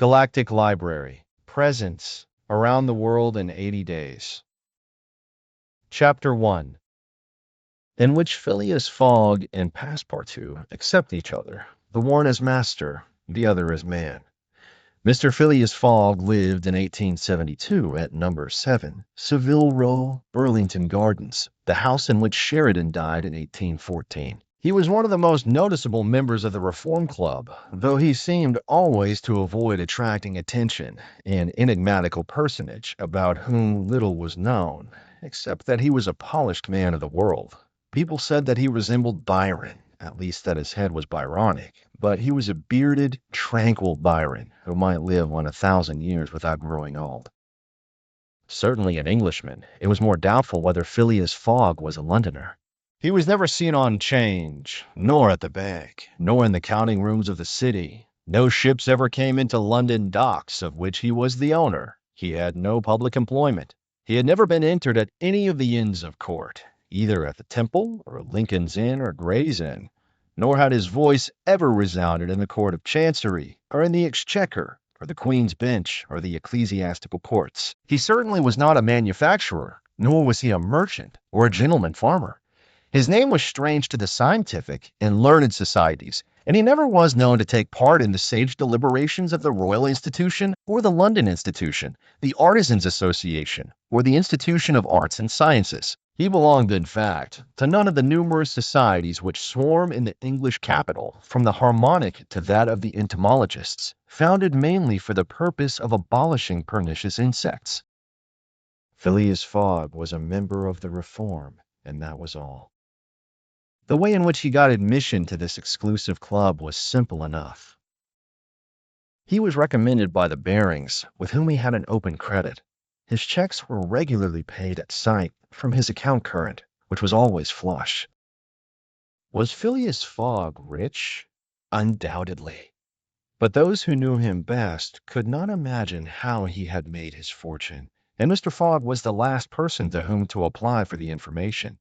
Galactic Library. Presence. Around the World in 80 Days. Chapter 1. In which Phileas Fogg and Passepartout accept each other, the one as master, the other as man. Mr. Phileas Fogg lived in 1872 at number 7, Savile Row, Burlington Gardens, the house in which Sheridan died in 1814. He was one of the most noticeable members of the Reform Club, though he seemed always to avoid attracting attention, an enigmatical personage about whom little was known, except that he was a polished man of the world. People said that he resembled Byron, at least that his head was Byronic, but he was a bearded, tranquil Byron who might live on 1,000 years without growing old. Certainly an Englishman, it was more doubtful whether Phileas Fogg was a Londoner. He was never seen on 'Change, nor at the bank, nor in the counting rooms of the city. No ships ever came into London docks of which he was the owner. He had no public employment. He had never been entered at any of the Inns of Court, either at the Temple, or Lincoln's Inn, or Gray's Inn, nor had his voice ever resounded in the Court of Chancery, or in the Exchequer, or the Queen's Bench, or the ecclesiastical courts. He certainly was not a manufacturer, nor was he a merchant, or a gentleman farmer. His name was strange to the scientific and learned societies, and he never was known to take part in the sage deliberations of the Royal Institution or the London Institution, the Artisans' Association, or the Institution of Arts and Sciences. He belonged, in fact, to none of the numerous societies which swarm in the English capital, from the harmonic to that of the entomologists, founded mainly for the purpose of abolishing pernicious insects. Phileas Fogg was a member of the Reform, and that was all. The way in which he got admission to this exclusive club was simple enough. He was recommended by the Barings, with whom he had an open credit. His checks were regularly paid at sight from his account current, which was always flush. Was Phileas Fogg rich? Undoubtedly. But those who knew him best could not imagine how he had made his fortune, and Mr. Fogg was the last person to whom to apply for the information.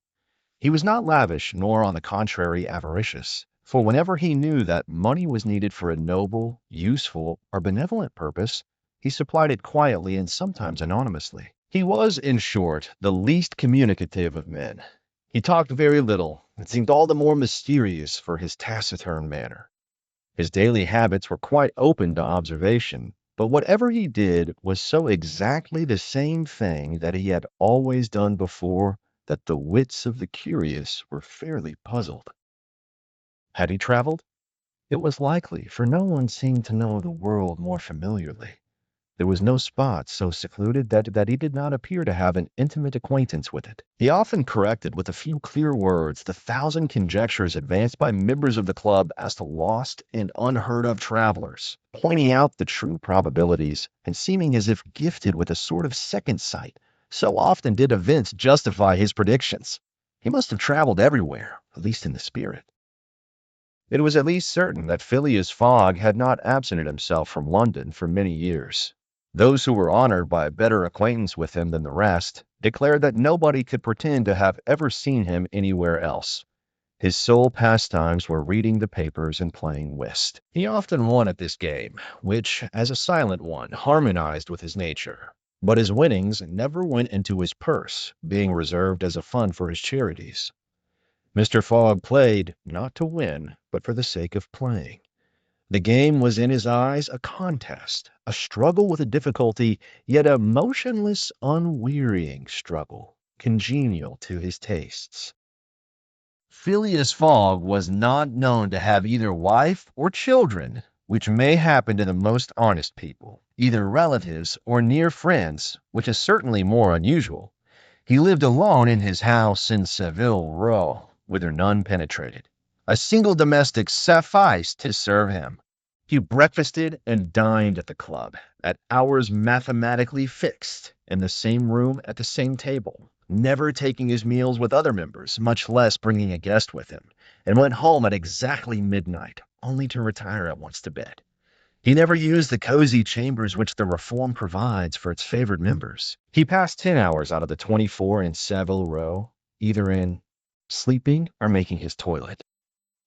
He was not lavish, nor on the contrary avaricious, for whenever he knew that money was needed for a noble, useful, or benevolent purpose, he supplied it quietly and sometimes anonymously. He was, in short, the least communicative of men. He talked very little, and seemed all the more mysterious for his taciturn manner. His daily habits were quite open to observation, but whatever he did was so exactly the same thing that he had always done before that the wits of the curious were fairly puzzled. Had he traveled? It was likely, for no one seemed to know the world more familiarly. There was no spot so secluded that he did not appear to have an intimate acquaintance with it. He often corrected with a few clear words the 1,000 conjectures advanced by members of the club as to lost and unheard of travelers, pointing out the true probabilities and seeming as if gifted with a sort of second sight. So often did events justify his predictions. He must have traveled everywhere, at least in the spirit. It was at least certain that Phileas Fogg had not absented himself from London for many years. Those who were honored by a better acquaintance with him than the rest declared that nobody could pretend to have ever seen him anywhere else. His sole pastimes were reading the papers and playing whist. He often won at this game, which, as a silent one, harmonized with his nature. But his winnings never went into his purse, being reserved as a fund for his charities. Mr. Fogg played, not to win, but for the sake of playing. The game was in his eyes a contest, a struggle with a difficulty, yet a motionless, unwearying struggle, congenial to his tastes. Phileas Fogg was not known to have either wife or children, which may happen to the most honest people, either relatives or near friends, which is certainly more unusual. He lived alone in his house in Savile Row, whither none penetrated. A single domestic sufficed to serve him. He breakfasted and dined at the club, at hours mathematically fixed, in the same room at the same table, never taking his meals with other members, much less bringing a guest with him, and went home at exactly midnight, only to retire at once to bed. He never used the cozy chambers which the Reform provides for its favored members. He passed 10 hours out of the 24 in Savile Row, either in sleeping or making his toilet.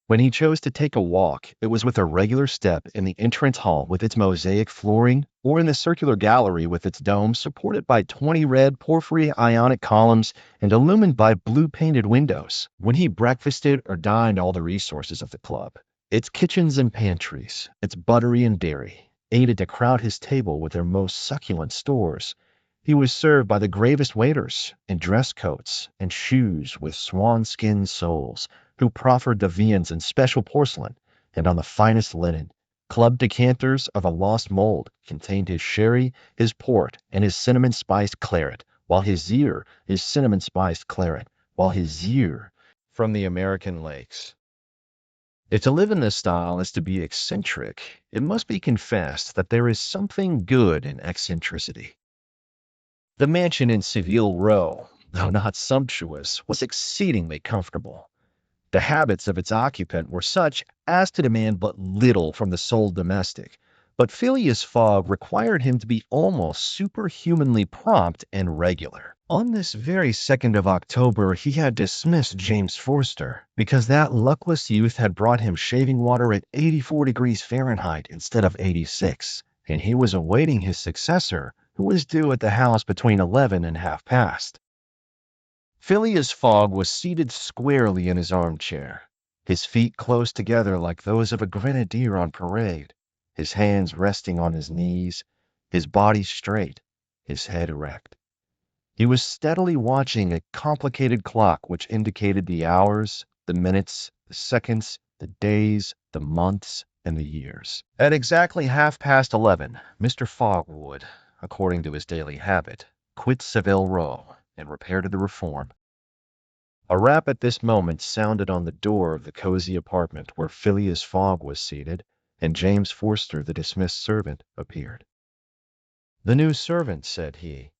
When he chose to take a walk, it was with a regular step in the entrance hall with its mosaic flooring, or in the circular gallery with its dome supported by 20 red porphyry ionic columns and illumined by blue-painted windows. When he breakfasted or dined all the resources of the club, its kitchens and pantries, its buttery and dairy, aided to crowd his table with their most succulent stores. He was served by the gravest waiters in dress coats and shoes with swan-skin soles, who proffered the viands in special porcelain and on the finest linen. Club decanters of a lost mold contained his sherry, his port, and his cinnamon-spiced claret, while his zier is cinnamon-spiced claret, while his zier from the American lakes. If to live in this style is to be eccentric, it must be confessed that there is something good in eccentricity. The mansion in Seville Row, though not sumptuous, was exceedingly comfortable. The habits of its occupant were such as to demand but little from the sole domestic, but Phileas Fogg required him to be almost superhumanly prompt and regular. On this very 2nd of October he had dismissed James Forster, because that luckless youth had brought him shaving water at 84 degrees Fahrenheit instead of 86, and he was awaiting his successor, who was due at the house between 11 and half past. Phileas Fogg was seated squarely in his armchair, his feet close together like those of a grenadier on parade, his hands resting on his knees, his body straight, his head erect. He was steadily watching a complicated clock which indicated the hours, the minutes, the seconds, the days, the months, and the years. At exactly half past 11, Mr. Fogg would, according to his daily habit, quit Savile Row and repair to the Reform. A rap at this moment sounded on the door of the cozy apartment where Phileas Fogg was seated, and James Forster, the dismissed servant, appeared. "The new servant," said he.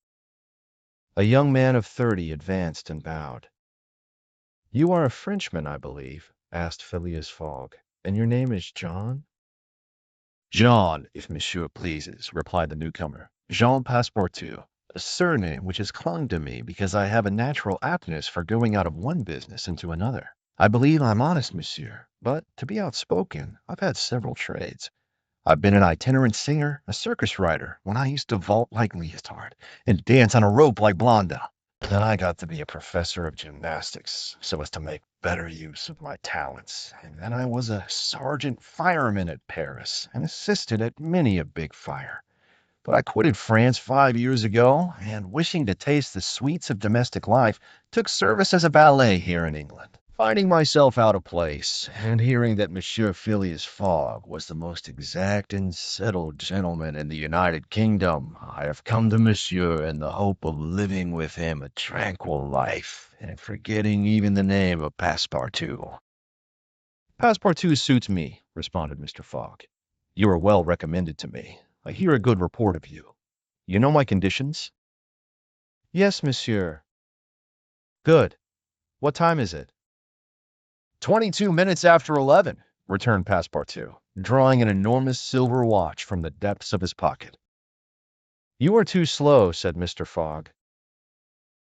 A young man of 30 advanced and bowed. "You are a Frenchman, I believe?" asked Phileas Fogg, "and your name is John?" "Jean, if monsieur pleases," replied the newcomer. "Jean Passepartout, a surname which has clung to me because I have a natural aptness for going out of one business into another. I believe I'm honest, monsieur, but to be outspoken, I've had several trades. I've been an itinerant singer, a circus rider, when I used to vault like Leotard and dance on a rope like Blondel. Then I got to be a professor of gymnastics so as to make better use of my talents. And then I was a sergeant fireman at Paris and assisted at many a big fire. But I quitted France 5 years ago, and wishing to taste the sweets of domestic life, took service as a valet here in England. Finding myself out of place, and hearing that Monsieur Phileas Fogg was the most exact and settled gentleman in the United Kingdom, I have come to Monsieur in the hope of living with him a tranquil life, and forgetting even the name of Passepartout." "Passepartout suits me," responded Mr. Fogg. "You are well recommended to me. I hear a good report of you. You know my conditions?" "Yes, monsieur." "Good. What time is it?" 22 minutes after 11, returned Passepartout, drawing an enormous silver watch from the depths of his pocket. "You are too slow," said Mr. Fogg.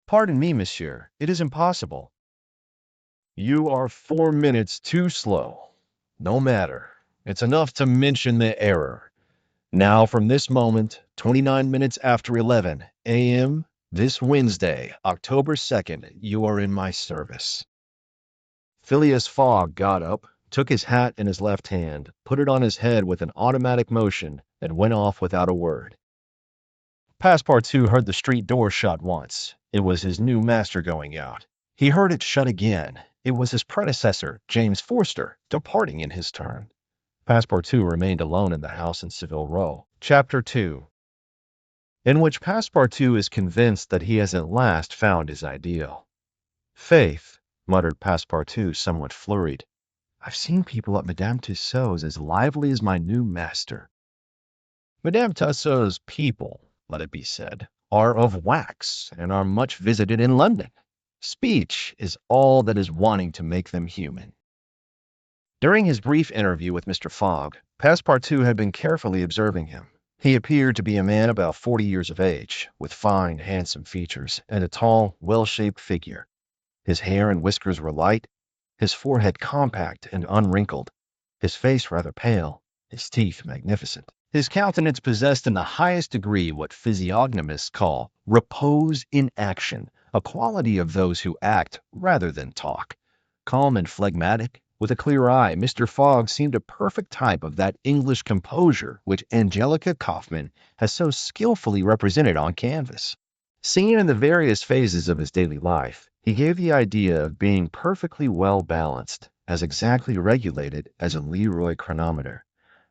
"Pardon me, monsieur, it is impossible." "You are 4 minutes too slow. No matter. It's enough to mention the error. Now, from this moment, 29 minutes after 11 a.m., this Wednesday, October 2nd, you are in my service." Phileas Fogg got up, took his hat in his left hand, put it on his head with an automatic motion, and went off without a word. Passepartout heard the street door shut once. It was his new master going out. He heard it shut again. It was his predecessor, James Forster, departing in his turn. Passepartout remained alone in the house in Savile Row. Chapter 2, in which Passepartout is convinced that he has at last found his ideal. "Faith," muttered Passepartout, somewhat flurried, "I've seen people at Madame Tussaud's as lively as my new master." Madame Tussaud's people, let it be said, are of wax, and are much visited in London. Speech is all that is wanting to make them human. During his brief interview with Mr. Fogg, Passepartout had been carefully observing him. He appeared to be a man about 40 years of age, with fine, handsome features, and a tall, well-shaped figure. His hair and whiskers were light, his forehead compact and unwrinkled, his face rather pale, his teeth magnificent. His countenance possessed in the highest degree what physiognomists call repose in action, a quality of those who act rather than talk. Calm and phlegmatic, with a clear eye, Mr. Fogg seemed a perfect type of that English composure which Angelica Kauffmann has so skillfully represented on canvas. Seen in the various phases of his daily life, he gave the idea of being perfectly well balanced, as exactly regulated as a Leroy chronometer.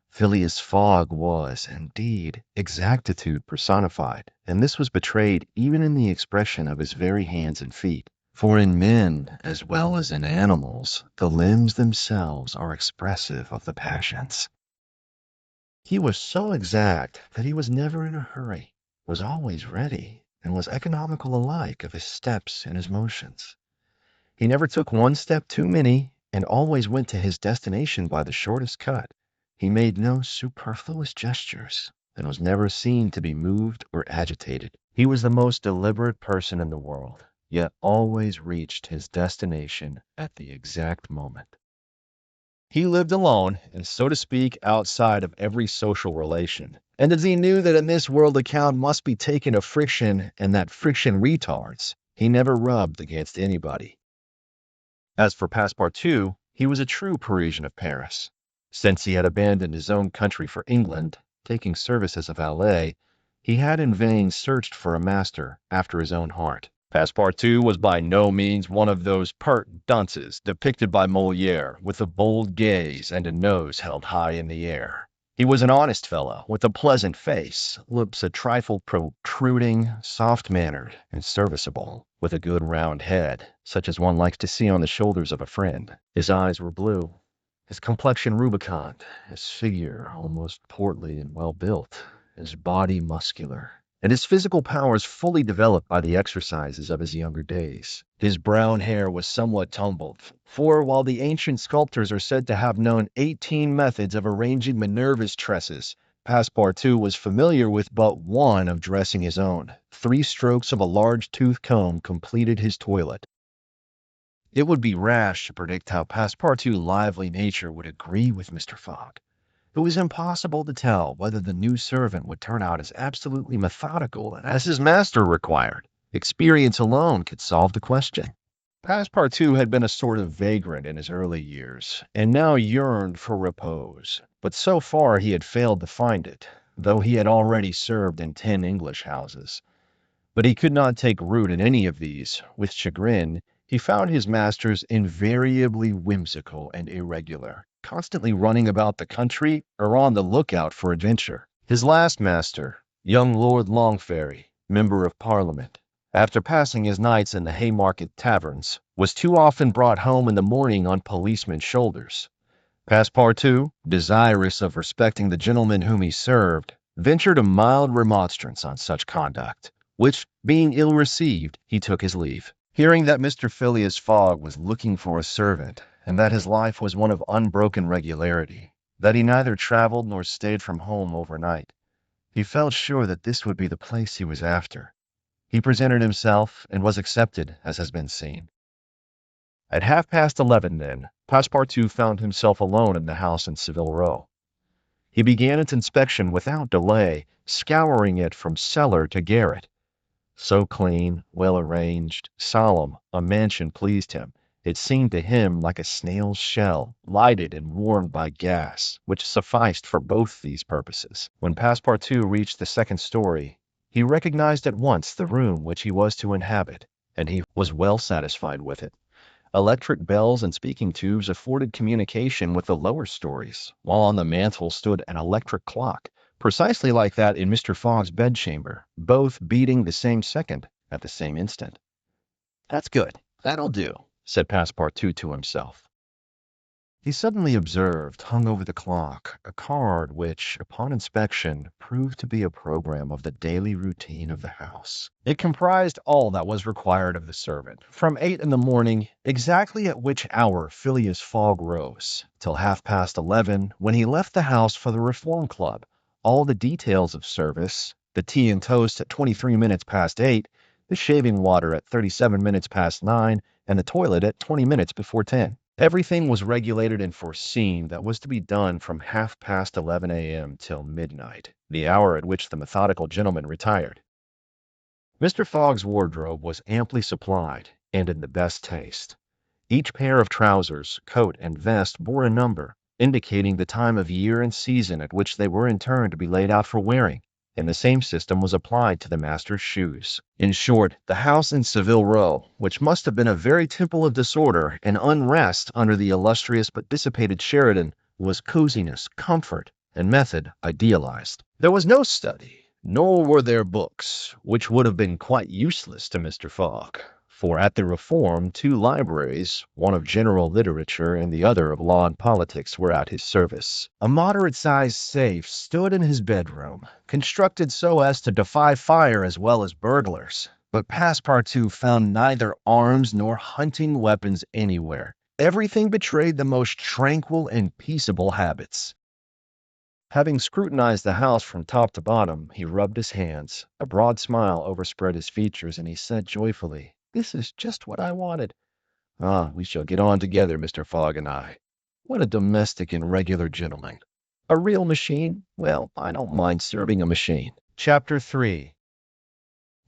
Phileas Fogg was, indeed, exactitude personified, and this was betrayed even in the expression of his very hands and feet. For in men, as well as in animals, the limbs themselves are expressive of the passions. He was so exact that he was never in a hurry, was always ready, and was economical alike of his steps and his motions. He never took one step too many, and always went to his destination by the shortest cut. He made no superfluous gestures, and was never seen to be moved or agitated. He was the most deliberate person in the world, yet always reached his destination at the exact moment. He lived alone, and so to speak, outside of every social relation. And as he knew that in this world account must be taken of friction, and that friction retards, he never rubbed against anybody. As for Passepartout, he was a true Parisian of Paris. Since he had abandoned his own country for England, taking service as a valet, he had in vain searched for a master after his own heart. Passepartout was by no means one of those pert dunces depicted by Molière, with a bold gaze and a nose held high in the air. He was an honest fellow, with a pleasant face, lips a trifle protruding, soft-mannered, and serviceable, with a good round head, such as one likes to see on the shoulders of a friend. His eyes were blue, his complexion rubicund, his figure almost portly and well-built, his body muscular, and his physical powers fully developed by the exercises of his younger days. His brown hair was somewhat tumbled, for while the ancient sculptors are said to have known 18 methods of arranging Minerva's tresses, Passepartout was familiar with but one of dressing his own. 3 strokes of a large tooth comb completed his toilet. It would be rash to predict how Passepartout's lively nature would agree with Mr. Fogg. It was impossible to tell whether the new servant would turn out as absolutely methodical as his master required. Experience alone could solve the question. Passepartout had been a sort of vagrant in his early years, and now yearned for repose. But so far he had failed to find it, though he had already served in 10 English houses. But he could not take root in any of these. With chagrin, he found his masters invariably whimsical and irregular, constantly running about the country or on the lookout for adventure. His last master, young Lord Longferry, Member of Parliament, after passing his nights in the Haymarket taverns, was too often brought home in the morning on policemen's shoulders. Passepartout, desirous of respecting the gentleman whom he served, ventured a mild remonstrance on such conduct, which, being ill received, he took his leave. Hearing that Mr. Phileas Fogg was looking for a servant, and that his life was one of unbroken regularity, that he neither traveled nor stayed from home overnight, he felt sure that this would be the place he was after. He presented himself, and was accepted, as has been seen. At 11:30, then, Passepartout found himself alone in the house in Savile Row. He began its inspection without delay, scouring it from cellar to garret. So clean, well arranged, solemn a mansion pleased him. It seemed to him like a snail's shell, lighted and warmed by gas, which sufficed for both these purposes. When Passepartout reached the second story, he recognized at once the room which he was to inhabit, and he was well satisfied with it. Electric bells and speaking tubes afforded communication with the lower stories, while on the mantel stood an electric clock, precisely like that in Mr. Fogg's bedchamber, both beating the same second at the same instant. "That's good. That'll do," said Passepartout to himself. He suddenly observed, hung over the clock, a card which, upon inspection, proved to be a program of the daily routine of the house. It comprised all that was required of the servant, from 8 in the morning, exactly at which hour Phileas Fogg rose, till 11:30, when he left the house for the Reform Club, all the details of service, the tea and toast at 23 minutes past 8, the shaving water at 37 minutes past 9, and the toilet at 20 minutes before 10. Everything was regulated and foreseen that was to be done from 11:30 a.m. till midnight, the hour at which the methodical gentleman retired. Mr. Fogg's wardrobe was amply supplied and in the best taste. Each pair of trousers, coat, and vest bore a number, indicating the time of year and season at which they were in turn to be laid out for wearing, and the same system was applied to the master's shoes. In short, the house in Savile Row, which must have been a very temple of disorder and unrest under the illustrious but dissipated Sheridan, was coziness, comfort, and method idealized. There was no study, nor were there books, which would have been quite useless to Mr. Fogg. For at the Reform, 2 libraries, one of general literature and the other of law and politics, were at his service. A moderate-sized safe stood in his bedroom, constructed so as to defy fire as well as burglars. But Passepartout found neither arms nor hunting weapons anywhere. Everything betrayed the most tranquil and peaceable habits. Having scrutinized the house from top to bottom, he rubbed his hands. A broad smile overspread his features, and he said joyfully, "This is just what I wanted. Ah, we shall get on together, Mr. Fogg and I. What a domestic and regular gentleman. A real machine? Well, I don't mind serving a machine." Chapter 3,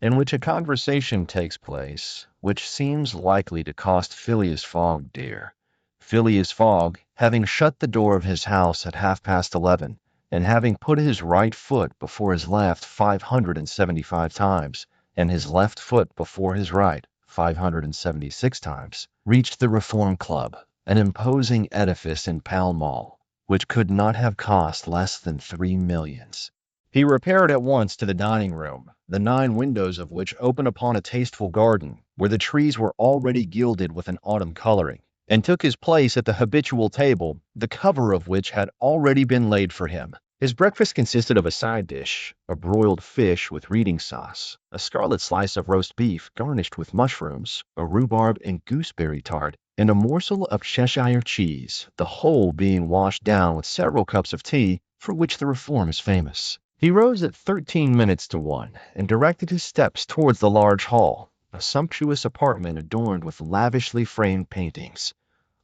in which a conversation takes place which seems likely to cost Phileas Fogg dear. Phileas Fogg, having shut the door of his house at 11:30, and having put his right foot before his left 575 times, and his left foot before his right 576 times, reached the Reform Club, an imposing edifice in Pall Mall, which could not have cost less than 3 millions. He repaired at once to the dining room, the 9 windows of which open upon a tasteful garden, where the trees were already gilded with an autumn coloring, and took his place at the habitual table, the cover of which had already been laid for him. His breakfast consisted of a side dish, a broiled fish with reading sauce, a scarlet slice of roast beef garnished with mushrooms, a rhubarb and gooseberry tart, and a morsel of Cheshire cheese, the whole being washed down with several cups of tea, for which the Reform is famous. He rose at 1 and directed his steps towards the large hall, a sumptuous apartment adorned with lavishly framed paintings.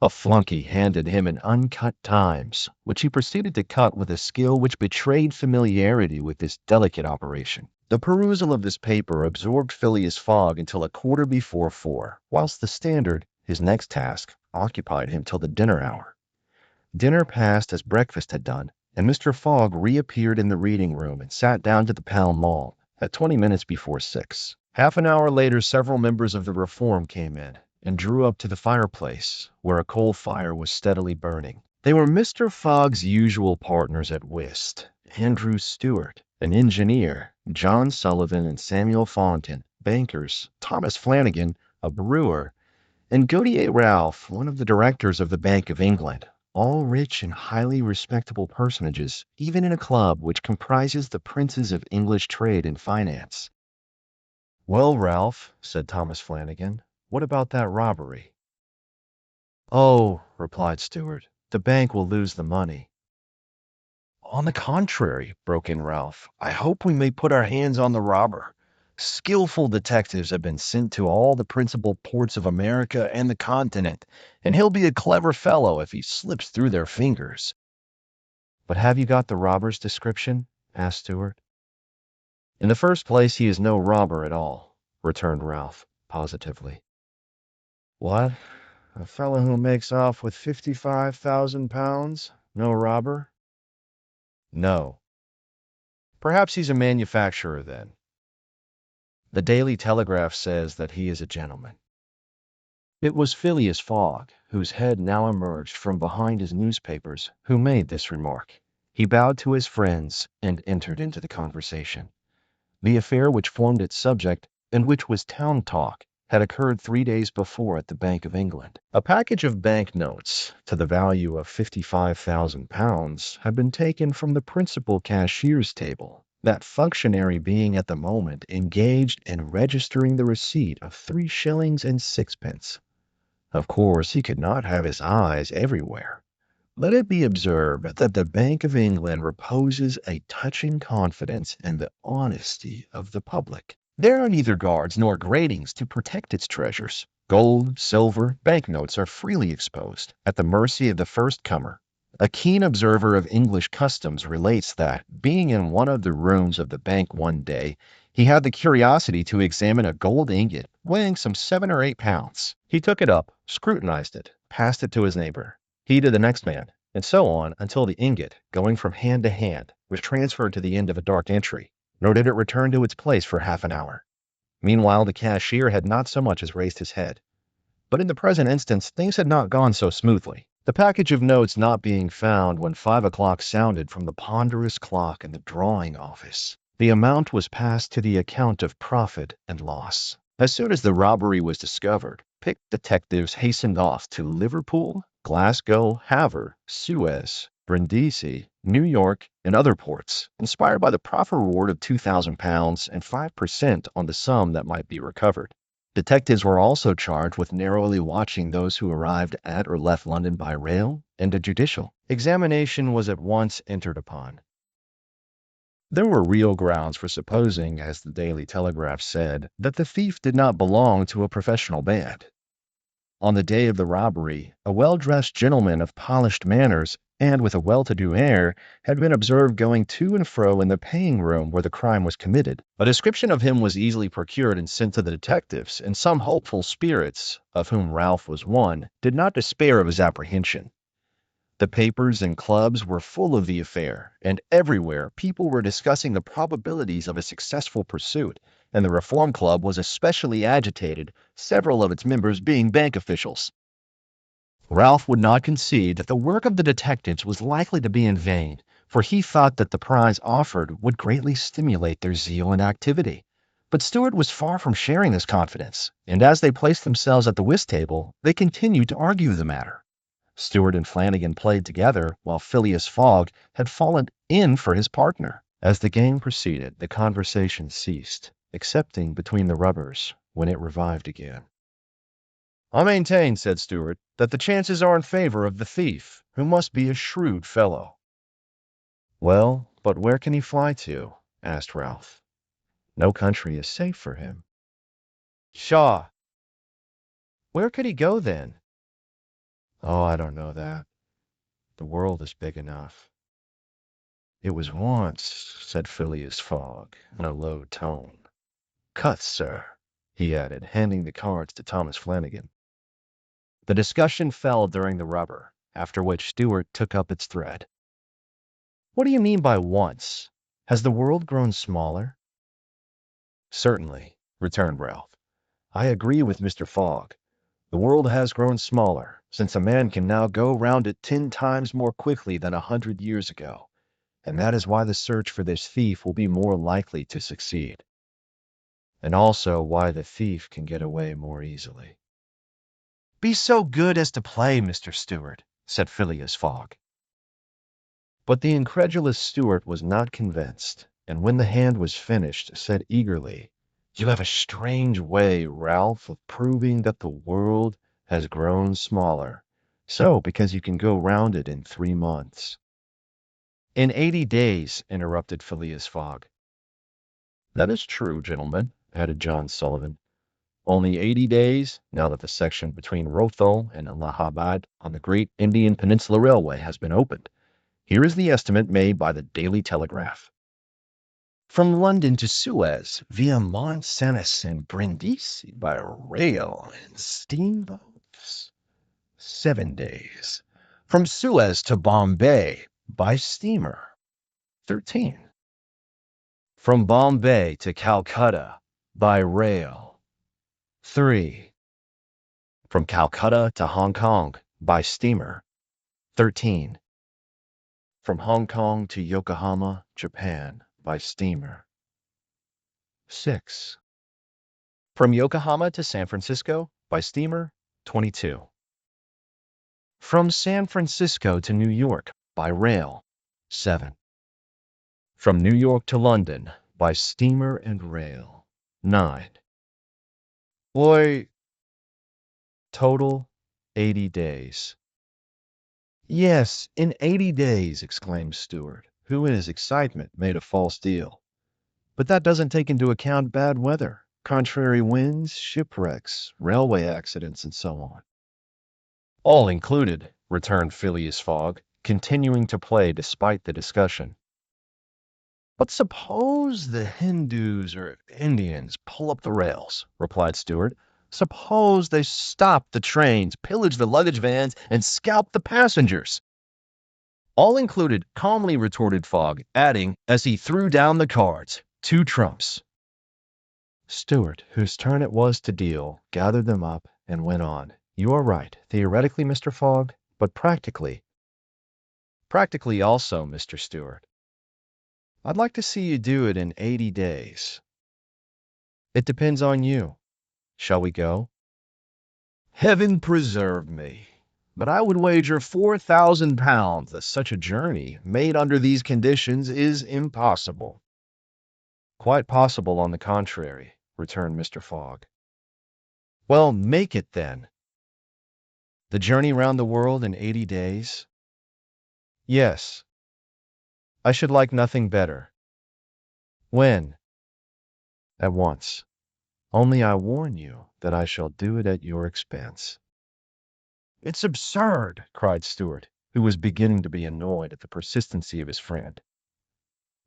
A flunkey handed him an uncut Times, which he proceeded to cut with a skill which betrayed familiarity with this delicate operation. The perusal of this paper absorbed Phileas Fogg until 4:15, whilst the Standard, his next task, occupied him till the dinner hour. Dinner passed as breakfast had done, and Mr. Fogg reappeared in the reading room and sat down to the Pall Mall at 20 minutes before 6. Half an hour later several members of the Reform came in and drew up to the fireplace, where a coal fire was steadily burning. They were Mr. Fogg's usual partners at whist, Andrew Stewart, an engineer, John Sullivan and Samuel Fontaine, bankers, Thomas Flanagan, a brewer, and Gautier Ralph, one of the directors of the Bank of England, all rich and highly respectable personages, even in a club which comprises the princes of English trade and finance. "Well, Ralph," said Thomas Flanagan, "what about that robbery?" "Oh," replied Stewart, "the bank will lose the money." "On the contrary," broke in Ralph, "I hope we may put our hands on the robber. Skillful detectives have been sent to all the principal ports of America and the continent, and he'll be a clever fellow if he slips through their fingers." "But have you got the robber's description?" asked Stewart. "In the first place, he is no robber at all," returned Ralph, positively. "What? A fellow who makes off with £55,000? No robber?" "No." "Perhaps he's a manufacturer, then." "The Daily Telegraph says that he is a gentleman." It was Phileas Fogg, whose head now emerged from behind his newspapers, who made this remark. He bowed to his friends and entered into the conversation. The affair which formed its subject, and which was town talk, had occurred 3 days before at the Bank of England. A package of bank notes, to the value of £55,000, had been taken from the principal cashier's table, that functionary being at the moment engaged in registering the receipt of 3 shillings and 6pence. Of course, he could not have his eyes everywhere. Let it be observed that the Bank of England reposes a touching confidence in the honesty of the public. There are neither guards nor gratings to protect its treasures. Gold, silver, banknotes are freely exposed, at the mercy of the first comer. A keen observer of English customs relates that, being in one of the rooms of the bank one day, he had the curiosity to examine a gold ingot weighing some 7 or 8 pounds. He took it up, scrutinized it, passed it to his neighbor, he to the next man, and so on until the ingot, going from hand to hand, was transferred to the end of a dark entry, nor did it return to its place for half an hour. Meanwhile, the cashier had not so much as raised his head. But in the present instance, things had not gone so smoothly. The package of notes not being found when 5 o'clock sounded from the ponderous clock in the drawing office, the amount was passed to the account of profit and loss. As soon as the robbery was discovered, picked detectives hastened off to Liverpool, Glasgow, Havre, Suez, Brindisi, New York, and other ports, inspired by the proffered reward of £2,000 and 5% on the sum that might be recovered. Detectives were also charged with narrowly watching those who arrived at or left London by rail, and a judicial examination was at once entered upon. There were real grounds for supposing, as the Daily Telegraph said, that the thief did not belong to a professional band. On the day of the robbery, a well-dressed gentleman of polished manners and with a well-to-do air had been observed going to and fro in the paying room where the crime was committed. A description of him was easily procured and sent to the detectives, and some hopeful spirits, of whom Ralph was one, did not despair of his apprehension. The papers and clubs were full of the affair, and everywhere people were discussing the probabilities of a successful pursuit, and the Reform Club was especially agitated, several of its members being bank officials. Ralph would not concede that the work of the detectives was likely to be in vain, for he thought that the prize offered would greatly stimulate their zeal and activity. But Stewart was far from sharing this confidence, and as they placed themselves at the whist table, they continued to argue the matter. Stewart and Flanagan played together, while Phileas Fogg had fallen in for his partner. As the game proceeded, the conversation ceased, excepting between the rubbers, when it revived again. "I maintain," said Stewart, "that the chances are in favor of the thief, who must be a shrewd fellow." "Well, but where can he fly to?" asked Ralph. "No country is safe for him." "Pshaw! Where could he go, then?" "Oh, I don't know that. The world is big enough." "It was once," said Phileas Fogg, in a low tone. "Cut, sir," he added, handing the cards to Thomas Flanagan. The discussion fell during the rubber, after which Stewart took up its thread. "What do you mean by once? Has the world grown smaller?" "Certainly," returned Ralph. "I agree with Mr. Fogg. The world has grown smaller, since a man can now go round it 10 times more quickly than 100 years ago, and that is why the search for this thief will be more likely to succeed. And also why the thief can get away more easily." "Be so good as to play, Mr. Stewart," said Phileas Fogg. But the incredulous Stewart was not convinced, and when the hand was finished, said eagerly, "You have a strange way, Ralph, of proving that the world has grown smaller. So, because you can go round it in 3 months." "In 80 days," interrupted Phileas Fogg. "That is true, gentlemen," added John Sullivan. "Only 80 days, now that the section between Rothal and Allahabad on the great Indian Peninsula Railway has been opened. Here is the estimate made by the Daily Telegraph. From London to Suez, via Mont Cenis and Brindisi by rail and steamboats, 7 days. From Suez to Bombay by steamer, 13. From Bombay to Calcutta by rail, 3. From Calcutta to Hong Kong by steamer, 13. From Hong Kong to Yokohama, Japan by steamer, 6. From Yokohama to San Francisco by steamer, 22. From San Francisco to New York by rail, 7. From New York to London by steamer and rail, 9. Why, total 80 days. "Yes, in 80 days," exclaimed Stewart, who in his excitement made a false deal. "But that doesn't take into account bad weather. contrary winds, shipwrecks, railway accidents, and so on. All included, returned Phileas Fogg, continuing to play despite the discussion. But suppose the Hindus or Indians pull up the rails, replied Stewart. Suppose they stop the trains, pillage the luggage vans, and scalp the passengers. All included, calmly retorted Fogg, adding, as he threw down the cards, 2 trumps. Stewart, whose turn it was to deal, gathered them up and went on. You are right, theoretically, Mr. Fogg, but practically. Practically also, Mr. Stewart. I'd like to see you do it in 80 days. It depends on you. Shall we go? Heaven preserve me, but I would wager £4,000 that such a journey, made under these conditions, is impossible. Quite possible, on the contrary, returned Mr. Fogg. Well, make it then. The journey round the world in 80 days? Yes. I should like nothing better. When? At once. Only I warn you that I shall do it at your expense. It's absurd, cried Stewart, who was beginning to be annoyed at the persistency of his friend.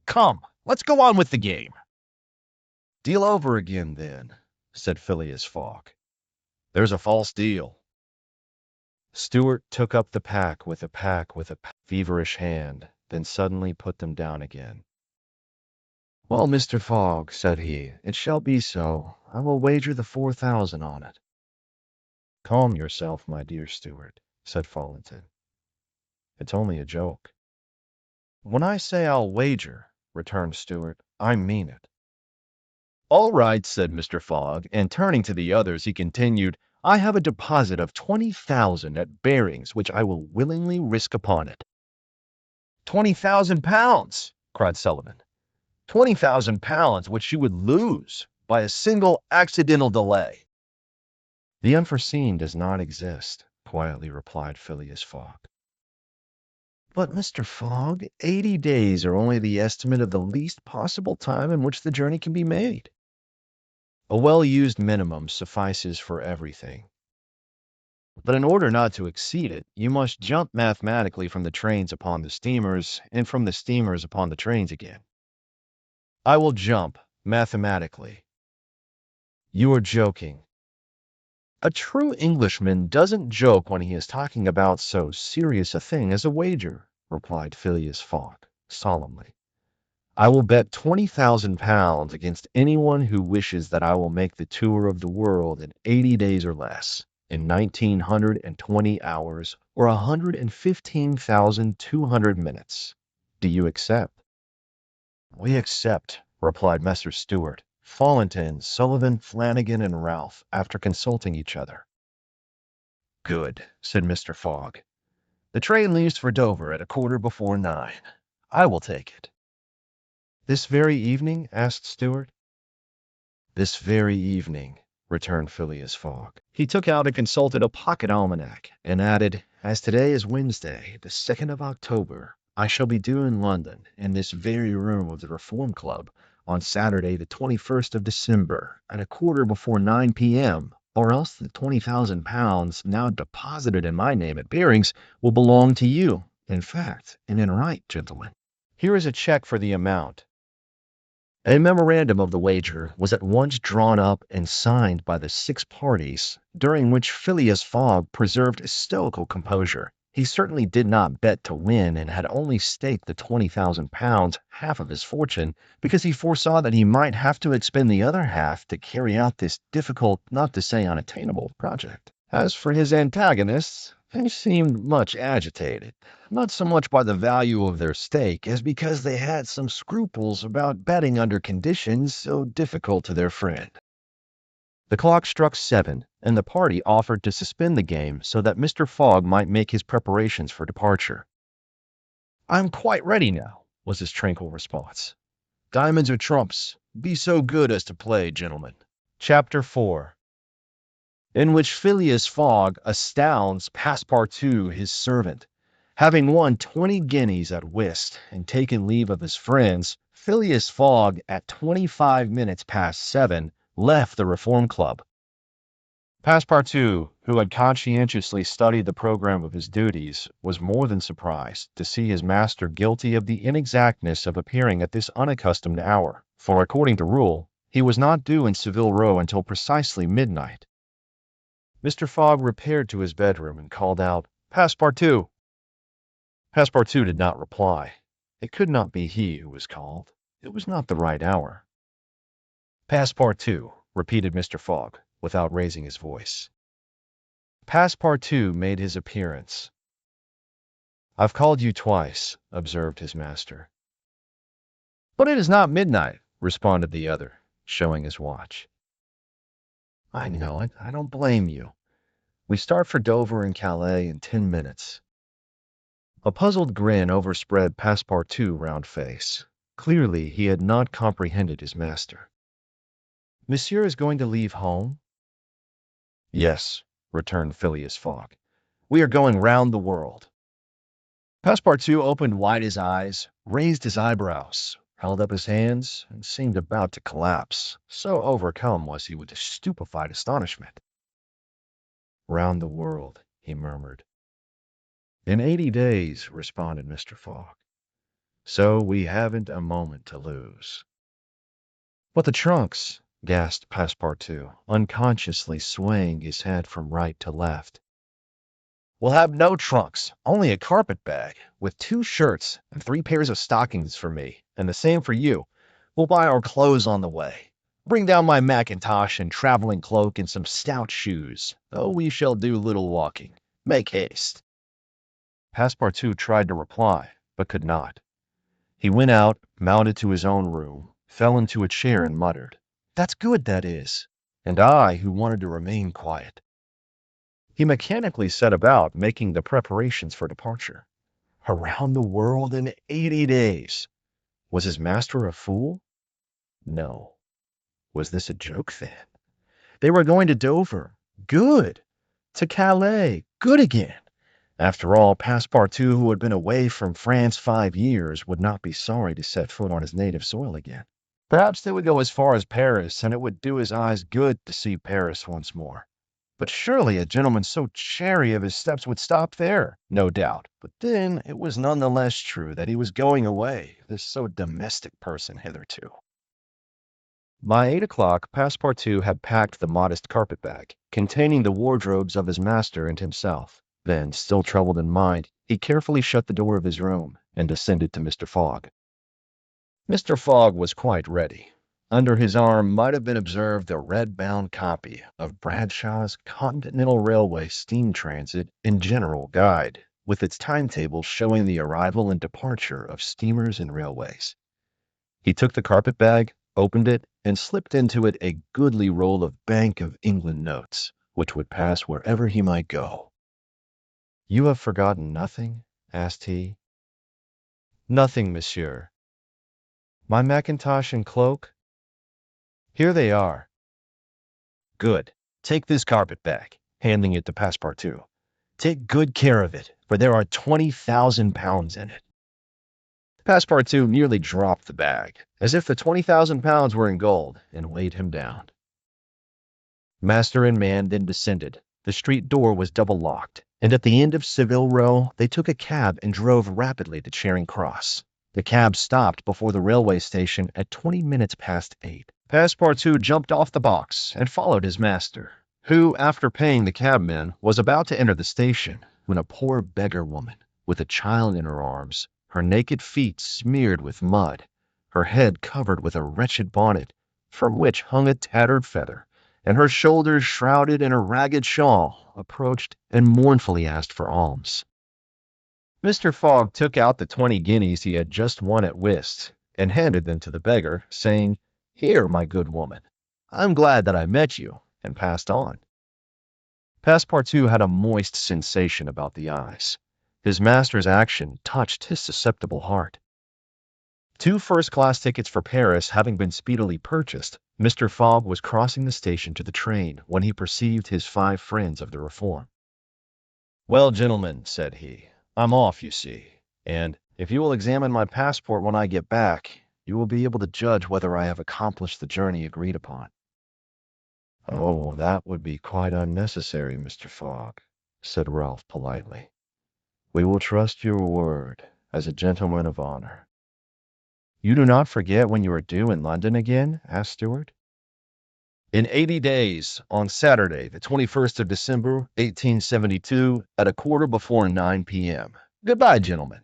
Come, let's go on with the game. Deal over again, then, said Phileas Fogg. There's a false deal. Stewart took up the pack with a feverish hand, then suddenly put them down again. Well, Mr. Fogg, said he, it shall be so. I will wager the 4,000 on it. Calm yourself, my dear Stewart, said Fallington. It's only a joke. When I say I'll wager, returned Stewart, I mean it. All right, said Mr. Fogg, and turning to the others, he continued, I have a deposit of 20,000 at Barings, which I will willingly risk upon it. 20,000 pounds, cried Sullivan. 20,000 pounds, which you would lose by a single accidental delay. The unforeseen does not exist, quietly replied Phileas Fogg. But, Mr. Fogg, 80 days are only the estimate of the least possible time in which the journey can be made. A well-used minimum suffices for everything. But in order not to exceed it, you must jump mathematically from the trains upon the steamers, and from the steamers upon the trains again. I will jump, mathematically. You are joking. A true Englishman doesn't joke when he is talking about so serious a thing as a wager, replied Phileas Fogg, solemnly. I will bet 20,000 pounds against anyone who wishes that I will make the tour of the world in 80 days or less, in 1,920 hours, or 115,200 minutes. Do you accept? We accept, replied Messrs. Stewart, Fallington, Sullivan, Flanagan, and Ralph, after consulting each other. Good, said Mr. Fogg. The train leaves for Dover at 9:15. I will take it. This very evening? Asked Stewart. This very evening, returned Phileas Fogg. He took out and consulted a pocket almanac, and added, as today is Wednesday, the 2nd of October, I shall be due in London, in this very room of the Reform Club, on Saturday the 21st of December, at 9:15 p.m., or else the 20,000 pounds now deposited in my name at Barings will belong to you, in fact, and in right, gentlemen. Here is a check for the amount. A memorandum of the wager was at once drawn up and signed by the 6 parties, during which Phileas Fogg preserved a stoical composure. He certainly did not bet to win, and had only staked the 20,000 pounds, half of his fortune, because he foresaw that he might have to expend the other half to carry out this difficult, not to say unattainable, project. As for his antagonists, they seemed much agitated, not so much by the value of their stake as because they had some scruples about betting under conditions so difficult to their friend. The clock struck 7, and the party offered to suspend the game so that Mr. Fogg might make his preparations for departure. I'm quite ready now, was his tranquil response. Diamonds or trumps? Be so good as to play, gentlemen. Chapter 4, in which Phileas Fogg astounds Passepartout, his servant. Having won 20 guineas at whist and taken leave of his friends, Phileas Fogg, at 7:25, left the Reform Club. Passepartout, who had conscientiously studied the program of his duties, was more than surprised to see his master guilty of the inexactness of appearing at this unaccustomed hour, for according to rule, he was not due in Savile Row until precisely midnight. Mr. Fogg repaired to his bedroom and called out, "Passepartout!" Passepartout did not reply. It could not be he who was called. It was not the right hour. "Passepartout," repeated Mr. Fogg, without raising his voice. Passepartout made his appearance. "I've called you twice," observed his master. "But it is not midnight," responded the other, showing his watch. "I know it. I don't blame you. We start for Dover and Calais in 10 minutes. A puzzled grin overspread Passepartout's round face. Clearly, he had not comprehended his master. "Monsieur is going to leave home?" "Yes," returned Phileas Fogg. "We are going round the world." Passepartout opened wide his eyes, raised his eyebrows, held up his hands, and seemed about to collapse, so overcome was he with stupefied astonishment. "Round the world," he murmured. "In 80 days," responded Mr. Fogg. "So we haven't a moment to lose." "But the trunks," gasped Passepartout, unconsciously swaying his head from right to left. "We'll have no trunks, only a carpet bag, with 2 shirts and 3 pairs of stockings for me, and the same for you. We'll buy our clothes on the way. Bring down my mackintosh and traveling cloak and some stout shoes, though we shall do little walking. Make haste." Passepartout tried to reply, but could not. He went out, mounted to his own room, fell into a chair and muttered, "That's good, that is. And I, who wanted to remain quiet." He mechanically set about making the preparations for departure. Around the world in 80 days! Was his master a fool? No. Was this a joke, then? They were going to Dover. Good! To Calais. Good again! After all, Passepartout, who had been away from France 5 years, would not be sorry to set foot on his native soil again. Perhaps they would go as far as Paris, and it would do his eyes good to see Paris once more. But surely a gentleman so chary of his steps would stop there, no doubt. But then it was none the less true that he was going away, this so domestic person hitherto. By 8 o'clock, Passepartout had packed the modest carpet-bag, containing the wardrobes of his master and himself. Then, still troubled in mind, he carefully shut the door of his room and descended to Mr. Fogg. Mr. Fogg was quite ready. Under his arm might have been observed a red-bound copy of Bradshaw's Continental Railway Steam Transit and General Guide, with its timetable showing the arrival and departure of steamers and railways. He took the carpet-bag, opened it, and slipped into it a goodly roll of Bank of England notes, which would pass wherever he might go. "You have forgotten nothing?" asked he. "Nothing, monsieur." "My mackintosh and cloak?" "Here they are." "Good. Take this carpet-bag," handing it to Passepartout. "Take good care of it, for there are 20,000 pounds in it." Passepartout nearly dropped the bag, as if the 20,000 pounds were in gold, and weighed him down. Master and man then descended. The street door was double-locked, and at the end of Savile Row they took a cab and drove rapidly to Charing Cross. The cab stopped before the railway station at 20 minutes past 8. Passepartout jumped off the box and followed his master, who, after paying the cabman, was about to enter the station, when a poor beggar woman, with a child in her arms, her naked feet smeared with mud, her head covered with a wretched bonnet, from which hung a tattered feather, and her shoulders shrouded in a ragged shawl, approached and mournfully asked for alms. Mr. Fogg took out the 20 guineas he had just won at whist, and handed them to the beggar, saying, "Here, my good woman, I'm glad that I met you," and passed on. Passepartout had a moist sensation about the eyes. His master's action touched his susceptible heart. 2 first-class tickets for Paris having been speedily purchased, Mr. Fogg was crossing the station to the train when he perceived his 5 friends of the Reform. "Well, gentlemen," said he, "I'm off, you see, and if you will examine my passport when I get back, you will be able to judge whether I have accomplished the journey agreed upon." Oh, that would be quite unnecessary, Mr. Fogg, said Ralph politely. We will trust your word as a gentleman of honor. You do not forget when you are due in London again? Asked Stewart. In 80 days, on Saturday, the 21st of December, 1872, at a quarter before 9 p.m. Goodbye, gentlemen.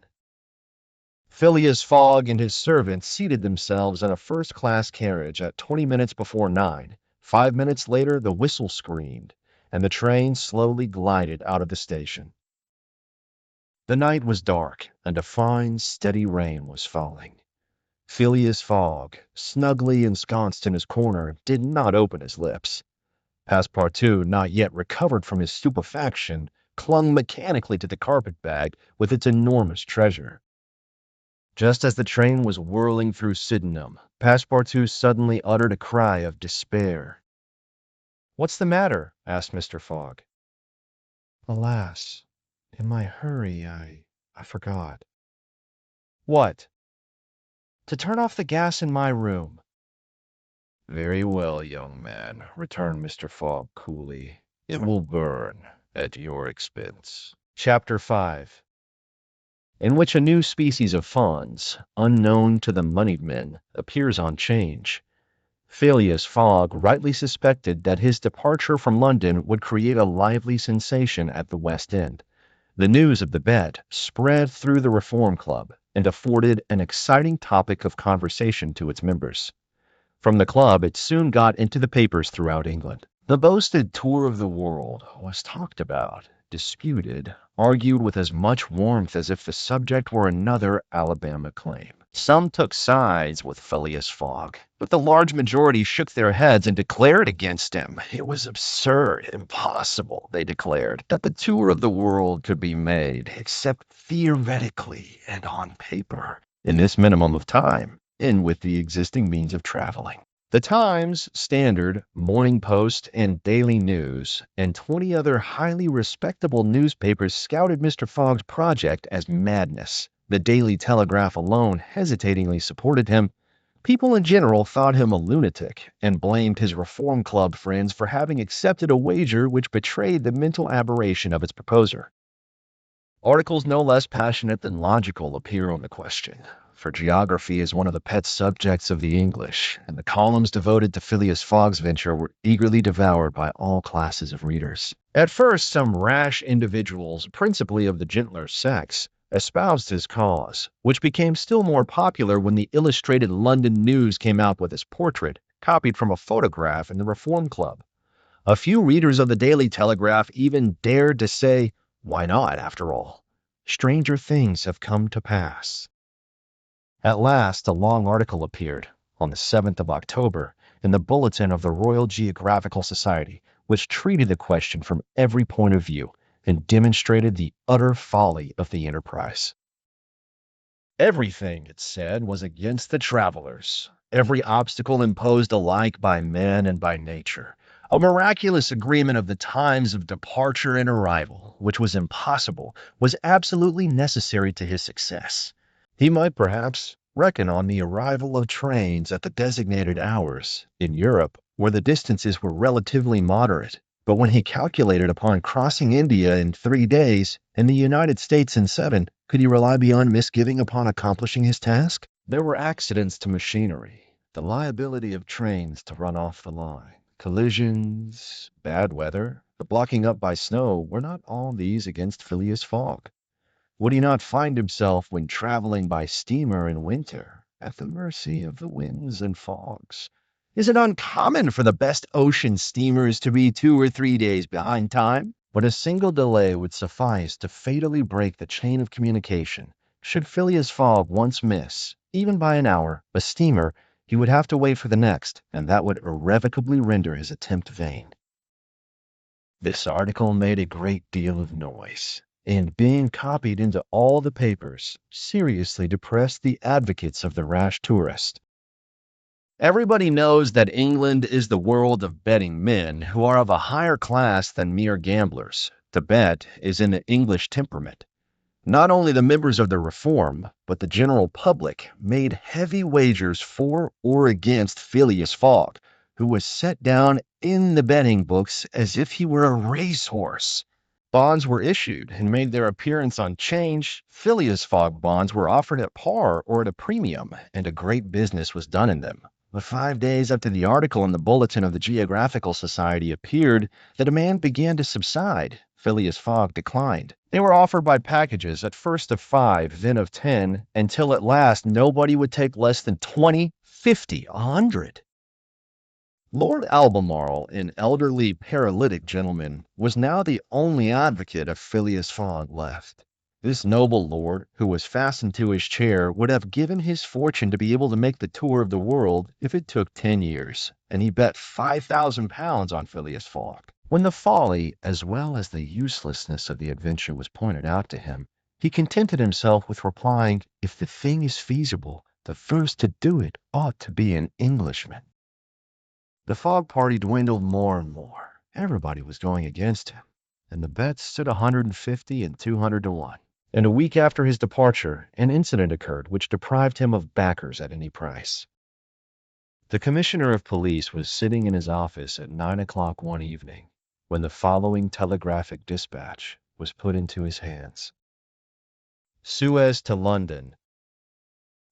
Phileas Fogg and his servant seated themselves in a first-class carriage at 20 minutes before 9. 5 minutes later, the whistle screamed, and the train slowly glided out of the station. The night was dark, and a fine, steady rain was falling. Phileas Fogg, snugly ensconced in his corner, did not open his lips. Passepartout, not yet recovered from his stupefaction, clung mechanically to the carpet-bag with its enormous treasure. Just as the train was whirling through Sydenham, Passepartout suddenly uttered a cry of despair. "What's the matter?" asked Mr. Fogg. "Alas, in my hurry, I forgot." "What?" "To turn off the gas in my room." "Very well, young man," returned Mr. Fogg coolly. "It will burn at your expense." Chapter 5, in which a new species of funds, unknown to the moneyed men, appears on 'Change. Phileas Fogg rightly suspected that his departure from London would create a lively sensation at the West End. The news of the bet spread through the Reform Club and afforded an exciting topic of conversation to its members. From the club it soon got into the papers throughout England. The boasted tour of the world was talked about, disputed, argued with as much warmth as if the subject were another Alabama claim. Some took sides with Phileas Fogg, but the large majority shook their heads and declared against him. It was absurd, impossible, they declared, that the tour of the world could be made, except theoretically and on paper, in this minimum of time, and with the existing means of traveling. The Times, Standard, Morning Post, and Daily News, and 20 other highly respectable newspapers scouted Mr. Fogg's project as madness. The Daily Telegraph alone hesitatingly supported him. People in general thought him a lunatic and blamed his Reform Club friends for having accepted a wager which betrayed the mental aberration of its proposer. Articles no less passionate than logical appear on the question, for geography is one of the pet subjects of the English, and the columns devoted to Phileas Fogg's venture were eagerly devoured by all classes of readers. At first, some rash individuals, principally of the gentler sex, espoused his cause, which became still more popular when the Illustrated London News came out with his portrait, copied from a photograph in the Reform Club. A few readers of the Daily Telegraph even dared to say, "Why not, after all? Stranger things have come to pass." At last, a long article appeared, on the 7th of October, in the Bulletin of the Royal Geographical Society, which treated the question from every point of view and demonstrated the utter folly of the enterprise. Everything, it said, was against the travelers, every obstacle imposed alike by men and by nature. A miraculous agreement of the times of departure and arrival, which was impossible, was absolutely necessary to his success. He might perhaps reckon on the arrival of trains at the designated hours in Europe, where the distances were relatively moderate. But when he calculated upon crossing India in 3 days and the United States in 7, could he rely beyond misgiving upon accomplishing his task? There were accidents to machinery, the liability of trains to run off the line, collisions, bad weather, the blocking up by snow. Were not all these against Phileas Fogg? Would he not find himself, when traveling by steamer in winter, at the mercy of the winds and fogs? Is it uncommon for the best ocean steamers to be 2 or 3 days behind time? But a single delay would suffice to fatally break the chain of communication. Should Phileas Fogg once miss, even by an hour, a steamer, he would have to wait for the next, and that would irrevocably render his attempt vain. This article made a great deal of noise, and being copied into all the papers, seriously depressed the advocates of the rash tourist. Everybody knows that England is the world of betting men who are of a higher class than mere gamblers. To bet is in the English temperament. Not only the members of the Reform, but the general public made heavy wagers for or against Phileas Fogg, who was set down in the betting books as if he were a racehorse. Bonds were issued and made their appearance on change. Phileas Fogg bonds were offered at par or at a premium, and a great business was done in them. But 5 days after the article in the Bulletin of the Geographical Society appeared, the demand began to subside. Phileas Fogg declined. They were offered by packages, at first of 5, then of 10, until at last nobody would take less than 20, 50, 100. Lord Albemarle, an elderly paralytic gentleman, was now the only advocate of Phileas Fogg left. This noble lord, who was fastened to his chair, would have given his fortune to be able to make the tour of the world if it took 10 years, and he bet £5,000 on Phileas Fogg. When the folly as well as the uselessness of the adventure was pointed out to him, he contented himself with replying, "If the thing is feasible, the first to do it ought to be an Englishman." The Fogg party dwindled more and more. Everybody was going against him, and the bets stood 150 and 200 to 1. And a week after his departure, an incident occurred which deprived him of backers at any price. The commissioner of police was sitting in his office at 9 o'clock one evening when the following telegraphic dispatch was put into his hands. Suez to London.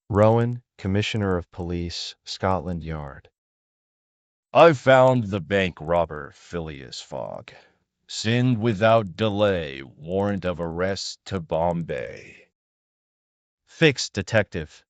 Rowan, Commissioner of Police, Scotland Yard. I've found the bank robber, Phileas Fogg. Send without delay warrant of arrest to Bombay. Fixed, detective.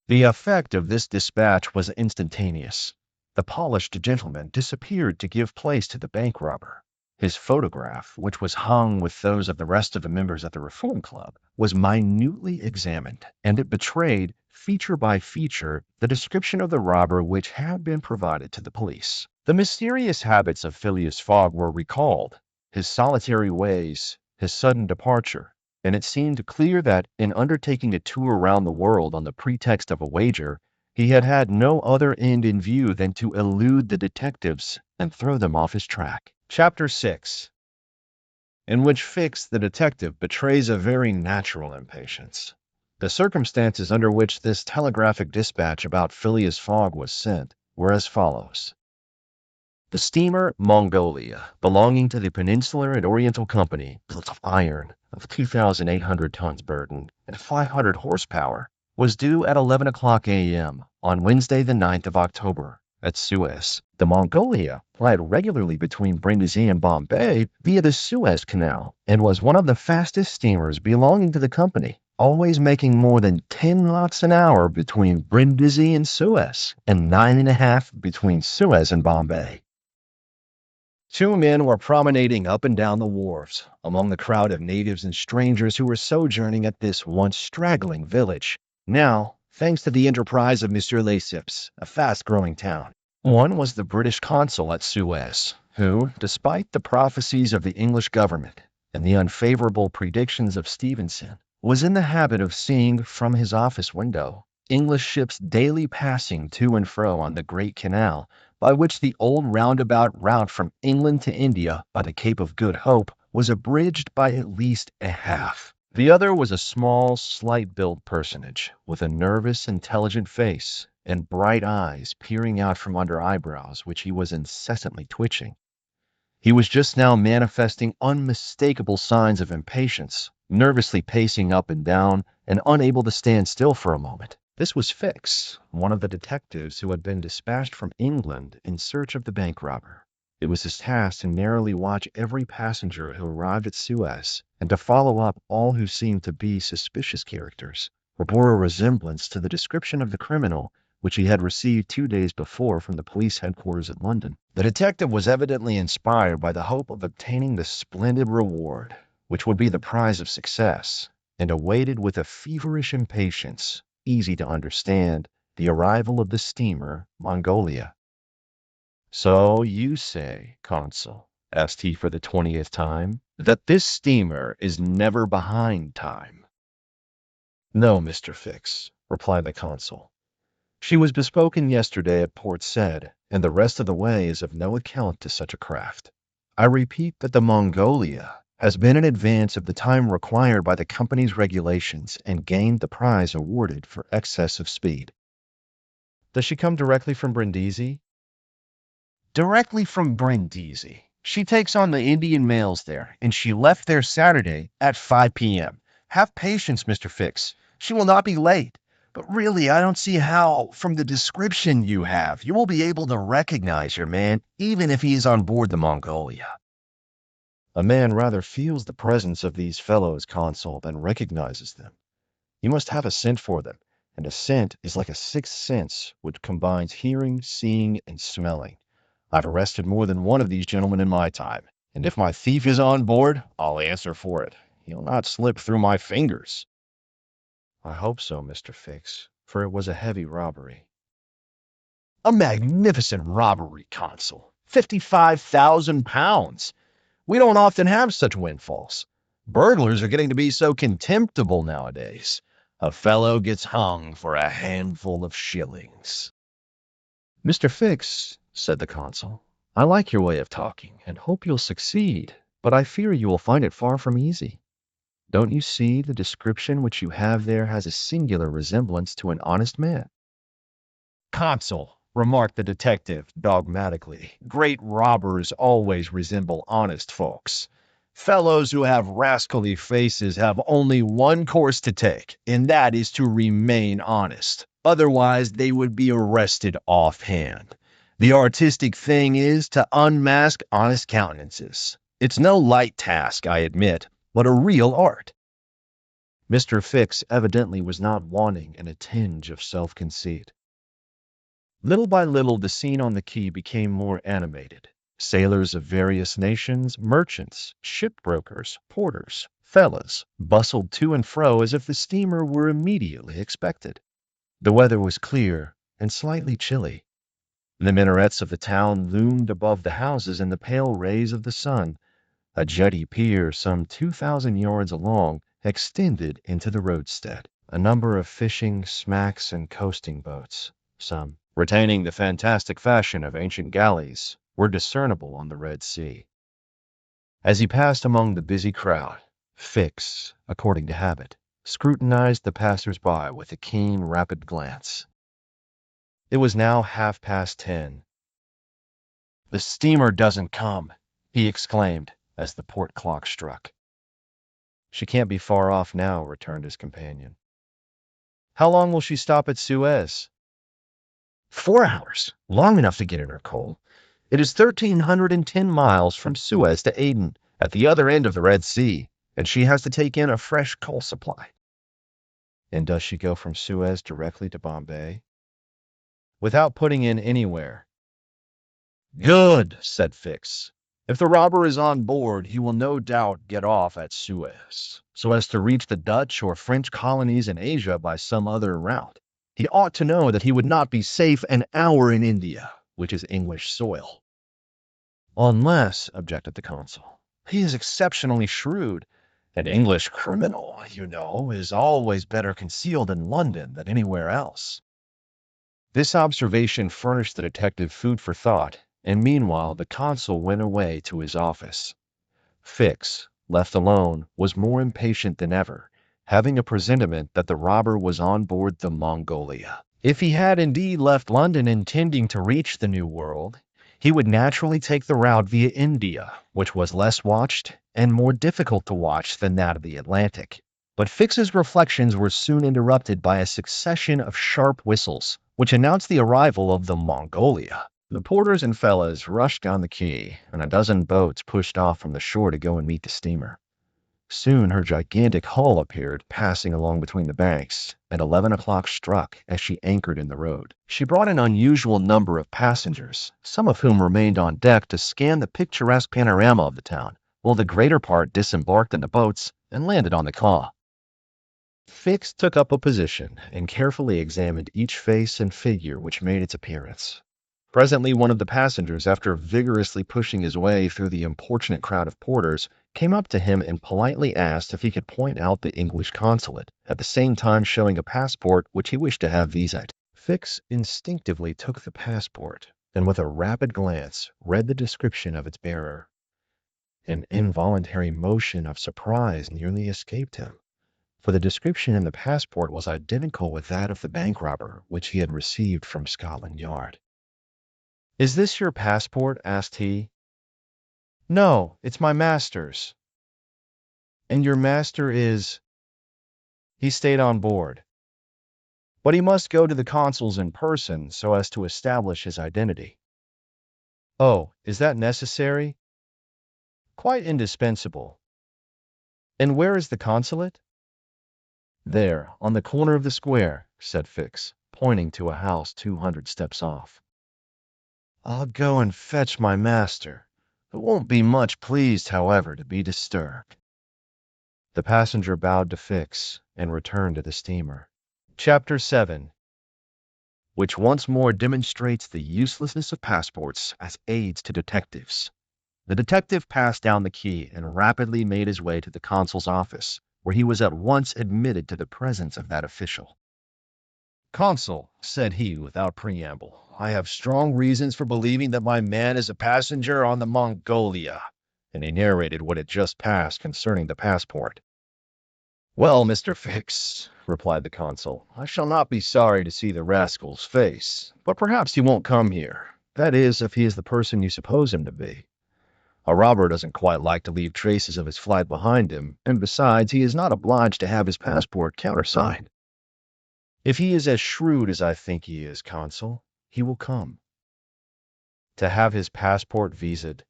The effect of this dispatch was instantaneous. The polished gentleman disappeared to give place to the bank robber. His photograph, which was hung with those of the rest of the members at the Reform Club, was minutely examined, and it betrayed, feature by feature, the description of the robber which had been provided to the police. The mysterious habits of Phileas Fogg were recalled, his solitary ways, his sudden departure, and it seemed clear that, in undertaking a tour round the world on the pretext of a wager, he had had no other end in view than to elude the detectives and throw them off his track. Chapter 6, in which Fix the detective betrays a very natural impatience. The circumstances under which this telegraphic dispatch about Phileas Fogg was sent were as follows. The steamer Mongolia, belonging to the Peninsular and Oriental Company, built of iron, of 2,800 tons burden and 500 horsepower, was due at 11 o'clock a.m. on Wednesday the 9th of October at Suez. The Mongolia plied regularly between Brindisi and Bombay via the Suez Canal and was one of the fastest steamers belonging to the company, always making more than 10 knots an hour between Brindisi and Suez, and 9.5 between Suez and Bombay. Two men were promenading up and down the wharves among the crowd of natives and strangers who were sojourning at this once straggling village, now, thanks to the enterprise of Monsieur Lesseps, a fast-growing town. One was the British consul at Suez, who, despite the prophecies of the English government and the unfavorable predictions of Stevenson, was in the habit of seeing from his office window English ships daily passing to and fro on the Great Canal, by which the old roundabout route from England to India by the Cape of Good Hope was abridged by at least a half. The other was a small, slight-built personage with a nervous, intelligent face and bright eyes peering out from under eyebrows which he was incessantly twitching. He was just now manifesting unmistakable signs of impatience, nervously pacing up and down and unable to stand still for a moment. This was Fix, one of the detectives who had been dispatched from England in search of the bank robber. It was his task to narrowly watch every passenger who arrived at Suez, and to follow up all who seemed to be suspicious characters, or bore a resemblance to the description of the criminal which he had received 2 days before from the police headquarters at London. The detective was evidently inspired by the hope of obtaining the splendid reward, which would be the prize of success, and awaited with a feverish impatience, easy to understand, the arrival of the steamer Mongolia. "So you say, consul," asked he for the 20th time, "that this steamer is never behind time?" "No, Mr. Fix," replied the consul. "She was bespoken yesterday at Port Said, and the rest of the way is of no account to such a craft. I repeat that the Mongolia has been in advance of the time required by the company's regulations and gained the prize awarded for excess of speed." "Does she come directly from Brindisi?" Directly from Brindisi. She takes on the Indian mails there, and she left there Saturday at 5 p.m. Have patience, Mr. Fix. She will not be late. But really, I don't see how, from the description you have, you will be able to recognize your man, even if he is on board the Mongolia. A man rather feels the presence of these fellows, Consul, than recognizes them. You must have a scent for them, and a scent is like a sixth sense which combines hearing, seeing, and smelling. I've arrested more than one of these gentlemen in my time, and if my thief is on board, I'll answer for it. He'll not slip through my fingers. I hope so, Mr. Fix, for it was a heavy robbery. A magnificent robbery, Consul. £55,000. We don't often have such windfalls. Burglars are getting to be so contemptible nowadays. A fellow gets hung for a handful of shillings. Mr. Fix, said the consul, I like your way of talking and hope you'll succeed, but I fear you will find it far from easy. Don't you see the description which you have there has a singular resemblance to an honest man? Consul, remarked the detective dogmatically, great robbers always resemble honest folks. Fellows who have rascally faces have only one course to take, and that is to remain honest. Otherwise, they would be arrested offhand. The artistic thing is to unmask honest countenances. It's no light task, I admit, but a real art. Mr. Fix evidently was not wanting in a tinge of self-conceit. Little by little, the scene on the quay became more animated. Sailors of various nations, merchants, shipbrokers, porters, fellas, bustled to and fro as if the steamer were immediately expected. The weather was clear and slightly chilly. The minarets of the town loomed above the houses in the pale rays of the sun. A jetty pier some 2,000 yards long extended into the roadstead. A number of fishing, smacks, and coasting boats, some retaining the fantastic fashion of ancient galleys, were discernible on the Red Sea. As he passed among the busy crowd, Fix, according to habit, scrutinized the passers-by with a keen, rapid glance. It was now 10:30. The steamer doesn't come, he exclaimed as the port clock struck. She can't be far off now, returned his companion. How long will she stop at Suez? 4 hours, long enough to get in her coal. It is 1,310 miles from Suez to Aden, at the other end of the Red Sea, and she has to take in a fresh coal supply. And does she go from Suez directly to Bombay? Without putting in anywhere. Good, said Fix. If the robber is on board, he will no doubt get off at Suez, so as to reach the Dutch or French colonies in Asia by some other route. He ought to know that he would not be safe an hour in India, which is English soil. Unless, objected the consul, he is exceptionally shrewd. An English criminal, you know, is always better concealed in London than anywhere else. This observation furnished the detective food for thought, and meanwhile the consul went away to his office. Fix, left alone, was more impatient than ever, having a presentiment that the robber was on board the Mongolia. If he had indeed left London intending to reach the New World, he would naturally take the route via India, which was less watched and more difficult to watch than that of the Atlantic. But Fix's reflections were soon interrupted by a succession of sharp whistles, which announced the arrival of the Mongolia. The porters and fellows rushed down the quay, and a dozen boats pushed off from the shore to go and meet the steamer. Soon her gigantic hull appeared, passing along between the banks, and 11 o'clock struck as she anchored in the road. She brought an unusual number of passengers, some of whom remained on deck to scan the picturesque panorama of the town, while the greater part disembarked in the boats and landed on the quay. Fix took up a position and carefully examined each face and figure which made its appearance. Presently one of the passengers, after vigorously pushing his way through the importunate crowd of porters, came up to him and politely asked if he could point out the English consulate, at the same time showing a passport which he wished to have viséd. Fix instinctively took the passport, and with a rapid glance read the description of its bearer. An involuntary motion of surprise nearly escaped him, for the description in the passport was identical with that of the bank robber which he had received from Scotland Yard. Is this your passport? Asked he. No, it's my master's. And your master is? He stayed on board. But he must go to the consuls in person so as to establish his identity. Oh, is that necessary? Quite indispensable. And where is the consulate? There, on the corner of the square, said Fix, pointing to a house 200 steps off. I'll go and fetch my master, who won't be much pleased, however, to be disturbed. The passenger bowed to Fix and returned to the steamer. Chapter 7, which once more demonstrates the uselessness of passports as aids to detectives. The detective passed down the quay and rapidly made his way to the consul's office, where he was at once admitted to the presence of that official. Consul, said he without preamble, I have strong reasons for believing that my man is a passenger on the Mongolia, and he narrated what had just passed concerning the passport. Well, Mr. Fix, replied the consul, I shall not be sorry to see the rascal's face, but perhaps he won't come here. That is, if he is the person you suppose him to be. A robber doesn't quite like to leave traces of his flight behind him, and besides, he is not obliged to have his passport countersigned. If he is as shrewd as I think he is, consul, he will come. To have his passport visaed?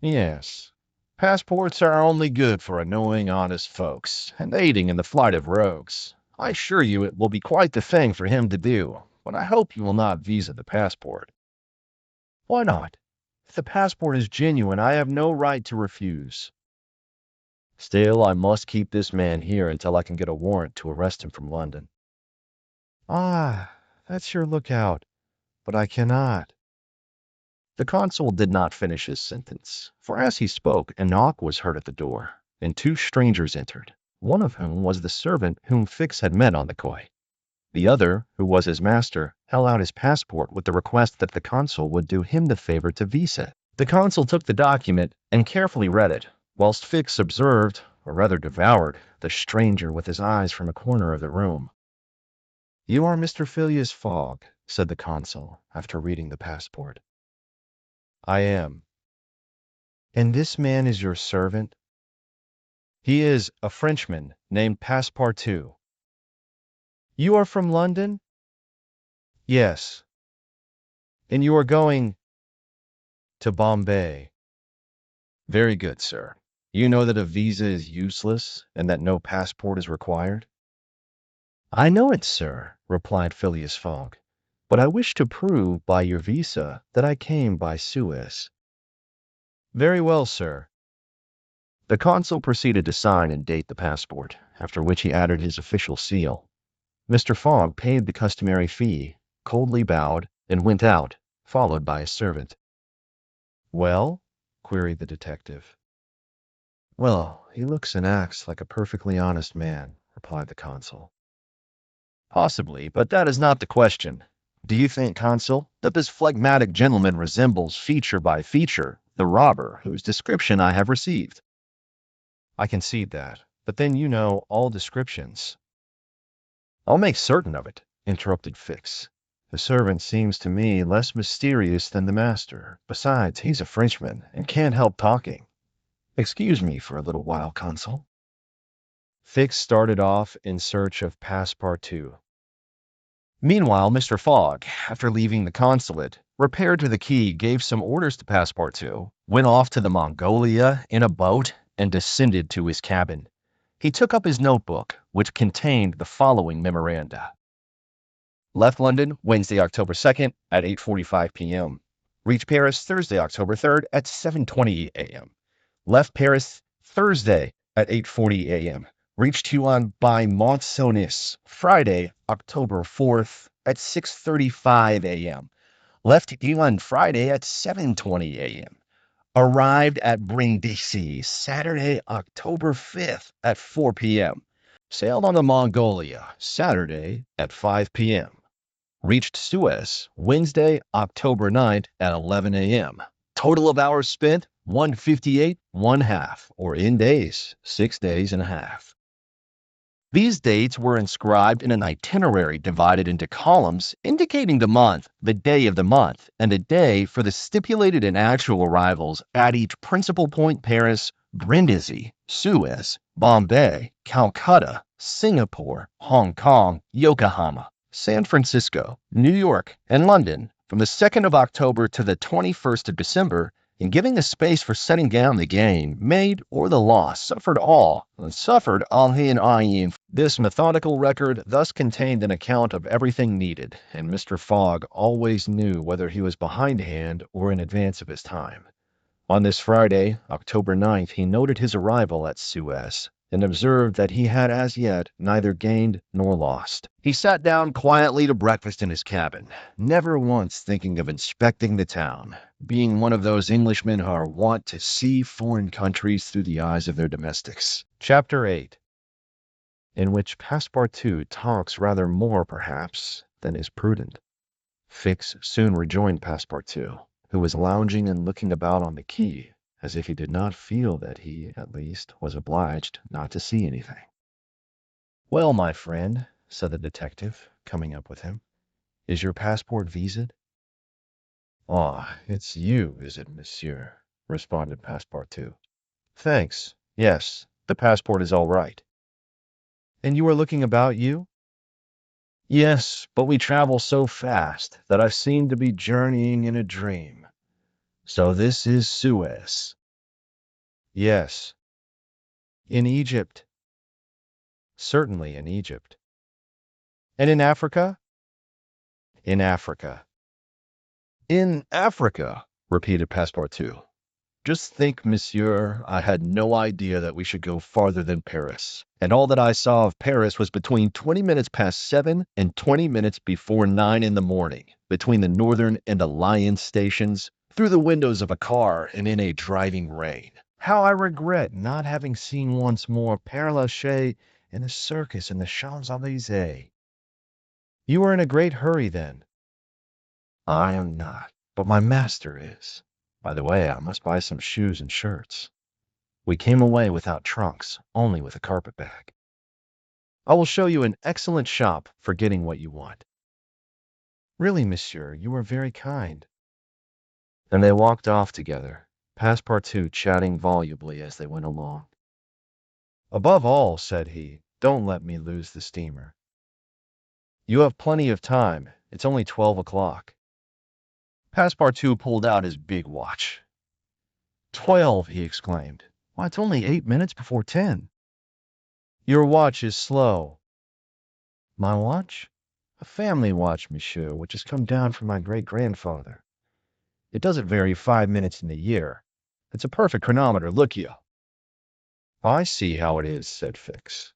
Yes. Passports are only good for annoying honest folks, and aiding in the flight of rogues. I assure you it will be quite the thing for him to do, but I hope you will not visa the passport. Why not? If the passport is genuine, I have no right to refuse. Still, I must keep this man here until I can get a warrant to arrest him from London. Ah, that's your lookout, but I cannot. The consul did not finish his sentence, for as he spoke, a knock was heard at the door, and two strangers entered, one of whom was the servant whom Fix had met on the quay. The other, who was his master, held out his passport with the request that the consul would do him the favor to visa it. The consul took the document and carefully read it, whilst Fix observed, or rather devoured, the stranger with his eyes from a corner of the room. You are Mr. Phileas Fogg, said the consul, after reading the passport. I am. And this man is your servant? He is a Frenchman named Passepartout. You are from London? Yes. And you are going to Bombay? Very good, sir. You know that a visa is useless and that no passport is required? I know it, sir, replied Phileas Fogg, but I wish to prove by your visa that I came by Suez. Very well, sir. The consul proceeded to sign and date the passport, after which he added his official seal. Mr. Fogg paid the customary fee, coldly bowed, and went out, followed by his servant. Well? Queried the detective. Well, he looks and acts like a perfectly honest man, replied the consul. Possibly, but that is not the question. Do you think, consul, that this phlegmatic gentleman resembles feature by feature the robber whose description I have received? I concede that, but then you know all descriptions. I'll make certain of it, interrupted Fix. The servant seems to me less mysterious than the master. Besides, he's a Frenchman and can't help talking. Excuse me for a little while, consul. Fix started off in search of Passepartout. Meanwhile, Mr. Fogg, after leaving the consulate, repaired to the quay, gave some orders to Passepartout, went off to the Mongolia in a boat, and descended to his cabin. He took up his notebook, which contained the following memoranda. Left London Wednesday, October 2nd at 8:45 p.m. Reached Paris Thursday, October 3rd at 7:20 a.m. Left Paris Thursday at 8:40 a.m. Reached Huon by Mont-Cenis Friday, October 4th at 6:35 a.m. Left Huon Friday at 7:20 a.m. Arrived at Brindisi Saturday, October 5th at 4 p.m. Sailed on the Mongolia Saturday at 5 p.m. Reached Suez Wednesday, October 9th at 11 a.m. Total of hours spent, 158, 1/2, or in days, 6 days and a half. These dates were inscribed in an itinerary divided into columns indicating the month, the day of the month, and a day for the stipulated and actual arrivals at each principal point: Paris, Brindisi, Suez, Bombay, Calcutta, Singapore, Hong Kong, Yokohama, San Francisco, New York, and London from the 2nd of October to the 21st of December, in giving the space for setting down the gain made or the loss suffered all in ayin. This methodical record thus contained an account of everything needed, and Mr. Fogg always knew whether he was behindhand or in advance of his time. On this Friday, October 9th, he noted his arrival at Suez, and observed that he had as yet neither gained nor lost. He sat down quietly to breakfast in his cabin, never once thinking of inspecting the town, being one of those Englishmen who are wont to see foreign countries through the eyes of their domestics. Chapter 8, in which Passepartout talks rather more, perhaps, than is prudent. Fix soon rejoined Passepartout, who was lounging and looking about on the quay, as if he did not feel that he, at least, was obliged not to see anything. "Well, my friend," said the detective, coming up with him, "is your passport visaed?" "Ah, it's you, is it, monsieur?" responded Passepartout. "Thanks. Yes, the passport is all right." "And you are looking about you?" "Yes, but we travel so fast that I seem to be journeying in a dream. So this is Suez?" "Yes." "In Egypt?" "Certainly in Egypt." "And in Africa?" "In Africa." "In Africa," repeated Passepartout. "Just think, monsieur, I had no idea that we should go farther than Paris, and all that I saw of Paris was between 20 minutes past 7 and 20 minutes before 9 in the morning, between the Northern and Alliance stations, through the windows of a car and in a driving rain. How I regret not having seen once more Père Lachaise and the circus in the Champs-Élysées." "You are in a great hurry, then." "I am not, but my master is. By the way, I must buy some shoes and shirts. We came away without trunks, only with a carpet bag." "I will show you an excellent shop for getting what you want." "Really, monsieur, you are very kind." And they walked off together, Passepartout chatting volubly as they went along. "Above all," said he, "don't let me lose the steamer." "You have plenty of time. It's only 12 o'clock." Passepartout pulled out his big watch. 12, he exclaimed. "Why, it's only 8 minutes before 10. "Your watch is slow." "My watch?" "A family watch, monsieur, which has come down from my great-grandfather. It doesn't vary 5 minutes in the year. It's a perfect chronometer, look you." "I see how it is," said Fix.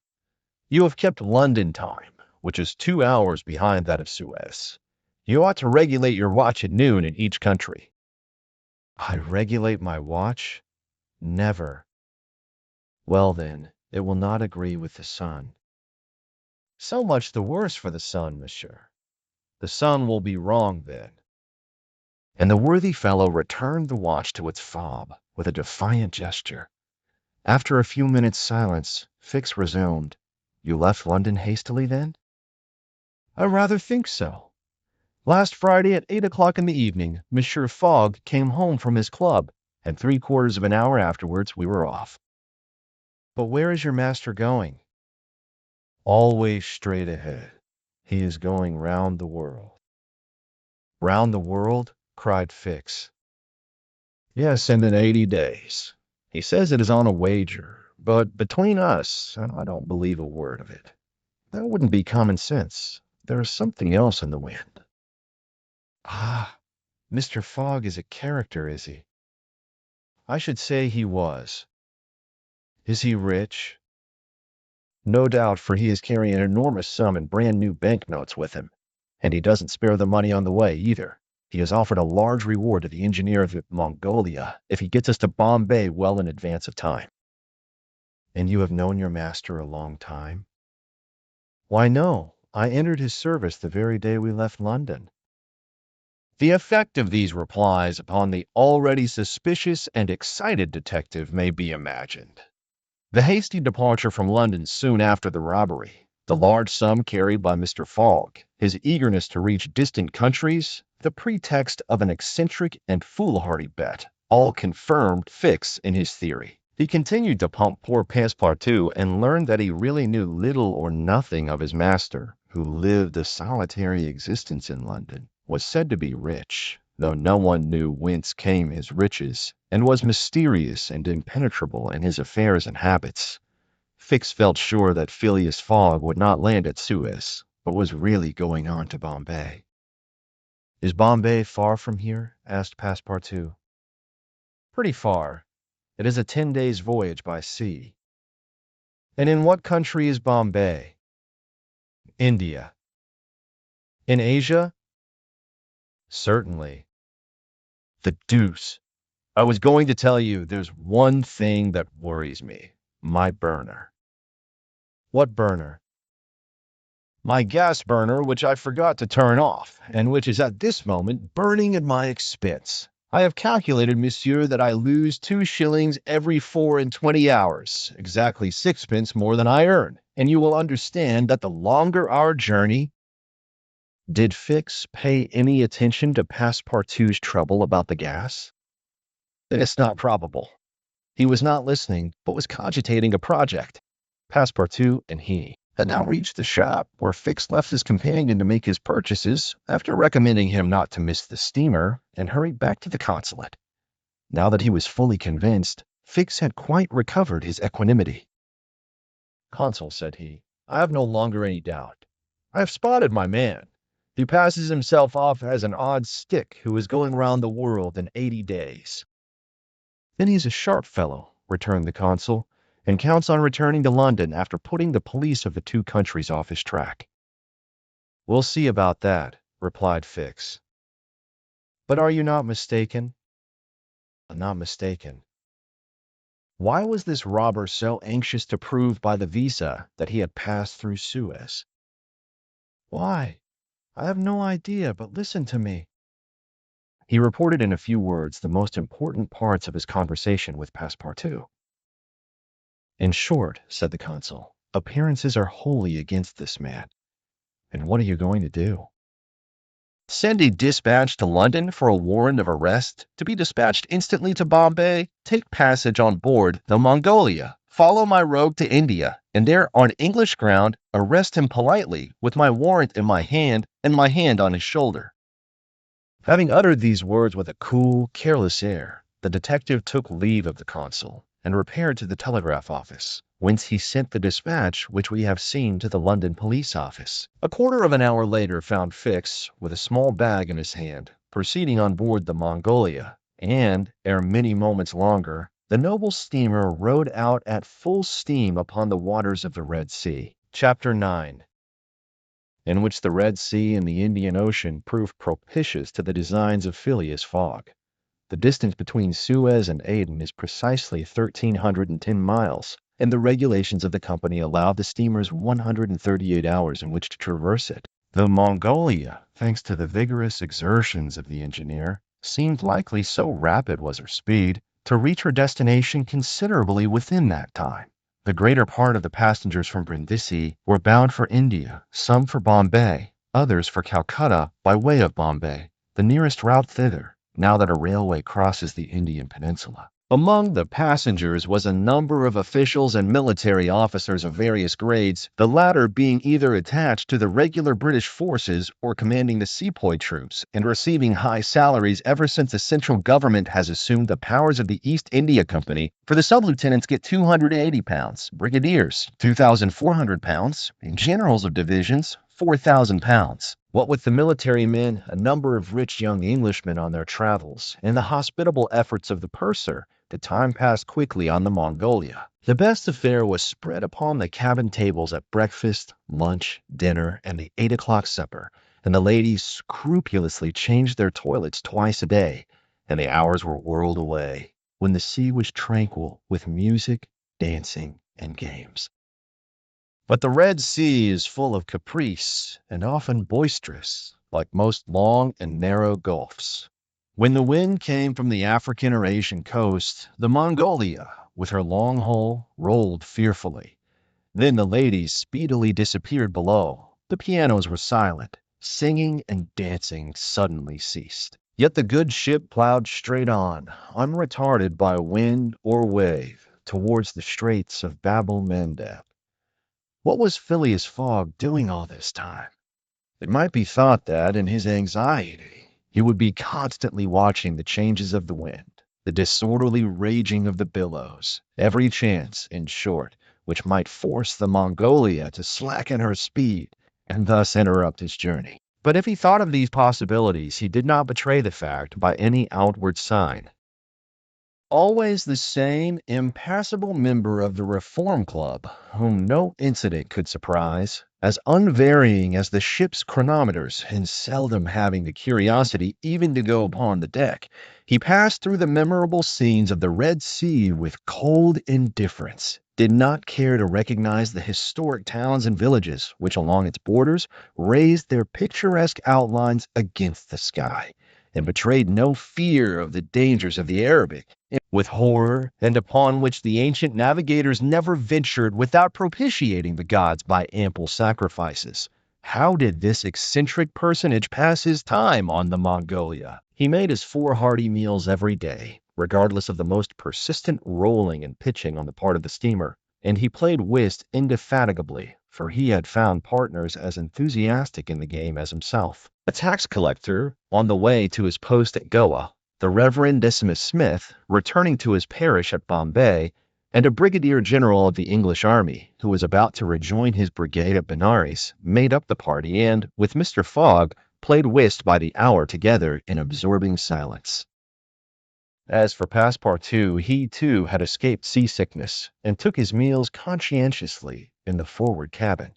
"You have kept London time, which is 2 hours behind that of Suez. You ought to regulate your watch at noon in each country." "I regulate my watch? Never." "Well, then, it will not agree with the sun." "So much the worse for the sun, monsieur. The sun will be wrong then." And the worthy fellow returned the watch to its fob with a defiant gesture. After a few minutes' silence, Fix resumed. "You left London hastily, then?" "I rather think so. Last Friday at 8 o'clock in the evening, Monsieur Fogg came home from his club, and 3/4 of an hour afterwards we were off." "But where is your master going?" "Always straight ahead. He is going round the world." "Round the world?" cried Fix. "Yes, and in 80 days. He says it is on a wager, but between us, I don't believe a word of it. That wouldn't be common sense. There is something else in the wind." "Ah, Mr. Fogg is a character, is he?" "I should say he was." "Is he rich?" "No doubt, for he is carrying an enormous sum in brand-new banknotes with him. And he doesn't spare the money on the way, either. He has offered a large reward to the engineer of Mongolia if he gets us to Bombay well in advance of time." "And you have known your master a long time?" "Why, no. I entered his service the very day we left London." The effect of these replies upon the already suspicious and excited detective may be imagined. The hasty departure from London soon after the robbery, the large sum carried by Mr. Fogg, his eagerness to reach distant countries, the pretext of an eccentric and foolhardy bet, all confirmed Fix in his theory. He continued to pump poor Passepartout and learned that he really knew little or nothing of his master, who lived a solitary existence in London, was said to be rich, though no one knew whence came his riches, and was mysterious and impenetrable in his affairs and habits. Fix felt sure that Phileas Fogg would not land at Suez, but was really going on to Bombay. "Is Bombay far from here?" asked Passepartout. "Pretty far. It is a 10 days' voyage by sea." "And in what country is Bombay?" "India." "In Asia?" "Certainly." "The deuce! I was going to tell you there's one thing that worries me. My burner." "What burner?" "My gas burner, which I forgot to turn off, and which is at this moment burning at my expense. I have calculated, monsieur, that I lose 2 shillings every 4 and 20 hours, exactly sixpence more than I earn, and you will understand that the longer our journey—" Did Fix pay any attention to Passepartout's trouble about the gas? It's not probable. He was not listening, but was cogitating a project. Passepartout and he had now reached the shop where Fix left his companion to make his purchases, after recommending him not to miss the steamer, and hurried back to the consulate. Now that he was fully convinced, Fix had quite recovered his equanimity. "Consul," said he, "I have no longer any doubt. I have spotted my man. He passes himself off as an odd stick who is going round the world in 80 days. "Then he's a sharp fellow," returned the consul, "and counts on returning to London after putting the police of the two countries off his track." "We'll see about that," replied Fix. "But are you not mistaken?" "Not mistaken." Why was this robber so anxious to prove by the visa that he had passed through Suez? "Why? I have no idea, but listen to me." He reported in a few words the most important parts of his conversation with Passepartout. "In short," said the consul, "appearances are wholly against this man. And what are you going to do?" "Send a dispatch to London for a warrant of arrest, to be dispatched instantly to Bombay, take passage on board the Mongolia, follow my rogue to India, and there on English ground arrest him politely, with my warrant in my hand and my hand on his shoulder." Having uttered these words with a cool, careless air, the detective took leave of the consul, and repaired to the telegraph office, whence he sent the dispatch which we have seen to the London police office. A quarter of an hour later found Fix, with a small bag in his hand, proceeding on board the Mongolia, and, ere many moments longer, the noble steamer rode out at full steam upon the waters of the Red Sea. Chapter 9. In which the Red Sea and the Indian Ocean proved propitious to the designs of Phileas Fogg. The distance between Suez and Aden is precisely 1,310 miles, and the regulations of the company allow the steamers 138 hours in which to traverse it. The Mongolia, thanks to the vigorous exertions of the engineer, seemed likely, so rapid was her speed, to reach her destination considerably within that time. The greater part of the passengers from Brindisi were bound for India, some for Bombay, others for Calcutta by way of Bombay, the nearest route thither, now that a railway crosses the Indian peninsula. Among the passengers was a number of officials and military officers of various grades, the latter being either attached to the regular British forces or commanding the sepoy troops, and receiving high salaries ever since the central government has assumed the powers of the East India Company. For the sub-lieutenants get £280, brigadiers £2,400, and generals of divisions £4,000. What with the military men, a number of rich young Englishmen on their travels, and the hospitable efforts of the purser, the time passed quickly on the Mongolia. The best affair was spread upon the cabin tables at breakfast, lunch, dinner, and the 8 o'clock supper, and the ladies scrupulously changed their toilets twice a day, and the hours were whirled away, when the sea was tranquil with music, dancing, and games. But the Red Sea is full of caprice, and often boisterous, like most long and narrow gulfs. When the wind came from the African or Asian coast, the Mongolia, with her long hull, rolled fearfully. Then the ladies speedily disappeared below. The pianos were silent. Singing and dancing suddenly ceased. Yet the good ship plowed straight on, unretarded by wind or wave, towards the straits of Bab-el-Mandeb. What was Phileas Fogg doing all this time? It might be thought that, in his anxiety, he would be constantly watching the changes of the wind, the disorderly raging of the billows, every chance, in short, which might force the Mongolia to slacken her speed and thus interrupt his journey. But if he thought of these possibilities, he did not betray the fact by any outward sign. Always the same impassible member of the Reform Club, whom no incident could surprise, as unvarying as the ship's chronometers, and seldom having the curiosity even to go upon the deck, he passed through the memorable scenes of the Red Sea with cold indifference, did not care to recognize the historic towns and villages which along its borders raised their picturesque outlines against the sky, and betrayed no fear of the dangers of the Arabic, with horror, and upon which the ancient navigators never ventured without propitiating the gods by ample sacrifices. How did this eccentric personage pass his time on the Mongolia? He made his 4 hearty meals every day, regardless of the most persistent rolling and pitching on the part of the steamer, and he played whist indefatigably, for he had found partners as enthusiastic in the game as himself. A tax collector, on the way to his post at Goa, the Reverend Decimus Smith, returning to his parish at Bombay, and a brigadier general of the English army, who was about to rejoin his brigade at Benares, made up the party and, with Mr. Fogg, played whist by the hour together in absorbing silence. As for Passepartout, he too had escaped seasickness, and took his meals conscientiously in the forward cabin.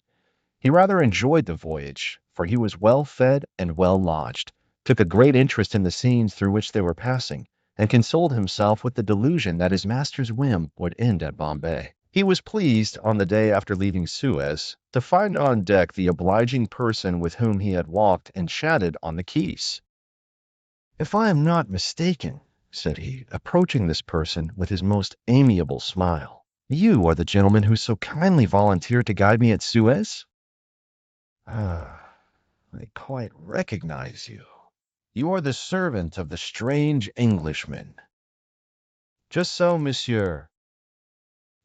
He rather enjoyed the voyage, for he was well fed and well lodged, took a great interest in the scenes through which they were passing, and consoled himself with the delusion that his master's whim would end at Bombay. He was pleased, on the day after leaving Suez, to find on deck the obliging person with whom he had walked and chatted on the quays. "If I am not mistaken," said he, approaching this person with his most amiable smile, "you are the gentleman who so kindly volunteered to guide me at Suez?" "Ah, I quite recognize you. You are the servant of the strange Englishman." "Just so, monsieur."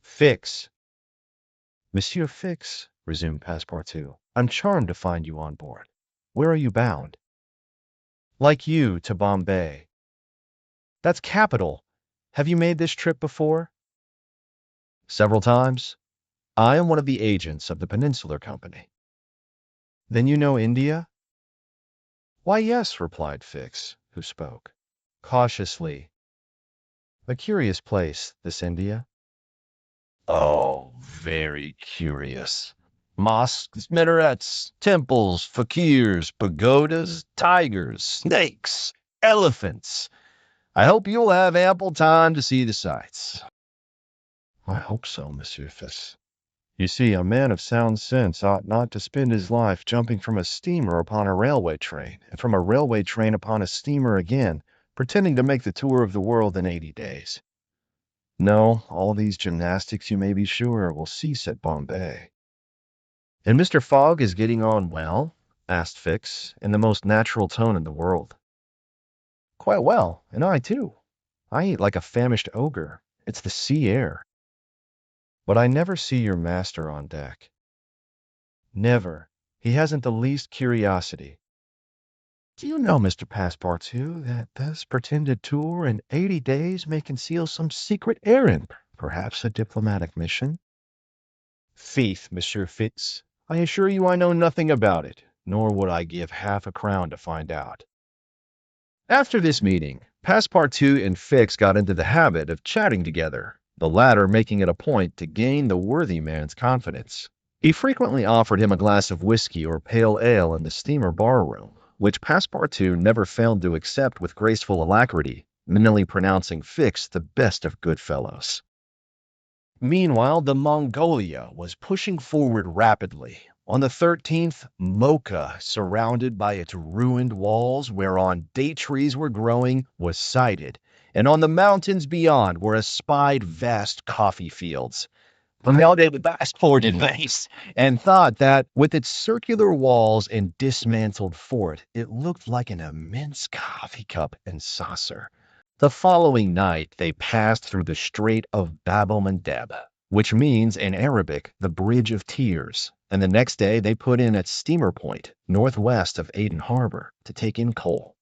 "Fix." "Monsieur Fix," resumed Passepartout, "I'm charmed to find you on board. Where are you bound?" "Like you, to Bombay." "That's capital. Have you made this trip before?" "Several times. I am one of the agents of the Peninsular Company." "Then you know India?" "Why, yes," replied Fix, who spoke cautiously. "A curious place, this India." "Oh, very curious. Mosques, minarets, temples, fakirs, pagodas, tigers, snakes, elephants. I hope you'll have ample time to see the sights." "I hope so, Monsieur Fix. You see, a man of sound sense ought not to spend his life jumping from a steamer upon a railway train, and from a railway train upon a steamer again, pretending to make the tour of the world in 80 days. No, all these gymnastics, you may be sure, will cease at Bombay." "And Mr. Fogg is getting on well?" asked Fix, in the most natural tone in the world. "Quite well, and I too. I eat like a famished ogre. It's the sea air." "But I never see your master on deck." "Never. He hasn't the least curiosity." "Do you know, Mr. Passepartout, that this pretended tour in 80 days may conceal some secret errand, perhaps a diplomatic mission?" "Faith, Monsieur Fitz, I assure you I know nothing about it, nor would I give half a crown to find out." After this meeting, Passepartout and Fix got into the habit of chatting together, the latter making it a point to gain the worthy man's confidence. He frequently offered him a glass of whiskey or pale ale in the steamer bar-room, which Passepartout never failed to accept with graceful alacrity, mentally pronouncing Fix the best of good fellows. Meanwhile, the Mongolia was pushing forward rapidly. On the 13th, Mocha, surrounded by its ruined walls whereon date trees were growing, was sighted, and on the mountains beyond were espied vast coffee fields. They held a passport in place and thought that, with its circular walls and dismantled fort, it looked like an immense coffee cup and saucer. The following night, they passed through the Strait of Bab el Mandeb, which means in Arabic, the Bridge of Tears, and the next day they put in at Steamer Point, northwest of Aden Harbor, to take in coal.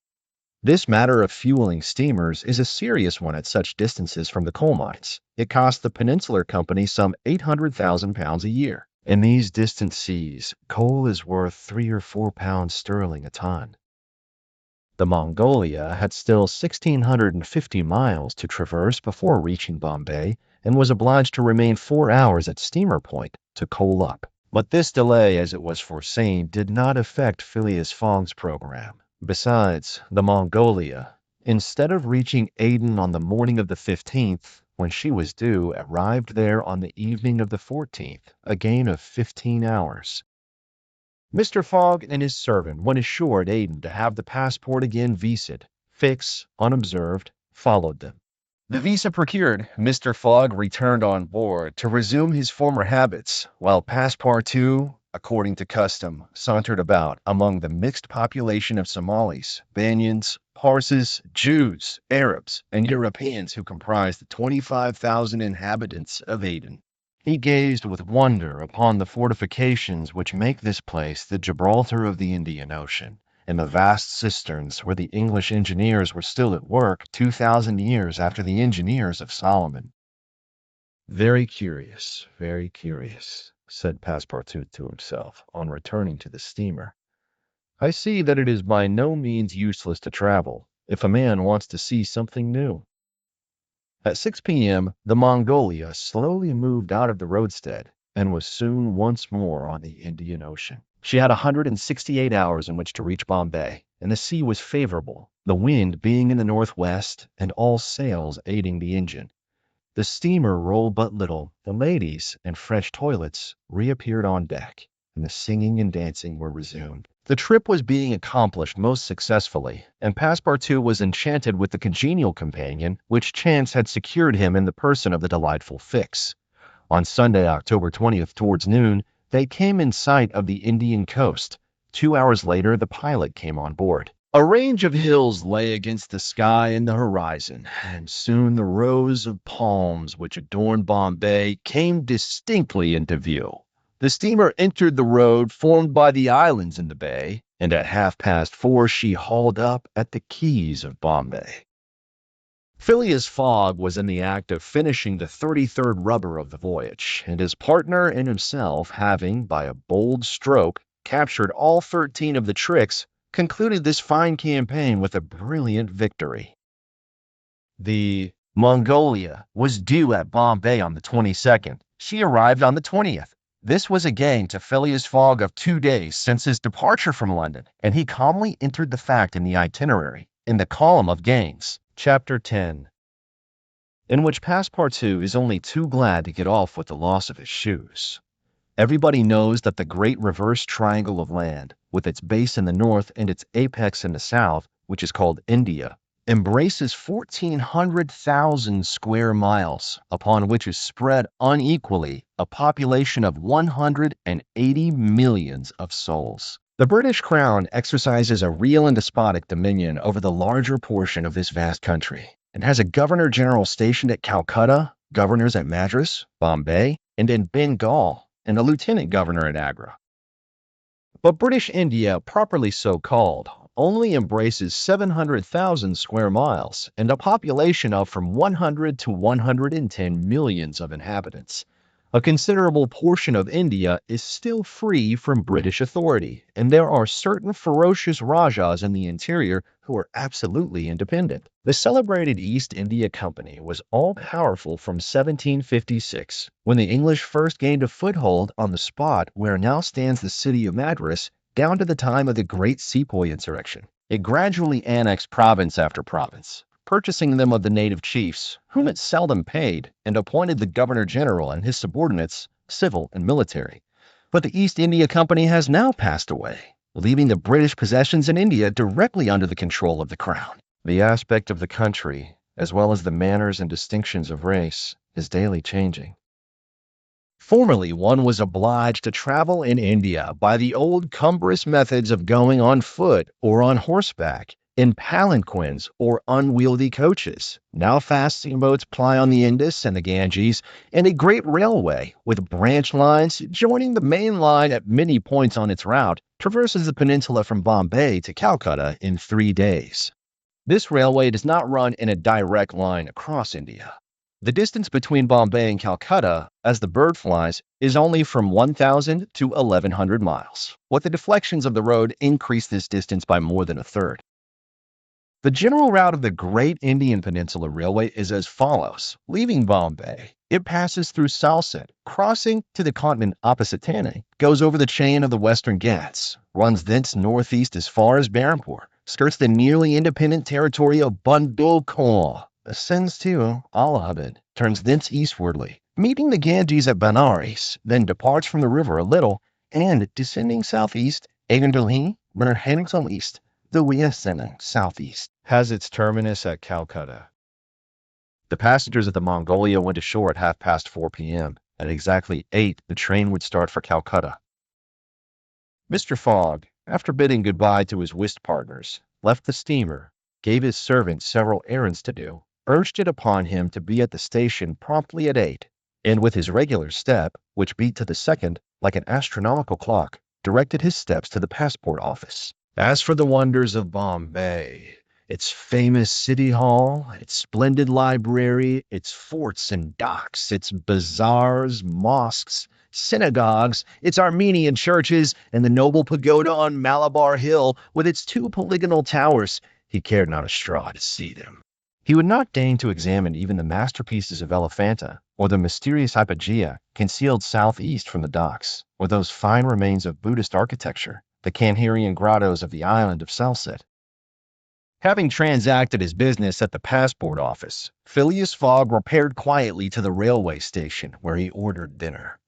This matter of fueling steamers is a serious one at such distances from the coal mines. It costs the Peninsular Company some £800,000 a year. In these distant seas, coal is worth £3 or £4 sterling a ton. The Mongolia had still 1,650 miles to traverse before reaching Bombay and was obliged to remain 4 hours at Steamer Point to coal up. But this delay, as it was foreseen, did not affect Phileas Fogg's program. Besides, the Mongolia, instead of reaching Aden on the morning of the 15th, when she was due, arrived there on the evening of the 14th, a gain of 15 hours. Mr. Fogg and his servant went ashore at Aden to have the passport again visaed. Fix, unobserved, followed them. The visa procured, Mr. Fogg returned on board to resume his former habits, while Passepartout, according to custom, sauntered about among the mixed population of Somalis, Banyans, Parsis, Jews, Arabs, and Europeans who comprised the 25,000 inhabitants of Aden. He gazed with wonder upon the fortifications which make this place the Gibraltar of the Indian Ocean, and the vast cisterns where the English engineers were still at work 2,000 years after the engineers of Solomon. Very curious, said Passepartout to himself on returning to the steamer. I see that it is by no means useless to travel, if a man wants to see something new. At 6 p.m., the Mongolia slowly moved out of the roadstead and was soon once more on the Indian Ocean. She had 168 hours in which to reach Bombay, and the sea was favorable, the wind being in the northwest and all sails aiding the engine. The steamer rolled but little. The ladies and fresh toilets reappeared on deck, and the singing and dancing were resumed. The trip was being accomplished most successfully, and Passepartout was enchanted with the congenial companion which chance had secured him in the person of the delightful Fix. On Sunday, October 20th, towards noon, they came in sight of the Indian coast. 2 hours later, the pilot came on board. A range of hills lay against the sky in the horizon, and soon the rows of palms which adorned Bombay came distinctly into view. The steamer entered the road formed by the islands in the bay, and at 4:30 she hauled up at the quays of Bombay. Phileas Fogg was in the act of finishing the 33rd rubber of the voyage, and his partner and himself, having, by a bold stroke, captured all 13 of the tricks, concluded this fine campaign with a brilliant victory. The Mongolia was due at Bombay on the 22nd. She arrived on the 20th. This was a gain to Phileas Fogg of 2 days since his departure from London, and he calmly entered the fact in the itinerary, in the column of gains. Chapter 10, in which Passepartout is only too glad to get off with the loss of his shoes. Everybody knows that the great reverse triangle of land, with its base in the north and its apex in the south, which is called India, embraces 1,400,000 square miles, upon which is spread unequally a population of 180 millions of souls. The British Crown exercises a real and despotic dominion over the larger portion of this vast country, and has a Governor-General stationed at Calcutta, governors at Madras, Bombay, and in Bengal, and a lieutenant governor at Agra. But British India, properly so called, only embraces 700,000 square miles and a population of from 100 to 110 millions of inhabitants. A considerable portion of India is still free from British authority, and there are certain ferocious Rajas in the interior who are absolutely independent. The celebrated East India Company was all-powerful from 1756, when the English first gained a foothold on the spot where now stands the city of Madras, down to the time of the Great Sepoy Insurrection. It gradually annexed province after province, purchasing them of the native chiefs, whom it seldom paid, and appointed the Governor-General and his subordinates, civil and military. But the East India Company has now passed away, leaving the British possessions in India directly under the control of the Crown. The aspect of the country, as well as the manners and distinctions of race, is daily changing. Formerly, one was obliged to travel in India by the old cumbrous methods of going on foot or on horseback, in palanquins or unwieldy coaches. Now fast steamboats ply on the Indus and the Ganges, and a great railway, with branch lines joining the main line at many points on its route, traverses the peninsula from Bombay to Calcutta in 3 days. This railway does not run in a direct line across India. The distance between Bombay and Calcutta, as the bird flies, is only from 1,000 to 1,100 miles. What the deflections of the road increase this distance by more than a third. The general route of the Great Indian Peninsula Railway is as follows. Leaving Bombay, it passes through Salsette, crossing to the continent opposite Tanay, goes over the chain of the Western Ghats, runs thence northeast as far as Berhampur, skirts the nearly independent territory of Bundelkhand, ascends to Allahabad, turns thence eastwardly, meeting the Ganges at Benares, then departs from the river a little, and descending southeast, Agandalhi, heading east, the way ascending southeast, has its terminus at Calcutta. The passengers of the Mongolia went ashore at 4:30 p.m. At exactly 8, the train would start for Calcutta. Mr. Fogg, after bidding goodbye to his whist partners, left the steamer, gave his servant several errands to do, urged it upon him to be at the station promptly at 8, and with his regular step, which beat to the second like an astronomical clock, directed his steps to the passport office. As for the wonders of Bombay, its famous city hall, its splendid library, its forts and docks, its bazaars, mosques, synagogues, its Armenian churches, and the noble pagoda on Malabar Hill with its 2 polygonal towers, he cared not a straw to see them. He would not deign to examine even the masterpieces of Elephanta, or the mysterious hypogea concealed southeast from the docks, or those fine remains of Buddhist architecture, the Kanherian grottos of the island of Salsette. Having transacted his business at the passport office, Phileas Fogg repaired quietly to the railway station, where he ordered dinner.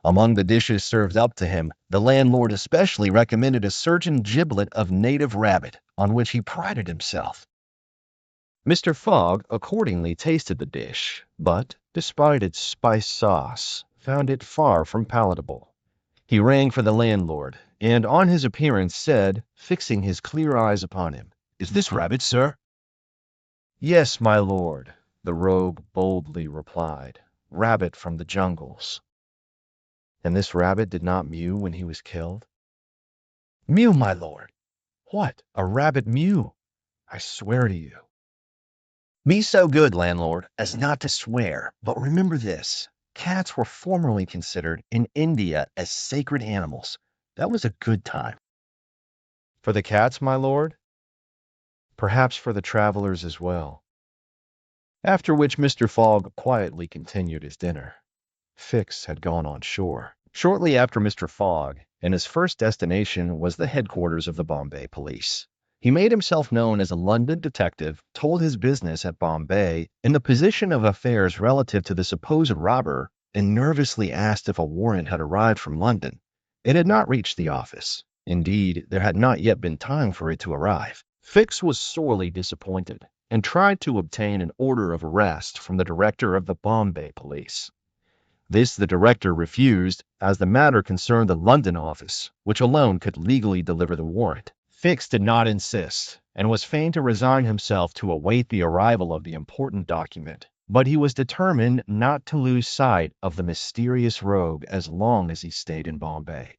Among the dishes served up to him, the landlord especially recommended a surgeon giblet of native rabbit, on which he prided himself. Mr. Fogg accordingly tasted the dish, but, despite its spice sauce, found it far from palatable. He rang for the landlord, and on his appearance said, fixing his clear eyes upon him, "Is this rabbit, sir?" "Yes, my lord," the rogue boldly replied, "rabbit from the jungles." "And this rabbit did not mew when he was killed?" "Mew, my lord." "What, a rabbit mew? I swear to you." "Be so good, landlord, as not to swear, but remember this. Cats were formerly considered in India as sacred animals. That was a good time." "For the cats, my lord? Perhaps for the travelers as well." After which Mr. Fogg quietly continued his dinner. Fix had gone on shore shortly after Mr. Fogg, and his first destination was the headquarters of the Bombay police. He made himself known as a London detective, told his business at Bombay and the position of affairs relative to the supposed robber, and nervously asked if a warrant had arrived from London. It had not reached the office. Indeed, there had not yet been time for it to arrive. Fix was sorely disappointed, and tried to obtain an order of arrest from the director of the Bombay police. This the director refused, as the matter concerned the London office, which alone could legally deliver the warrant. Fix did not insist, and was fain to resign himself to await the arrival of the important document, but he was determined not to lose sight of the mysterious rogue as long as he stayed in Bombay.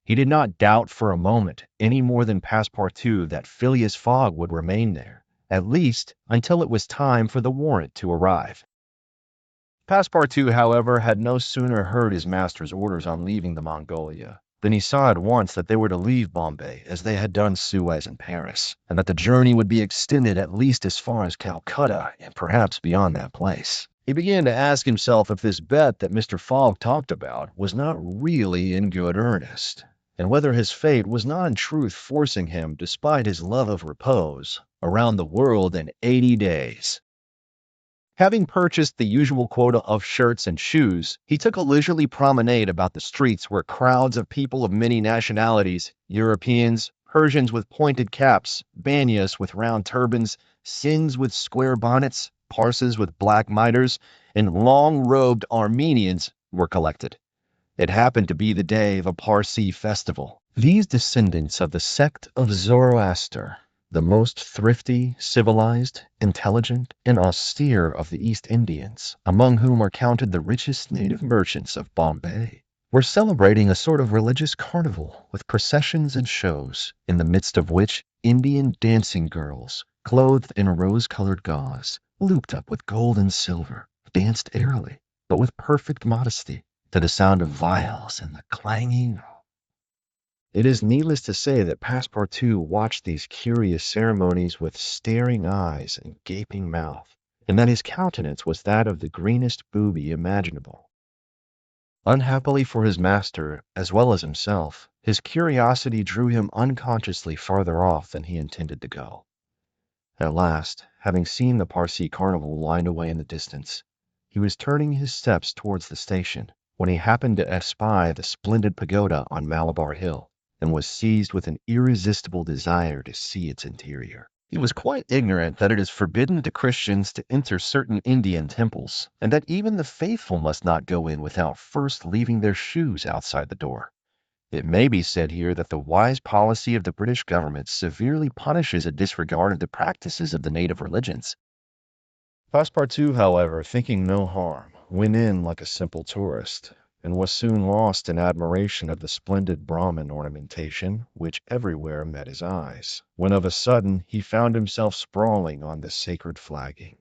He did not doubt for a moment, any more than Passepartout, that Phileas Fogg would remain there, at least until it was time for the warrant to arrive. Passepartout, however, had no sooner heard his master's orders on leaving the Mongolia than he saw at once that they were to leave Bombay as they had done Suez and Paris, and that the journey would be extended at least as far as Calcutta, and perhaps beyond that place. He began to ask himself if this bet that Mr. Fogg talked about was not really in good earnest, and whether his fate was not in truth forcing him, despite his love of repose, around the world in 80 days. Having purchased the usual quota of shirts and shoes, he took a leisurely promenade about the streets where crowds of people of many nationalities, Europeans, Persians with pointed caps, Banyas with round turbans, Singhs with square bonnets, Parsis with black mitres, and long-robed Armenians were collected. It happened to be the day of a Parsi festival. These descendants of the sect of Zoroaster, the most thrifty, civilized, intelligent, and austere of the East Indians, among whom are counted the richest native merchants of Bombay, were celebrating a sort of religious carnival with processions and shows, in the midst of which Indian dancing girls, clothed in rose-colored gauze, looped up with gold and silver, danced airily, but with perfect modesty, to the sound of viols and the clanging. It is needless to say that Passepartout watched these curious ceremonies with staring eyes and gaping mouth, and that his countenance was that of the greenest booby imaginable. Unhappily for his master, as well as himself, his curiosity drew him unconsciously farther off than he intended to go. At last, having seen the Parsi carnival wind away in the distance, he was turning his steps towards the station, when he happened to espy the splendid pagoda on Malabar Hill, and was seized with an irresistible desire to see its interior. He was quite ignorant that it is forbidden to Christians to enter certain Indian temples, and that even the faithful must not go in without first leaving their shoes outside the door. It may be said here that the wise policy of the British government severely punishes a disregard of the practices of the native religions. Passepartout, however, thinking no harm, went in like a simple tourist, and was soon lost in admiration of the splendid Brahmin ornamentation which everywhere met his eyes, when of a sudden he found himself sprawling on the sacred flagging.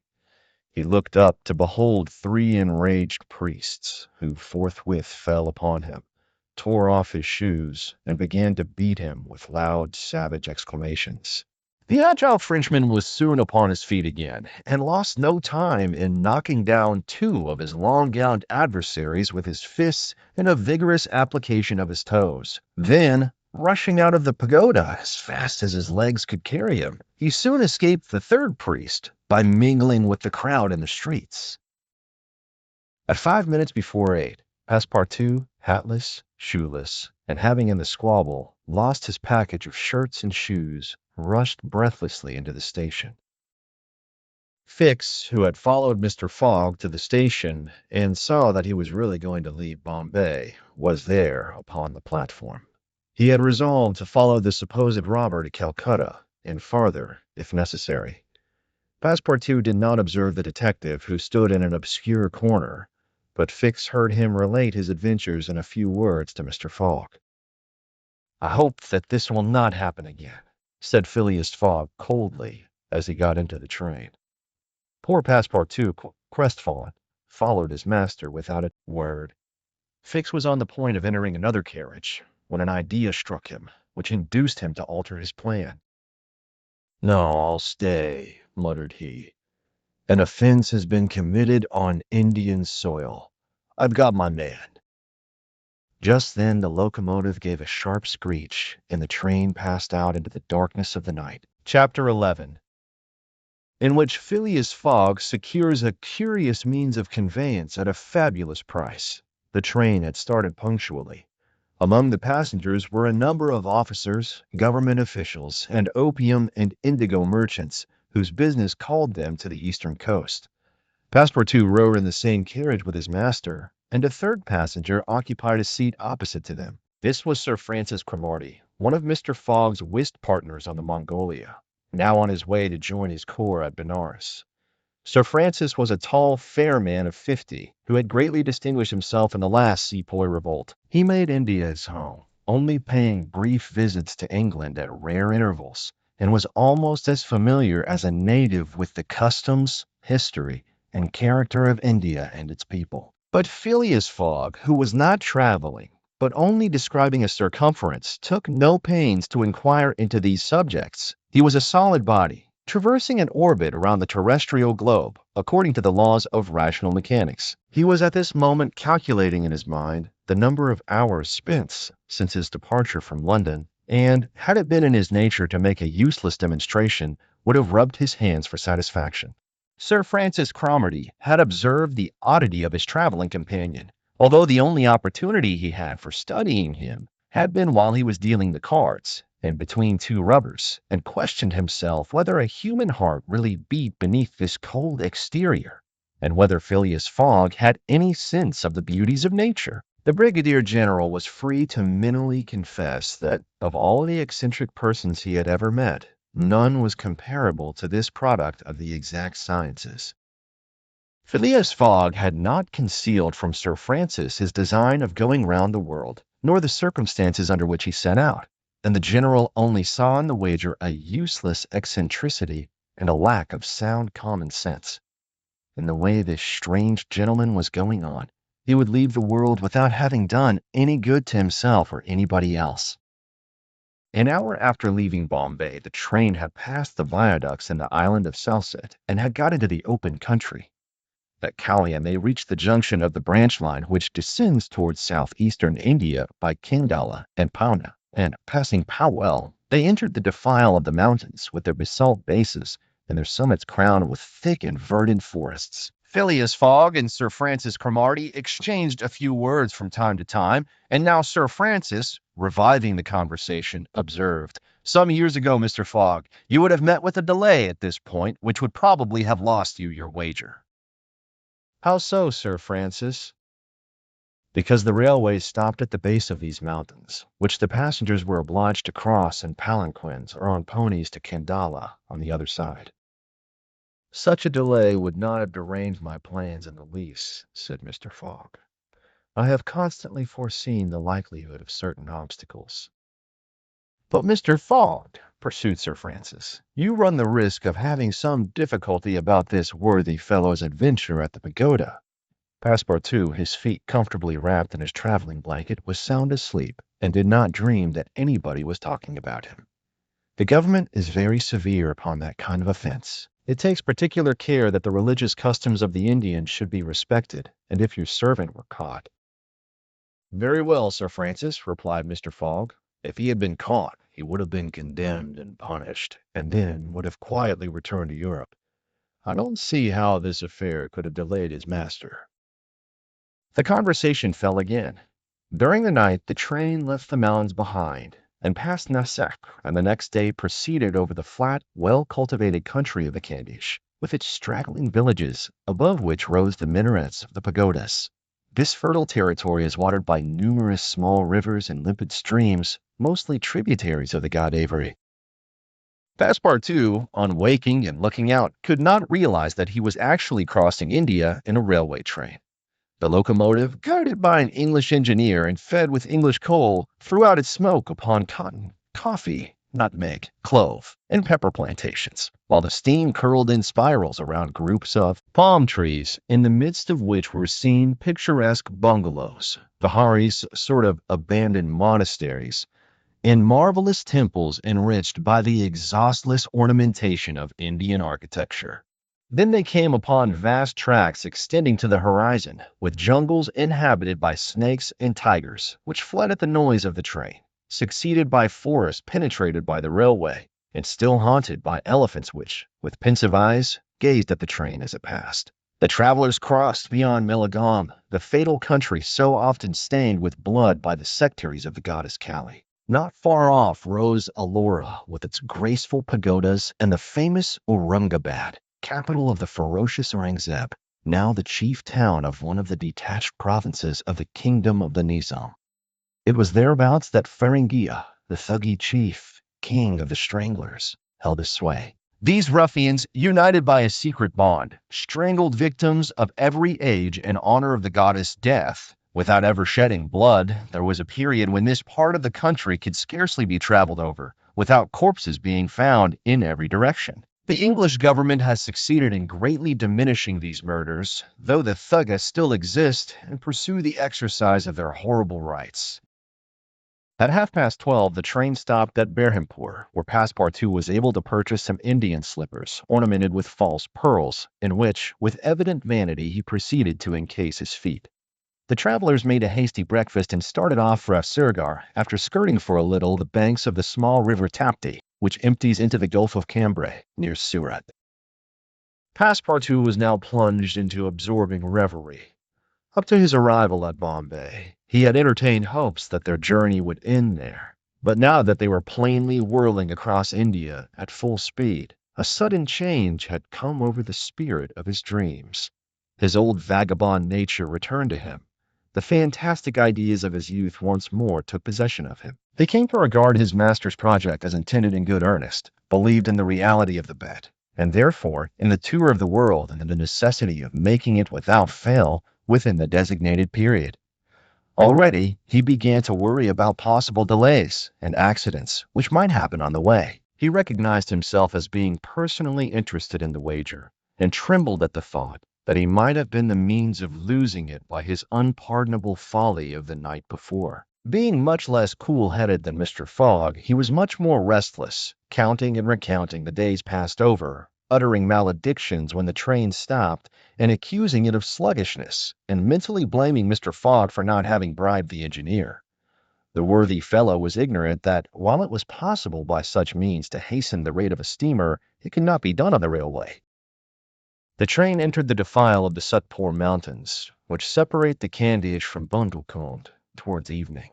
He looked up to behold 3 enraged priests, who forthwith fell upon him, tore off his shoes, and began to beat him with loud, savage exclamations. The agile Frenchman was soon upon his feet again, and lost no time in knocking down 2 of his long-gowned adversaries with his fists and a vigorous application of his toes. Then, rushing out of the pagoda as fast as his legs could carry him, he soon escaped the 3rd priest by mingling with the crowd in the streets. At 5 minutes before 8, Passepartout, hatless, shoeless, and having in the squabble lost his package of shirts and shoes, rushed breathlessly into the station. Fix, who had followed Mr. Fogg to the station and saw that he was really going to leave Bombay, was there upon the platform. He had resolved to follow the supposed robber to Calcutta, and farther, if necessary. Passepartout did not observe the detective, who stood in an obscure corner, but Fix heard him relate his adventures in a few words to Mr. Fogg. "I hope that this will not happen again," said Phileas Fogg coldly, as he got into the train. Poor Passepartout, crestfallen, followed his master without a word. Fix was on the point of entering another carriage, when an idea struck him, which induced him to alter his plan. "No, I'll stay," muttered he. "An offense has been committed on Indian soil. I've got my man." Just then the locomotive gave a sharp screech, and the train passed out into the darkness of the night. Chapter 11, in which Phileas Fogg secures a curious means of conveyance at a fabulous price. The train had started punctually. Among the passengers were a number of officers, government officials, and opium and indigo merchants, whose business called them to the eastern coast. Passepartout rode in the same carriage with his master, and a 3rd passenger occupied a seat opposite to them. This was Sir Francis Cromarty, one of Mr. Fogg's whist partners on the Mongolia, now on his way to join his corps at Benares. Sir Francis was a tall, fair man of 50, who had greatly distinguished himself in the last sepoy revolt. He made India his home, only paying brief visits to England at rare intervals, and was almost as familiar as a native with the customs, history, and character of India and its people. But Phileas Fogg, who was not traveling, but only describing a circumference, took no pains to inquire into these subjects. He was a solid body, traversing an orbit around the terrestrial globe, according to the laws of rational mechanics. He was at this moment calculating in his mind the number of hours spent since his departure from London, and, had it been in his nature to make a useless demonstration, would have rubbed his hands for satisfaction. Sir Francis Cromarty had observed the oddity of his traveling companion, although the only opportunity he had for studying him had been while he was dealing the cards, in between two rubbers and questioned himself whether a human heart really beat beneath this cold exterior, and whether Phileas Fogg had any sense of the beauties of nature. The brigadier general was free to mentally confess that of all the eccentric persons he had ever met, none was comparable to this product of the exact sciences. Phileas Fogg had not concealed from Sir Francis his design of going round the world, nor the circumstances under which he set out, and the general only saw in the wager a useless eccentricity and a lack of sound common sense. In the way this strange gentleman was going on, he would leave the world without having done any good to himself or anybody else. An hour after leaving Bombay, the train had passed the viaducts in the island of Salsette and had got into the open country. At Kalyan, they reached the junction of the branch line which descends towards southeastern India by Kingdala and Pouna, and passing Powell, they entered the defile of the mountains with their basalt bases and their summits crowned with thick and verdant forests. Phileas Fogg and Sir Francis Cromarty exchanged a few words from time to time, and now Sir Francis, reviving the conversation, observed, "Some years ago, Mr. Fogg, you would have met with a delay at this point, which would probably have lost you your wager." "How so, Sir Francis?" "Because the railways stopped at the base of these mountains, which the passengers were obliged to cross in palanquins or on ponies to Kandala on the other side." "Such a delay would not have deranged my plans in the least," said Mr. Fogg. "I have constantly foreseen the likelihood of certain obstacles." "But, Mr. Fogg," pursued Sir Francis, "you run the risk of having some difficulty about this worthy fellow's adventure at the pagoda." Passepartout, his feet comfortably wrapped in his traveling blanket, was sound asleep and did not dream that anybody was talking about him. The government is very severe upon that kind of offense. It takes particular care that the religious customs of the Indians should be respected, and if your servant were caught— "Very well, Sir Francis," replied Mr. Fogg. "If he had been caught, he would have been condemned and punished, and then would have quietly returned to Europe. I don't see how this affair could have delayed his master." The conversation fell again. During the night, the train left the mountains behind and passed Nasek, and the next day proceeded over the flat, well-cultivated country of the Khandish, with its straggling villages, above which rose the minarets of the pagodas. This fertile territory is watered by numerous small rivers and limpid streams, mostly tributaries of the Godavery. Passepartout, on waking and looking out, could not realize that he was actually crossing India in a railway train. The locomotive, guided by an English engineer and fed with English coal, threw out its smoke upon cotton, coffee, nutmeg, clove, and pepper plantations, while the steam curled in spirals around groups of palm trees, in the midst of which were seen picturesque bungalows, viharis, sort of abandoned monasteries, and marvelous temples enriched by the exhaustless ornamentation of Indian architecture. Then they came upon vast tracts extending to the horizon, with jungles inhabited by snakes and tigers, which fled at the noise of the train, succeeded by forests penetrated by the railway, and still haunted by elephants which, with pensive eyes, gazed at the train as it passed. The travelers crossed beyond Melagam, the fatal country so often stained with blood by the sectaries of the goddess Kali. Not far off rose Allora with its graceful pagodas and the famous Aurungabad, capital of the ferocious Aurangzeb, now the chief town of one of the detached provinces of the kingdom of the Nizam. It was thereabouts that Ferengia, the Thuggee chief, king of the Stranglers, held his sway. These ruffians, united by a secret bond, strangled victims of every age in honor of the goddess Death. Without ever shedding blood, there was a period when this part of the country could scarcely be traveled over, without corpses being found in every direction. The English government has succeeded in greatly diminishing these murders, though the Thuggas still exist and pursue the exercise of their horrible rights. At 12:30, the train stopped at Berhampur, where Passepartout was able to purchase some Indian slippers ornamented with false pearls, in which, with evident vanity, he proceeded to encase his feet. The travelers made a hasty breakfast and started off for Afsirgar, after skirting for a little the banks of the small river Tapti, which empties into the Gulf of Cambrai, near Surat. Passepartout was now plunged into absorbing reverie. Up to his arrival at Bombay, he had entertained hopes that their journey would end there. But now that they were plainly whirling across India at full speed, a sudden change had come over the spirit of his dreams. His old vagabond nature returned to him. The fantastic ideas of his youth once more took possession of him. He came to regard his master's project as intended in good earnest, believed in the reality of the bet, and therefore in the tour of the world and the necessity of making it without fail within the designated period. Already, he began to worry about possible delays and accidents which might happen on the way. He recognized himself as being personally interested in the wager, and trembled at the thought that he might have been the means of losing it by his unpardonable folly of the night before. Being much less cool-headed than Mr. Fogg, he was much more restless, counting and recounting the days passed over, uttering maledictions when the train stopped, and accusing it of sluggishness, and mentally blaming Mr. Fogg for not having bribed the engineer. The worthy fellow was ignorant that, while it was possible by such means to hasten the rate of a steamer, it could not be done on the railway. The train entered the defile of the Sutpur Mountains, which separate the Candish from Bundelkund, towards evening.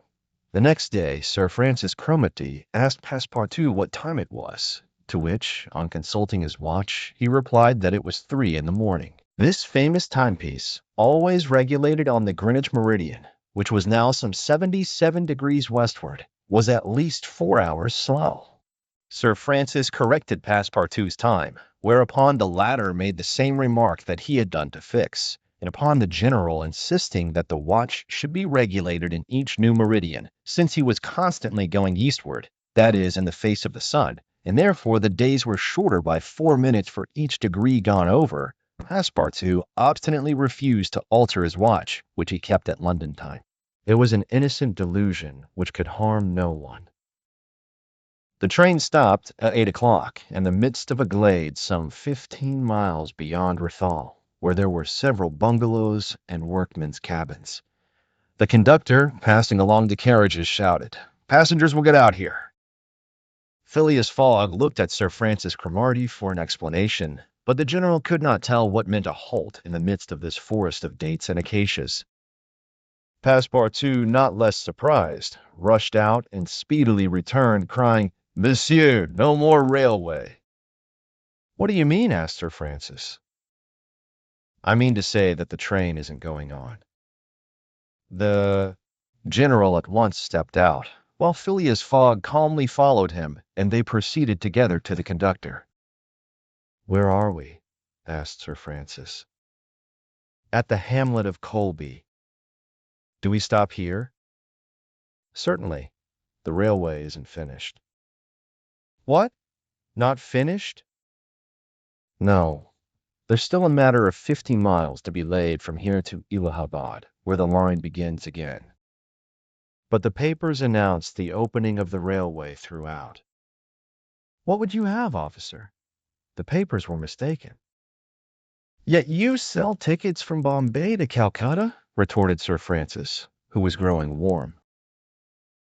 The next day, Sir Francis Cromarty asked Passepartout what time it was, to which, on consulting his watch, he replied that it was 3 in the morning. This famous timepiece, always regulated on the Greenwich meridian, which was now some 77 degrees westward, was at least 4 hours slow. Sir Francis corrected Passepartout's time, whereupon the latter made the same remark that he had done to Fix, and upon the general insisting that the watch should be regulated in each new meridian, since he was constantly going eastward, that is, in the face of the sun, and therefore the days were shorter by 4 minutes for each degree gone over, Passepartout obstinately refused to alter his watch, which he kept at London time. It was an innocent delusion which could harm no one. The train stopped at 8 o'clock in the midst of a glade some 15 miles beyond Rethal, where there were several bungalows and workmen's cabins. The conductor, passing along the carriages, shouted, "Passengers will get out here." Phileas Fogg looked at Sir Francis Cromarty for an explanation, but the general could not tell what meant a halt in the midst of this forest of dates and acacias. Passepartout, not less surprised, rushed out and speedily returned, crying, "Monsieur, no more railway." "What do you mean?" asked Sir Francis. "I mean to say that the train isn't going on." The general at once stepped out, while Phileas Fogg calmly followed him, and they proceeded together to the conductor. "Where are we?" asked Sir Francis. "At the hamlet of Colby." "Do we stop here?" "Certainly. The railway isn't finished." "What? Not finished?" "No. There's still a matter of 50 miles to be laid from here to Allahabad, where the line begins again. But the papers announced the opening of the railway throughout." "What would you have, officer?" "The papers were mistaken." "Yet you sell tickets from Bombay to Calcutta?" retorted Sir Francis, who was growing warm.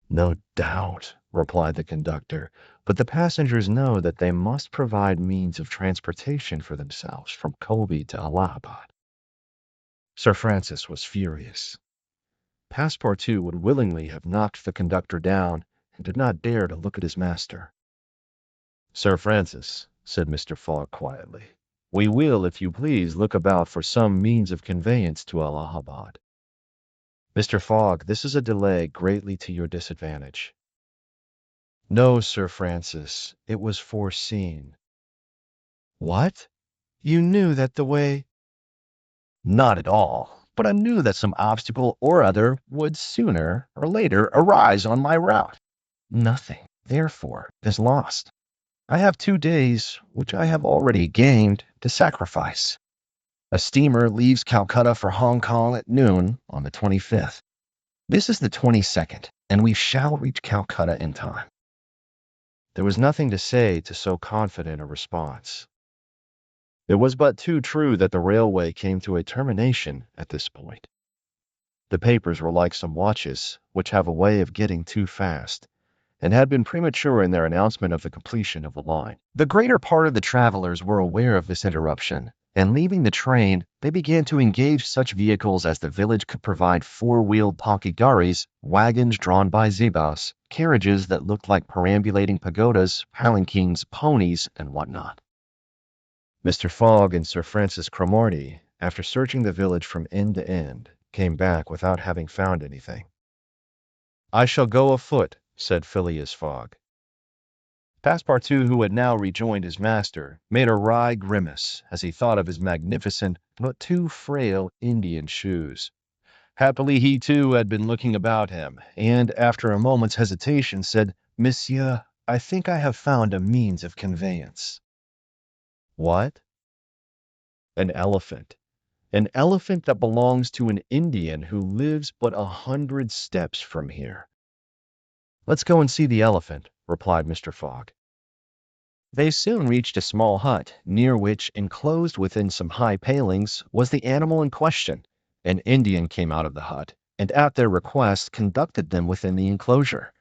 "No doubt," replied the conductor, "but the passengers know that they must provide means of transportation for themselves from Colby to Allahabad." Sir Francis was furious. Passepartout would willingly have knocked the conductor down, and did not dare to look at his master. "Sir Francis," said Mr. Fogg quietly, "we will, if you please, look about for some means of conveyance to Allahabad." "Mr. Fogg, this is a delay greatly to your disadvantage." "No, Sir Francis, it was foreseen." "What? You knew that the way—" "Not at all, but I knew that some obstacle or other would sooner or later arise on my route. Nothing, therefore, is lost. I have 2 days, which I have already gained, to sacrifice. A steamer leaves Calcutta for Hong Kong at noon on the 25th. This is the 22nd, and we shall reach Calcutta in time." There was nothing to say to so confident a response. It was but too true that the railway came to a termination at this point. The papers were like some watches, which have a way of getting too fast, and had been premature in their announcement of the completion of the line. The greater part of the travelers were aware of this interruption, and leaving the train, they began to engage such vehicles as the village could provide: four-wheeled palki-garis, wagons drawn by zebas, carriages that looked like perambulating pagodas, palanquins, ponies, and whatnot. Mr. Fogg and Sir Francis Cromarty, after searching the village from end to end, came back without having found anything. "I shall go afoot," said Phileas Fogg. Passepartout, who had now rejoined his master, made a wry grimace as he thought of his magnificent but too frail Indian shoes. Happily he too had been looking about him, and after a moment's hesitation said, "Monsieur, I think I have found a means of conveyance." "What?" "An elephant. An elephant that belongs to an Indian who lives but 100 steps from here." "Let's go and see the elephant," replied Mr. Fogg. They soon reached a small hut, near which, enclosed within some high palings, was the animal in question. An Indian came out of the hut, and at their request conducted them within the enclosure.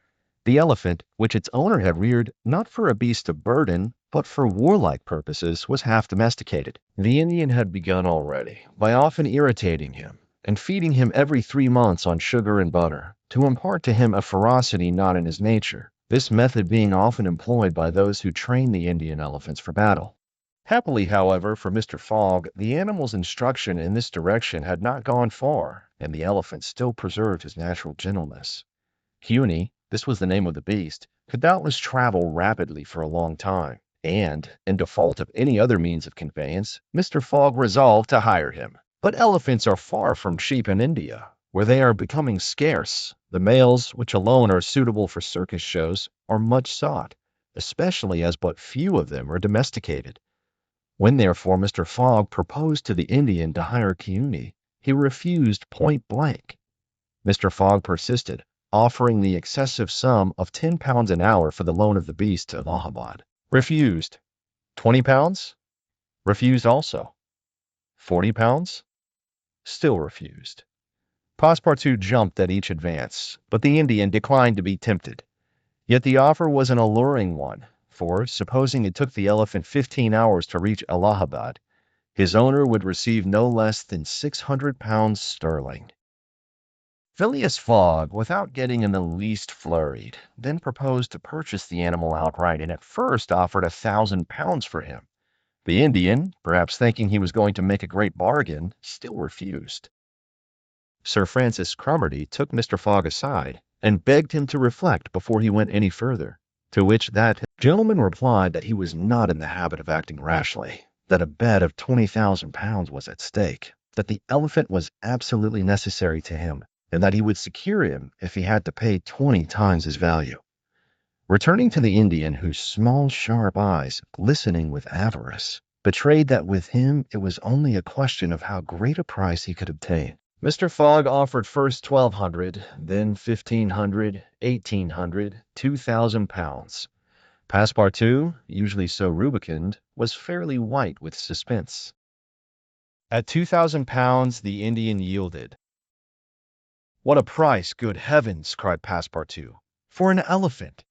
The elephant, which its owner had reared not for a beast of burden, but for warlike purposes, was half domesticated. The Indian had begun already by often irritating him, and feeding him every 3 months on sugar and butter, to impart to him a ferocity not in his nature, this method being often employed by those who train the Indian elephants for battle. Happily, however, for Mr. Fogg, the animal's instruction in this direction had not gone far, and the elephant still preserved his natural gentleness. Puny, this was the name of the beast, could doubtless travel rapidly for a long time, and, in default of any other means of conveyance, Mr. Fogg resolved to hire him. But elephants are far from cheap in India, where they are becoming scarce. The males, which alone are suitable for circus shows, are much sought, especially as but few of them are domesticated. When therefore Mr. Fogg proposed to the Indian to hire Keune, he refused point blank. Mr. Fogg persisted, offering the excessive sum of £10 an hour for the loan of the beast to Allahabad. Refused. £20? Refused also. £40? Still refused. Passepartout jumped at each advance, but the Indian declined to be tempted. Yet the offer was an alluring one, for, supposing it took the elephant 15 hours to reach Allahabad, his owner would receive no less than £600 sterling. Phileas Fogg, without getting in the least flurried, then proposed to purchase the animal outright, and at first offered £1,000 for him. The Indian, perhaps thinking he was going to make a great bargain, still refused. Sir Francis Cromarty took Mr. Fogg aside, and begged him to reflect before he went any further, to which that gentleman replied that he was not in the habit of acting rashly, that a bet of £20,000 was at stake, that the elephant was absolutely necessary to him, and that he would secure him if he had to pay 20 times his value. Returning to the Indian, whose small sharp eyes, glistening with avarice, betrayed that with him it was only a question of how great a price he could obtain, Mr. Fogg offered first £1,200, then £1,500, £1,800, £2,000. Passepartout, usually so rubicund, was fairly white with suspense. At £2,000 the Indian yielded. "What a price, good heavens!" cried Passepartout. "For an elephant!"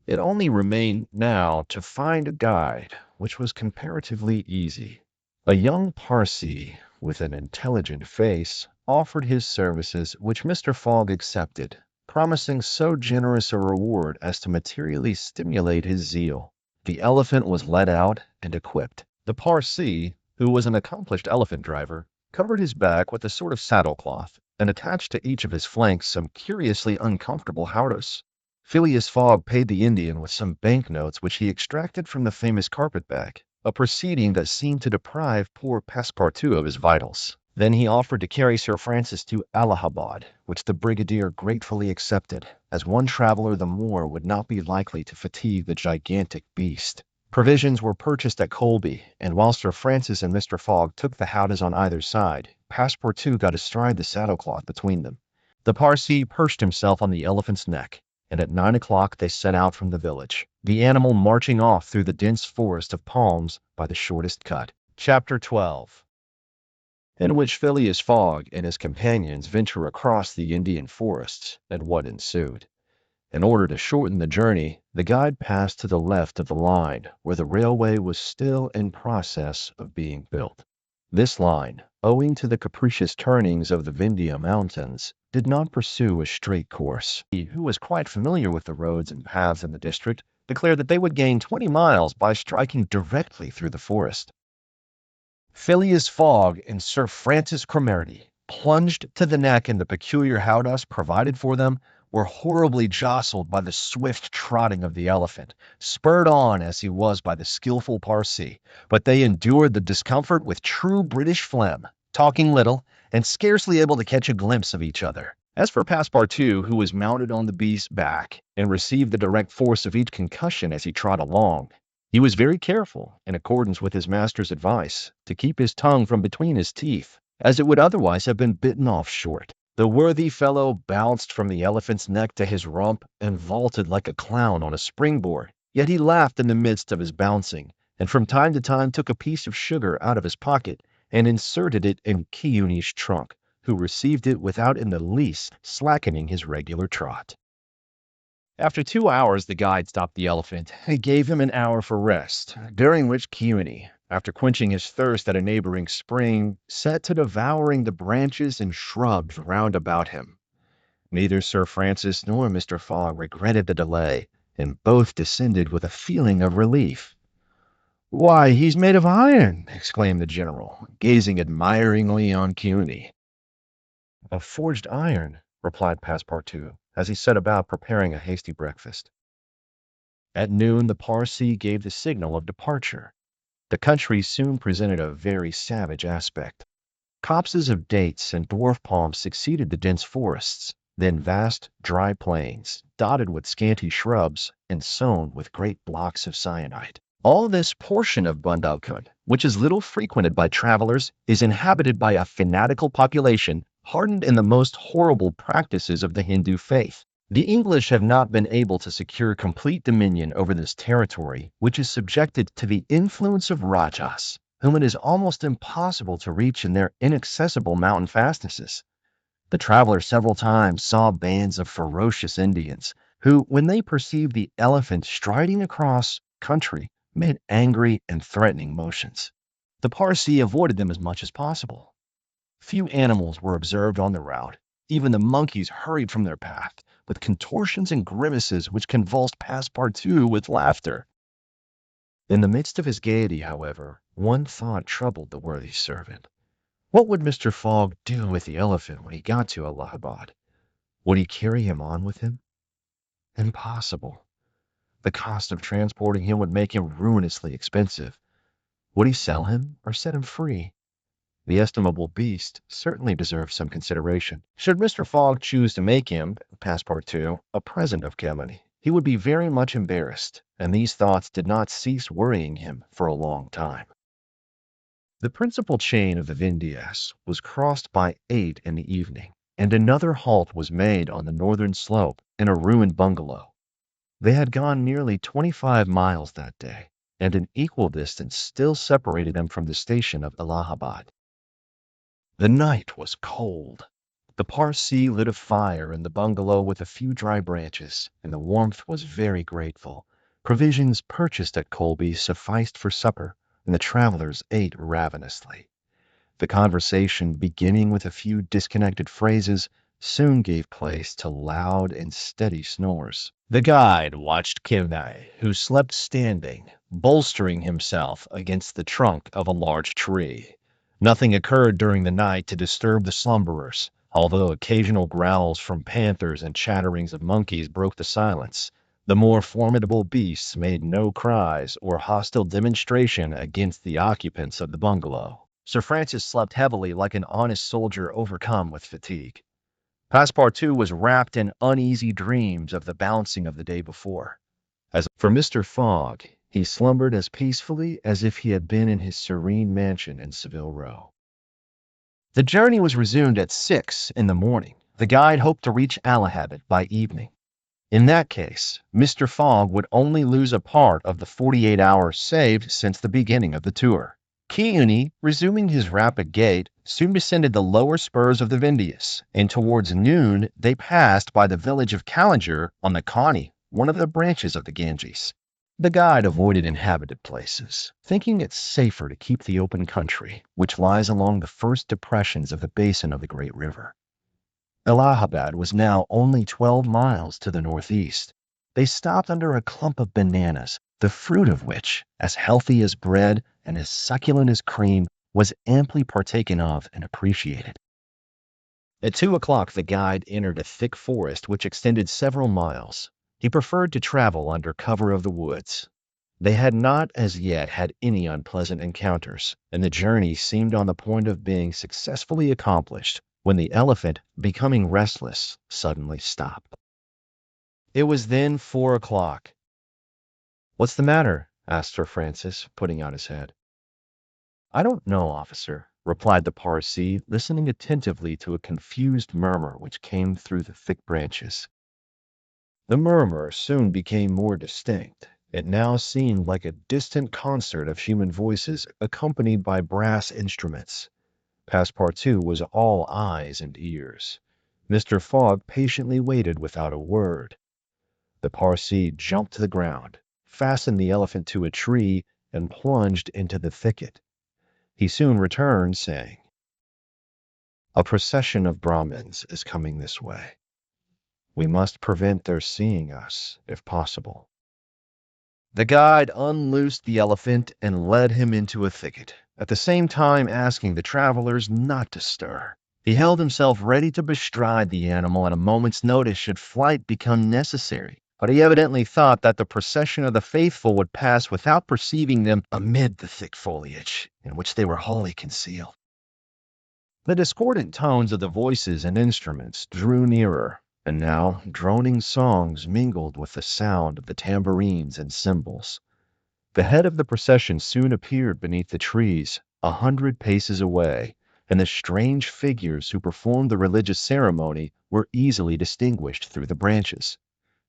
It only remained now to find a guide, which was comparatively easy. A young Parsee, with an intelligent face, offered his services, which Mr. Fogg accepted, promising so generous a reward as to materially stimulate his zeal. The elephant was led out and equipped. The Parsee, who was an accomplished elephant driver, covered his back with a sort of saddlecloth, and attached to each of his flanks some curiously uncomfortable howdahs. Phileas Fogg paid the Indian with some banknotes which he extracted from the famous carpet-bag, a proceeding that seemed to deprive poor Passepartout of his vitals. Then he offered to carry Sir Francis to Allahabad, which the brigadier gratefully accepted, as one traveler the more would not be likely to fatigue the gigantic beast. Provisions were purchased at Colby, and while Sir Francis and Mr. Fogg took the howdahs on either side, Passepartout got astride the saddlecloth between them. The Parsee perched himself on the elephant's neck, and at 9 o'clock they set out from the village, the animal marching off through the dense forest of palms by the shortest cut. Chapter 12, in which Phileas Fogg and his companions venture across the Indian forests, and what ensued. In order to shorten the journey, the guide passed to the left of the line, where the railway was still in process of being built. This line, owing to the capricious turnings of the Vindhya Mountains, did not pursue a straight course. He, who was quite familiar with the roads and paths in the district, declared that they would gain 20 miles by striking directly through the forest. Phileas Fogg and Sir Francis Cromarty, plunged to the neck in the peculiar howdahs provided for them, were horribly jostled by the swift trotting of the elephant, spurred on as he was by the skillful Parsee, but they endured the discomfort with true British phlegm, talking little, and scarcely able to catch a glimpse of each other. As for Passepartout, who was mounted on the beast's back, and received the direct force of each concussion as he trod along, he was very careful, in accordance with his master's advice, to keep his tongue from between his teeth, as it would otherwise have been bitten off short. The worthy fellow bounced from the elephant's neck to his rump and vaulted like a clown on a springboard. Yet he laughed in the midst of his bouncing, and from time to time took a piece of sugar out of his pocket and inserted it in Keawe's trunk, who received it without in the least slackening his regular trot. After 2 hours, the guide stopped the elephant and gave him an hour for rest, during which Keawe, after quenching his thirst at a neighboring spring, set to devouring the branches and shrubs round about him. Neither Sir Francis nor Mr. Fogg regretted the delay, and both descended with a feeling of relief. "Why, he's made of iron!" exclaimed the general, gazing admiringly on Keawe. "Of forged iron," replied Passepartout, as he set about preparing a hasty breakfast. At noon the Parsee gave the signal of departure. The country soon presented a very savage aspect. Copses of dates and dwarf palms succeeded the dense forests, then vast dry plains, dotted with scanty shrubs and sown with great blocks of syenite. All this portion of Bundelkund, which is little frequented by travelers, is inhabited by a fanatical population hardened in the most horrible practices of the Hindu faith. The English have not been able to secure complete dominion over this territory, which is subjected to the influence of Rajas, whom it is almost impossible to reach in their inaccessible mountain fastnesses. The traveler several times saw bands of ferocious Indians, who, when they perceived the elephant striding across country, made angry and threatening motions. The Parsee avoided them as much as possible. Few animals were observed on the route. Even the monkeys hurried from their path, with contortions and grimaces which convulsed Passepartout with laughter. In the midst of his gaiety, however, one thought troubled the worthy servant. What would Mr. Fogg do with the elephant when he got to Allahabad? Would he carry him on with him? Impossible. The cost of transporting him would make him ruinously expensive. Would he sell him or set him free? The estimable beast certainly deserved some consideration. Should Mr. Fogg choose to make him, Passepartout, a present of Keawe, he would be very much embarrassed, and these thoughts did not cease worrying him for a long time. The principal chain of the Vindhyas was crossed by 8 in the evening, and another halt was made on the northern slope in a ruined bungalow. They had gone nearly 25 miles that day, and an equal distance still separated them from the station of Allahabad. The night was cold. The Parsee lit a fire in the bungalow with a few dry branches, and the warmth was very grateful. Provisions purchased at Colby sufficed for supper, and the travelers ate ravenously. The conversation, beginning with a few disconnected phrases, soon gave place to loud and steady snores. The guide watched Keawe, who slept standing, bolstering himself against the trunk of a large tree. Nothing occurred during the night to disturb the slumberers, although occasional growls from panthers and chatterings of monkeys broke the silence. The more formidable beasts made no cries or hostile demonstration against the occupants of the bungalow. Sir Francis slept heavily like an honest soldier overcome with fatigue. Passepartout was wrapped in uneasy dreams of the bouncing of the day before. As for Mr. Fogg, he slumbered as peacefully as if he had been in his serene mansion in Savile Row. The journey was resumed at 6 in the morning. The guide hoped to reach Allahabad by evening. In that case, Mr. Fogg would only lose a part of the 48 hours saved since the beginning of the tour. Keone, resuming his rapid gait, soon descended the lower spurs of the Vindius, and towards noon they passed by the village of Callinger on the Coney, one of the branches of the Ganges. The guide avoided inhabited places, thinking it safer to keep the open country, which lies along the first depressions of the basin of the great river. Allahabad was now only 12 miles to the northeast. They stopped under a clump of bananas, the fruit of which, as healthy as bread and as succulent as cream, was amply partaken of and appreciated. At 2 o'clock, the guide entered a thick forest which extended several miles. He preferred to travel under cover of the woods. They had not as yet had any unpleasant encounters, and the journey seemed on the point of being successfully accomplished when the elephant, becoming restless, suddenly stopped. It was then 4 o'clock. "What's the matter?" asked Sir Francis, putting out his head. "I don't know, officer," replied the Parsee, listening attentively to a confused murmur which came through the thick branches. The murmur soon became more distinct. It now seemed like a distant concert of human voices accompanied by brass instruments. Passepartout was all eyes and ears. Mr. Fogg patiently waited without a word. The Parsee jumped to the ground, fastened the elephant to a tree, and plunged into the thicket. He soon returned, saying, "A procession of Brahmins is coming this way. We must prevent their seeing us, if possible." The guide unloosed the elephant and led him into a thicket, at the same time asking the travelers not to stir. He held himself ready to bestride the animal at a moment's notice should flight become necessary, but he evidently thought that the procession of the faithful would pass without perceiving them amid the thick foliage, in which they were wholly concealed. The discordant tones of the voices and instruments drew nearer, and now droning songs mingled with the sound of the tambourines and cymbals. The head of the procession soon appeared beneath the trees, 100 paces away, and the strange figures who performed the religious ceremony were easily distinguished through the branches.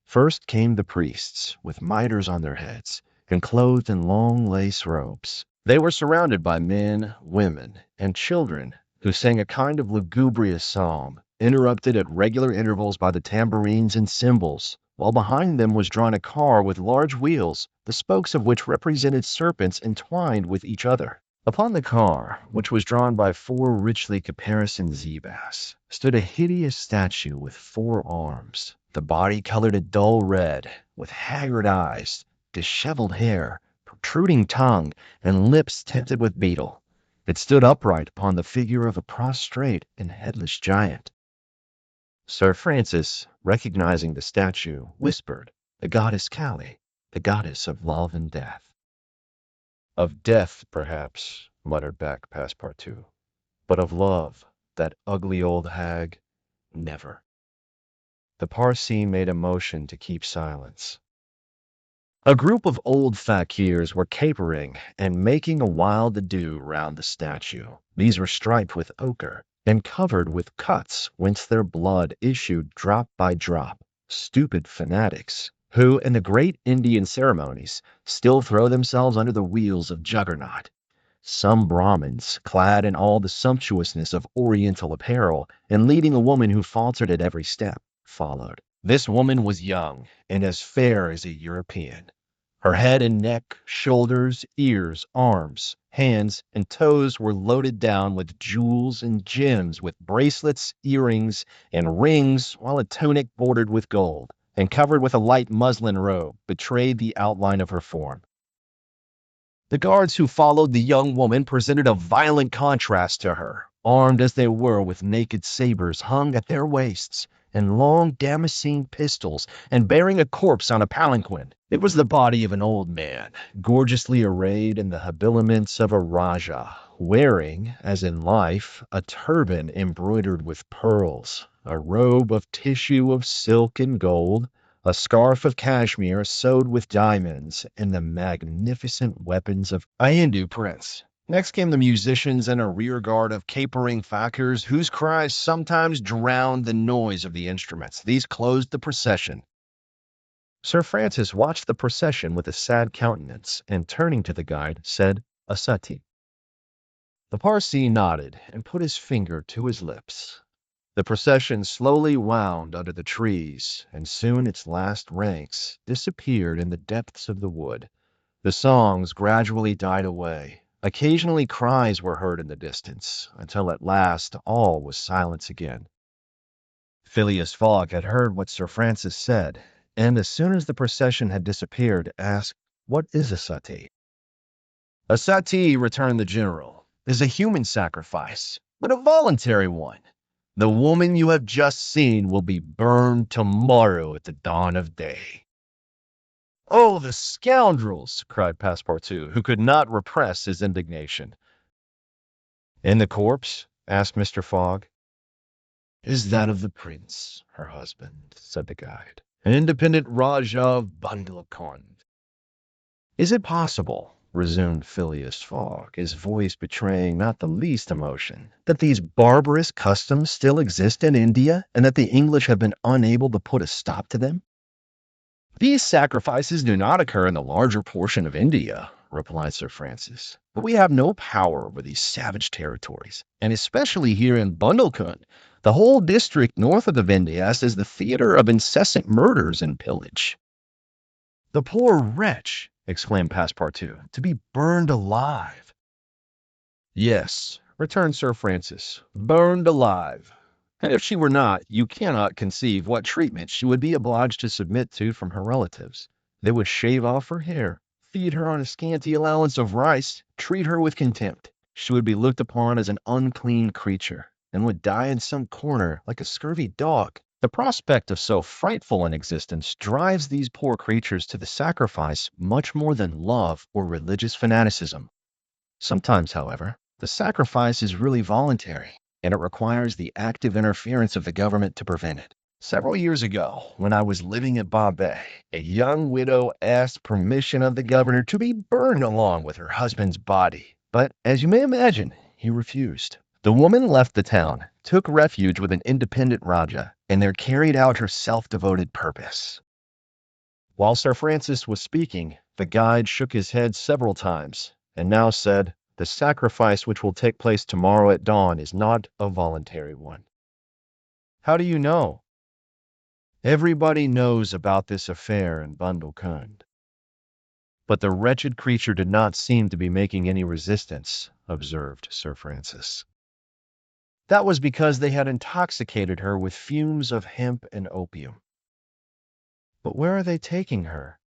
First came the priests, with mitres on their heads, and clothed in long lace robes. They were surrounded by men, women, and children, who sang a kind of lugubrious psalm, interrupted at regular intervals by the tambourines and cymbals, while behind them was drawn a car with large wheels, the spokes of which represented serpents entwined with each other. Upon the car, which was drawn by 4 richly caparisoned zebras, stood a hideous statue with 4 arms, the body colored a dull red, with haggard eyes, disheveled hair, protruding tongue, and lips tinted with beetle. It stood upright upon the figure of a prostrate and headless giant. Sir Francis, recognizing the statue, whispered, "The goddess Kali, the goddess of love and death." "Of death, perhaps," muttered back Passepartout, "but of love, that ugly old hag, never." The Parsee made a motion to keep silence. A group of old fakirs were capering and making a wild ado round the statue. These were striped with ochre and covered with cuts whence their blood issued drop by drop. Stupid fanatics, who in the great Indian ceremonies still throw themselves under the wheels of Juggernaut. Some Brahmins, clad in all the sumptuousness of Oriental apparel, and leading a woman who faltered at every step, followed. This woman was young and as fair as a European. Her head and neck, shoulders, ears, arms, hands, and toes were loaded down with jewels and gems, with bracelets, earrings, and rings, while a tunic bordered with gold and covered with a light muslin robe betrayed the outline of her form. The guards who followed the young woman presented a violent contrast to her, armed as they were with naked sabers hung at their waists, and long damascene pistols, and bearing a corpse on a palanquin. It was the body of an old man, gorgeously arrayed in the habiliments of a Rajah, wearing, as in life, a turban embroidered with pearls, a robe of tissue of silk and gold, a scarf of cashmere sewed with diamonds, and the magnificent weapons of a Hindu prince. Next came the musicians and a rear guard of capering fakirs, whose cries sometimes drowned the noise of the instruments. These closed the procession. Sir Francis watched the procession with a sad countenance, and turning to the guide, said, "A suttee." The Parsee nodded and put his finger to his lips. The procession slowly wound under the trees, and soon its last ranks disappeared in the depths of the wood. The songs gradually died away. Occasionally cries were heard in the distance, until at last all was silence again. Phileas Fogg had heard what Sir Francis said, and as soon as the procession had disappeared, asked, "What is a suttee?" "A suttee," returned the general, "is a human sacrifice, but a voluntary one. The woman you have just seen will be burned tomorrow at the dawn of day." "Oh, the scoundrels!" cried Passepartout, who could not repress his indignation. "And the corpse?" asked Mr. Fogg. "Is that of the prince, her husband," said the guide, "an independent Rajah of Bundelkund." "Is it possible," resumed Phileas Fogg, his voice betraying not the least emotion, "that these barbarous customs still exist in India, and that the English have been unable to put a stop to them?" "These sacrifices do not occur in the larger portion of India," replied Sir Francis, "but we have no power over these savage territories, and especially here in Bundelkund. The whole district north of the Vindhyas is the theater of incessant murders and pillage." "The poor wretch!" exclaimed Passepartout, "to be burned alive." "Yes," returned Sir Francis, "burned alive. And if she were not, you cannot conceive what treatment she would be obliged to submit to from her relatives. They would shave off her hair, feed her on a scanty allowance of rice, treat her with contempt. She would be looked upon as an unclean creature, and would die in some corner like a scurvy dog. The prospect of so frightful an existence drives these poor creatures to the sacrifice much more than love or religious fanaticism. Sometimes, however, the sacrifice is really voluntary, and it requires the active interference of the government to prevent it. Several years ago, when I was living at Bombay, a young widow asked permission of the governor to be burned along with her husband's body, but, as you may imagine, he refused. The woman left the town, took refuge with an independent Rajah, and there carried out her self-devoted purpose. While Sir Francis was speaking, the guide shook his head several times, and now said, "The sacrifice which will take place tomorrow at dawn is not a voluntary one." "How do you know?" "Everybody knows about this affair in Bundelkund." "But the wretched creature did not seem to be making any resistance," observed Sir Francis. "That was because they had intoxicated her with fumes of hemp and opium." "But where are they taking her?"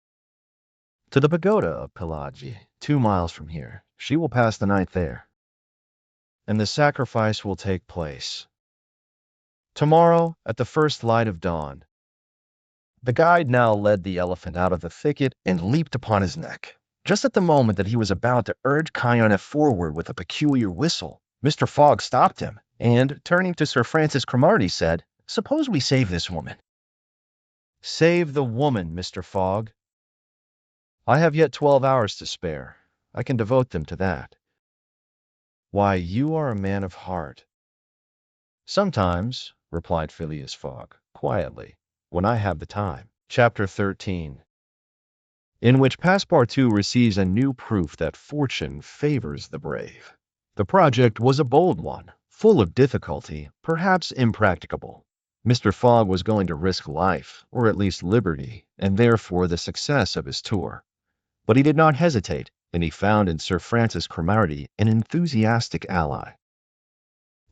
"To the pagoda of Pillaji, 2 miles from here. She will pass the night there." "And the sacrifice will take place?" "Tomorrow, at the first light of dawn." The guide now led the elephant out of the thicket and leaped upon his neck. Just at the moment that he was about to urge Kiona forward with a peculiar whistle, Mr. Fogg stopped him, and, turning to Sir Francis Cromarty, said, "Suppose we save this woman." "Save the woman, Mr. Fogg." "I have yet 12 hours to spare. I can devote them to that." "Why, you are a man of heart." "Sometimes," replied Phileas Fogg, quietly, "when I have the time." Chapter 13, in which Passepartout receives a new proof that fortune favors the brave. The project was a bold one, full of difficulty, perhaps impracticable. Mr. Fogg was going to risk life, or at least liberty, and therefore the success of his tour. But he did not hesitate, and he found in Sir Francis Cromarty an enthusiastic ally.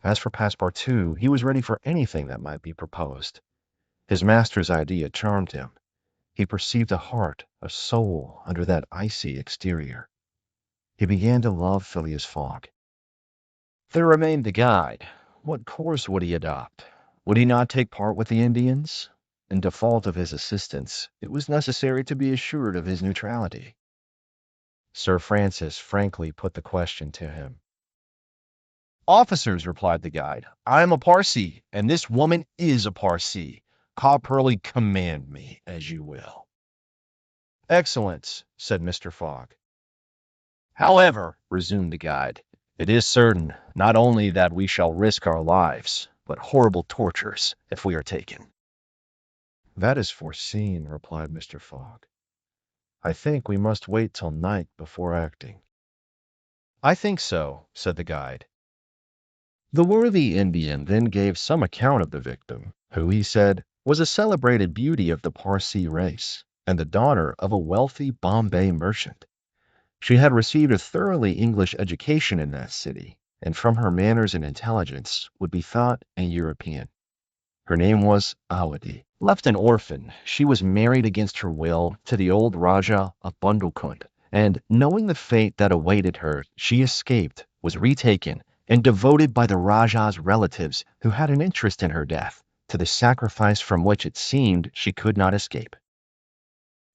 As for Passepartout, he was ready for anything that might be proposed. His master's idea charmed him. He perceived a heart, a soul, under that icy exterior. He began to love Phileas Fogg. There remained the guide. What course would he adopt? Would he not take part with the Indians? In default of his assistance, it was necessary to be assured of his neutrality. Sir Francis frankly put the question to him. "Officers," replied the guide, "I am a Parsee, and this woman is a Parsee. Copperly, command me as you will." "Excellence," said Mr. Fogg. "However," resumed the guide, "it is certain not only that we shall risk our lives, but horrible tortures if we are taken." "That is foreseen," replied Mr. Fogg. "I think we must wait till night before acting." "I think so," said the guide. The worthy Indian then gave some account of the victim, who, he said, was a celebrated beauty of the Parsee race, and the daughter of a wealthy Bombay merchant. She had received a thoroughly English education in that city, and from her manners and intelligence would be thought a European. Her name was Awadi. Left an orphan, she was married against her will to the old Rajah of Bundukund, and knowing the fate that awaited her, she escaped, was retaken, and devoted by the Rajah's relatives who had an interest in her death, to the sacrifice from which it seemed she could not escape.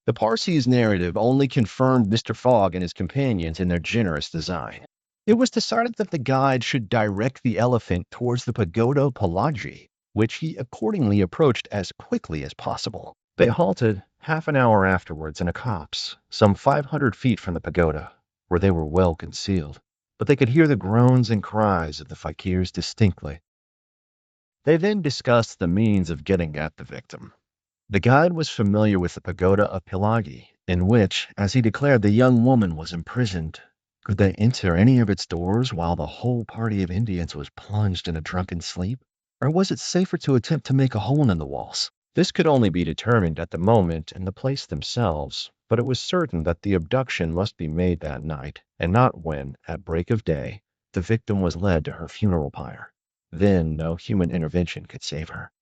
The Parsee's narrative only confirmed Mr. Fogg and his companions in their generous design. It was decided that the guide should direct the elephant towards the Pagoda Palaji, which he accordingly approached as quickly as possible. They halted half an hour afterwards in a copse, some 500 feet from the pagoda, where they were well concealed, but they could hear the groans and cries of the fakirs distinctly. They then discussed the means of getting at the victim. The guide was familiar with the pagoda of Pilagi, in which, as he declared, the young woman was imprisoned. Could they enter any of its doors while the whole party of Indians was plunged in a drunken sleep? Or was it safer to attempt to make a hole in the walls? This could only be determined at the moment and the place themselves, but it was certain that the abduction must be made that night, and not when, at break of day, the victim was led to her funeral pyre. Then no human intervention could save her.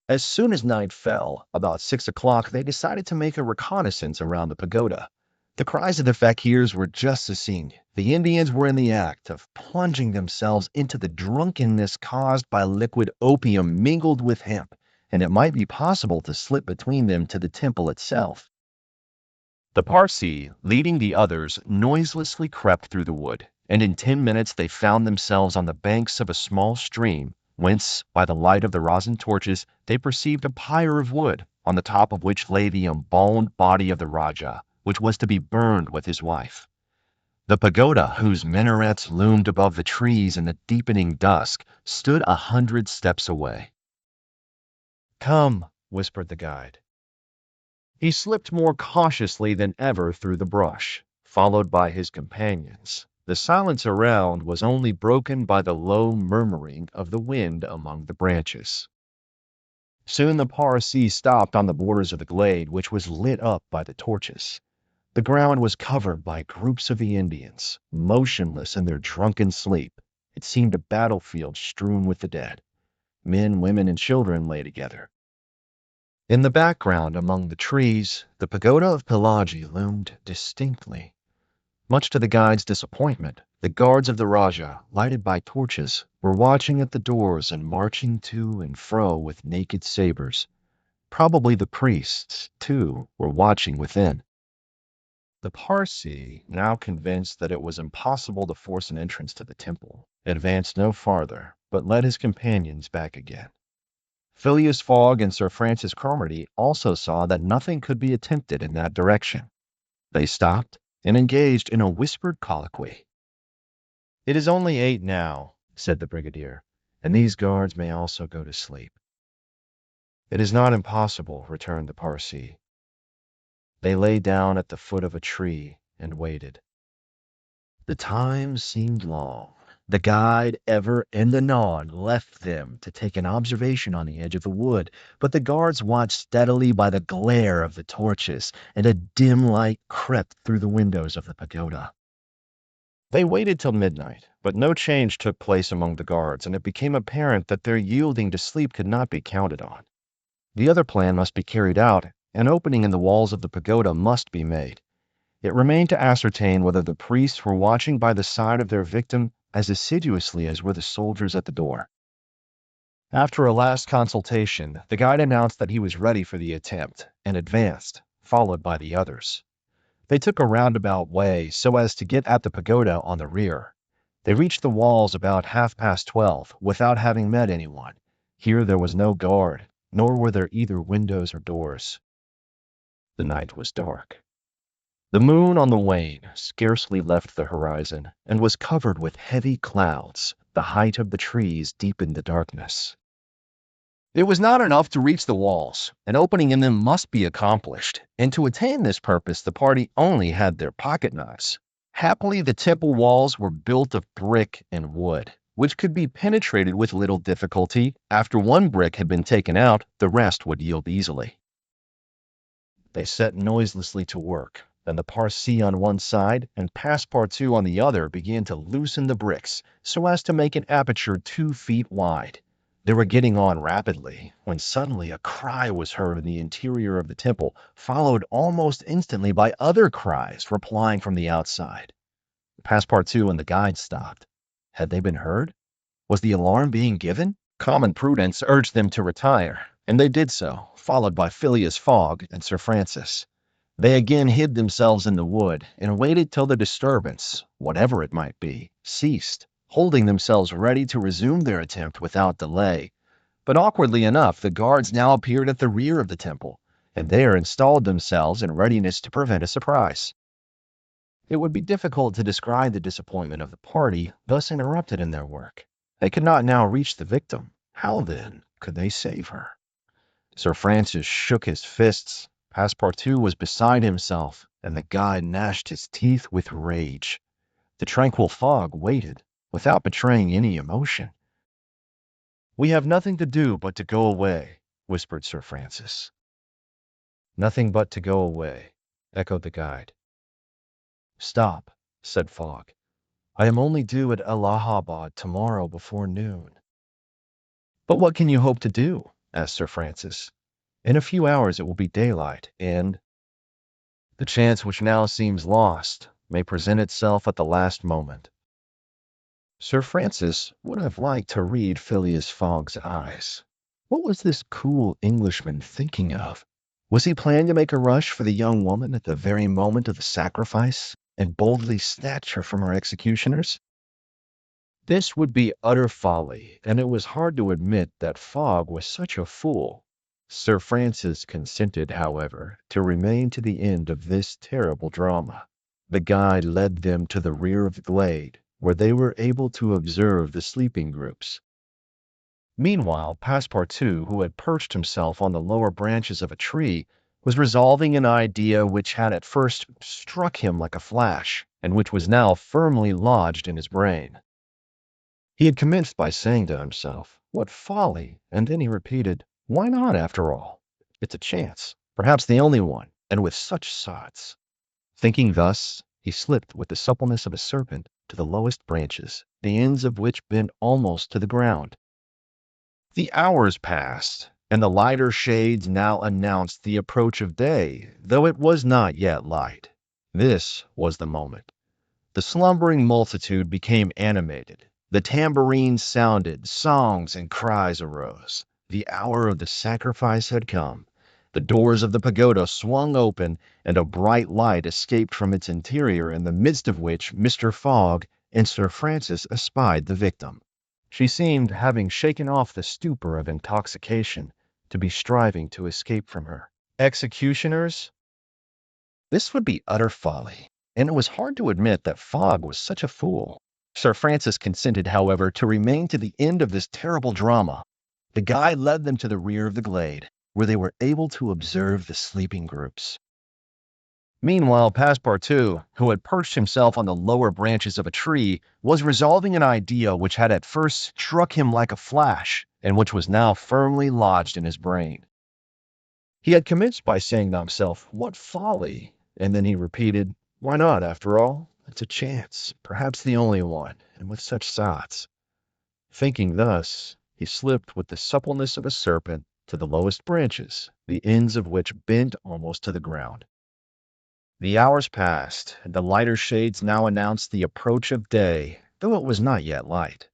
As soon as night fell, about 6 o'clock, they decided to make a reconnaissance around the pagoda. The cries of the fakirs were just as seen. The Indians were in the act of plunging themselves into the drunkenness caused by liquid opium mingled with hemp, and it might be possible to slip between them to the temple itself. The Parsee, leading the others, noiselessly crept through the wood, and in 10 minutes they found themselves on the banks of a small stream, whence, by the light of the rosin torches, they perceived a pyre of wood, on the top of which lay the embalmed body of the Rajah, which was to be burned with his wife. The pagoda, whose minarets loomed above the trees in the deepening dusk, stood 100 steps away. "Come," whispered the guide. He slipped more cautiously than ever through the brush, followed by his companions. The silence around was only broken by the low murmuring of the wind among the branches. Soon the Parsee stopped on the borders of the glade, which was lit up by the torches. The ground was covered by groups of the Indians, motionless in their drunken sleep. It seemed a battlefield strewn with the dead. Men, women, and children lay together. In the background, among the trees, the pagoda of Pilagi loomed distinctly. Much to the guide's disappointment, the guards of the Rajah, lighted by torches, were watching at the doors and marching to and fro with naked sabers. Probably the priests, too, were watching within. The Parsee, now convinced that it was impossible to force an entrance to the temple, advanced no farther, but led his companions back again. Phileas Fogg and Sir Francis Cromarty also saw that nothing could be attempted in that direction. They stopped and engaged in a whispered colloquy. "It is only 8 now," said the brigadier, "and these guards may also go to sleep." "It is not impossible," returned the Parsee. They lay down at the foot of a tree and waited. The time seemed long. The guide ever and anon left them to take an observation on the edge of the wood, but the guards watched steadily by the glare of the torches, and a dim light crept through the windows of the pagoda. They waited till midnight, but no change took place among the guards, and it became apparent that their yielding to sleep could not be counted on. The other plan must be carried out. An opening in the walls of the pagoda must be made. It remained to ascertain whether the priests were watching by the side of their victim as assiduously as were the soldiers at the door. After a last consultation, the guide announced that he was ready for the attempt, and advanced, followed by the others. They took a roundabout way so as to get at the pagoda on the rear. They reached the walls about 12:30, without having met anyone. Here there was no guard, nor were there either windows or doors. The night was dark. The moon on the wane scarcely left the horizon, and was covered with heavy clouds. The height of the trees deepened the darkness. It was not enough to reach the walls. An opening in them must be accomplished, and to attain this purpose the party only had their pocket knives. Happily, the temple walls were built of brick and wood, which could be penetrated with little difficulty. After one brick had been taken out, the rest would yield easily. They set noiselessly to work. Then the Parsi on one side and Passepartout on the other began to loosen the bricks so as to make an aperture 2 feet wide. They were getting on rapidly when suddenly a cry was heard in the interior of the temple, followed almost instantly by other cries replying from the outside. Passepartout and the guide stopped. Had they been heard? Was the alarm being given? Common prudence urged them to retire, and they did so, followed by Phileas Fogg and Sir Francis. They again hid themselves in the wood and waited till the disturbance, whatever it might be, ceased, holding themselves ready to resume their attempt without delay. But awkwardly enough, the guards now appeared at the rear of the temple, and there installed themselves in readiness to prevent a surprise. It would be difficult to describe the disappointment of the party thus interrupted in their work. They could not now reach the victim. How, then, could they save her? Sir Francis shook his fists. Passepartout was beside himself, and the guide gnashed his teeth with rage. The tranquil Fogg waited, without betraying any emotion. "We have nothing to do but to go away," whispered Sir Francis. "Nothing but to go away," echoed the guide. "Stop," said Fogg. "I am only due at Allahabad tomorrow before noon." "But what can you hope to do?" asked Sir Francis. "In a few hours it will be daylight, and the chance which now seems lost may present itself at the last moment." Sir Francis would have liked to read Phileas Fogg's eyes. What was this cool Englishman thinking of? Was he planning to make a rush for the young woman at the very moment of the sacrifice and boldly snatch her from her executioners? This would be utter folly, and it was hard to admit that Fogg was such a fool. Sir Francis consented, however, to remain to the end of this terrible drama. The guide led them to the rear of the glade, where they were able to observe the sleeping groups. Meanwhile, Passepartout, who had perched himself on the lower branches of a tree, was resolving an idea which had at first struck him like a flash, and which was now firmly lodged in his brain. He had commenced by saying to himself, "What folly!" and then he repeated, "Why not, after all? It's a chance, perhaps the only one, and with such sods." Thinking thus, he slipped with the suppleness of a serpent to the lowest branches, the ends of which bent almost to the ground. The hours passed, and the lighter shades now announced the approach of day, though it was not yet light. This was the moment. The slumbering multitude became animated. The tambourines sounded, songs and cries arose. The hour of the sacrifice had come. The doors of the pagoda swung open, and a bright light escaped from its interior, in the midst of which Mr. Fogg and Sir Francis espied the victim. She seemed, having shaken off the stupor of intoxication, to be striving to escape from her executioners. This would be utter folly, and it was hard to admit that Fogg was such a fool. Sir Francis consented, however, to remain to the end of this terrible drama. The guide led them to the rear of the glade, where they were able to observe the sleeping groups. Meanwhile, Passepartout, who had perched himself on the lower branches of a tree, was resolving an idea which had at first struck him like a flash, and which was now firmly lodged in his brain. He had commenced by saying to himself, "What folly!" and then he repeated, "Why not, after all? It's a chance, perhaps the only one, and with such sods." Thinking thus, he slipped with the suppleness of a serpent to the lowest branches, the ends of which bent almost to the ground. The hours passed, and the lighter shades now announced the approach of day, though it was not yet light.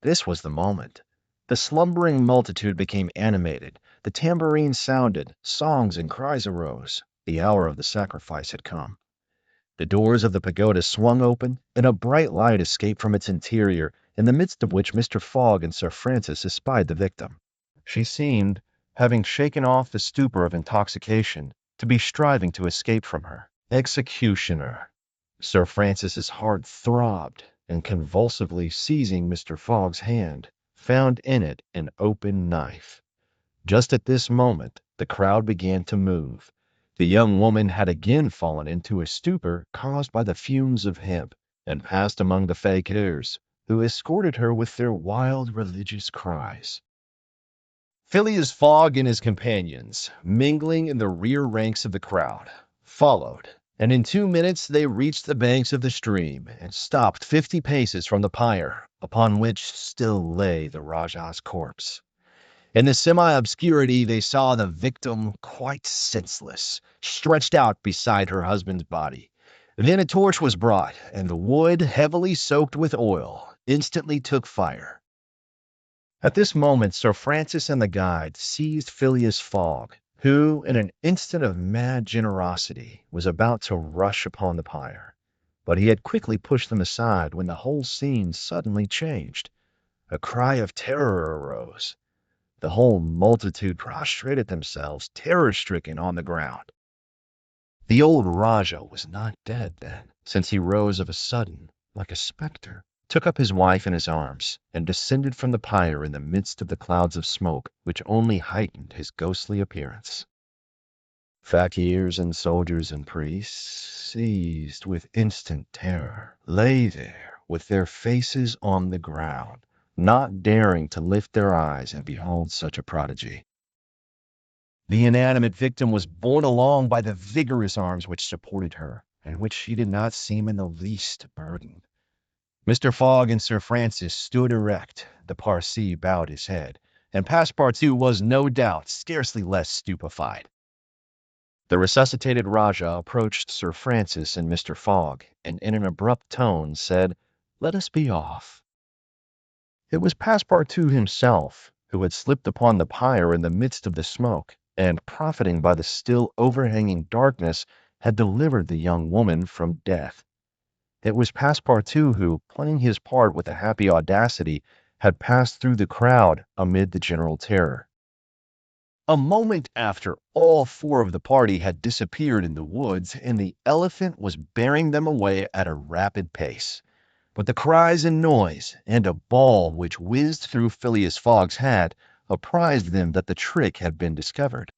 This was the moment. The slumbering multitude became animated, the tambourines sounded, songs and cries arose. The hour of the sacrifice had come. The doors of the pagoda swung open, and a bright light escaped from its interior, in the midst of which Mr. Fogg and Sir Francis espied the victim. She seemed, having shaken off the stupor of intoxication, to be striving to escape from her executioner. Sir Francis's heart throbbed, and convulsively seizing Mr. Fogg's hand, found in it an open knife. Just at this moment the crowd began to move. The young woman had again fallen into a stupor caused by the fumes of hemp and passed among the fakirs, who escorted her with their wild religious cries. Phileas Fogg and his companions, mingling in the rear ranks of the crowd, followed, and in 2 minutes they reached the banks of the stream and stopped 50 paces from the pyre, upon which still lay the Rajah's corpse. In the semi-obscurity, they saw the victim quite senseless, stretched out beside her husband's body. Then a torch was brought, and the wood, heavily soaked with oil, instantly took fire. At this moment, Sir Francis and the guide seized Phileas Fogg, who, in an instant of mad generosity, was about to rush upon the pyre. But he had quickly pushed them aside when the whole scene suddenly changed. A cry of terror arose. The whole multitude prostrated themselves, terror-stricken, on the ground. The old Rajah was not dead then, since he rose of a sudden, like a spectre, took up his wife in his arms, and descended from the pyre in the midst of the clouds of smoke, which only heightened his ghostly appearance. Fakirs and soldiers and priests, seized with instant terror, lay there with their faces on the ground, not daring to lift their eyes and behold such a prodigy. The inanimate victim was borne along by the vigorous arms which supported her, and which she did not seem in the least burdened. Mr. Fogg and Sir Francis stood erect, the Parsee bowed his head, and Passepartout was, no doubt, scarcely less stupefied. The resuscitated Rajah approached Sir Francis and Mr. Fogg, and in an abrupt tone said, "Let us be off." It was Passepartout himself, who had slipped upon the pyre in the midst of the smoke, and, profiting by the still overhanging darkness, had delivered the young woman from death. It was Passepartout who, playing his part with a happy audacity, had passed through the crowd amid the general terror. A moment after, all four of the party had disappeared in the woods, and the elephant was bearing them away at a rapid pace. But the cries and noise, and a ball which whizzed through Phileas Fogg's hat, apprised them that the trick had been discovered.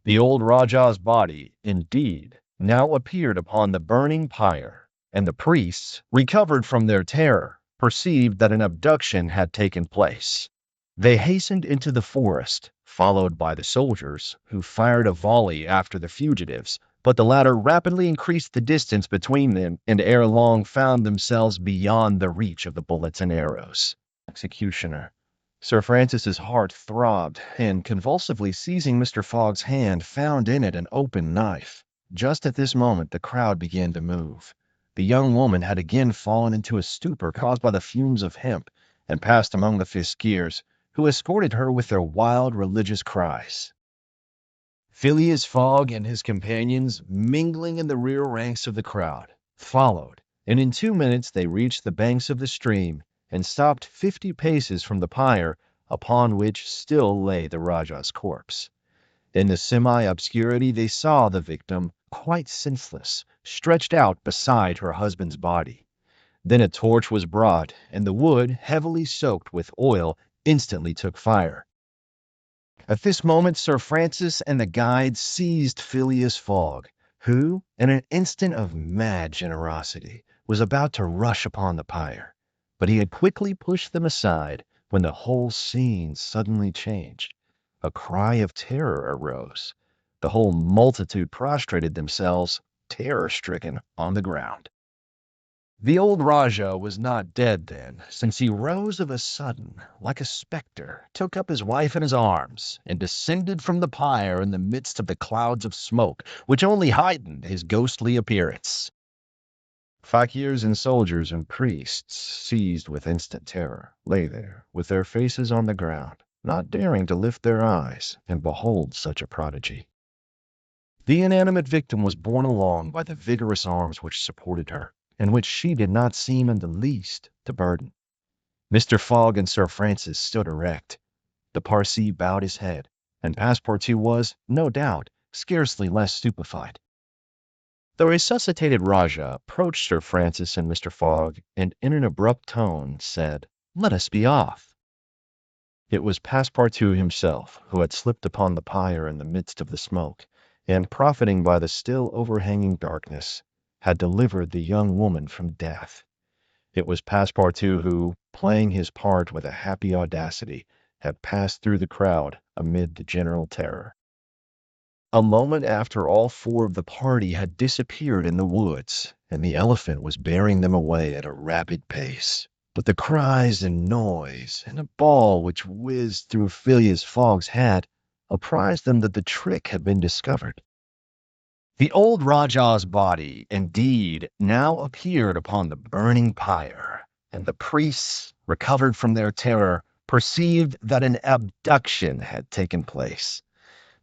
The old Rajah's body, indeed, now appeared upon the burning pyre, and the priests, recovered from their terror, perceived that an abduction had taken place. They hastened into the forest, followed by the soldiers, who fired a volley after the fugitives, but the latter rapidly increased the distance between them, and ere long found themselves beyond the reach of the bullets and arrows. Executioner. Sir Francis's heart throbbed, and, convulsively seizing Mr. Fogg's hand, found in it an open knife. Just at this moment the crowd began to move. The young woman had again fallen into a stupor caused by the fumes of hemp, and passed among the fakirs, who escorted her with their wild religious cries. Phileas Fogg and his companions, mingling in the rear ranks of the crowd, followed, and in 2 minutes they reached the banks of the stream, and stopped 50 paces from the pyre, upon which still lay the Rajah's corpse. In the semi-obscurity they saw the victim, quite senseless, stretched out beside her husband's body. Then a torch was brought, and the wood, heavily soaked with oil, instantly took fire. At this moment Sir Francis and the guide seized Phileas Fogg, who, in an instant of mad generosity, was about to rush upon the pyre. But he had quickly pushed them aside when the whole scene suddenly changed. A cry of terror arose. The whole multitude prostrated themselves, terror-stricken, on the ground. The old Rajah was not dead then, since he rose of a sudden, like a spectre, took up his wife in his arms, and descended from the pyre in the midst of the clouds of smoke, which only heightened his ghostly appearance. Fakirs and soldiers and priests, seized with instant terror, lay there, with their faces on the ground, not daring to lift their eyes and behold such a prodigy. The inanimate victim was borne along by the vigorous arms which supported her, and which she did not seem in the least to burden. Mr. Fogg and Sir Francis stood erect. The Parsee bowed his head, and Passepartout was, no doubt, scarcely less stupefied. The resuscitated Rajah approached Sir Francis and Mr. Fogg, and in an abrupt tone said, "Let us be off." It was Passepartout himself, who had slipped upon the pyre in the midst of the smoke, and profiting by the still overhanging darkness, had delivered the young woman from death. It was Passepartout who, playing his part with a happy audacity, had passed through the crowd amid the general terror. A moment after all four of the party had disappeared in the woods, and the elephant was bearing them away at a rapid pace. But the cries and noise, and a ball which whizzed through Phileas Fogg's hat, apprised them that the trick had been discovered. The old Rajah's body, indeed, now appeared upon the burning pyre, and the priests, recovered from their terror, perceived that an abduction had taken place.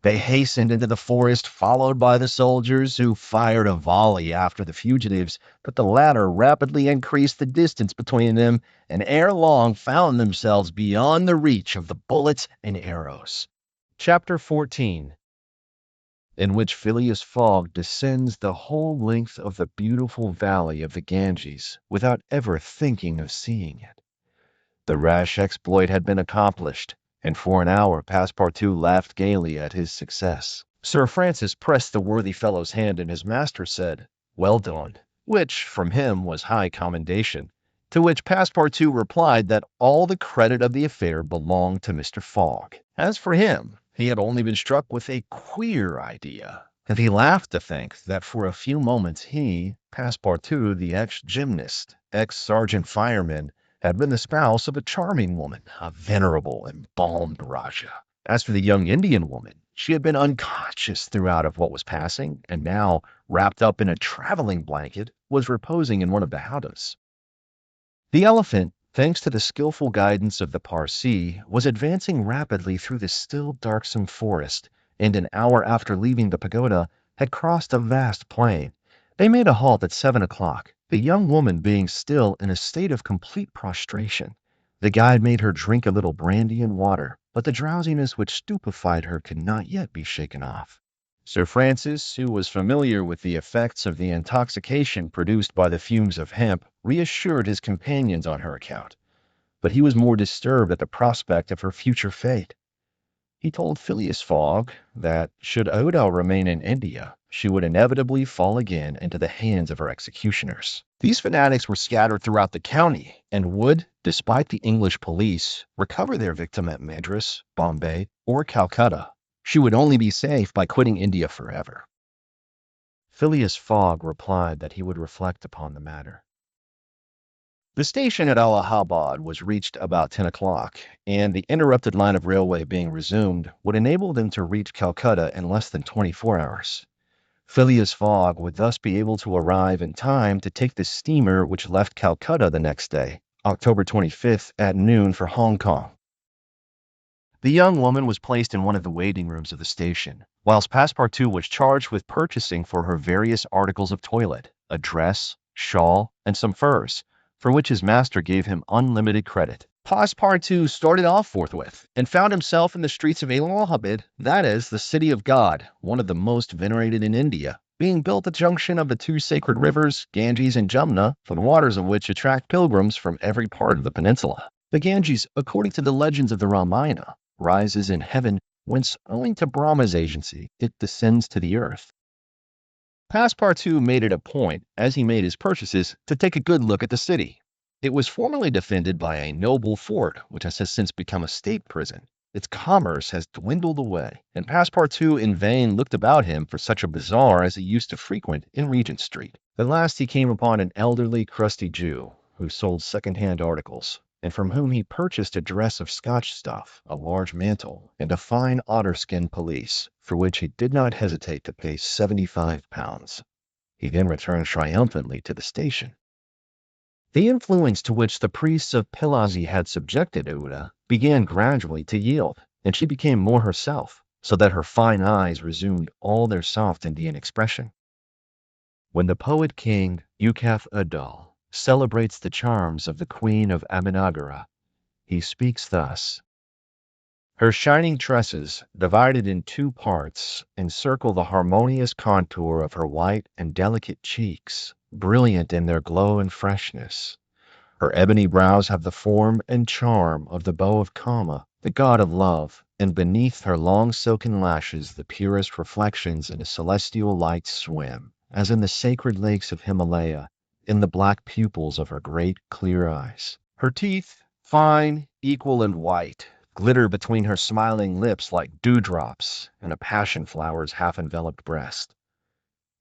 They hastened into the forest, followed by the soldiers, who fired a volley after the fugitives, but the latter rapidly increased the distance between them, and ere long found themselves beyond the reach of the bullets and arrows. Chapter 14, in which Phileas Fogg descends the whole length of the beautiful valley of the Ganges without ever thinking of seeing it. The rash exploit had been accomplished, and for an hour Passepartout laughed gaily at his success. Sir Francis pressed the worthy fellow's hand, and his master said, "Well done," which from him was high commendation, to which Passepartout replied that all the credit of the affair belonged to Mr. Fogg. As for him, he had only been struck with a queer idea, and he laughed to think that for a few moments he, Passepartout, the ex-gymnast, ex-sergeant fireman, had been the spouse of a charming woman, a venerable, embalmed Rajah. As for the young Indian woman, she had been unconscious throughout of what was passing, and now, wrapped up in a traveling blanket, was reposing in one of the howdahs. The elephant, thanks to the skillful guidance of the Parsee, was advancing rapidly through the still darksome forest, and an hour after leaving the pagoda, had crossed a vast plain. They made a halt at 7 o'clock, the young woman being still in a state of complete prostration. The guide made her drink a little brandy and water, but the drowsiness which stupefied her could not yet be shaken off. Sir Francis, who was familiar with the effects of the intoxication produced by the fumes of hemp, reassured his companions on her account, but he was more disturbed at the prospect of her future fate. He told Phileas Fogg that, should Odo remain in India, she would inevitably fall again into the hands of her executioners. These fanatics were scattered throughout the county, and would, despite the English police, recover their victim at Madras, Bombay, or Calcutta. She would only be safe by quitting India forever. Phileas Fogg replied that he would reflect upon the matter. The station at Allahabad was reached about 10 o'clock, and the interrupted line of railway being resumed would enable them to reach Calcutta in less than 24 hours. Phileas Fogg would thus be able to arrive in time to take the steamer which left Calcutta the next day, October 25th at noon for Hong Kong. The young woman was placed in one of the waiting rooms of the station, whilst Passepartout was charged with purchasing for her various articles of toilet, a dress, shawl, and some furs, for which his master gave him unlimited credit. Passepartout started off forthwith, and found himself in the streets of Allahabad, that is, the city of God, one of the most venerated in India, being built at the junction of the two sacred rivers, Ganges and Jumna, the waters of which attract pilgrims from every part of the peninsula. The Ganges, according to the legends of the Ramayana, rises in heaven, whence, owing to Brahma's agency, it descends to the earth. Passepartout made it a point, as he made his purchases, to take a good look at the city. It was formerly defended by a noble fort, which has since become a state prison. Its commerce has dwindled away, and Passepartout in vain looked about him for such a bazaar as he used to frequent in Regent Street. At last he came upon an elderly, crusty Jew, who sold second-hand articles, and from whom he purchased a dress of Scotch stuff, a large mantle, and a fine otter-skin pelisse, for which he did not hesitate to pay £75. He then returned triumphantly to the station. The influence to which the priests of Pilazi had subjected Uda began gradually to yield, and she became more herself, so that her fine eyes resumed all their soft Indian expression. When the poet king Ukaf Adal celebrates the charms of the Queen of Aminagara, he speaks thus: "Her shining tresses, divided in two parts, encircle the harmonious contour of her white and delicate cheeks, brilliant in their glow and freshness. Her ebony brows have the form and charm of the bow of Kama, the god of love, and beneath her long silken lashes the purest reflections in a celestial light swim, as in the sacred lakes of Himalaya, in the black pupils of her great clear eyes. Her teeth, fine, equal, and white, glitter between her smiling lips like dewdrops in a passion flower's half-enveloped breast.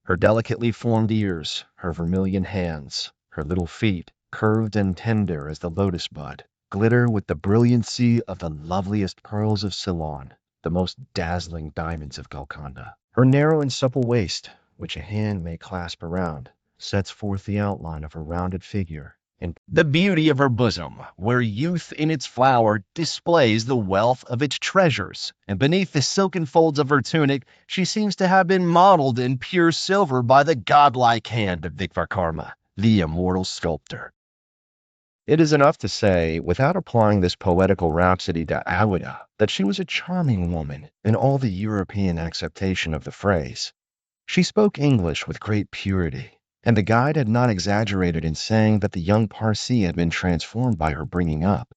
Her delicately formed ears, her vermilion hands, her little feet, curved and tender as the lotus bud, glitter with the brilliancy of the loveliest pearls of Ceylon, the most dazzling diamonds of Golconda. Her narrow and supple waist, which a hand may clasp around, sets forth the outline of her rounded figure, and the beauty of her bosom, where youth in its flower displays the wealth of its treasures, and beneath the silken folds of her tunic she seems to have been modeled in pure silver by the godlike hand of Vikvarkarma, the immortal sculptor. It is enough to say, without applying this poetical rhapsody to Aouda, that she was a charming woman in all the European acceptation of the phrase. She spoke English with great purity, and the guide had not exaggerated in saying that the young Parsee had been transformed by her bringing up.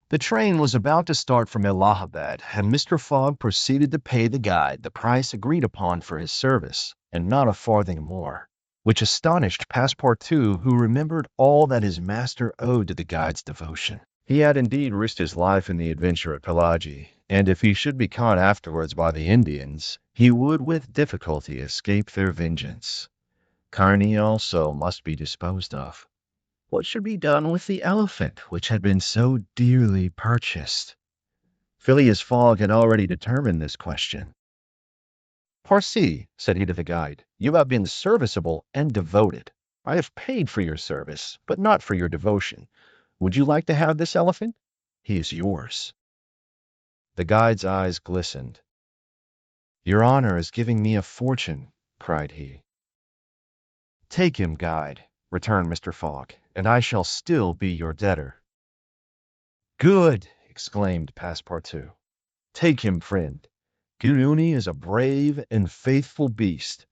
The train was about to start from Allahabad, and Mr. Fogg proceeded to pay the guide the price agreed upon for his service, and not a farthing more, which astonished Passepartout, who remembered all that his master owed to the guide's devotion. He had indeed risked his life in the adventure at Pelagi, and if he should be caught afterwards by the Indians, he would with difficulty escape their vengeance. Carney also must be disposed of. What should be done with the elephant which had been so dearly purchased? Phileas Fogg had already determined this question. Parsee, said he to the guide, you have been serviceable and devoted. I have paid for your service, but not for your devotion. Would you like to have this elephant? He is yours. The guide's eyes glistened. Your honor is giving me a fortune, cried he. Take him, guide, returned Mr. Fogg, and I shall still be your debtor. Good, exclaimed Passepartout. Take him, friend. Guneuni is a brave and faithful beast.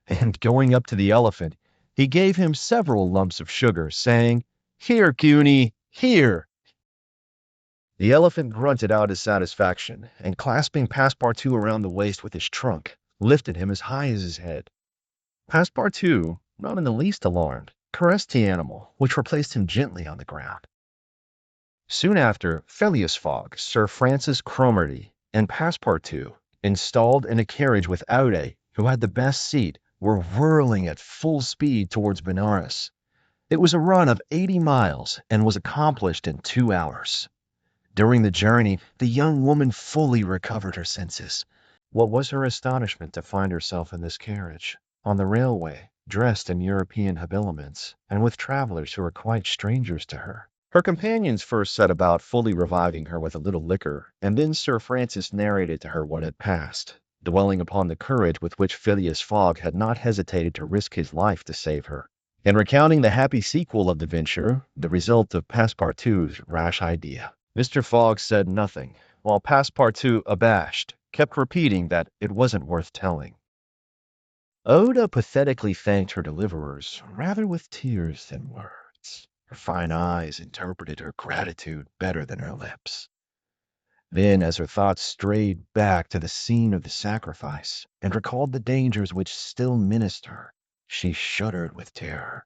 And going up to the elephant, he gave him several lumps of sugar, saying, Here, Guinea, here. The elephant grunted out his satisfaction, and clasping Passepartout around the waist with his trunk, lifted him as high as his head. Passepartout, not in the least alarmed, caressed the animal, which replaced him gently on the ground. Soon after, Phileas Fogg, Sir Francis Cromarty, and Passepartout, installed in a carriage with Aouda, who had the best seat, were whirling at full speed towards Benares. It was a run of 80 miles and was accomplished in 2 hours. During the journey, the young woman fully recovered her senses. What was her astonishment to find herself in this carriage, on the railway, dressed in European habiliments, and with travelers who were quite strangers to her. Her companions first set about fully reviving her with a little liquor, and then Sir Francis narrated to her what had passed, dwelling upon the courage with which Phileas Fogg had not hesitated to risk his life to save her, and recounting the happy sequel of the venture, the result of Passepartout's rash idea. Mr. Fogg said nothing, while Passepartout, abashed, kept repeating that it wasn't worth telling. Oda pathetically thanked her deliverers, rather with tears than words. Her fine eyes interpreted her gratitude better than her lips. Then, as her thoughts strayed back to the scene of the sacrifice, and recalled the dangers which still menaced her, she shuddered with terror.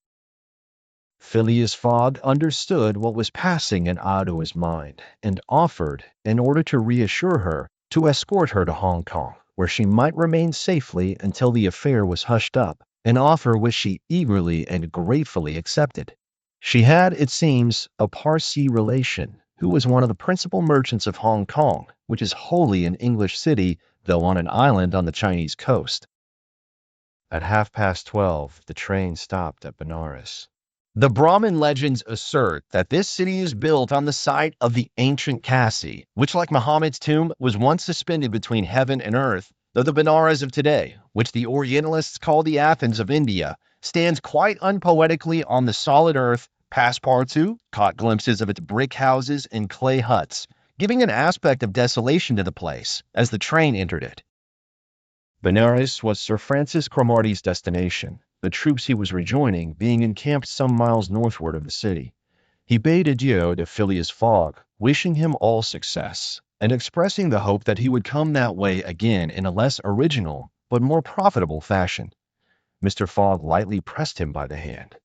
Phileas Fogg understood what was passing in Aouda's mind, and offered, in order to reassure her, to escort her to Hong Kong, where she might remain safely until the affair was hushed up, an offer which she eagerly and gratefully accepted. She had, it seems, a Parsee relation, who was one of the principal merchants of Hong Kong, which is wholly an English city, though on an island on the Chinese coast. At 12:30, the train stopped at Benares. The Brahmin legends assert that this city is built on the site of the ancient Kasi, which, like Muhammad's tomb, was once suspended between heaven and earth, though the Benares of today, which the Orientalists call the Athens of India, stands quite unpoetically on the solid earth. Passepartout caught glimpses of its brick houses and clay huts, giving an aspect of desolation to the place as the train entered it. Benares was Sir Francis Cromarty's destination, the troops he was rejoining being encamped some miles northward of the city. He bade adieu to Phileas Fogg, wishing him all success and expressing the hope that he would come that way again in a less original but more profitable fashion. Mr. Fogg lightly pressed him by the hand.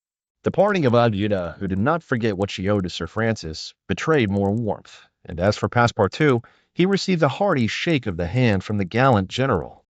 The parting of Agueda, who did not forget what she owed to Sir Francis, betrayed more warmth, and as for Passepartout, he received a hearty shake of the hand from the gallant general.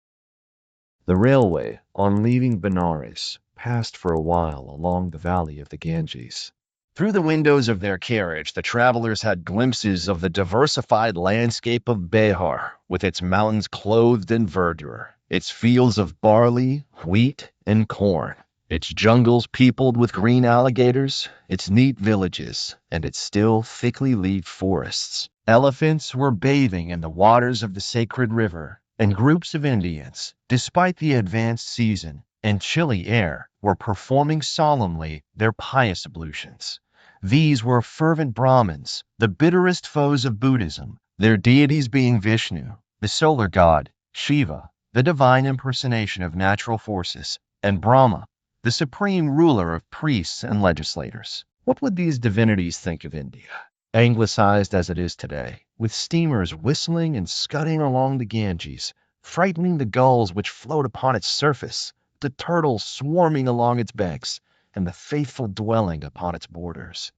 The railway, on leaving Benares, passed for a while along the valley of the Ganges. Through the windows of their carriage, the travelers had glimpses of the diversified landscape of Behar, with its mountains clothed in verdure, its fields of barley, wheat, and corn, its jungles peopled with green alligators, its neat villages, and its still thickly leaved forests. Elephants were bathing in the waters of the sacred river, and groups of Indians, despite the advanced season and chilly air, were performing solemnly their pious ablutions. These were fervent Brahmins, the bitterest foes of Buddhism, their deities being Vishnu, the solar god, Shiva, the divine impersonation of natural forces, and Brahma, the supreme ruler of priests and legislators. What would these divinities think of India, anglicized as it is today, with steamers whistling and scudding along the Ganges, frightening the gulls which float upon its surface, the turtles swarming along its banks, and the faithful dwelling upon its borders?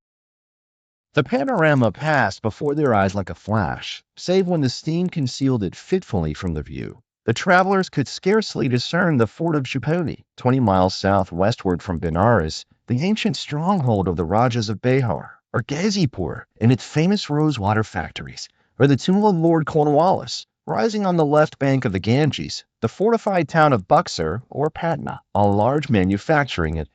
The panorama passed before their eyes like a flash, save when the steam concealed it fitfully from the view. The travelers could scarcely discern the fort of Chupoli, 20 miles southwestward from Benares, the ancient stronghold of the Rajas of Behar, or Ghazipur and its famous rosewater factories, or the tomb of Lord Cornwallis, rising on the left bank of the Ganges, the fortified town of Buxar or Patna, a large manufacturing in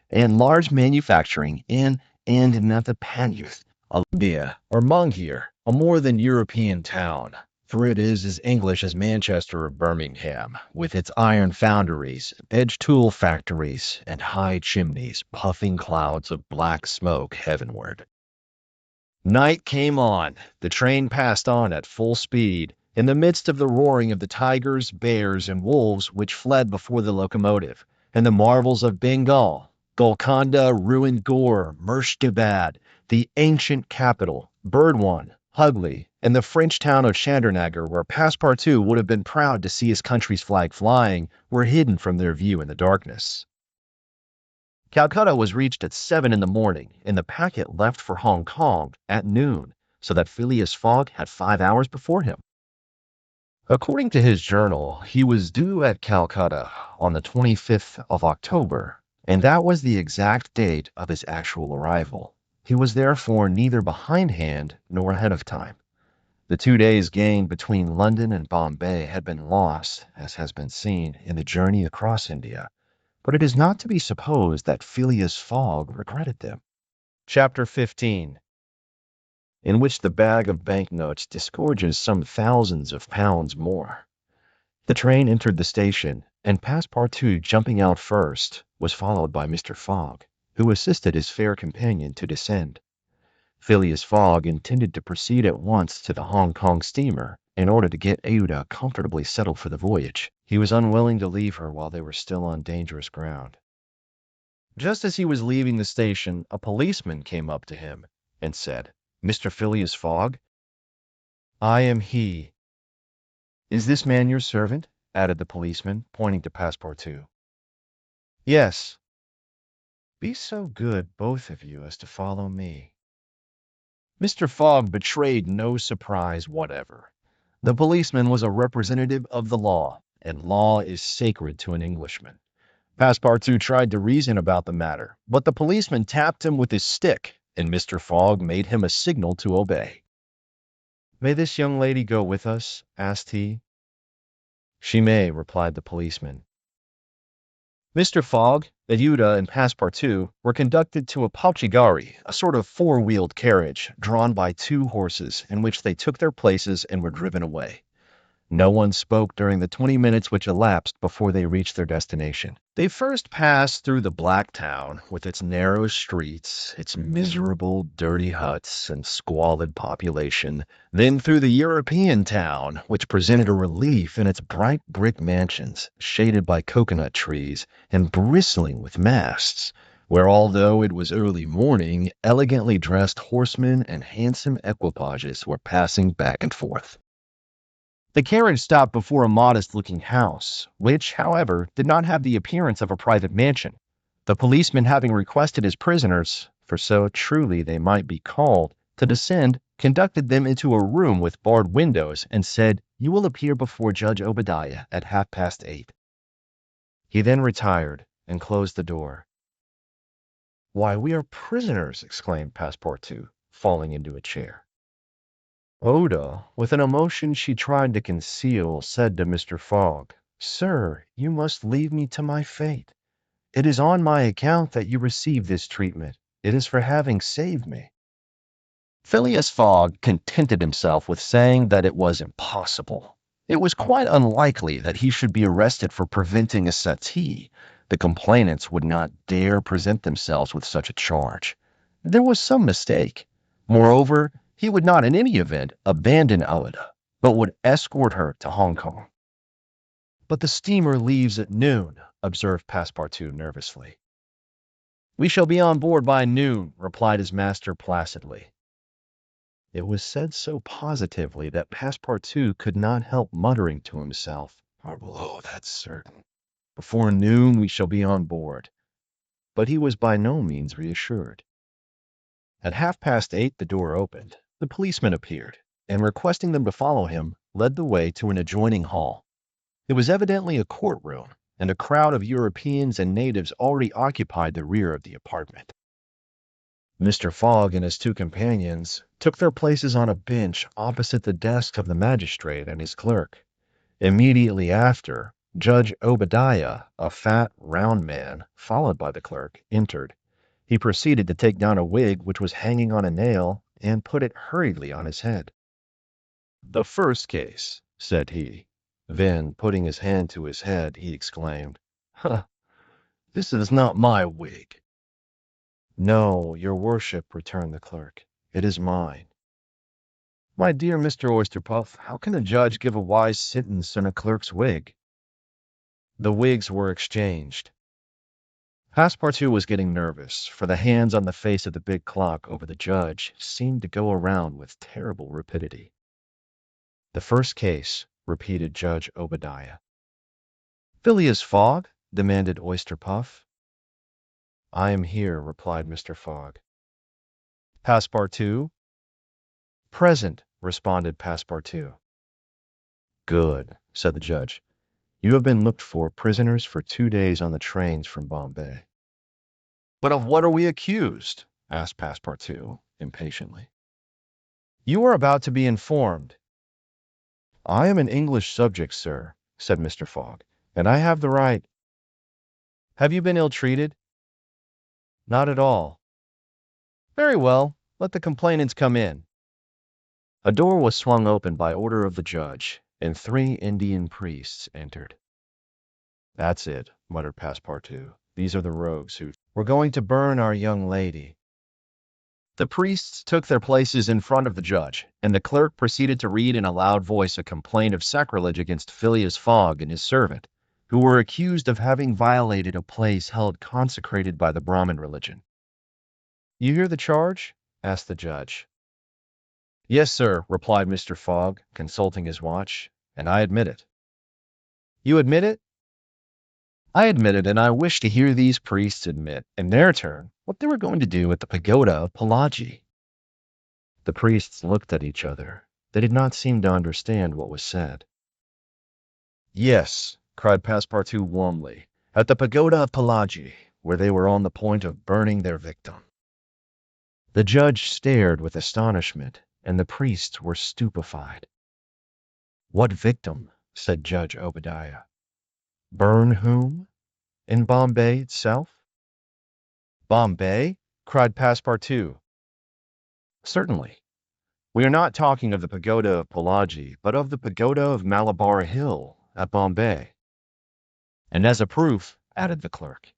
and Natapanuth, Alabia, or Mungir, a more than European town, for it is as English as Manchester or Birmingham, with its iron foundries, edge tool factories, and high chimneys puffing clouds of black smoke heavenward. Night came on. The train passed on at full speed, in the midst of the roaring of the tigers, bears, and wolves which fled before the locomotive, and the marvels of Bengal, Golconda, ruined Gore, Murshidabad, the ancient capital, Burdwan, Hugli, and the French town of Chandernagor, where Passepartout would have been proud to see his country's flag flying, were hidden from their view in the darkness. Calcutta was reached at 7 in the morning, and the packet left for Hong Kong at noon, so that Phileas Fogg had 5 hours before him. According to his journal, he was due at Calcutta on the 25th of October, and that was the exact date of his actual arrival. He was therefore neither behindhand nor ahead of time. The 2 days gained between London and Bombay had been lost, as has been seen, in the journey across India, but it is not to be supposed that Phileas Fogg regretted them. Chapter 15, in which the bag of banknotes disgorges some thousands of pounds more. The train entered the station, and Passepartout, jumping out first, was followed by Mr. Fogg, who assisted his fair companion to descend. Phileas Fogg intended to proceed at once to the Hong Kong steamer in order to get Aouda comfortably settled for the voyage. He was unwilling to leave her while they were still on dangerous ground. Just as he was leaving the station, a policeman came up to him and said, "Mr. Phileas Fogg?" "I am he." "Is this man your servant?" added the policeman, pointing to Passepartout. "Yes." "Be so good, both of you, as to follow me." Mr. Fogg betrayed no surprise whatever. The policeman was a representative of the law, and law is sacred to an Englishman. Passepartout tried to reason about the matter, but the policeman tapped him with his stick, and Mr. Fogg made him a signal to obey. "May this young lady go with us?" asked he. "She may," replied the policeman. Mr. Fogg, Aouda, and Passepartout were conducted to a palchigari, a sort of four-wheeled carriage, drawn by 2 horses, in which they took their places and were driven away. No one spoke during the 20 minutes which elapsed before they reached their destination. They first passed through the Black Town, with its narrow streets, its miserable, dirty huts, and squalid population, then through the European town, which presented a relief in its bright brick mansions, shaded by coconut trees, and bristling with masts, where although it was early morning, elegantly dressed horsemen and handsome equipages were passing back and forth. The carriage stopped before a modest-looking house, which, however, did not have the appearance of a private mansion. The policeman having requested his prisoners, for so truly they might be called, to descend, conducted them into a room with barred windows and said, "You will appear before Judge Obadiah at 8:30." He then retired and closed the door. "Why, we are prisoners!" exclaimed Passepartout, falling into a chair. Oda, with an emotion she tried to conceal, said to Mr. Fogg, "Sir, you must leave me to my fate. It is on my account that you receive this treatment. It is for having saved me." Phileas Fogg contented himself with saying that it was impossible. It was quite unlikely that he should be arrested for preventing a settee. The complainants would not dare present themselves with such a charge. There was some mistake. Moreover, he would not in any event abandon Aouda, but would escort her to Hong Kong. "But the steamer leaves at noon," observed Passepartout nervously. "We shall be on board by noon," replied his master placidly. It was said so positively that Passepartout could not help muttering to himself, "Parbleu, that's certain. Before noon we shall be on board." But he was by no means reassured. At 8:30 the door opened. The policeman appeared, and requesting them to follow him, led the way to an adjoining hall. It was evidently a courtroom, and a crowd of Europeans and natives already occupied the rear of the apartment. Mr. Fogg and his two companions took their places on a bench opposite the desk of the magistrate and his clerk. Immediately after, Judge Obadiah, a fat, round man, followed by the clerk, entered. He proceeded to take down a wig which was hanging on a nail and put it hurriedly on his head. "The first case," said he. Then, putting his hand to his head, he exclaimed, "Huh, this is not my wig." "No, your worship," returned the clerk. "It is mine." "My dear Mr. Oysterpuff, how can a judge give a wise sentence in a clerk's wig?" The wigs were exchanged. Passepartout was getting nervous, for the hands on the face of the big clock over the judge seemed to go around with terrible rapidity. "The first case," repeated Judge Obadiah. "Phileas Fogg?" demanded Oysterpuff. "I am here," replied Mr. Fogg. "Passepartout?" "Present," responded Passepartout. "Good," said the judge. "You have been looked for prisoners for 2 days on the trains from Bombay." "But of what are we accused?" asked Passepartout, impatiently. "You are about to be informed." "I am an English subject, sir," said Mr. Fogg, "and I have the right—" "Have you been ill-treated?" "Not at all." "Very well. Let the complainants come in." A door was swung open by order of the judge, and 3 Indian priests entered. "That's it," muttered Passepartout. "These are the rogues who— We're going to burn our young lady." The priests took their places in front of the judge, and the clerk proceeded to read in a loud voice a complaint of sacrilege against Phileas Fogg and his servant, who were accused of having violated a place held consecrated by the Brahmin religion. "You hear the charge?" asked the judge. "Yes, sir," replied Mr. Fogg, consulting his watch, "and I admit it." "You admit it?" "I admit it, and I wish to hear these priests admit, in their turn, what they were going to do at the pagoda of Pelagie." The priests looked at each other. They did not seem to understand what was said. "Yes," cried Passepartout warmly, "at the pagoda of Pelagie, where they were on the point of burning their victim." The judge stared with astonishment, and the priests were stupefied. "What victim?" said Judge Obadiah. "Burn whom? In Bombay itself?" "Bombay?" cried Passepartout. "Certainly. We are not talking of the pagoda of Pelagie, but of the pagoda of Malabar Hill at Bombay." "And as a proof," added the clerk,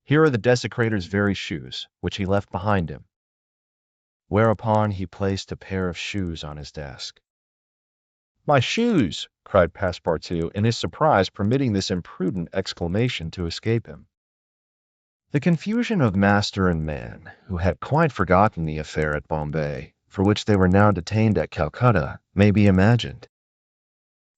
"here are the desecrator's very shoes, which he left behind him." Whereupon he placed a pair of shoes on his desk. "My shoes!" cried Passepartout, in his surprise permitting this imprudent exclamation to escape him. The confusion of master and man, who had quite forgotten the affair at Bombay, for which they were now detained at Calcutta, may be imagined.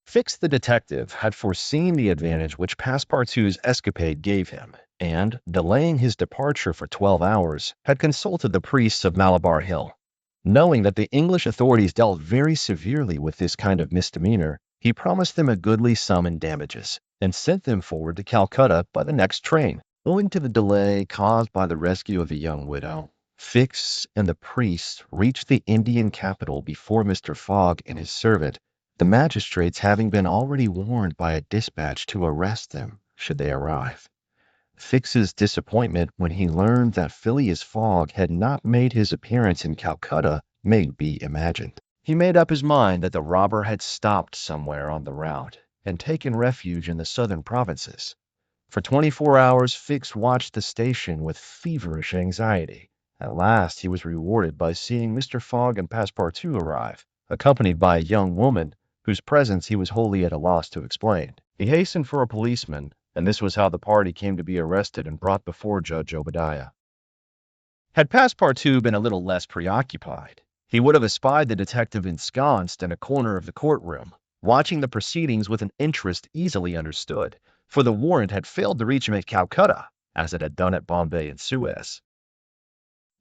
Fix the detective had foreseen the advantage which Passepartout's escapade gave him, and, delaying his departure for 12 hours, had consulted the priests of Malabar Hill. Knowing that the English authorities dealt very severely with this kind of misdemeanor, he promised them a goodly sum in damages, and sent them forward to Calcutta by the next train. Owing to the delay caused by the rescue of the young widow, Fix and the priests reached the Indian capital before Mr. Fogg and his servant, the magistrates having been already warned by a dispatch to arrest them should they arrive. Fix's disappointment when he learned that Phileas Fogg had not made his appearance in Calcutta may be imagined. He made up his mind that the robber had stopped somewhere on the route and taken refuge in the southern provinces. For 24 hours, Fix watched the station with feverish anxiety. At last, he was rewarded by seeing Mr. Fogg and Passepartout arrive, accompanied by a young woman whose presence he was wholly at a loss to explain. He hastened for a policeman, and this was how the party came to be arrested and brought before Judge Obadiah. Had Passepartout been a little less preoccupied, he would have espied the detective ensconced in a corner of the courtroom, watching the proceedings with an interest easily understood, for the warrant had failed to reach him at Calcutta, as it had done at Bombay and Suez.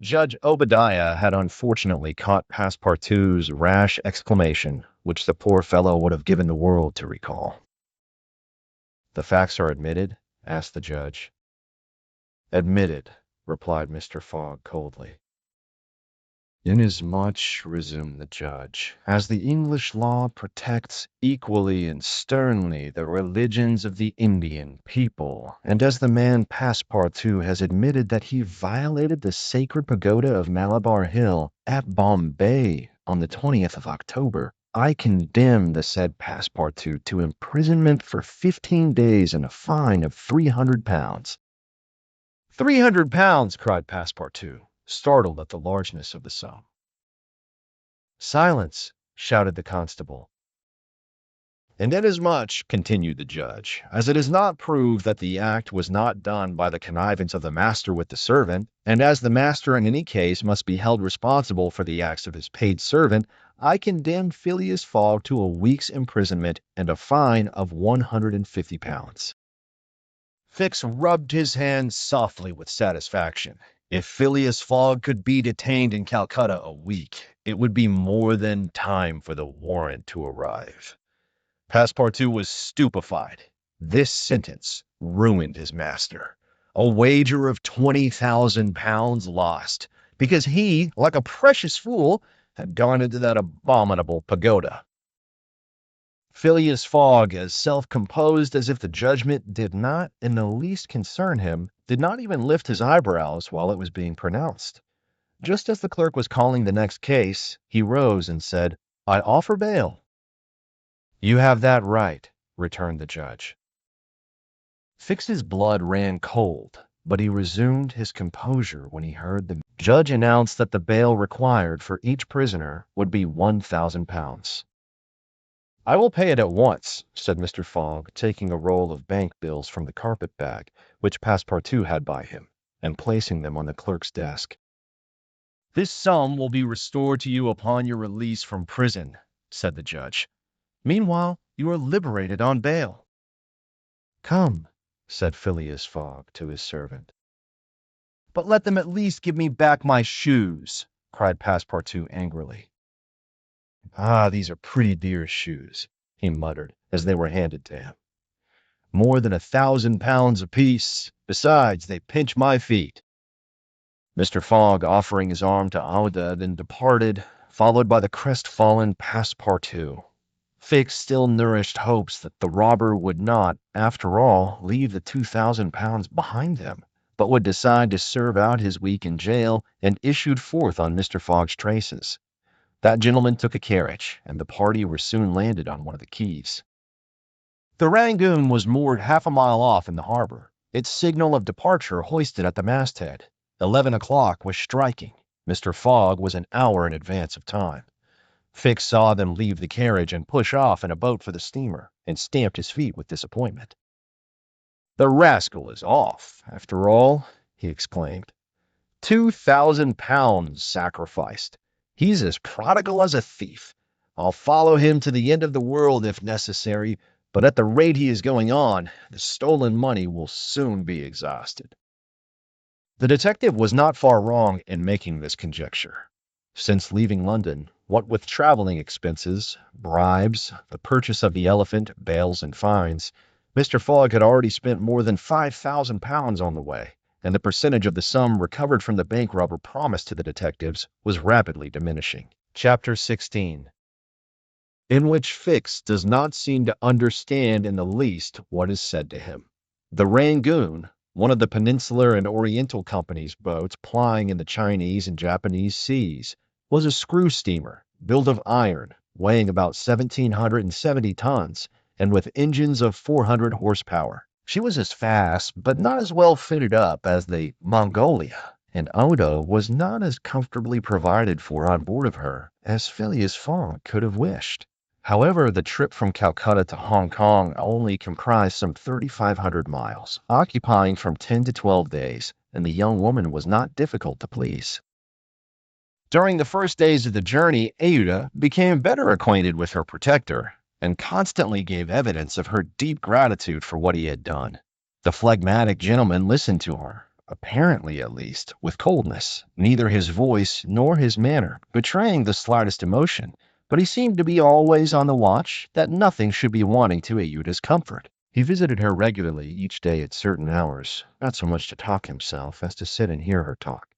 Judge Obadiah had unfortunately caught Passepartout's rash exclamation, which the poor fellow would have given the world to recall. "The facts are admitted?" asked the judge. "Admitted," replied Mr. Fogg coldly. "Inasmuch," resumed the judge, "as the English law protects equally and sternly the religions of the Indian people, and as the man Passepartout has admitted that he violated the sacred pagoda of Malabar Hill at Bombay on the 20th of October, I condemn the said Passepartout to imprisonment for 15 days and a fine of £300. £300! Cried Passepartout, startled at the largeness of the sum. "Silence!" shouted the constable. "And inasmuch," continued the judge, "as it is not proved that the act was not done by the connivance of the master with the servant, and as the master in any case must be held responsible for the acts of his paid servant, I condemn Phileas Fogg to a week's imprisonment and a fine of £150. Fix rubbed his hands softly with satisfaction. If Phileas Fogg could be detained in Calcutta a week, it would be more than time for the warrant to arrive. Passepartout was stupefied. This sentence ruined his master. A wager of £20,000 lost, because he, like a precious fool, had gone into that abominable pagoda. Phileas Fogg, as self-composed as if the judgment did not in the least concern him, did not even lift his eyebrows while it was being pronounced. Just as the clerk was calling the next case, he rose and said, "I offer bail." "You have that right," returned the judge. Fix's blood ran cold, but he resumed his composure when he heard the judge announce that the bail required for each prisoner would be £1,000. "I will pay it at once," said Mr. Fogg, taking a roll of bank bills from the carpet bag which Passepartout had by him, and placing them on the clerk's desk. "This sum will be restored to you upon your release from prison," said the judge. "Meanwhile, you are liberated on bail." "Come," said Phileas Fogg to his servant. "But let them at least give me back my shoes," cried Passepartout angrily. "Ah, these are pretty dear shoes," he muttered, as they were handed to him. "More than £1,000 apiece. Besides, they pinch my feet." Mr. Fogg, offering his arm to Auda, then departed, followed by the crestfallen Passepartout. Fix still nourished hopes that the robber would not, after all, leave the £2,000 behind them, but would decide to serve out his week in jail, and issued forth on Mr. Fogg's traces. That gentleman took a carriage, and the party were soon landed on one of the quays. The Rangoon was moored half a mile off in the harbor, its signal of departure hoisted at the masthead. 11 o'clock was striking. Mr. Fogg was an hour in advance of time. Fix saw them leave the carriage and push off in a boat for the steamer, and stamped his feet with disappointment. "The rascal is off, after all," he exclaimed. 2,000 pounds sacrificed. He's as prodigal as a thief. I'll follow him to the end of the world if necessary, but at the rate he is going on, the stolen money will soon be exhausted. The detective was not far wrong in making this conjecture. Since leaving London, what with traveling expenses, bribes, the purchase of the elephant, bails, and fines, Mr. Fogg had already spent more than 5,000 pounds on the way, and the percentage of the sum recovered from the bank robber promised to the detectives was rapidly diminishing. Chapter 16, in which Fix does not seem to understand in the least what is said to him. The Rangoon, one of the Peninsular and Oriental Company's boats plying in the Chinese and Japanese seas, was a screw steamer built of iron, weighing about 1,770 tons, and with engines of 400 horsepower. She was as fast, but not as well fitted up as the Mongolia, and Odo was not as comfortably provided for on board of her as Phileas Fogg could have wished. However, the trip from Calcutta to Hong Kong only comprised some 3,500 miles, occupying from 10 to 12 days, and the young woman was not difficult to please. During the first days of the journey, Aouda became better acquainted with her protector and constantly gave evidence of her deep gratitude for what he had done. The phlegmatic gentleman listened to her, apparently at least, with coldness, neither his voice nor his manner betraying the slightest emotion, but he seemed to be always on the watch that nothing should be wanting to Aouda's comfort. He visited her regularly each day at certain hours, not so much to talk himself as to sit and hear her talk.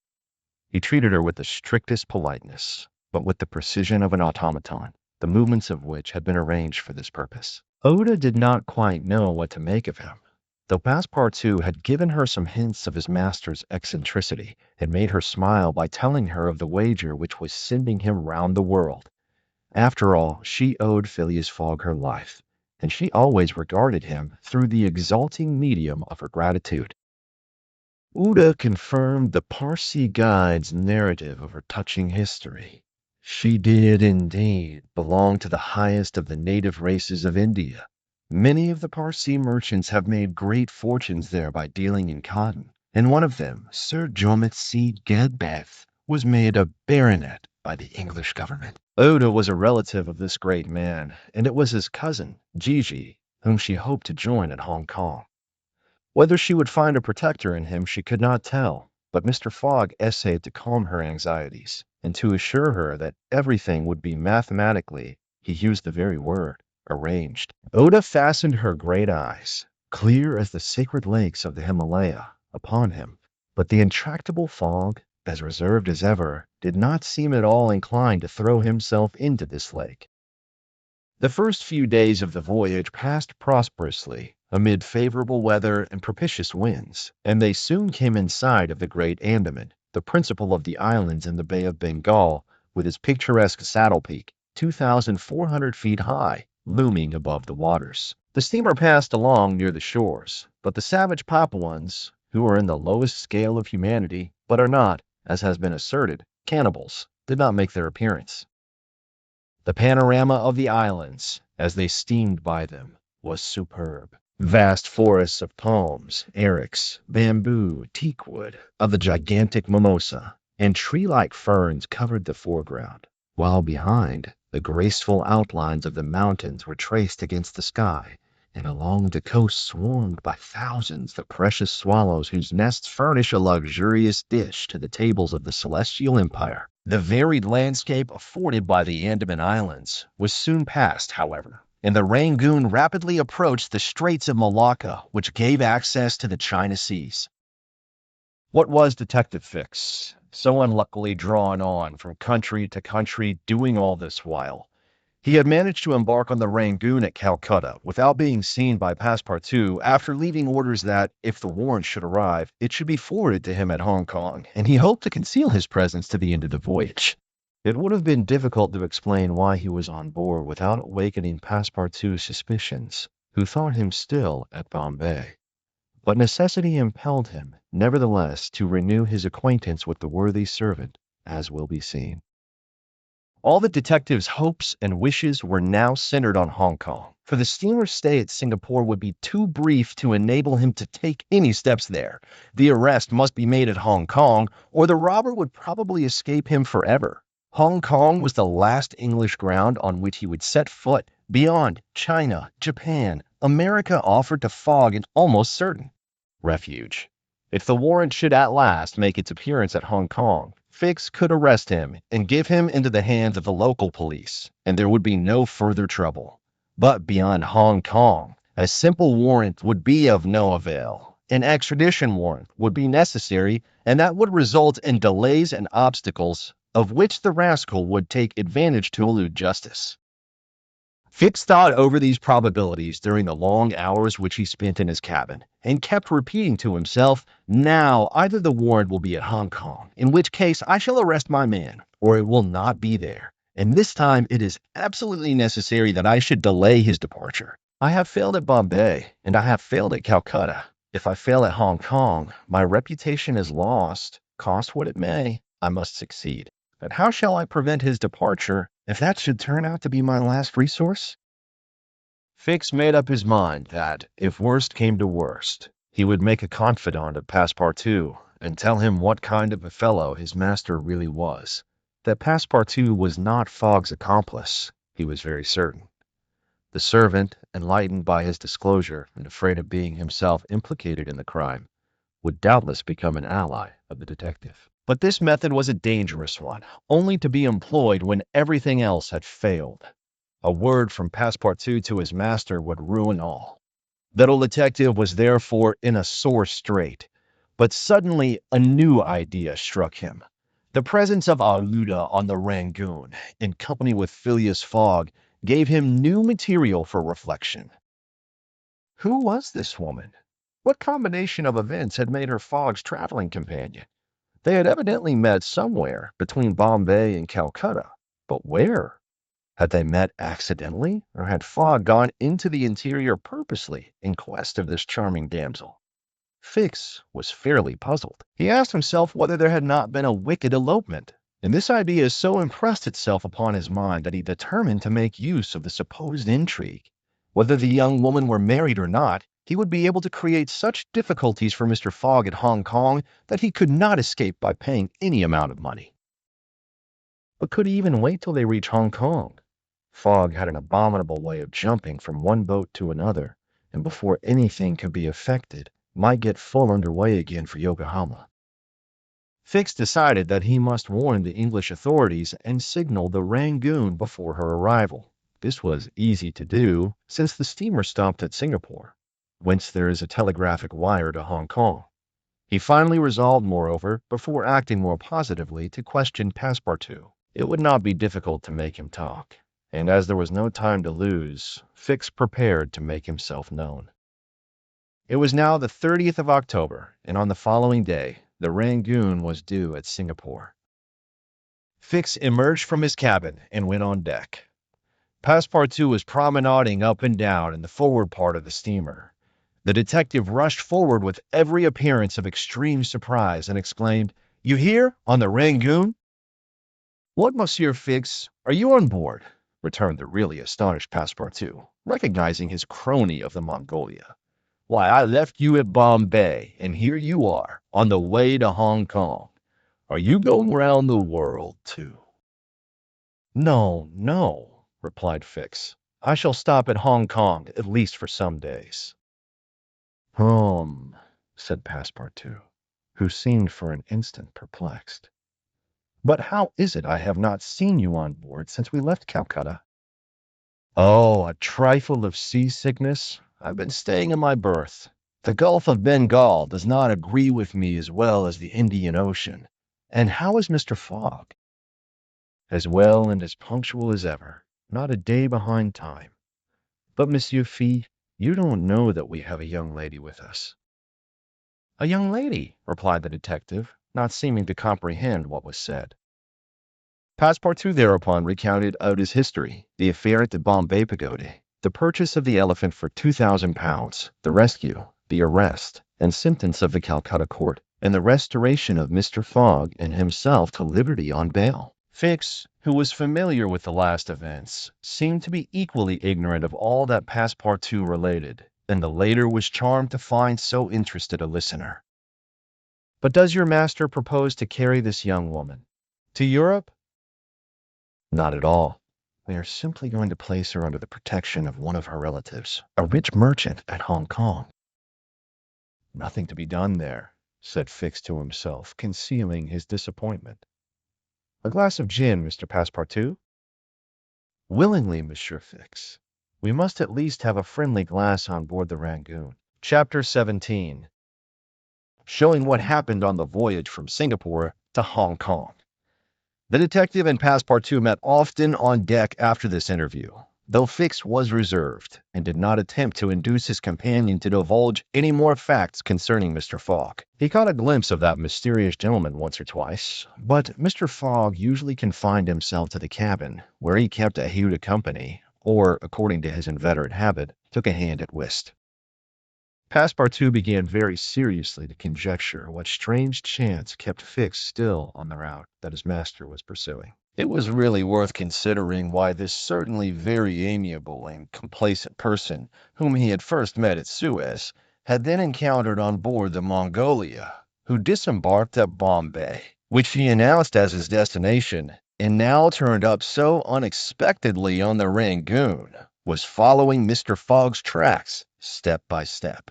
He treated her with the strictest politeness, but with the precision of an automaton, the movements of which had been arranged for this purpose. Oda did not quite know what to make of him, though Passepartout had given her some hints of his master's eccentricity and made her smile by telling her of the wager which was sending him round the world. After all, she owed Phileas Fogg her life, and she always regarded him through the exalting medium of her gratitude. Uda confirmed the Parsi guide's narrative of her touching history. She did indeed belong to the highest of the native races of India. Many of the Parsi merchants have made great fortunes there by dealing in cotton, and one of them, Sir Jomit C. Gedbeth, was made a baronet by the English government. Oda was a relative of this great man, and it was his cousin, Gigi, whom she hoped to join at Hong Kong. Whether she would find a protector in him she could not tell, but Mr. Fogg essayed to calm her anxieties, and to assure her that everything would be mathematically, he used the very word, arranged. Oda fastened her great eyes, clear as the sacred lakes of the Himalaya, upon him, but the intractable Fogg, as reserved as ever, did not seem at all inclined to throw himself into this lake. The first few days of the voyage passed prosperously, amid favorable weather and propitious winds, and they soon came in sight of the great Andaman, the principal of the islands in the Bay of Bengal, with its picturesque saddle peak, 2,400 feet high, looming above the waters. The steamer passed along near the shores, but the savage Papuans, who are in the lowest scale of humanity, but are not, as has been asserted, cannibals, did not make their appearance. The panorama of the islands, as they steamed by them, was superb. Vast forests of palms, erics, bamboo, teakwood, of the gigantic mimosa, and tree-like ferns covered the foreground, while behind, the graceful outlines of the mountains were traced against the sky, and along the coast swarmed by thousands the precious swallows whose nests furnish a luxurious dish to the tables of the celestial empire. The varied landscape afforded by the Andaman Islands was soon passed, however, and the Rangoon rapidly approached the Straits of Malacca, which gave access to the China Seas. What was Detective Fix, so unluckily drawn on from country to country doing all this while? He had managed to embark on the Rangoon at Calcutta without being seen by Passepartout after leaving orders that, if the warrant should arrive, it should be forwarded to him at Hong Kong, and he hoped to conceal his presence to the end of the voyage. It would have been difficult to explain why he was on board without awakening Passepartout's suspicions, who thought him still at Bombay. But necessity impelled him, nevertheless, to renew his acquaintance with the worthy servant, as will be seen. All the detective's hopes and wishes were now centered on Hong Kong. for the steamer's stay at Singapore would be too brief to enable him to take any steps there. The arrest must be made at Hong Kong, or the robber would probably escape him forever. Hong Kong was the last English ground on which he would set foot. Beyond China, Japan, America offered to Fogg an almost certain refuge. If the warrant should at last make its appearance at Hong Kong, Fix could arrest him and give him into the hands of the local police, and there would be no further trouble. But beyond Hong Kong, a simple warrant would be of no avail. An extradition warrant would be necessary, and that would result in delays and obstacles of which the rascal would take advantage to elude justice. Fix thought over these probabilities during the long hours which he spent in his cabin, and kept repeating to himself, now either the warrant will be at Hong Kong, in which case I shall arrest my man, or it will not be there, and this time it is absolutely necessary that I should delay his departure. I have failed at Bombay, and I have failed at Calcutta. If I fail at Hong Kong, my reputation is lost. Cost what it may, I must succeed. But how shall I prevent his departure if that should turn out to be my last resource? Fix made up his mind that, if worst came to worst, he would make a confidant of Passepartout and tell him what kind of a fellow his master really was. That Passepartout was not Fogg's accomplice, he was very certain. The servant, enlightened by his disclosure and afraid of being himself implicated in the crime, would doubtless become an ally of the detective. But this method was a dangerous one, only to be employed when everything else had failed. A word from Passepartout to his master would ruin all. The little detective was therefore in a sore strait. But suddenly a new idea struck him. The presence of Aluda on the Rangoon, in company with Phileas Fogg, gave him new material for reflection. Who was this woman? What combination of events had made her Fogg's traveling companion? They had evidently met somewhere between Bombay and Calcutta, but where? Had they met accidentally, or had Fogg gone into the interior purposely in quest of this charming damsel? Fix was fairly puzzled. He asked himself whether there had not been a wicked elopement, and this idea so impressed itself upon his mind that he determined to make use of the supposed intrigue. Whether the young woman were married or not, he would be able to create such difficulties for Mr. Fogg at Hong Kong that he could not escape by paying any amount of money. But could he even wait till they reach Hong Kong? Fogg had an abominable way of jumping from one boat to another, and before anything could be effected, might get full under way again for Yokohama. Fix decided that he must warn the English authorities and signal the Rangoon before her arrival. This was easy to do, since the steamer stopped at Singapore, whence there is a telegraphic wire to Hong Kong. He finally resolved, moreover, before acting more positively, to question Passepartout. It would not be difficult to make him talk, and as there was no time to lose, Fix prepared to make himself known. It was now the 30th of October, and on the following day, the Rangoon was due at Singapore. Fix emerged from his cabin and went on deck. Passepartout was promenading up and down in the forward part of the steamer. The detective rushed forward with every appearance of extreme surprise and exclaimed, "You here, on the Rangoon?" "What, Monsieur Fix, are you on board?" returned the really astonished Passepartout, recognizing his crony of the Mongolia. "Why, I left you at Bombay, and here you are, on the way to Hong Kong. Are you going round the world, too?" "No, no," replied Fix. "I shall stop at Hong Kong, at least for some days." Said Passepartout, who seemed for an instant perplexed. "But how is it I have not seen you on board since we left Calcutta?" "Oh, a trifle of seasickness. I've been staying in my berth. The Gulf of Bengal does not agree with me as well as the Indian Ocean. And how is Mr. Fogg?" "As well and as punctual as ever. Not a day behind time. But, Monsieur Fee, you don't know that we have a young lady with us." "A young lady," replied the detective, not seeming to comprehend what was said. Passepartout thereupon recounted out his history, the affair at the Bombay Pagoda, the purchase of the elephant for £2,000, the rescue, the arrest, and sentence of the Calcutta court, and the restoration of Mr. Fogg and himself to liberty on bail. Fix, who was familiar with the last events, seemed to be equally ignorant of all that Passepartout related, and the latter was charmed to find so interested a listener. But does your master propose to carry this young woman to Europe? Not at all. They are simply going to place her under the protection of one of her relatives, a rich merchant at Hong Kong. Nothing to be done there, said Fix to himself, concealing his disappointment. A glass of gin, Mr. Passepartout? Willingly, Monsieur Fix. We must at least have a friendly glass on board the Rangoon. Chapter 17. Showing what happened on the voyage from Singapore to Hong Kong. The detective and Passepartout met often on deck after this interview, though Fix was reserved and did not attempt to induce his companion to divulge any more facts concerning Mr. Fogg. He caught a glimpse of that mysterious gentleman once or twice, but Mr. Fogg usually confined himself to the cabin, where he kept a Hugh to company, or, according to his inveterate habit, took a hand at whist. Passepartout began very seriously to conjecture what strange chance kept Fix still on the route that his master was pursuing. It was really worth considering why this certainly very amiable and complacent person, whom he had first met at Suez, had then encountered on board the Mongolia, who disembarked at Bombay, which he announced as his destination, and now turned up so unexpectedly on the Rangoon, was following Mr. Fogg's tracks step by step.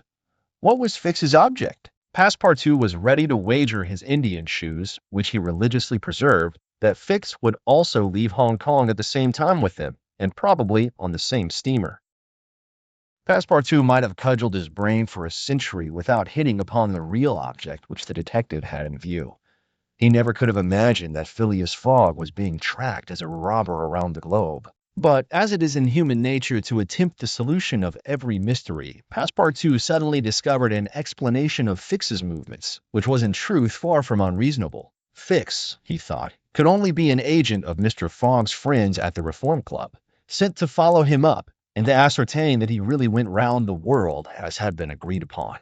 What was Fix's object? Passepartout was ready to wager his Indian shoes, which he religiously preserved, that Fix would also leave Hong Kong at the same time with them, and probably on the same steamer. Passepartout might have cudgeled his brain for a century without hitting upon the real object which the detective had in view. He never could have imagined that Phileas Fogg was being tracked as a robber around the globe. But as it is in human nature to attempt the solution of every mystery, Passepartout suddenly discovered an explanation of Fix's movements, which was in truth far from unreasonable. Fix, he thought, could only be an agent of Mr. Fogg's friends at the Reform Club, sent to follow him up and to ascertain that he really went round the world as had been agreed upon.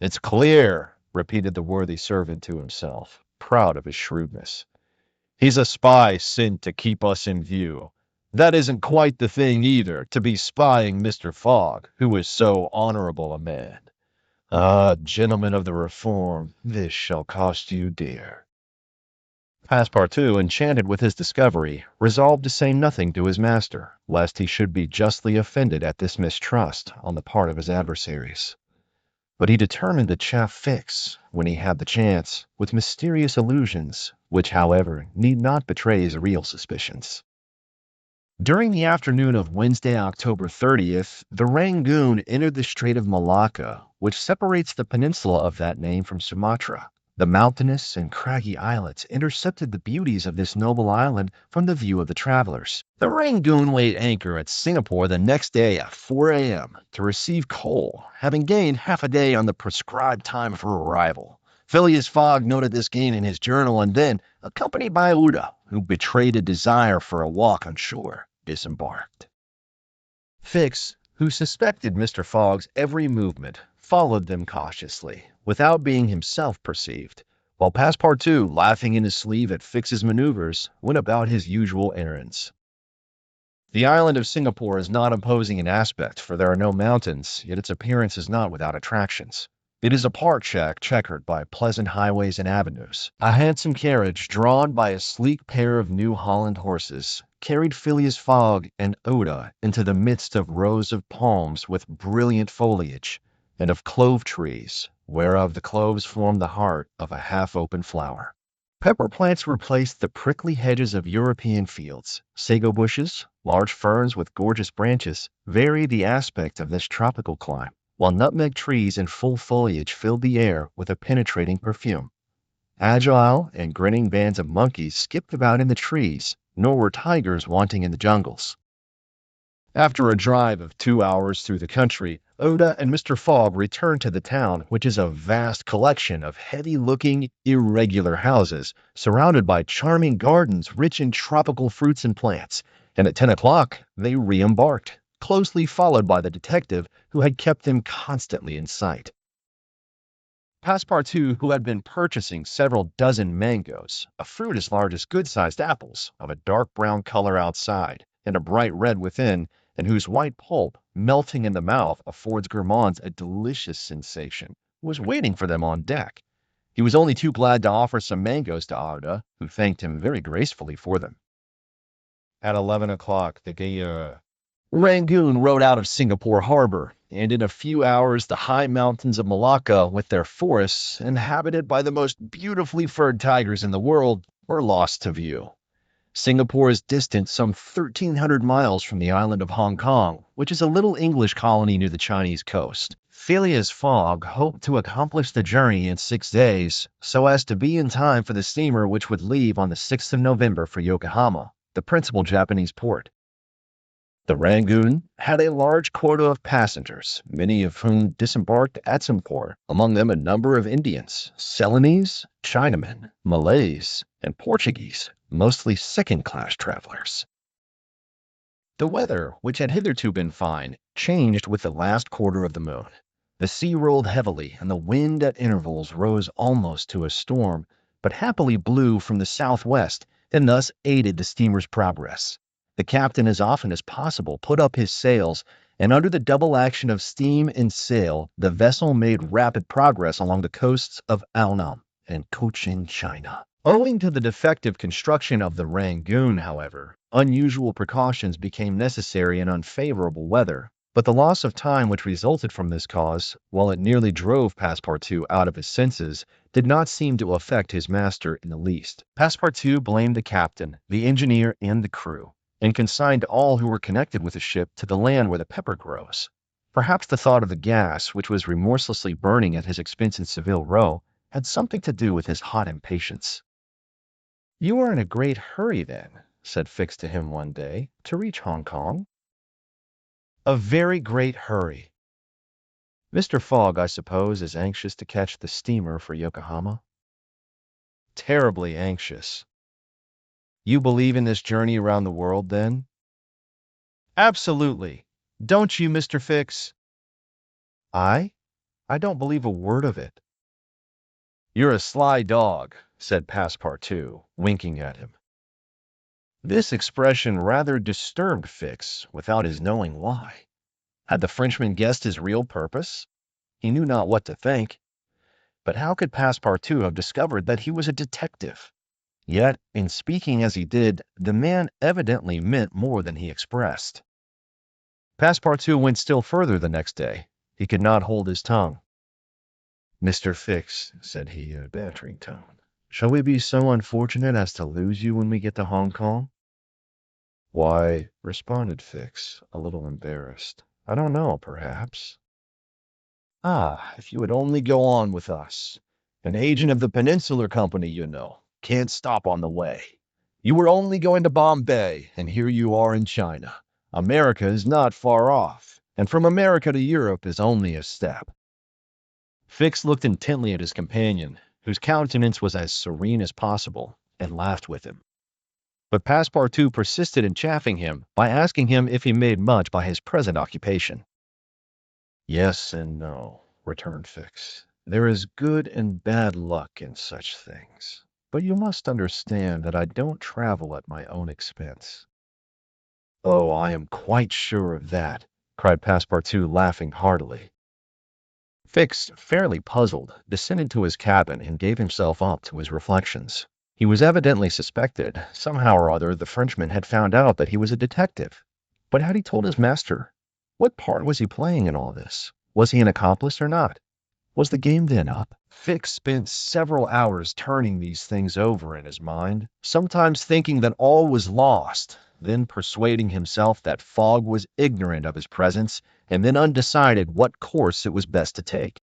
It's clear, repeated the worthy servant to himself, proud of his shrewdness. He's a spy sent to keep us in view. That isn't quite the thing either, to be spying Mr. Fogg, who is so honorable a man. Ah, gentlemen of the Reform, this shall cost you dear. Passepartout, enchanted with his discovery, resolved to say nothing to his master, lest he should be justly offended at this mistrust on the part of his adversaries. But he determined to chaff Fix, when he had the chance, with mysterious allusions, which, however, need not betray his real suspicions. During the afternoon of Wednesday, October 30th, the Rangoon entered the Strait of Malacca, which separates the peninsula of that name from Sumatra. The mountainous and craggy islets intercepted the beauties of this noble island from the view of the travelers. The Rangoon weighed anchor at Singapore the next day at 4 a.m. to receive coal, having gained half a day on the prescribed time for arrival. Phileas Fogg noted this gain in his journal and then, accompanied by Ouda, who betrayed a desire for a walk on shore, disembarked. Fix, who suspected Mr. Fogg's every movement, followed them cautiously, without being himself perceived, while Passepartout, laughing in his sleeve at Fix's maneuvers, went about his usual errands. The island of Singapore is not imposing in aspect, for there are no mountains, yet its appearance is not without attractions. It is a park shack checkered by pleasant highways and avenues. A handsome carriage, drawn by a sleek pair of New Holland horses, carried Phileas Fogg and Oda into the midst of rows of palms with brilliant foliage, and of clove trees, whereof the cloves form the heart of a half-open flower. Pepper plants replaced the prickly hedges of European fields. Sago bushes, large ferns with gorgeous branches, varied the aspect of this tropical clime, while nutmeg trees in full foliage filled the air with a penetrating perfume. Agile and grinning bands of monkeys skipped about in the trees, nor were tigers wanting in the jungles. After a drive of 2 hours through the country, Oda and Mr. Fogg returned to the town, which is a vast collection of heavy-looking, irregular houses, surrounded by charming gardens rich in tropical fruits and plants, and at 10 o'clock they re-embarked, closely followed by the detective who had kept them constantly in sight. Passepartout, who had been purchasing several dozen mangoes, a fruit as large as good-sized apples, of a dark brown color outside and a bright red within, and whose white pulp, melting in the mouth, affords gourmands a delicious sensation, was waiting for them on deck. He was only too glad to offer some mangoes to Arda, who thanked him very gracefully for them. At 11 o'clock, the Rangoon rode out of Singapore harbor, and in a few hours the high mountains of Malacca, with their forests, inhabited by the most beautifully furred tigers in the world, were lost to view. Singapore is distant some 1,300 miles from the island of Hong Kong, which is a little English colony near the Chinese coast. Phileas Fogg hoped to accomplish the journey in 6 days, so as to be in time for the steamer which would leave on the 6th of November for Yokohama, the principal Japanese port. The Rangoon had a large quota of passengers, many of whom disembarked at some port, among them a number of Indians, Ceylonese, Chinamen, Malays, and Portuguese, mostly second-class travelers. The weather, which had hitherto been fine, changed with the last quarter of the moon. The sea rolled heavily, and the wind at intervals rose almost to a storm, but happily blew from the southwest, and thus aided the steamer's progress. The captain as often as possible put up his sails, and under the double action of steam and sail, the vessel made rapid progress along the coasts of Annam and Cochin China. Owing to the defective construction of the Rangoon, however, unusual precautions became necessary in unfavorable weather, but the loss of time which resulted from this cause, while it nearly drove Passepartout out of his senses, did not seem to affect his master in the least. Passepartout blamed the captain, the engineer, and the crew, and consigned all who were connected with the ship to the land where the pepper grows. Perhaps the thought of the gas, which was remorselessly burning at his expense in Seville Row, had something to do with his hot impatience. "You are in a great hurry, then," said Fix to him one day, "to reach Hong Kong?" "A very great hurry." "Mr. Fogg, I suppose, is anxious to catch the steamer for Yokohama?" "Terribly anxious." "You believe in this journey around the world, then?" "Absolutely. Don't you, Mr. Fix?" "I? I don't believe a word of it." "You're a sly dog," said Passepartout, winking at him. This expression rather disturbed Fix, without his knowing why. Had the Frenchman guessed his real purpose? He knew not what to think. But how could Passepartout have discovered that he was a detective? Yet, in speaking as he did, the man evidently meant more than he expressed. Passepartout went still further the next day. He could not hold his tongue. "Mr. Fix," said he in a bantering tone, "shall we be so unfortunate as to lose you when we get to Hong Kong?" "Why," responded Fix, a little embarrassed, "I don't know, perhaps." "Ah, if you would only go on with us. An agent of the Peninsular Company, you know, can't stop on the way. You were only going to Bombay, and here you are in China. America is not far off, and from America to Europe is only a step." Fix looked intently at his companion, whose countenance was as serene as possible, and laughed with him. But Passepartout persisted in chaffing him by asking him if he made much by his present occupation. "Yes and no," returned Fix. "There is good and bad luck in such things. But you must understand that I don't travel at my own expense." "Oh, I am quite sure of that," cried Passepartout, laughing heartily. Fix, fairly puzzled, descended to his cabin and gave himself up to his reflections. He was evidently suspected. Somehow or other, the Frenchman had found out that he was a detective. But had he told his master? What part was he playing in all this? Was he an accomplice or not? Was the game then up? Fix spent several hours turning these things over in his mind, sometimes thinking that all was lost, then persuading himself that Fogg was ignorant of his presence, and then undecided what course it was best to take.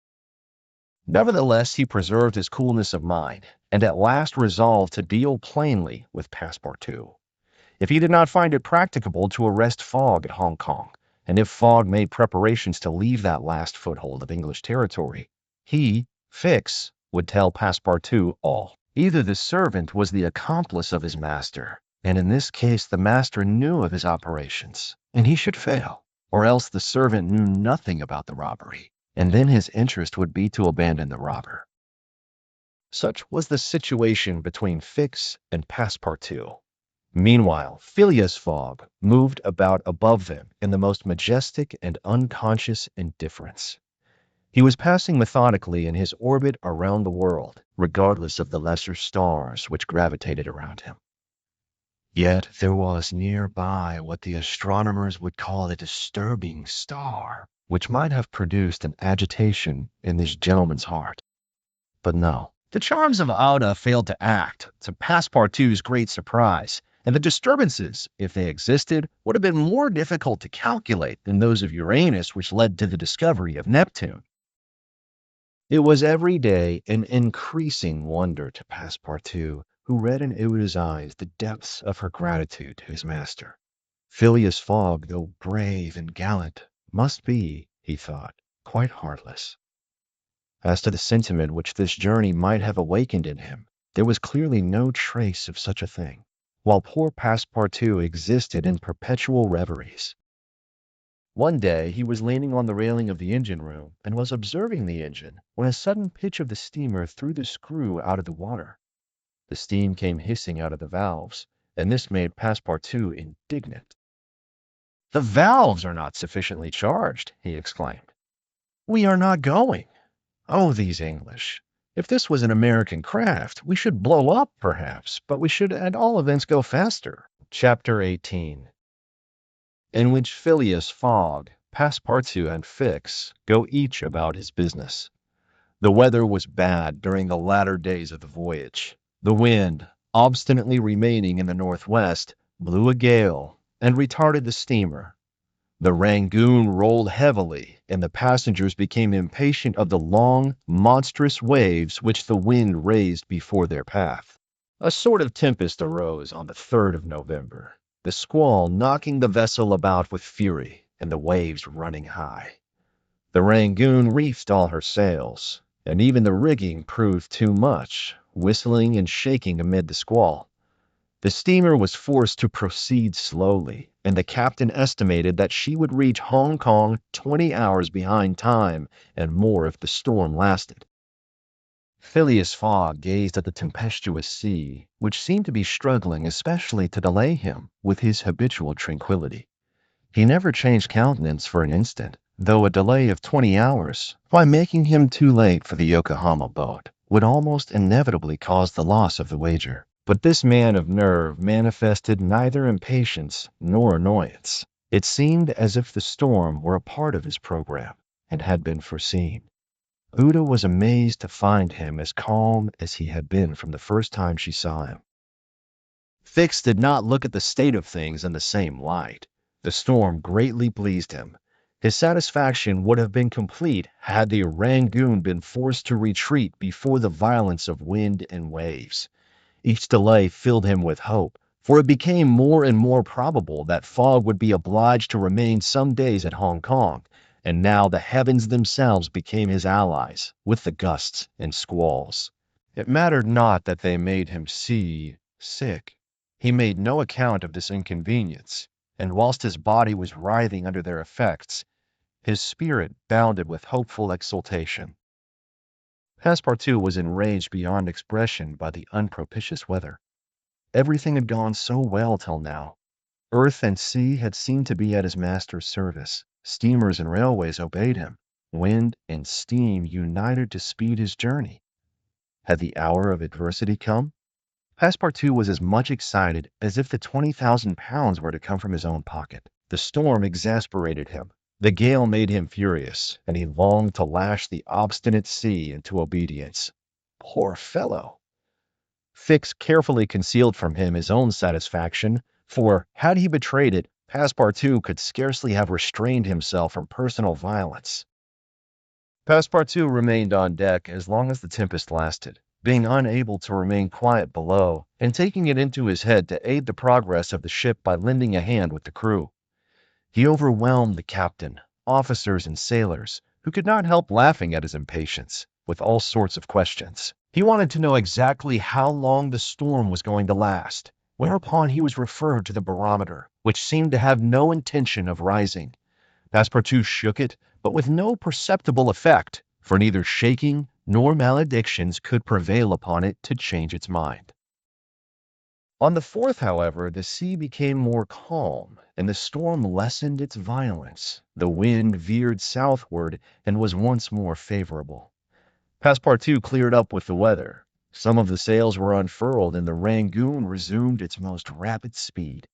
Nevertheless, he preserved his coolness of mind, and at last resolved to deal plainly with Passepartout. If he did not find it practicable to arrest Fogg at Hong Kong, and if Fogg made preparations to leave that last foothold of English territory, he, Fix, would tell Passepartout all. Either the servant was the accomplice of his master, and in this case the master knew of his operations, and he should fail, or else the servant knew nothing about the robbery, and then his interest would be to abandon the robber. Such was the situation between Fix and Passepartout. Meanwhile, Phileas Fogg moved about above them in the most majestic and unconscious indifference. He was passing methodically in his orbit around the world, regardless of the lesser stars which gravitated around him. Yet there was nearby what the astronomers would call a disturbing star, which might have produced an agitation in this gentleman's heart. But no, the charms of Auda failed to act, to Passepartout's great surprise, and the disturbances, if they existed, would have been more difficult to calculate than those of Uranus, which led to the discovery of Neptune. It was every day an increasing wonder to Passepartout, who read in Uda's eyes the depths of her gratitude to his master. Phileas Fogg, though brave and gallant, must be, he thought, quite heartless. As to the sentiment which this journey might have awakened in him, there was clearly no trace of such a thing, while poor Passepartout existed in perpetual reveries. One day he was leaning on the railing of the engine room and was observing the engine when a sudden pitch of the steamer threw the screw out of the water. The steam came hissing out of the valves, and this made Passepartout indignant. "The valves are not sufficiently charged," he exclaimed. "We are not going. Oh, these English! If this was an American craft, we should blow up, perhaps, but we should at all events go faster." Chapter 18, in which Phileas Fogg, Passepartout, and Fix go each about his business. The weather was bad during the latter days of the voyage. The wind, obstinately remaining in the northwest, blew a gale and retarded the steamer. The Rangoon rolled heavily, and the passengers became impatient of the long, monstrous waves which the wind raised before their path. A sort of tempest arose on the 3rd of November, the squall knocking the vessel about with fury, and the waves running high. The Rangoon reefed all her sails, and even the rigging proved too much, whistling and shaking amid the squall. The steamer was forced to proceed slowly, and the captain estimated that she would reach Hong Kong 20 hours behind time, and more if the storm lasted. Phileas Fogg gazed at the tempestuous sea, which seemed to be struggling especially to delay him with his habitual tranquillity. He never changed countenance for an instant, though a delay of 20 hours, by making him too late for the Yokohama boat, would almost inevitably cause the loss of the wager. But this man of nerve manifested neither impatience nor annoyance. It seemed as if the storm were a part of his program and had been foreseen. Uda was amazed to find him as calm as he had been from the first time she saw him. Fix did not look at the state of things in the same light. The storm greatly pleased him. His satisfaction would have been complete had the Rangoon been forced to retreat before the violence of wind and waves. Each delay filled him with hope, for it became more and more probable that Fogg would be obliged to remain some days at Hong Kong, and now the heavens themselves became his allies, with the gusts and squalls. It mattered not that they made him sick. He made no account of this inconvenience, and whilst his body was writhing under their effects, his spirit bounded with hopeful exultation. Passepartout was enraged beyond expression by the unpropitious weather. Everything had gone so well till now. Earth and sea had seemed to be at his master's service. Steamers and railways obeyed him. Wind and steam united to speed his journey. Had the hour of adversity come? Passepartout was as much excited as if the 20,000 pounds were to come from his own pocket. The storm exasperated him. The gale made him furious, and he longed to lash the obstinate sea into obedience. Poor fellow! Fix carefully concealed from him his own satisfaction, for, had he betrayed it, Passepartout could scarcely have restrained himself from personal violence. Passepartout remained on deck as long as the tempest lasted, being unable to remain quiet below, and taking it into his head to aid the progress of the ship by lending a hand with the crew. He overwhelmed the captain, officers, and sailors, who could not help laughing at his impatience, with all sorts of questions. He wanted to know exactly how long the storm was going to last, whereupon he was referred to the barometer, which seemed to have no intention of rising. Passepartout shook it, but with no perceptible effect, for neither shaking nor maledictions could prevail upon it to change its mind. On the 4th, however, the sea became more calm, and the storm lessened its violence. The wind veered southward and was once more favorable. Passepartout cleared up with the weather. Some of the sails were unfurled, and the Rangoon resumed its most rapid speed.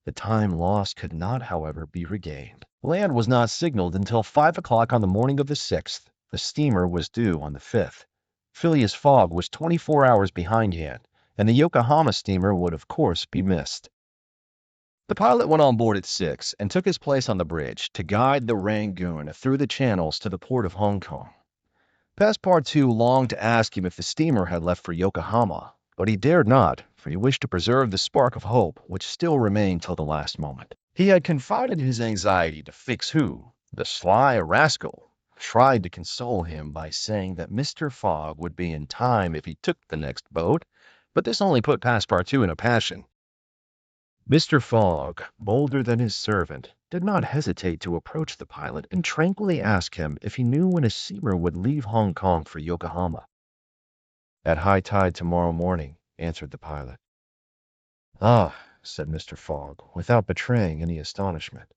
The time lost could not, however, be regained. Land was not signaled until 5 o'clock on the morning of the 6th. The steamer was due on the 5th. Phileas Fogg was 24 hours behindhand, and the Yokohama steamer would of course be missed. The pilot went on board at 6 and took his place on the bridge to guide the Rangoon through the channels to the port of Hong Kong. Passepartout longed to ask him if the steamer had left for Yokohama, but he dared not, for he wished to preserve the spark of hope which still remained till the last moment. He had confided his anxiety to Fix, who, the sly rascal, tried to console him by saying that Mr. Fogg would be in time if he took the next boat, but this only put Passepartout in a passion. Mr. Fogg, bolder than his servant, did not hesitate to approach the pilot and tranquilly ask him if he knew when a steamer would leave Hong Kong for Yokohama. "At high tide tomorrow morning," answered the pilot. "Ah," said Mr. Fogg, without betraying any astonishment.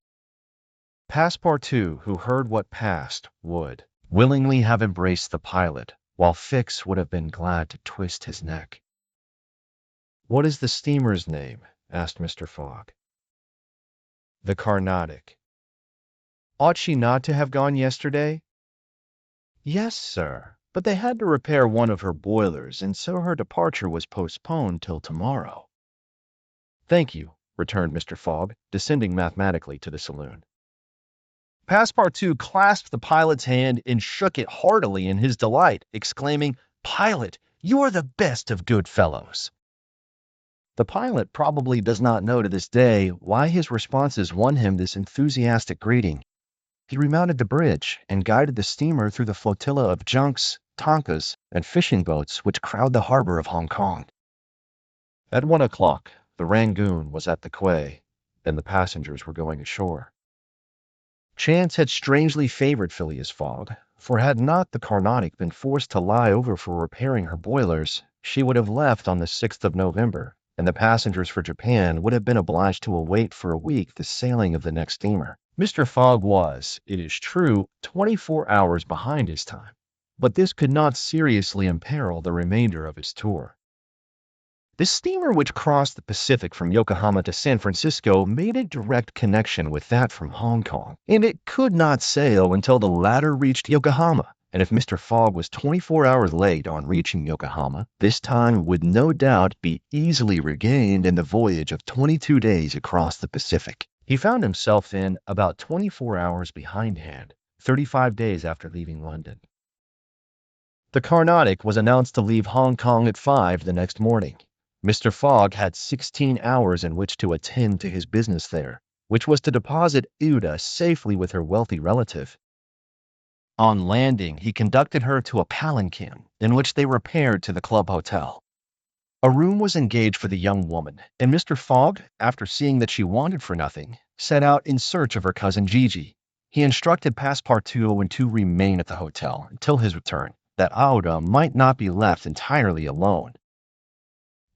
Passepartout, who heard what passed, would willingly have embraced the pilot, while Fix would have been glad to twist his neck. "What is the steamer's name?" asked Mr. Fogg. "The Carnatic." "Ought she not to have gone yesterday?" "Yes, sir, but they had to repair one of her boilers, and so her departure was postponed till tomorrow." "Thank you," returned Mr. Fogg, descending mathematically to the saloon. Passepartout clasped the pilot's hand and shook it heartily in his delight, exclaiming, "Pilot, you are the best of good fellows." The pilot probably does not know to this day why his responses won him this enthusiastic greeting. He remounted the bridge and guided the steamer through the flotilla of junks, tonkas, and fishing boats which crowd the harbor of Hong Kong. At 1 o'clock, the Rangoon was at the quay, and the passengers were going ashore. Chance had strangely favored Phileas Fogg, for had not the Carnatic been forced to lie over for repairing her boilers, she would have left on the 6th of November, and the passengers for Japan would have been obliged to await for a week the sailing of the next steamer. Mr. Fogg was, it is true, 24 hours behind his time, but this could not seriously imperil the remainder of his tour. The steamer which crossed the Pacific from Yokohama to San Francisco made a direct connection with that from Hong Kong, and it could not sail until the latter reached Yokohama. And if Mr. Fogg was 24 hours late on reaching Yokohama, this time would no doubt be easily regained in the voyage of 22 days across the Pacific. He found himself in about 24 hours behindhand, 35 days after leaving London. The Carnatic was announced to leave Hong Kong at 5 the next morning. Mr. Fogg had 16 hours in which to attend to his business there, which was to deposit Uda safely with her wealthy relative. On landing, he conducted her to a palanquin, in which they repaired to the club hotel. A room was engaged for the young woman, and Mr. Fogg, after seeing that she wanted for nothing, set out in search of her cousin Gigi. He instructed Passepartout to remain at the hotel until his return, that Aouda might not be left entirely alone.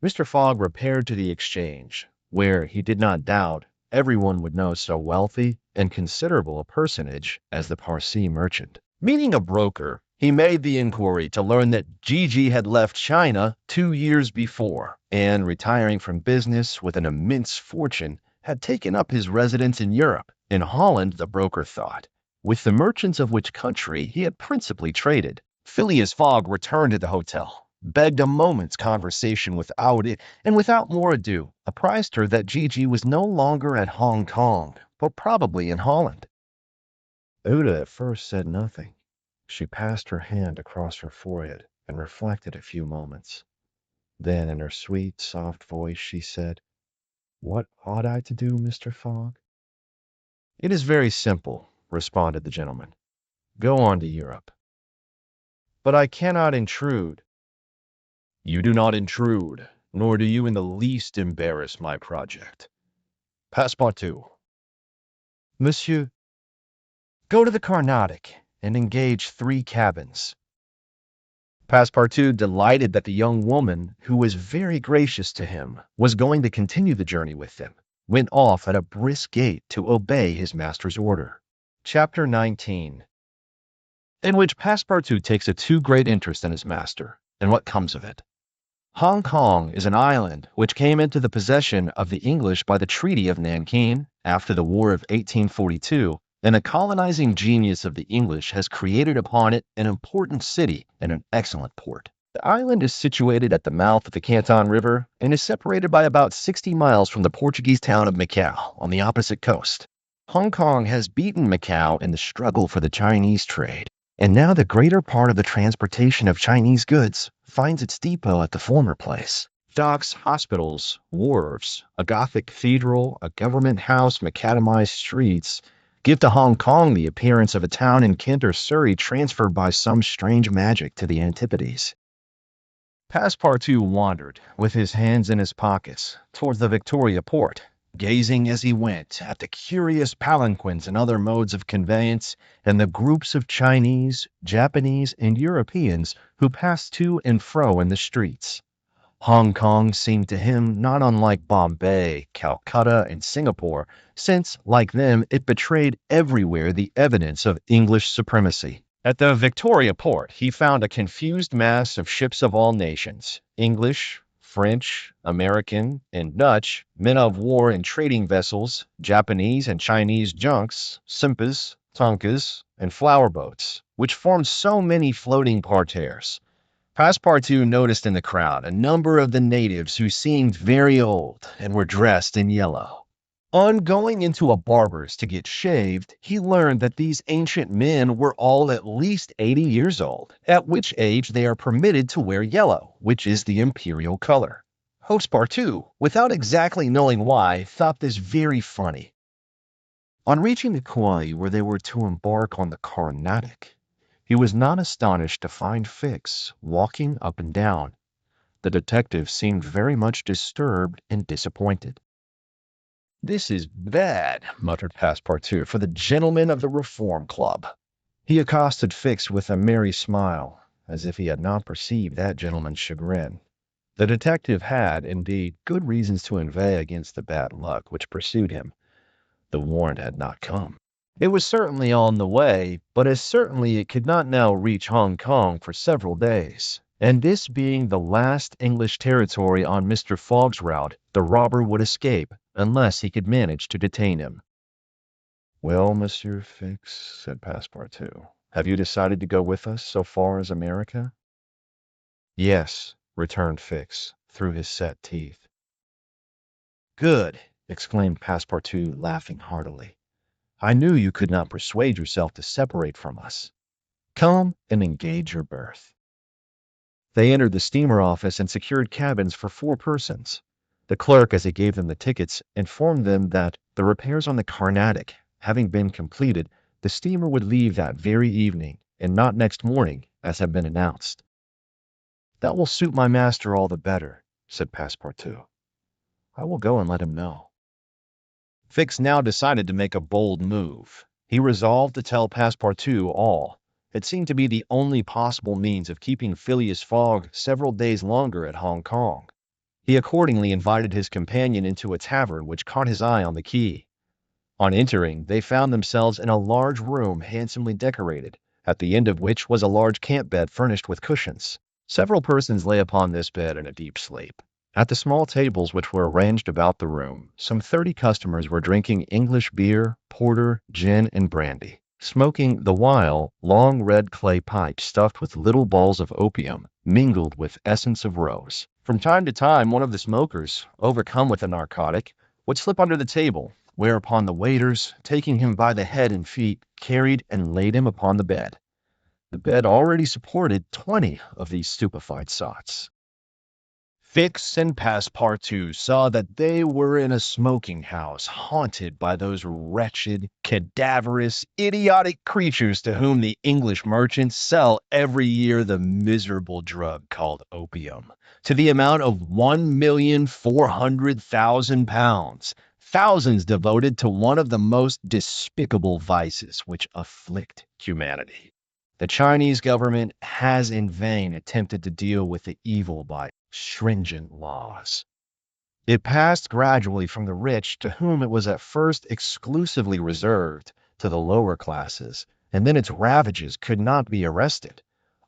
Mr. Fogg repaired to the Exchange, where, he did not doubt, everyone would know so wealthy and considerable a personage as the Parsi merchant. Meeting a broker, he made the inquiry to learn that Gigi had left China 2 years before, and, retiring from business with an immense fortune, had taken up his residence in Europe. In Holland, the broker thought, with the merchants of which country he had principally traded. Phileas Fogg returned to the hotel, begged a moment's conversation with Aouda, and without more ado, apprised her that Gigi was no longer at Hong Kong, but probably in Holland. Aouda at first said nothing. She passed her hand across her forehead and reflected a few moments. Then, in her sweet, soft voice, she said, "What ought I to do, Mr. Fogg?" "It is very simple," responded the gentleman. "Go on to Europe." "But I cannot intrude." "You do not intrude, nor do you in the least embarrass my project. Passepartout." "Monsieur." Go to the Carnatic and engage 3 cabins. Passepartout, delighted that the young woman, who was very gracious to him, was going to continue the journey with them, went off at a brisk gait to obey his master's order. Chapter 19, in which Passepartout takes a too great interest in his master, and what comes of it. Hong Kong is an island which came into the possession of the English by the Treaty of Nanking after the War of 1842, and a colonizing genius of the English has created upon it an important city and an excellent port. The island is situated at the mouth of the Canton River and is separated by about 60 miles from the Portuguese town of Macau on the opposite coast. Hong Kong has beaten Macau in the struggle for the Chinese trade, and now the greater part of the transportation of Chinese goods finds its depot at the former place. Docks, hospitals, wharves, a Gothic cathedral, a government house, macadamized streets give to Hong Kong the appearance of a town in Kent or Surrey transferred by some strange magic to the Antipodes. Passepartout wandered, with his hands in his pockets, towards the Victoria port, gazing as he went at the curious palanquins and other modes of conveyance, and the groups of Chinese, Japanese, and Europeans who passed to and fro in the streets. Hong Kong seemed to him not unlike Bombay, Calcutta, and Singapore, since, like them, it betrayed everywhere the evidence of English supremacy. At the Victoria port, he found a confused mass of ships of all nations, English, French, American, and Dutch, men of war and trading vessels, Japanese and Chinese junks, simpas, tonkas, and flower boats, which formed so many floating parterres. Passepartout noticed in the crowd a number of the natives who seemed very old and were dressed in yellow. On going into a barber's to get shaved, he learned that these ancient men were all at least 80 years old, at which age they are permitted to wear yellow, which is the imperial color. Passepartout, without exactly knowing why, thought this very funny. On reaching the quay where they were to embark on the Carnatic, he was not astonished to find Fix walking up and down. The detective seemed very much disturbed and disappointed. "This is bad," muttered Passepartout, "for the gentlemen of the Reform Club." He accosted Fix with a merry smile, as if he had not perceived that gentleman's chagrin. The detective had, indeed, good reasons to inveigh against the bad luck which pursued him. The warrant had not come. It was certainly on the way, but as certainly it could not now reach Hong Kong for several days. And this being the last English territory on Mr. Fogg's route, the robber would escape, unless he could manage to detain him. "Well, Monsieur Fix," said Passepartout, "have you decided to go with us so far as America?" "Yes," returned Fix, through his set teeth. "Good!" exclaimed Passepartout, laughing heartily. "I knew you could not persuade yourself to separate from us. Come and engage your berth." They entered the steamer office and secured cabins for 4 persons. The clerk, as he gave them the tickets, informed them that, the repairs on the Carnatic having been completed, the steamer would leave that very evening, and not next morning, as had been announced. "That will suit my master all the better," said Passepartout. "I will go and let him know." Fix now decided to make a bold move. He resolved to tell Passepartout all. It seemed to be the only possible means of keeping Phileas Fogg several days longer at Hong Kong. He accordingly invited his companion into a tavern which caught his eye on the quay. On entering, they found themselves in a large room handsomely decorated, at the end of which was a large camp bed furnished with cushions. Several persons lay upon this bed in a deep sleep. At the small tables which were arranged about the room, some 30 customers were drinking English beer, porter, gin, and brandy, smoking the while long red clay pipes stuffed with little balls of opium, mingled with essence of rose. From time to time, one of the smokers, overcome with the narcotic, would slip under the table, whereupon the waiters, taking him by the head and feet, carried and laid him upon the bed. The bed already supported 20 of these stupefied sots. Fix and Passepartout saw that they were in a smoking house haunted by those wretched, cadaverous, idiotic creatures to whom the English merchants sell every year the miserable drug called opium, to the amount of £1,400,000. thousands devoted to one of the most despicable vices which afflict humanity. The Chinese government has in vain attempted to deal with the evil by stringent laws. It passed gradually from the rich, to whom it was at first exclusively reserved, to the lower classes, and then its ravages could not be arrested.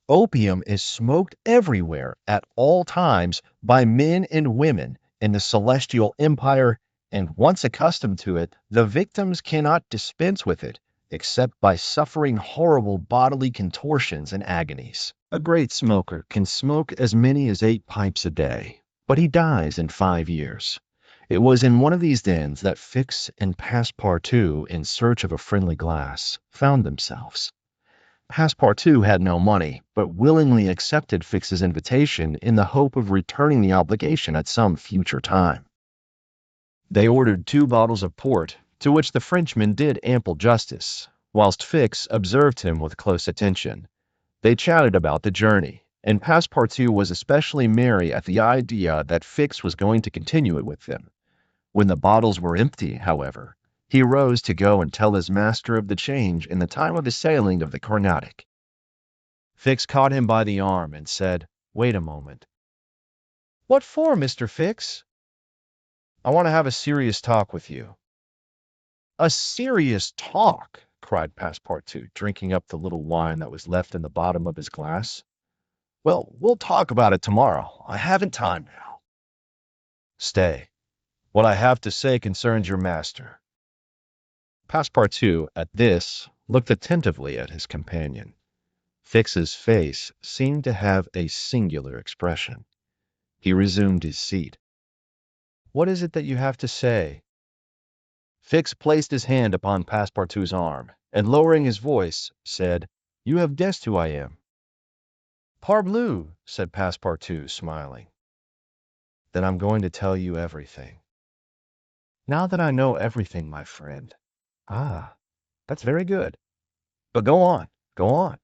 Opium is smoked everywhere at all times by men and women in the celestial empire, and once accustomed to it, the victims cannot dispense with it except by suffering horrible bodily contortions and agonies. A great smoker can smoke as many as 8 pipes a day, but he dies in 5 years. It was in one of these dens that Fix and Passepartout, in search of a friendly glass, found themselves. Passepartout had no money, but willingly accepted Fix's invitation in the hope of returning the obligation at some future time. They ordered 2 bottles of port, to which the Frenchman did ample justice, whilst Fix observed him with close attention. They chatted about the journey, and Passepartout was especially merry at the idea that Fix was going to continue it with them. When the bottles were empty, however, he rose to go and tell his master of the change in the time of the sailing of the Carnatic. Fix caught him by the arm and said, "Wait a moment." "What for, Mr. Fix?" "I want to have a serious talk with you." "A serious talk!" cried Passepartout, drinking up the little wine that was left in the bottom of his glass. "Well, we'll talk about it tomorrow. I haven't time now." "Stay. What I have to say concerns your master." Passepartout, at this, looked attentively at his companion. Fix's face seemed to have a singular expression. He resumed his seat. "What is it that you have to say?" Fix placed his hand upon Passepartout's arm, and lowering his voice, said, "You have guessed who I am." "Parbleu!" said Passepartout, smiling. "Then I'm going to tell you everything." "Now that I know everything, my friend." "Ah, that's very good. But go on, go on.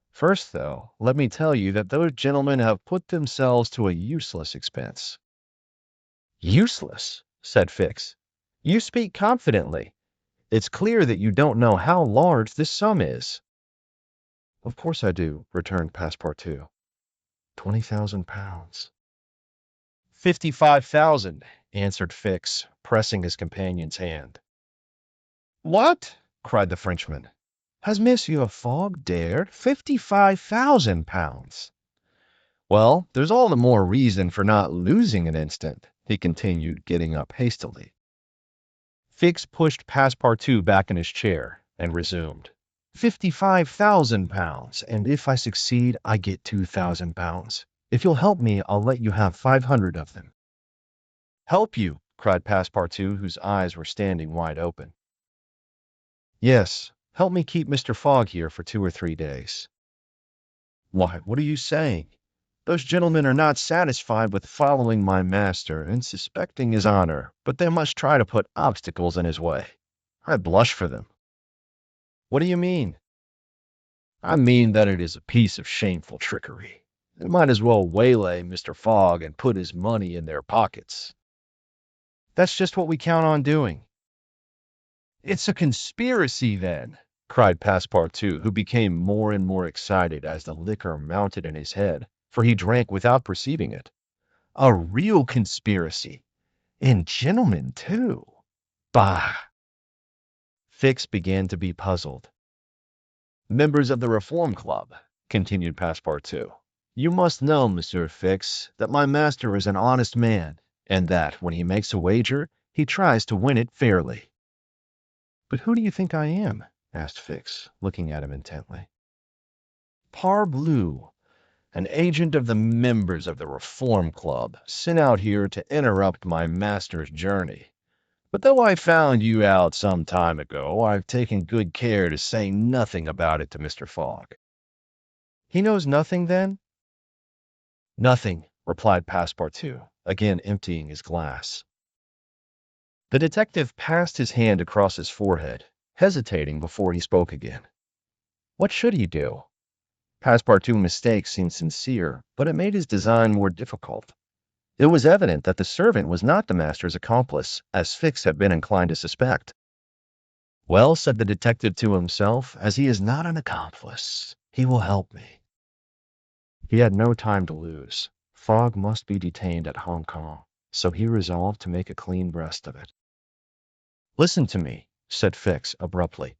First, though, let me tell you that those gentlemen have put themselves to a useless expense." "Useless?" said Fix. "You speak confidently. It's clear that you don't know how large this sum is." "Of course I do," returned Passepartout. 20,000 pounds. 55,000, answered Fix, pressing his companion's hand. "What?" cried the Frenchman. "Has Monsieur Fogg dared 55,000 pounds? Well, there's all the more reason for not losing an instant," he continued, getting up hastily. Fix pushed Passepartout back in his chair and resumed. 55,000 pounds, and if I succeed, I get 2,000 pounds. If you'll help me, I'll let you have 500 of them. "Help you?" cried Passepartout, whose eyes were standing wide open. "Yes, help me keep Mr. Fogg here for 2 or 3 days." "Why, what are you saying? Those gentlemen are not satisfied with following my master and suspecting his honor, but they must try to put obstacles in his way. I blush for them." "What do you mean?" "I mean that it is a piece of shameful trickery. They might as well waylay Mr. Fogg and put his money in their pockets." "That's just what we count on doing." "It's a conspiracy, then," cried Passepartout, who became more and more excited as the liquor mounted in his head, for he drank without perceiving it. "A real conspiracy. And gentlemen, too. Bah!" Fix began to be puzzled. "Members of the Reform Club," continued Passepartout, "you must know, Monsieur Fix, that my master is an honest man, and that, when he makes a wager, he tries to win it fairly." "But who do you think I am?" asked Fix, looking at him intently. "Parbleu! An agent of the members of the Reform Club, sent out here to interrupt my master's journey. But though I found you out some time ago, I've taken good care to say nothing about it to Mr. Fogg." "He knows nothing, then?" "Nothing," replied Passepartout, again emptying his glass. The detective passed his hand across his forehead, hesitating before he spoke again. What should he do? Passepartout's mistake seemed sincere, but it made his design more difficult. It was evident that the servant was not the master's accomplice, as Fix had been inclined to suspect. Well, said the detective to himself, as he is not an accomplice, he will help me. He had no time to lose. Fogg must be detained at Hong Kong, so he resolved to make a clean breast of it. Listen to me, said Fix abruptly.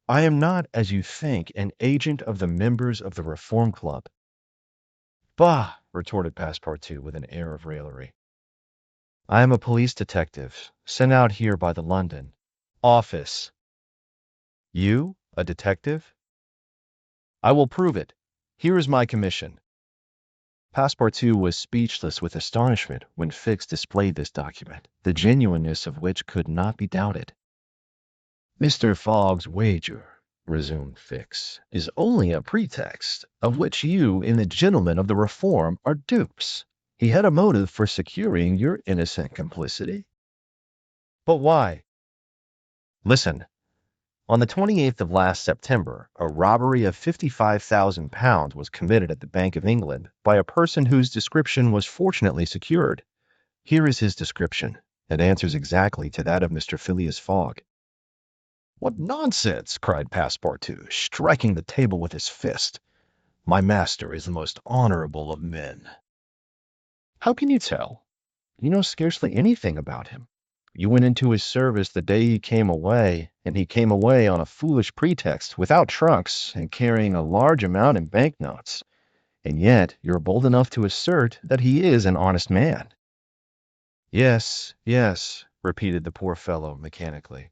I am not, as you think, an agent of the members of the Reform Club. Bah, retorted Passepartout with an air of raillery. I am a police detective, sent out here by the London office. You, a detective? I will prove it. Here is my commission. Passepartout was speechless with astonishment when Fix displayed this document, the genuineness of which could not be doubted. Mr. Fogg's wager, resumed Fix, is only a pretext, of which you and the gentlemen of the Reform are dupes. He had a motive for securing your innocent complicity. But why? Listen. On the 28th of last September, a robbery of £55,000 was committed at the Bank of England by a person whose description was fortunately secured. Here is his description. It answers exactly to that of Mr. Phileas Fogg. What nonsense! Cried Passepartout, striking the table with his fist. My master is the most honorable of men. How can you tell? You know scarcely anything about him. You went into his service the day he came away, and he came away on a foolish pretext, without trunks, and carrying a large amount in banknotes. And yet you're bold enough to assert that he is an honest man. Yes, yes, repeated the poor fellow mechanically.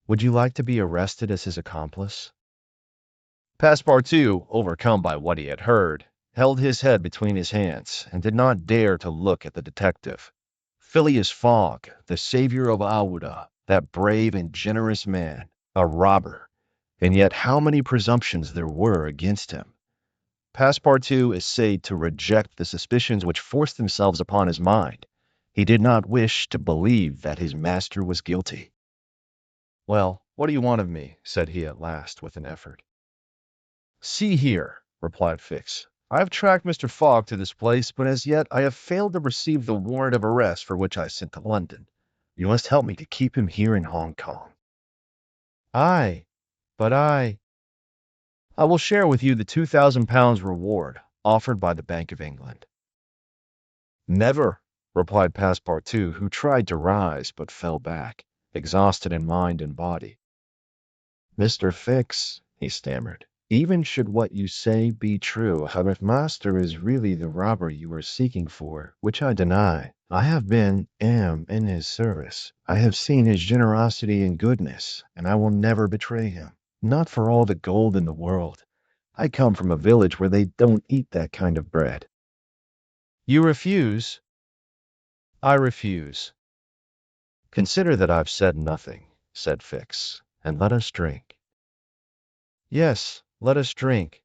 Would you like to be arrested as his accomplice? Passepartout, overcome by what he had heard, held his head between his hands and did not dare to look at the detective. Phileas Fogg, the savior of Aouda, that brave and generous man, a robber, and yet how many presumptions there were against him. Passepartout essayed to reject the suspicions which forced themselves upon his mind. He did not wish to believe that his master was guilty. Well, what do you want of me? Said he at last with an effort. See here, replied Fix. I have tracked Mr. Fogg to this place, but as yet I have failed to receive the warrant of arrest for which I sent to London. You must help me to keep him here in Hong Kong. Aye, but I will share with you the £2,000 reward offered by the Bank of England. Never, replied Passepartout, who tried to rise but fell back, exhausted in mind and body. Mr. Fix, he stammered, even should what you say be true, if master is really the robber you are seeking for, which I deny, I have been, am in his service. I have seen his generosity and goodness, and I will never betray him. Not for all the gold in the world. I come from a village where they don't eat that kind of bread. You refuse? I refuse. Consider that I've said nothing, said Fix, and let us drink. Yes, let us drink.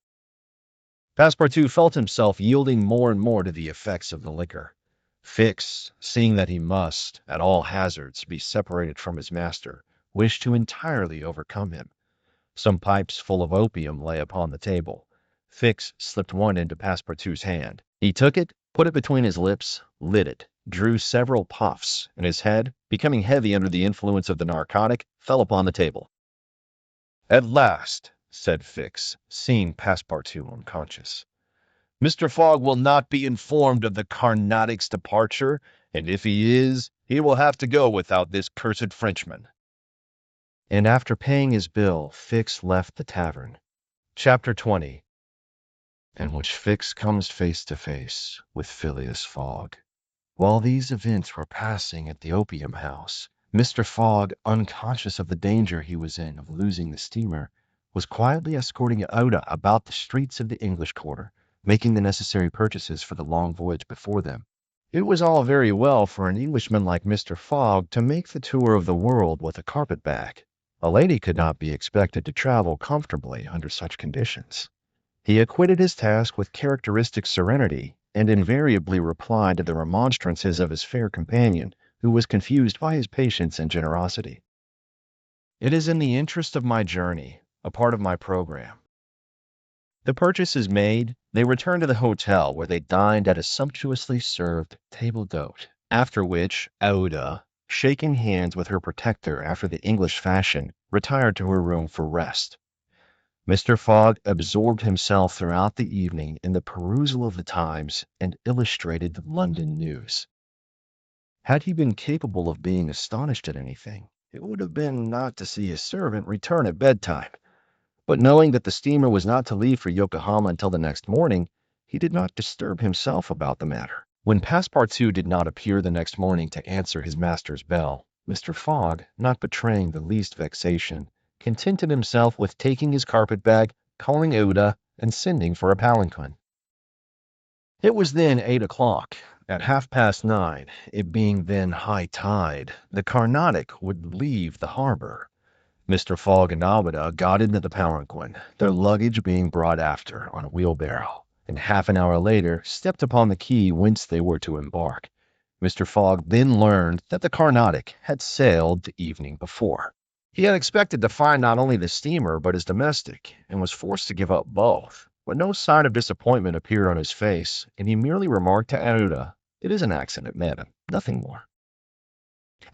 Passepartout felt himself yielding more and more to the effects of the liquor. Fix, seeing that he must, at all hazards, be separated from his master, wished to entirely overcome him. Some pipes full of opium lay upon the table. Fix slipped one into Passepartout's hand. He took it, put it between his lips, lit it, drew several puffs, and his head, becoming heavy under the influence of the narcotic, fell upon the table. At last, said Fix, seeing Passepartout unconscious, Mr. Fogg will not be informed of the Carnatic's departure, and if he is, he will have to go without this cursed Frenchman. And after paying his bill, Fix left the tavern. Chapter 20, in which Fix comes face to face with Phileas Fogg. While these events were passing at the opium house, Mr. Fogg, unconscious of the danger he was in of losing the steamer, was quietly escorting Aouda about the streets of the English quarter, making the necessary purchases for the long voyage before them. It was all very well for an Englishman like Mr. Fogg to make the tour of the world with a carpet-bag. A lady could not be expected to travel comfortably under such conditions. He acquitted his task with characteristic serenity, and invariably replied to the remonstrances of his fair companion, who was confused by his patience and generosity. It is in the interest of my journey, a part of my program. The purchase is made, They returned to the hotel where they dined at a sumptuously served table d'hote, after which Aouda, shaking hands with her protector after the English fashion, retired to her room for rest. Mr. Fogg absorbed himself throughout the evening in the perusal of the Times and Illustrated London News. Had he been capable of being astonished at anything, it would have been not to see his servant return at bedtime. But knowing that the steamer was not to leave for Yokohama until the next morning, he did not disturb himself about the matter. When Passepartout did not appear the next morning to answer his master's bell, Mr. Fogg, not betraying the least vexation, contented himself with taking his carpet-bag, calling Ouda, and sending for a palanquin. It was then 8 o'clock. At 9:30, it being then high tide, the Carnatic would leave the harbor. Mr. Fogg and Albeda got into the palanquin, their luggage being brought after on a wheelbarrow, and half an hour later stepped upon the quay whence they were to embark. Mr. Fogg then learned that the Carnatic had sailed the evening before. He had expected to find not only the steamer but his domestic, and was forced to give up both. But no sign of disappointment appeared on his face, and he merely remarked to Aouda, "It is an accident, madam, nothing more."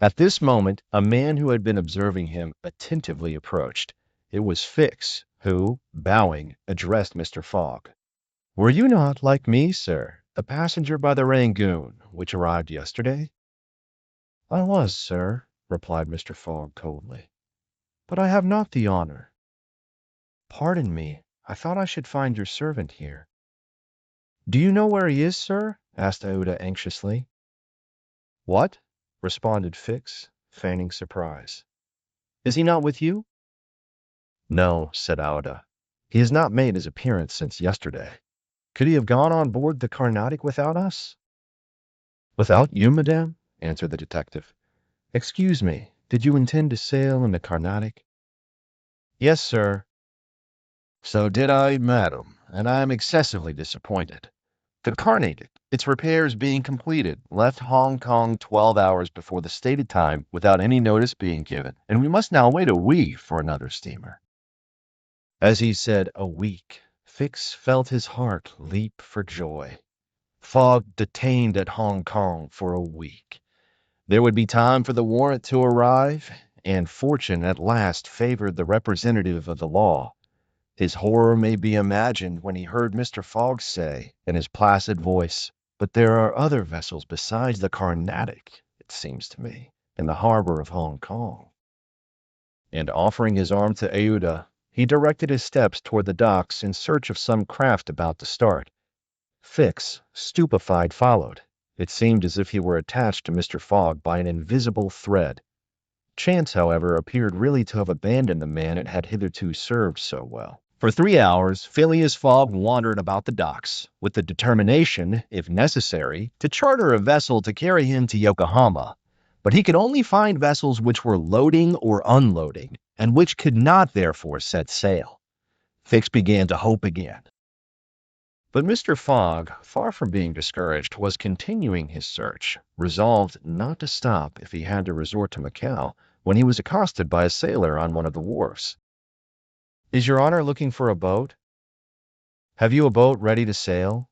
At this moment, a man who had been observing him attentively approached. It was Fix, who, bowing, addressed Mr. Fogg. "Were you not, like me, sir, a passenger by the Rangoon, which arrived yesterday?" "I was, sir," replied Mr. Fogg coldly, "but I have not the honor." "Pardon me, I thought I should find your servant here." "Do you know where he is, sir?" asked Aouda anxiously. "What?" responded Fix, feigning surprise. "Is he not with you?" "No," said Aouda. "He has not made his appearance since yesterday. Could he have gone on board the Carnatic without us?" "Without you, madame?" answered the detective. "Excuse me, did you intend to sail in the Carnatic?" "Yes, sir." "So did I, madam, and I am excessively disappointed. The Carnatic, its repairs being completed, left Hong Kong 12 hours before the stated time without any notice being given, and we must now wait a week for another steamer." As he said "a week," Fix felt his heart leap for joy. Fogg detained at Hong Kong for a week. There would be time for the warrant to arrive, and fortune at last favored the representative of the law. His horror may be imagined when he heard Mr. Fogg say, in his placid voice, "But there are other vessels besides the Carnatic, it seems to me, in the harbor of Hong Kong." And offering his arm to Aouda, he directed his steps toward the docks in search of some craft about to start. Fix, stupefied, followed. It seemed as if he were attached to Mr. Fogg by an invisible thread. Chance, however, appeared really to have abandoned the man it had hitherto served so well. For 3 hours, Phileas Fogg wandered about the docks, with the determination, if necessary, to charter a vessel to carry him to Yokohama. But he could only find vessels which were loading or unloading, and which could not therefore set sail. Fix began to hope again. But Mr. Fogg, far from being discouraged, was continuing his search, resolved not to stop if he had to resort to Macao, when he was accosted by a sailor on one of the wharves. "Is your honor looking for a boat? Have you a boat ready to sail?"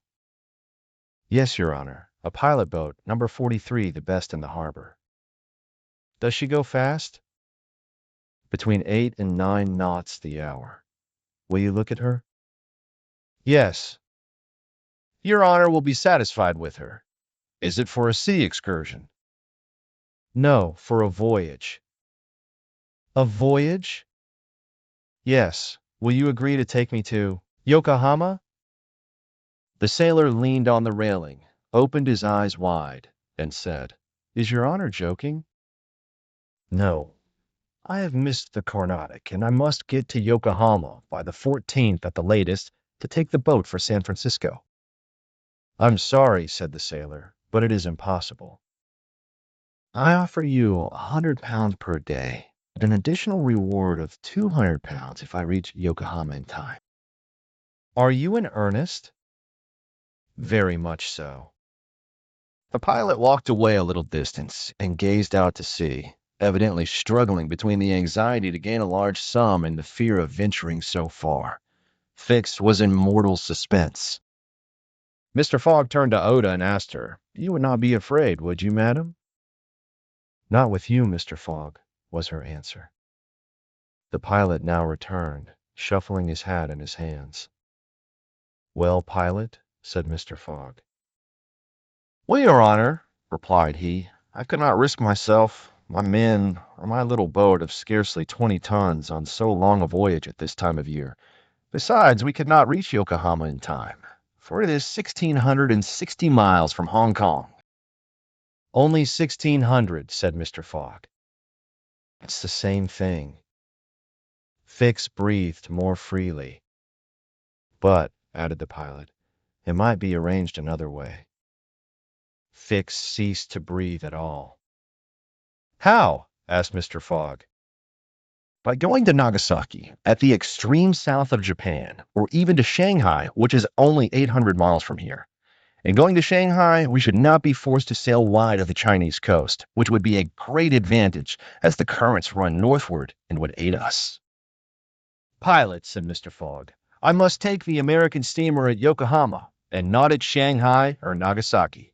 "Yes, your honor, a pilot boat, number 43, the best in the harbor." "Does she go fast?" "Between 8 and 9 knots the hour." "Will you look at her?" "Yes." "Your honor will be satisfied with her. Is it for a sea excursion?" "No, for a voyage." "A voyage?" "Yes. Will you agree to take me to Yokohama?" The sailor leaned on the railing, opened his eyes wide, and said, "Is your honor joking?" "No. I have missed the Carnatic, and I must get to Yokohama by the 14th at the latest to take the boat for San Francisco." "I'm sorry," said the sailor, "but it is impossible. I offer you £100 per day, and an additional reward of £200 if I reach Yokohama in time." "Are you in earnest?" "Very much so." The pilot walked away a little distance and gazed out to sea, evidently struggling between the anxiety to gain a large sum and the fear of venturing so far. Fix was in mortal suspense. Mr. Fogg turned to Oda and asked her, "You would not be afraid, would you, madam?" "Not with you, Mr. Fogg," was her answer. The pilot now returned, shuffling his hat in his hands. "Well, pilot," said Mr. Fogg. "Well, your honor," replied he, "I could not risk myself, my men, or my little boat of scarcely 20 tons on so long a voyage at this time of year. Besides, we could not reach Yokohama in time, for it is 1,660 miles from Hong Kong." "Only 1,600, said Mr. Fogg. "It's the same thing." Fix breathed more freely. "But," added the pilot, "it might be arranged another way." Fix ceased to breathe at all. "How?" asked Mr. Fogg. "By going to Nagasaki, at the extreme south of Japan, or even to Shanghai, which is only 800 miles from here. In going to Shanghai, we should not be forced to sail wide of the Chinese coast, which would be a great advantage, as the currents run northward and would aid us." "Pilot," said Mr. Fogg, "I must take the American steamer at Yokohama, and not at Shanghai or Nagasaki."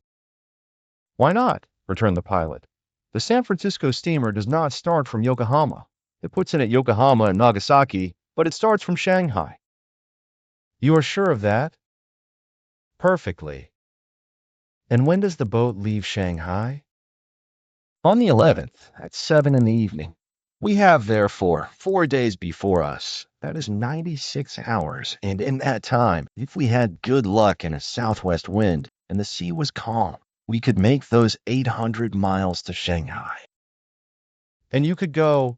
"Why not?" returned the pilot. "The San Francisco steamer does not start from Yokohama. It puts in at Yokohama and Nagasaki, but it starts from Shanghai." "You are sure of that?" "Perfectly." "And when does the boat leave Shanghai?" "On the 11th, at 7 in the evening. We have, therefore, 4 days before us. That is 96 hours, and in that time, if we had good luck and a southwest wind, and the sea was calm, we could make those 800 miles to Shanghai." "And you could go—"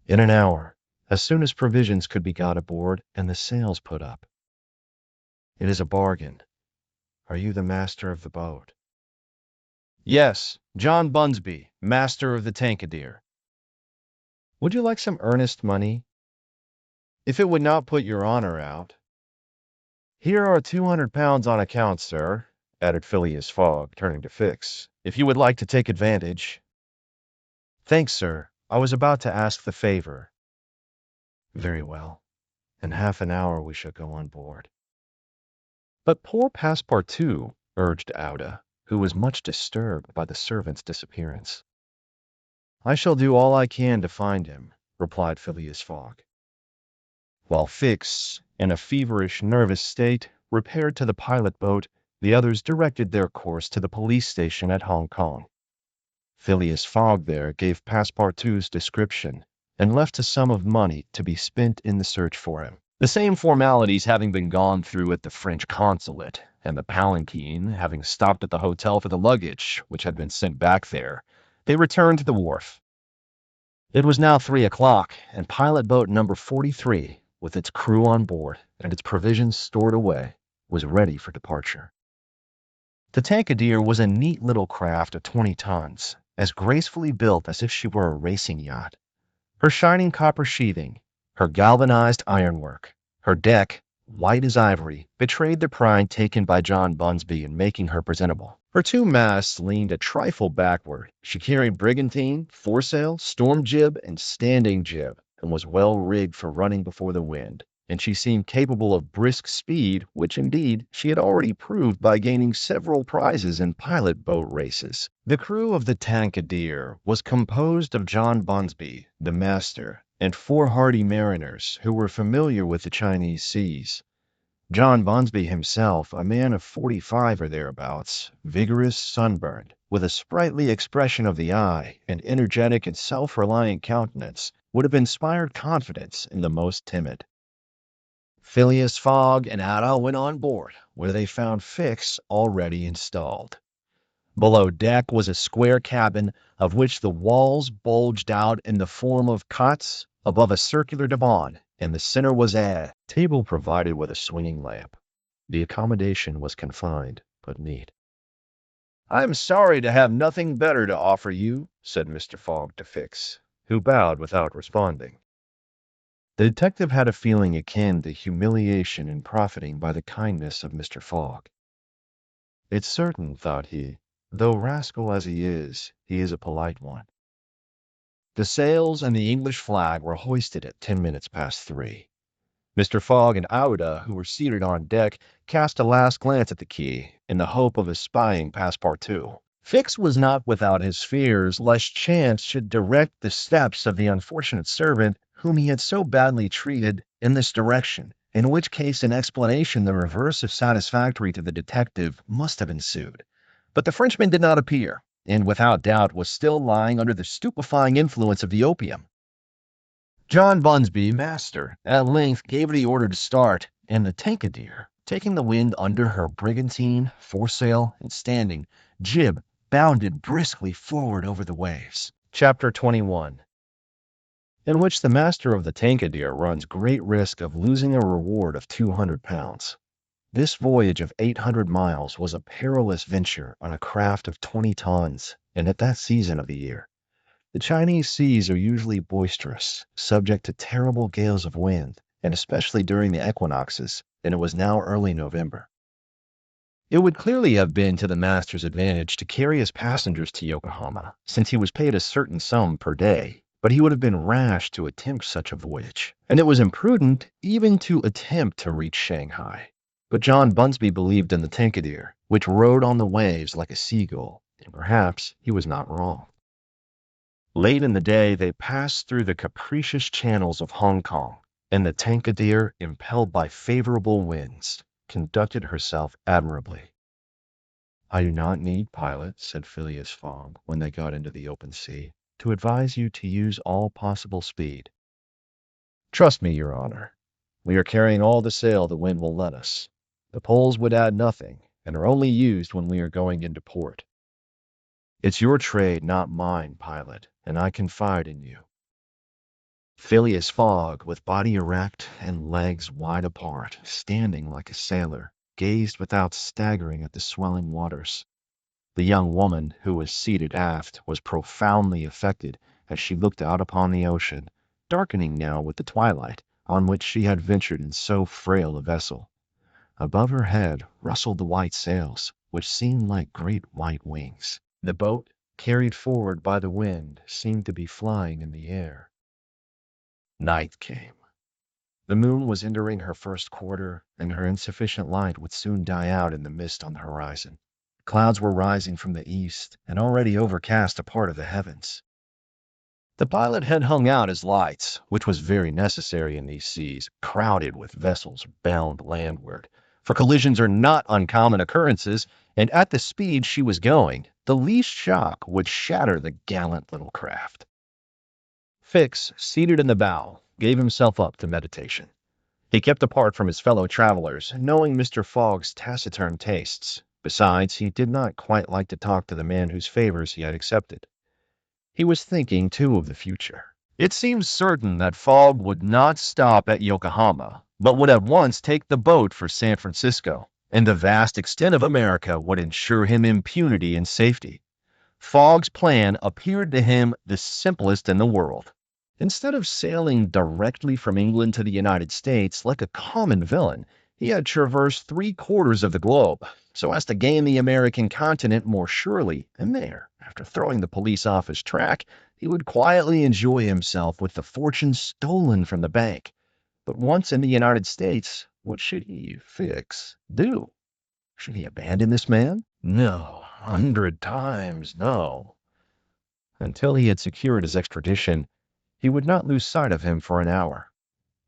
"In an hour, as soon as provisions could be got aboard and the sails put up." "It is a bargain. Are you the master of the boat?" "Yes, John Bunsby, master of the Tankadere." "Would you like some earnest money?" "If it would not put your honor out." "Here are £200 on account, sir," added Phileas Fogg, turning to Fix, "if you would like to take advantage." "Thanks, sir. I was about to ask the favor." "Very well. In half an hour we shall go on board." "But poor Passepartout," urged Auda, who was much disturbed by the servant's disappearance. "I shall do all I can to find him," replied Phileas Fogg. While Fix, in a feverish, nervous state, repaired to the pilot boat, the others directed their course to the police station at Hong Kong. Phileas Fogg there gave Passepartout's description, and left a sum of money to be spent in the search for him. The same formalities having been gone through at the French consulate, and the palanquin having stopped at the hotel for the luggage which had been sent back there, they returned to the wharf. It was now 3 o'clock, and pilot boat number 43, with its crew on board and its provisions stored away, was ready for departure. The Tankadere was a neat little craft of 20 tons, as gracefully built as if she were a racing yacht. Her shining copper sheathing, her galvanized ironwork, her deck, white as ivory, betrayed the pride taken by John Bunsby in making her presentable. Her two masts leaned a trifle backward. She carried brigantine, foresail, storm jib, and standing jib, and was well rigged for running before the wind, and she seemed capable of brisk speed, which indeed she had already proved by gaining several prizes in pilot boat races. The crew of the Tankadere was composed of John Bunsby, the master, and 4 hardy mariners who were familiar with the Chinese seas. John Bunsby himself, a man of 45 or thereabouts, vigorous, sunburned, with a sprightly expression of the eye, and energetic and self-reliant countenance, would have inspired confidence in the most timid. Phileas Fogg and Ada went on board, where they found Fix already installed. Below deck was a square cabin, of which the walls bulged out in the form of cots above a circular divan, and the center was a table provided with a swinging lamp. The accommodation was confined, but neat. "I am sorry to have nothing better to offer you," said Mr. Fogg to Fix, who bowed without responding. The detective had a feeling akin to humiliation in profiting by the kindness of Mr. Fogg. "It's certain," thought he, "though rascal as he is a polite one." The sails and the English flag were hoisted at 10 minutes past 3. Mr. Fogg and Aouda, who were seated on deck, cast a last glance at the key in the hope of espying Passepartout. Fix was not without his fears lest chance should direct the steps of the unfortunate servant whom he had so badly treated in this direction, in which case an explanation the reverse of satisfactory to the detective must have ensued. But the Frenchman did not appear, and without doubt was still lying under the stupefying influence of the opium. John Bunsby, master, at length gave the order to start, and the Tankadere, taking the wind under her brigantine, foresail, and standing jib, bounded briskly forward over the waves. Chapter 21, in which the master of the Tankadere runs great risk of losing a reward of £200. This voyage of 800 miles was a perilous venture on a craft of 20 tons, and at that season of the year. The Chinese seas are usually boisterous, subject to terrible gales of wind, and especially during the equinoxes, and it was now early November. It would clearly have been to the master's advantage to carry his passengers to Yokohama, since he was paid a certain sum per day, but he would have been rash to attempt such a voyage, and it was imprudent even to attempt to reach Shanghai. But John Bunsby believed in the Tankadere, which rode on the waves like a seagull, and perhaps he was not wrong. Late in the day, they passed through the capricious channels of Hong Kong, and the Tankadere, impelled by favorable winds, conducted herself admirably. "I do not need, pilot," said Phileas Fogg, when they got into the open sea, "to advise you to use all possible speed." "Trust me, your honor. We are carrying all the sail the wind will let us. The poles would add nothing, and are only used when we are going into port." "It's your trade, not mine, pilot, and I confide in you." Phileas Fogg, with body erect and legs wide apart, standing like a sailor, gazed without staggering at the swelling waters. The young woman, who was seated aft, was profoundly affected as she looked out upon the ocean, darkening now with the twilight, on which she had ventured in so frail a vessel. Above her head rustled the white sails, which seemed like great white wings. The boat, carried forward by the wind, seemed to be flying in the air. Night came. The moon was entering her first quarter, and her insufficient light would soon die out in the mist on the horizon. Clouds were rising from the east, and already overcast a part of the heavens. The pilot had hung out his lights, which was very necessary in these seas, crowded with vessels bound landward, for collisions are not uncommon occurrences, and at the speed she was going, the least shock would shatter the gallant little craft. Fix, seated in the bow, gave himself up to meditation. He kept apart from his fellow travelers, knowing Mr. Fogg's taciturn tastes. Besides, he did not quite like to talk to the man whose favors he had accepted. He was thinking, too, of the future. It seemed certain that Fogg would not stop at Yokohama, but would at once take the boat for San Francisco, and the vast extent of America would ensure him impunity and safety. Fogg's plan appeared to him the simplest in the world. Instead of sailing directly from England to the United States like a common villain, he had traversed 3/4 of the globe, so as to gain the American continent more surely, and there, after throwing the police off his track, he would quietly enjoy himself with the fortune stolen from the bank. But once in the United States, what should he, Fix, do? Should he abandon this man? No, 100 times no. Until he had secured his extradition, he would not lose sight of him for an hour.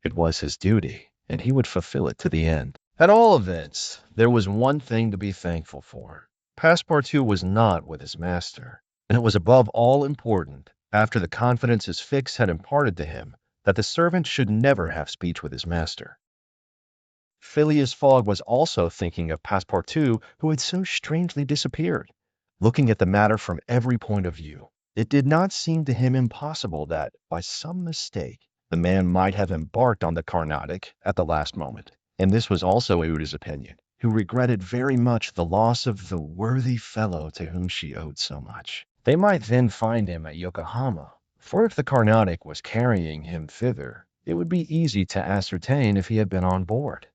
It was his duty, and he would fulfill it to the end. At all events, there was one thing to be thankful for. Passepartout was not with his master, and it was above all important, after the confidence his Fix had imparted to him, that the servant should never have speech with his master. Phileas Fogg was also thinking of Passepartout, who had so strangely disappeared. Looking at the matter from every point of view, it did not seem to him impossible that, by some mistake, the man might have embarked on the Carnatic at the last moment, and this was also Aouda's opinion, who regretted very much the loss of the worthy fellow to whom she owed so much. They might then find him at Yokohama, for if the Carnatic was carrying him thither, it would be easy to ascertain if he had been on board.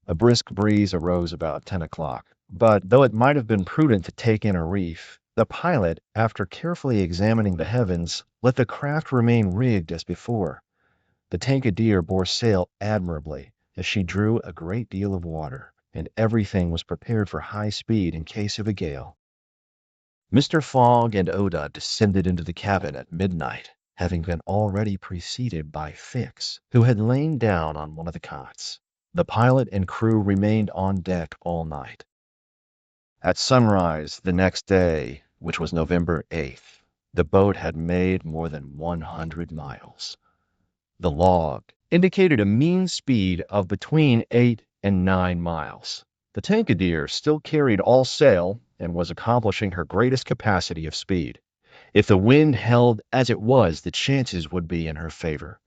A brisk breeze arose about 10 o'clock, but though it might have been prudent to take in a reef, the pilot, after carefully examining the heavens, let the craft remain rigged as before. The Tankadere bore sail admirably as she drew a great deal of water, and everything was prepared for high speed in case of a gale. Mr. Fogg and Oda descended into the cabin at midnight, having been already preceded by Fix, who had lain down on one of the cots. The pilot and crew remained on deck all night. At sunrise the next day, which was November 8th, the boat had made more than 100 miles. The log indicated a mean speed of between 8 and 9 miles. The Tankadere still carried all sail and was accomplishing her greatest capacity of speed. If the wind held as it was, the chances would be in her favor.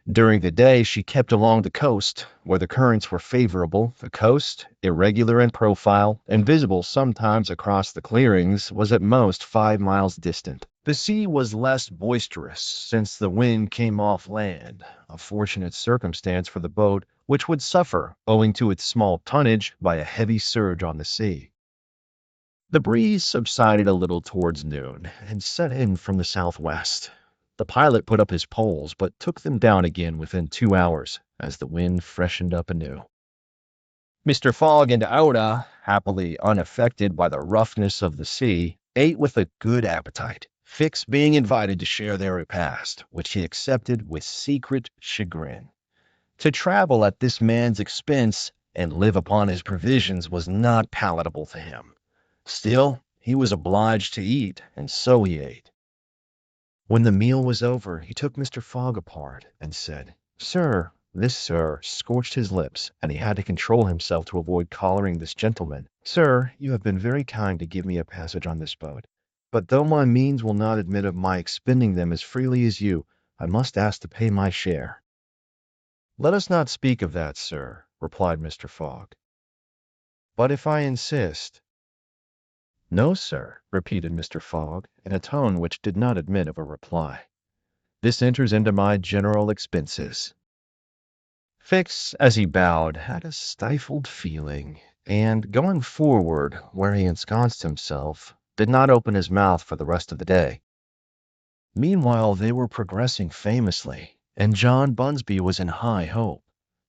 During the day, she kept along the coast, where the currents were favorable. The coast, irregular in profile and visible sometimes across the clearings, was at most 5 miles distant. The sea was less boisterous, since the wind came off land, a fortunate circumstance for the boat, which would suffer, owing to its small tonnage, by a heavy surge on the sea. The breeze subsided a little towards noon and set in from the southwest. The pilot put up his poles, but took them down again within 2 hours, as the wind freshened up anew. Mr. Fogg and Oda, happily unaffected by the roughness of the sea, ate with a good appetite, Fix being invited to share their repast, which he accepted with secret chagrin. To travel at this man's expense and live upon his provisions was not palatable to him. Still, he was obliged to eat, and so he ate. When the meal was over, he took Mr. Fogg apart and said, "Sir," this "sir" scorched his lips, and he had to control himself to avoid collaring this gentleman. "Sir, you have been very kind to give me a passage on this boat, but though my means will not admit of my expending them as freely as you, I must ask to pay my share." "Let us not speak of that, sir," replied Mr. Fogg. "But if I insist—" "No, sir," repeated Mr. Fogg, in a tone which did not admit of a reply. "This enters into my general expenses." Fix, as he bowed, had a stifled feeling, and, going forward, where he ensconced himself, did not open his mouth for the rest of the day. Meanwhile they were progressing famously, and John Bunsby was in high hope.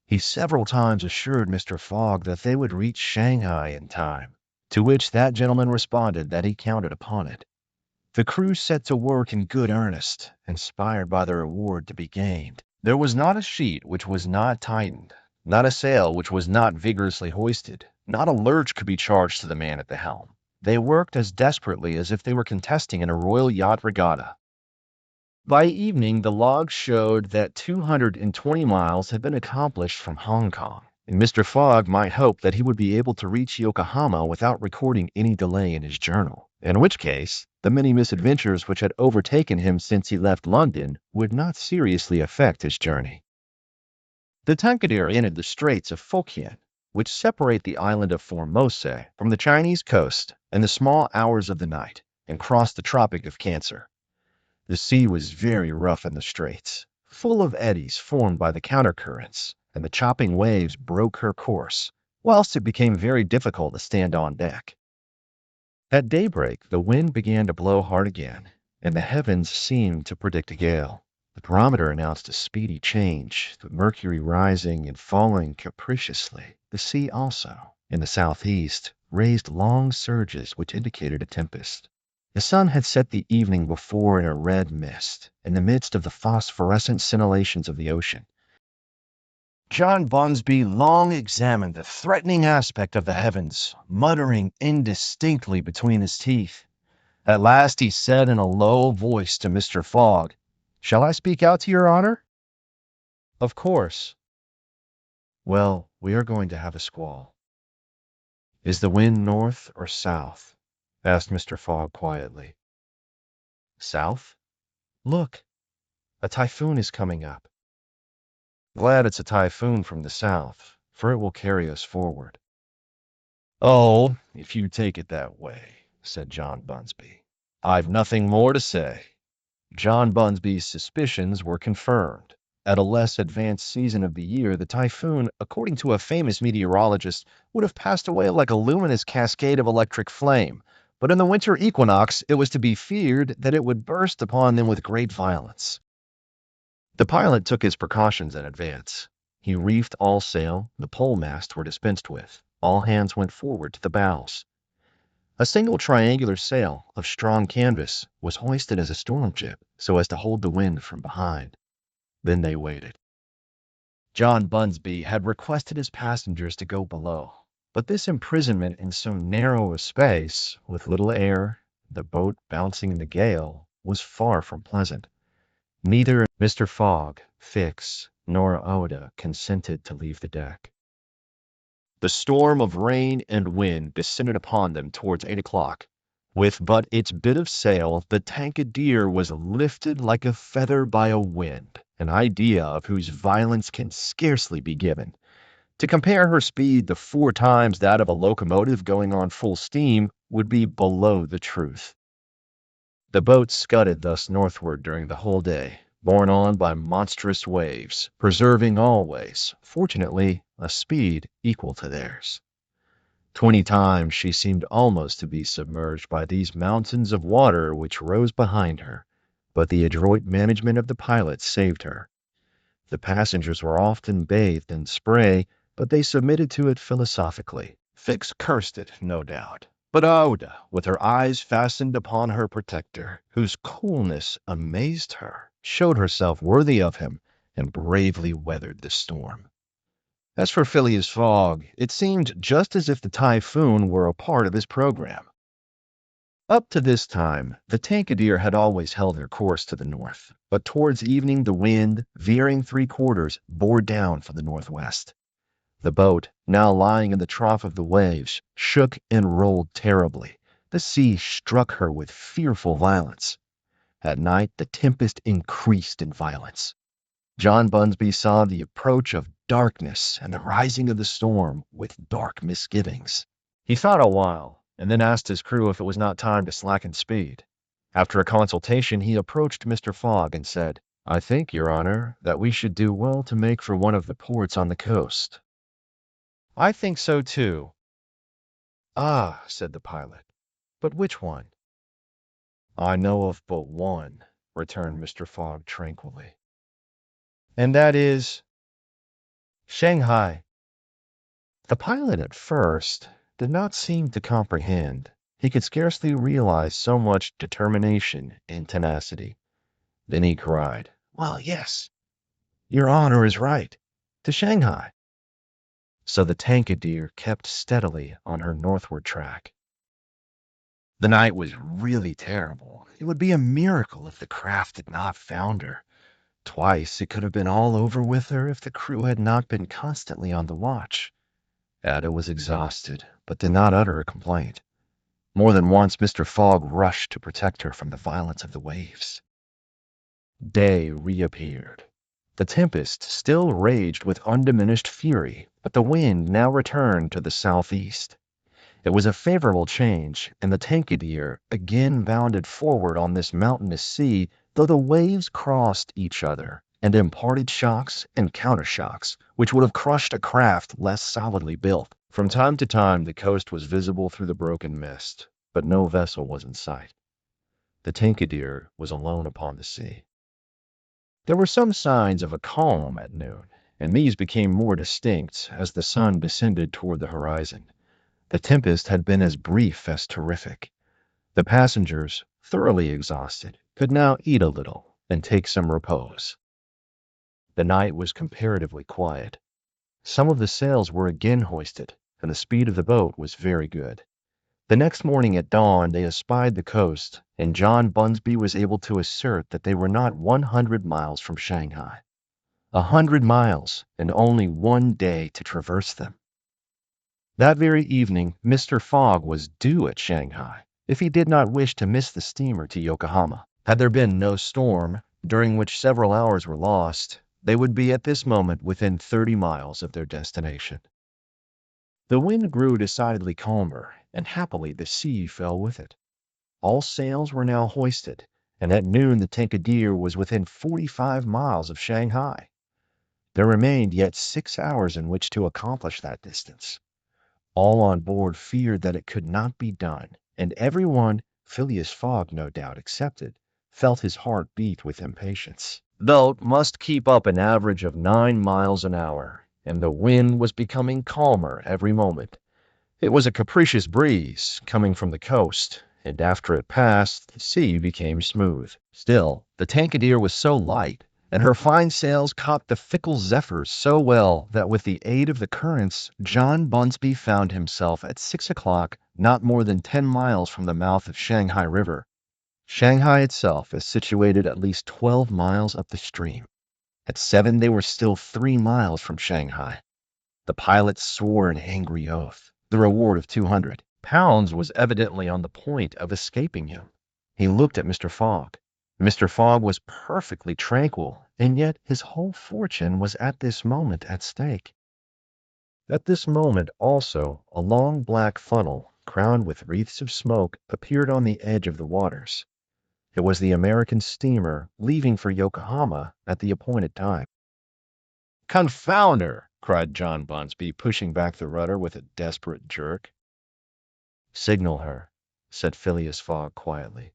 He several times assured Mr. Fogg that they would reach Shanghai in time, to which that gentleman responded that he counted upon it. The crew set to work in good earnest, inspired by the reward to be gained. There was not a sheet which was not tightened, not a sail which was not vigorously hoisted, not a lurch could be charged to the man at the helm. They worked as desperately as if they were contesting in a royal yacht regatta. By evening, the logs showed that 220 miles had been accomplished from Hong Kong, and Mr. Fogg might hope that he would be able to reach Yokohama without recording any delay in his journal, in which case the many misadventures which had overtaken him since he left London would not seriously affect his journey. The Tankadere entered the Straits of Fukien, which separate the island of Formosa from the Chinese coast, in the small hours of the night, and crossed the Tropic of Cancer. The sea was very rough in the straits, full of eddies formed by the countercurrents, and the chopping waves broke her course, whilst it became very difficult to stand on deck. At daybreak the wind began to blow hard again, and the heavens seemed to predict a gale. The barometer announced a speedy change, the mercury rising and falling capriciously. The sea also, in the southeast, raised long surges which indicated a tempest. The sun had set the evening before in a red mist, in the midst of the phosphorescent scintillations of the ocean. John Bunsby long examined the threatening aspect of the heavens, muttering indistinctly between his teeth. At last he said in a low voice to Mr. Fogg, "Shall I speak out to your honor?" "Of course." "Well, we are going to have a squall." "Is the wind north or south?" asked Mr. Fogg quietly. "South? Look, a typhoon is coming up." "Glad it's a typhoon from the south, for it will carry us forward." "Oh, if you take it that way," said John Bunsby, "I've nothing more to say." John Bunsby's suspicions were confirmed. At a less advanced season of the year, the typhoon, according to a famous meteorologist, would have passed away like a luminous cascade of electric flame, but in the winter equinox it was to be feared that it would burst upon them with great violence. The pilot took his precautions in advance. He reefed all sail, the pole masts were dispensed with, all hands went forward to the bows. A single triangular sail of strong canvas was hoisted as a storm jib so as to hold the wind from behind. Then they waited. John Bunsby had requested his passengers to go below, but this imprisonment in so narrow a space, with little air, the boat bouncing in the gale, was far from pleasant. Neither Mr. Fogg, Fix, nor Oda consented to leave the deck. The storm of rain and wind descended upon them towards 8 o'clock. With but its bit of sail, the Tankadere was lifted like a feather by a wind, an idea of whose violence can scarcely be given. To compare her speed to 4 times that of a locomotive going on full steam would be below the truth. The boat scudded thus northward during the whole day, borne on by monstrous waves, preserving always, fortunately, a speed equal to theirs. 20 times she seemed almost to be submerged by these mountains of water which rose behind her, but the adroit management of the pilot saved her. The passengers were often bathed in spray, but they submitted to it philosophically. Fix cursed it, no doubt. But Auda, with her eyes fastened upon her protector, whose coolness amazed her, showed herself worthy of him and bravely weathered the storm. As for Phileas Fogg, it seemed just as if the typhoon were a part of his program. Up to this time, the Tankadere had always held her course to the north, but towards evening the wind, veering 3/4, bore down from the northwest. The boat, now lying in the trough of the waves, shook and rolled terribly. The sea struck her with fearful violence. At night the tempest increased in violence. John Bunsby saw the approach of darkness and the rising of the storm with dark misgivings. He thought a while, and then asked his crew if it was not time to slacken speed. After a consultation, he approached Mr. Fogg and said, "I think, Your Honor, that we should do well to make for one of the ports on the coast." "I think so, too." "Ah," said the pilot, "but which one?" "I know of but one," returned Mr. Fogg tranquilly. "And that is—" "Shanghai." The pilot at first did not seem to comprehend. He could scarcely realize so much determination and tenacity. Then he cried, "Well, yes, Your Honor is right. To Shanghai." So the Tankadere kept steadily on her northward track. The night was really terrible. It would be a miracle if the craft did not founder. Twice it could have been all over with her if the crew had not been constantly on the watch. Ada was exhausted, but did not utter a complaint. More than once Mr. Fogg rushed to protect her from the violence of the waves. Day reappeared. The tempest still raged with undiminished fury, but the wind now returned to the southeast. It was a favorable change, and the Tankadere again bounded forward on this mountainous sea, though the waves crossed each other and imparted shocks and countershocks which would have crushed a craft less solidly built. From time to time the coast was visible through the broken mist, but no vessel was in sight. The Tankadere was alone upon the sea. There were some signs of a calm at noon, and these became more distinct as the sun descended toward the horizon. The tempest had been as brief as terrific. The passengers, thoroughly exhausted, could now eat a little and take some repose. The night was comparatively quiet. Some of the sails were again hoisted, and the speed of the boat was very good. The next morning at dawn they espied the coast, and John Bunsby was able to assert that they were not 100 miles from Shanghai. 100 miles, and only one day to traverse them. That very evening Mr. Fogg was due at Shanghai, if he did not wish to miss the steamer to Yokohama. Had there been no storm, during which several hours were lost, they would be at this moment within 30 miles of their destination. The wind grew decidedly calmer, and happily the sea fell with it. All sails were now hoisted, and at noon the Tankadere was within 45 miles of Shanghai. There remained yet 6 hours in which to accomplish that distance. All on board feared that it could not be done, and everyone, Phileas Fogg no doubt excepted, felt his heart beat with impatience. The boat must keep up an average of 9 miles an hour, and the wind was becoming calmer every moment. It was a capricious breeze coming from the coast, and after it passed, the sea became smooth. Still, the Tankadere was so light, and her fine sails caught the fickle zephyrs so well that with the aid of the currents, John Bunsby found himself at 6 o'clock, not more than 10 miles from the mouth of Shanghai River. Shanghai itself is situated at least 12 miles up the stream. At 7 they were still 3 miles from Shanghai. The pilot swore an angry oath. The reward of £200 was evidently on the point of escaping him. He looked at Mr. Fogg. Mr. Fogg was perfectly tranquil, and yet his whole fortune was at this moment at stake. At this moment also a long black funnel, crowned with wreaths of smoke, appeared on the edge of the waters. It was the American steamer leaving for Yokohama at the appointed time. "Confound her!" cried John Bunsby, pushing back the rudder with a desperate jerk. "Signal her," said Phileas Fogg quietly.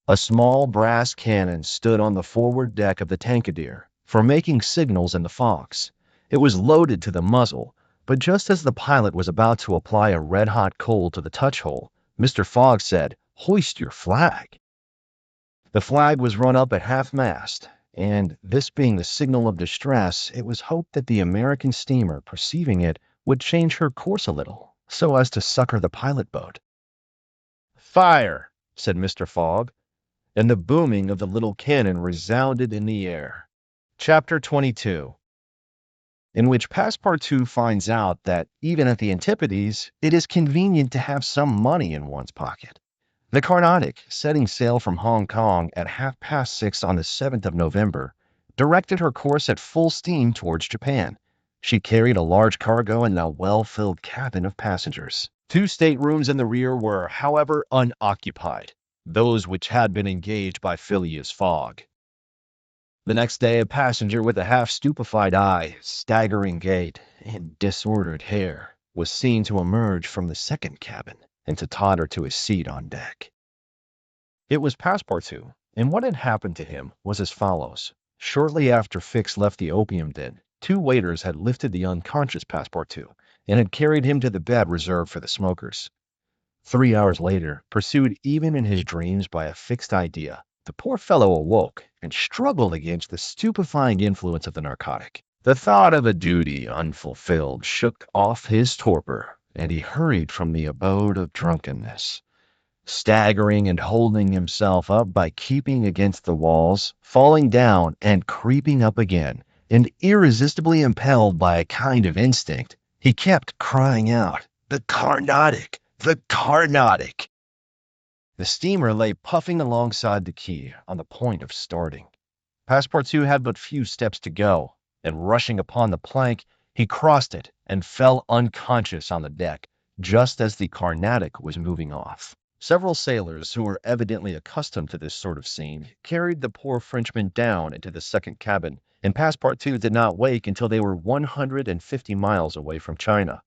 A small brass cannon stood on the forward deck of the Tankadere, for making signals in the fogs. It was loaded to the muzzle, but just as the pilot was about to apply a red-hot coal to the touch-hole, Mr. Fogg said, "Hoist your flag." The flag was run up at half-mast, and, this being the signal of distress, it was hoped that the American steamer, perceiving it, would change her course a little, so as to succor the pilot boat. "Fire!" said Mr. Fogg, and the booming of the little cannon resounded in the air. Chapter 22, in which Passepartout finds out that, even at the Antipodes, it is convenient to have some money in one's pocket. The Carnatic, setting sail from Hong Kong at 6:30 on the 7th of November, directed her course at full steam towards Japan. She carried a large cargo and a well-filled cabin of passengers. 2 staterooms in the rear were, however, unoccupied, those which had been engaged by Phileas Fogg. The next day a passenger with a half-stupefied eye, staggering gait, and disordered hair was seen to emerge from the second cabin and to totter to his seat on deck. It was Passepartout, and what had happened to him was as follows. Shortly after Fix left the opium den, 2 waiters had lifted the unconscious Passepartout and had carried him to the bed reserved for the smokers. 3 hours later, pursued even in his dreams by a fixed idea, the poor fellow awoke and struggled against the stupefying influence of the narcotic. The thought of a duty unfulfilled shook off his torpor, and he hurried from the abode of drunkenness. Staggering and holding himself up by keeping against the walls, falling down and creeping up again, and irresistibly impelled by a kind of instinct, he kept crying out, "The Carnatic! The Carnatic!" The steamer lay puffing alongside the quay, on the point of starting. Passepartout had but few steps to go, and rushing upon the plank, he crossed it and fell unconscious on the deck, just as the Carnatic was moving off. Several sailors, who were evidently accustomed to this sort of scene, carried the poor Frenchman down into the second cabin, and Passepartout did not wake until they were 150 miles away from China.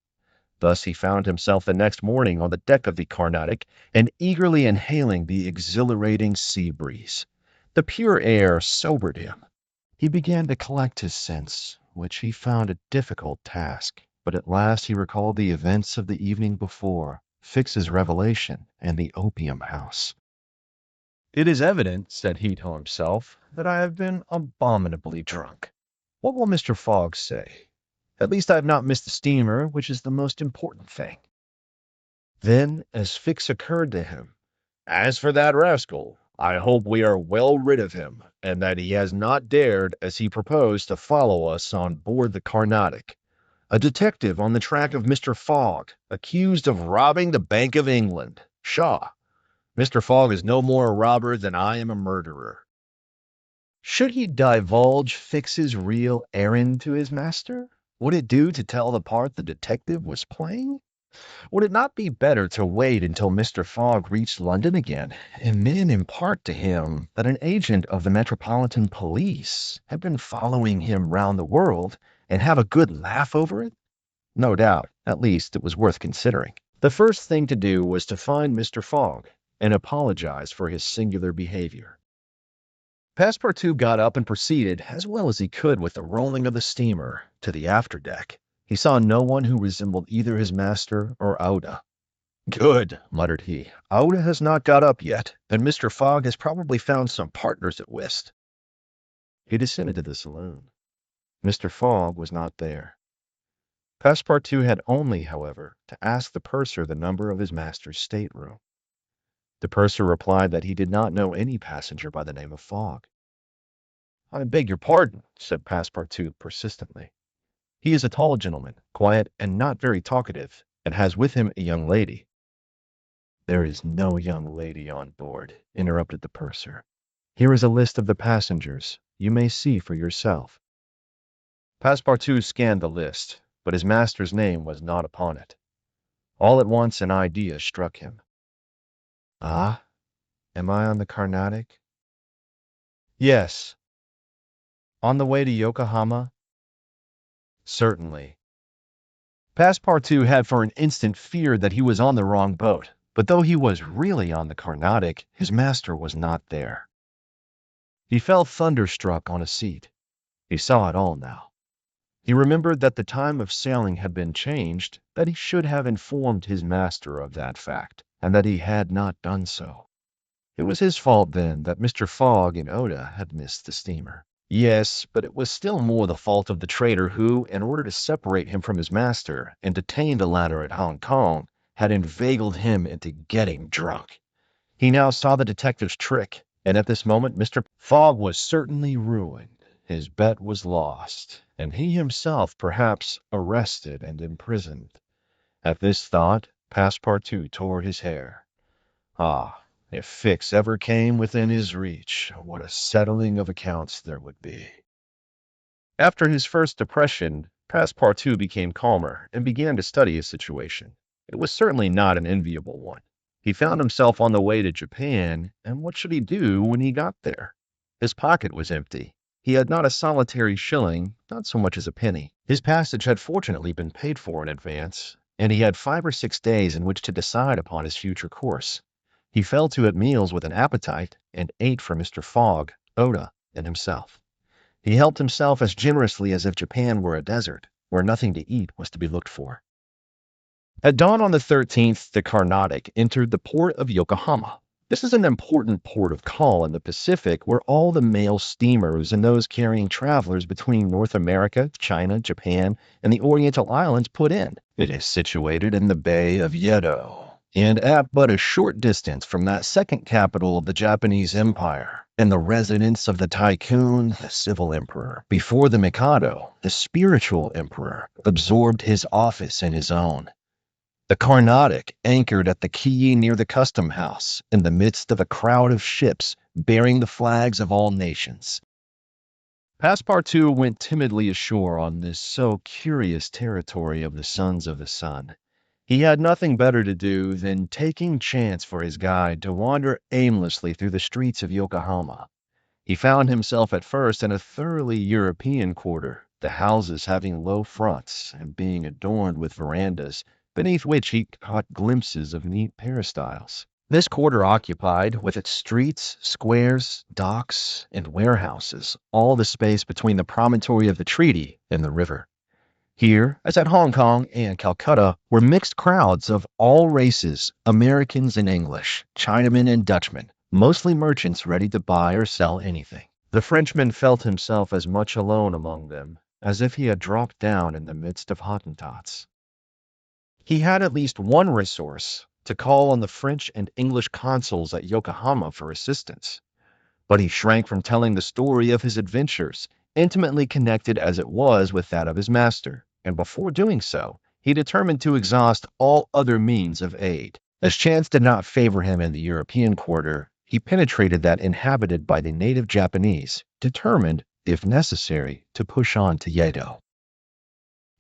Thus he found himself the next morning on the deck of the Carnatic and eagerly inhaling the exhilarating sea breeze. The pure air sobered him. He began to collect his sense, which he found a difficult task, but at last he recalled the events of the evening before, Fix's revelation, and the opium house. "It is evident," said he to himself, "that I have been abominably drunk. What will Mr. Fogg say? At least I have not missed the steamer, which is the most important thing." Then, as Fix occurred to him, "As for that rascal, I hope we are well rid of him, and that he has not dared, as he proposed, to follow us on board the Carnatic. A detective on the track of Mr. Fogg, accused of robbing the Bank of England. Pshaw! Mr. Fogg is no more a robber than I am a murderer." Should he divulge Fix's real errand to his master? Would it do to tell the part the detective was playing? Would it not be better to wait until Mr. Fogg reached London again, and then impart to him that an agent of the Metropolitan Police had been following him round the world, and have a good laugh over it? No doubt, at least it was worth considering. The first thing to do was to find Mr. Fogg, and apologize for his singular behavior. Passepartout got up and proceeded, as well as he could with the rolling of the steamer, to the afterdeck. He saw no one who resembled either his master or Oda. "Good," muttered he. "Oda has not got up yet, and Mr. Fogg has probably found some partners at whist." He descended to the saloon. Mr. Fogg was not there. Passepartout had only, however, to ask the purser the number of his master's stateroom. The purser replied that he did not know any passenger by the name of Fogg. "I beg your pardon," said Passepartout persistently. "He is a tall gentleman, quiet and not very talkative, and has with him a young lady." "There is no young lady on board," interrupted the purser. "Here is a list of the passengers. You may see for yourself." Passepartout scanned the list, but his master's name was not upon it. All at once an idea struck him. "Ah, am I on the Carnatic?" "Yes." "On the way to Yokohama?" "Certainly." Passepartout had for an instant feared that he was on the wrong boat, but though he was really on the Carnatic, his master was not there. He fell thunderstruck on a seat. He saw it all now. He remembered that the time of sailing had been changed, that he should have informed his master of that fact, and that he had not done so. It was his fault, then, that Mr. Fogg and Oda had missed the steamer. Yes, but it was still more the fault of the traitor who, in order to separate him from his master and detain the latter at Hong Kong, had inveigled him into getting drunk. He now saw the detective's trick, and at this moment Mr. Fogg was certainly ruined. His bet was lost, and he himself perhaps arrested and imprisoned. At this thought, Passepartout tore his hair. Ah, if Fix ever came within his reach, what a settling of accounts there would be. After his first depression, Passepartout became calmer and began to study his situation. It was certainly not an enviable one. He found himself on the way to Japan, and what should he do when he got there? His pocket was empty. He had not a solitary shilling, not so much as a penny. His passage had fortunately been paid for in advance, and he had 5 or 6 days in which to decide upon his future course. He fell to at meals with an appetite, and ate for Mr. Fogg, Oda, and himself. He helped himself as generously as if Japan were a desert, where nothing to eat was to be looked for. At dawn on the 13th, the Carnatic entered the port of Yokohama. This is an important port of call in the Pacific where all the mail steamers and those carrying travelers between North America, China, Japan, and the Oriental Islands put in. It is situated in the Bay of Yedo, and at but a short distance from that second capital of the Japanese Empire, and the residence of the tycoon, the civil emperor, before the Mikado, the spiritual emperor, absorbed his office in his own. The Carnatic anchored at the quay near the custom house, in the midst of a crowd of ships bearing the flags of all nations. Passepartout went timidly ashore on this so curious territory of the sons of the sun. He had nothing better to do than taking chance for his guide to wander aimlessly through the streets of Yokohama. He found himself at first in a thoroughly European quarter, the houses having low fronts and being adorned with verandas, beneath which he caught glimpses of neat peristyles. This quarter occupied, with its streets, squares, docks, and warehouses, all the space between the promontory of the treaty and the river. Here, as at Hong Kong and Calcutta, were mixed crowds of all races, Americans and English, Chinamen and Dutchmen, mostly merchants ready to buy or sell anything. The Frenchman felt himself as much alone among them as if he had dropped down in the midst of Hottentots. He had at least one resource, to call on the French and English consuls at Yokohama for assistance. But he shrank from telling the story of his adventures, intimately connected as it was with that of his master, and before doing so, he determined to exhaust all other means of aid. As chance did not favor him in the European quarter, he penetrated that inhabited by the native Japanese, determined, if necessary, to push on to Yedo.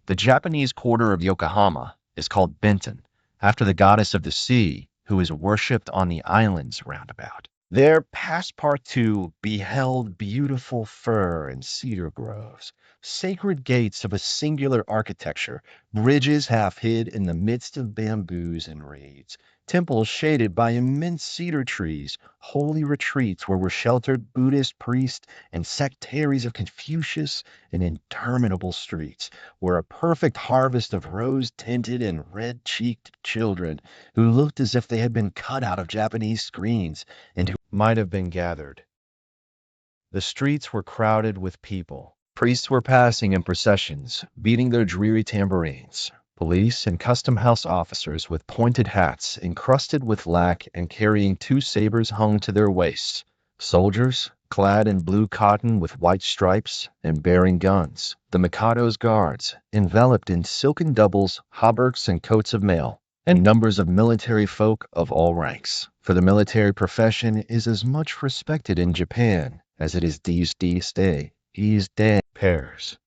The Japanese quarter of Yokohama is called Benton, after the goddess of the sea, who is worshipped on the islands roundabout. There Passepartout beheld beautiful fir and cedar groves, sacred gates of a singular architecture, bridges half hid in the midst of bamboos and reeds, temples shaded by immense cedar trees, holy retreats where were sheltered Buddhist priests and sectaries of Confucius, and interminable streets where a perfect harvest of rose-tinted and red-cheeked children who looked as if they had been cut out of Japanese screens and who might have been gathered. The streets were crowded with people. Priests were passing in processions, beating their dreary tambourines. Police and custom house officers with pointed hats encrusted with lac and carrying two sabers hung to their waists. Soldiers, clad in blue cotton with white stripes and bearing guns. The Mikado's guards, enveloped in silken doubles, hauberks, and coats of mail. And numbers of military folk of all ranks. For the military profession is as much respected in Japan as it is these day pairs.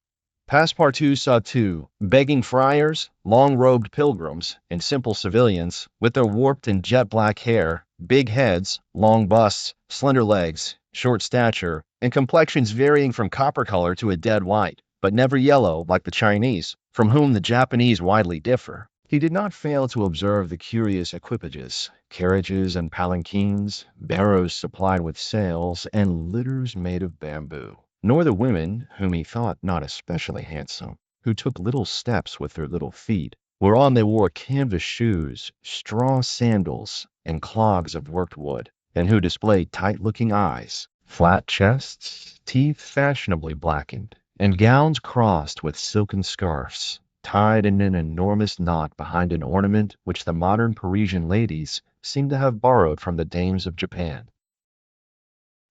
Passepartout saw two begging friars, long-robed pilgrims, and simple civilians, with their warped and jet-black hair, big heads, long busts, slender legs, short stature, and complexions varying from copper color to a dead white, but never yellow like the Chinese, from whom the Japanese widely differ. He did not fail to observe the curious equipages, carriages and palanquins, barrows supplied with sails, and litters made of bamboo. Nor the women, whom he thought not especially handsome, who took little steps with their little feet, whereon they wore canvas shoes, straw sandals, and clogs of worked wood, and who displayed tight-looking eyes, flat chests, teeth fashionably blackened, and gowns crossed with silken scarfs, tied in an enormous knot behind an ornament which the modern Parisian ladies seem to have borrowed from the dames of Japan.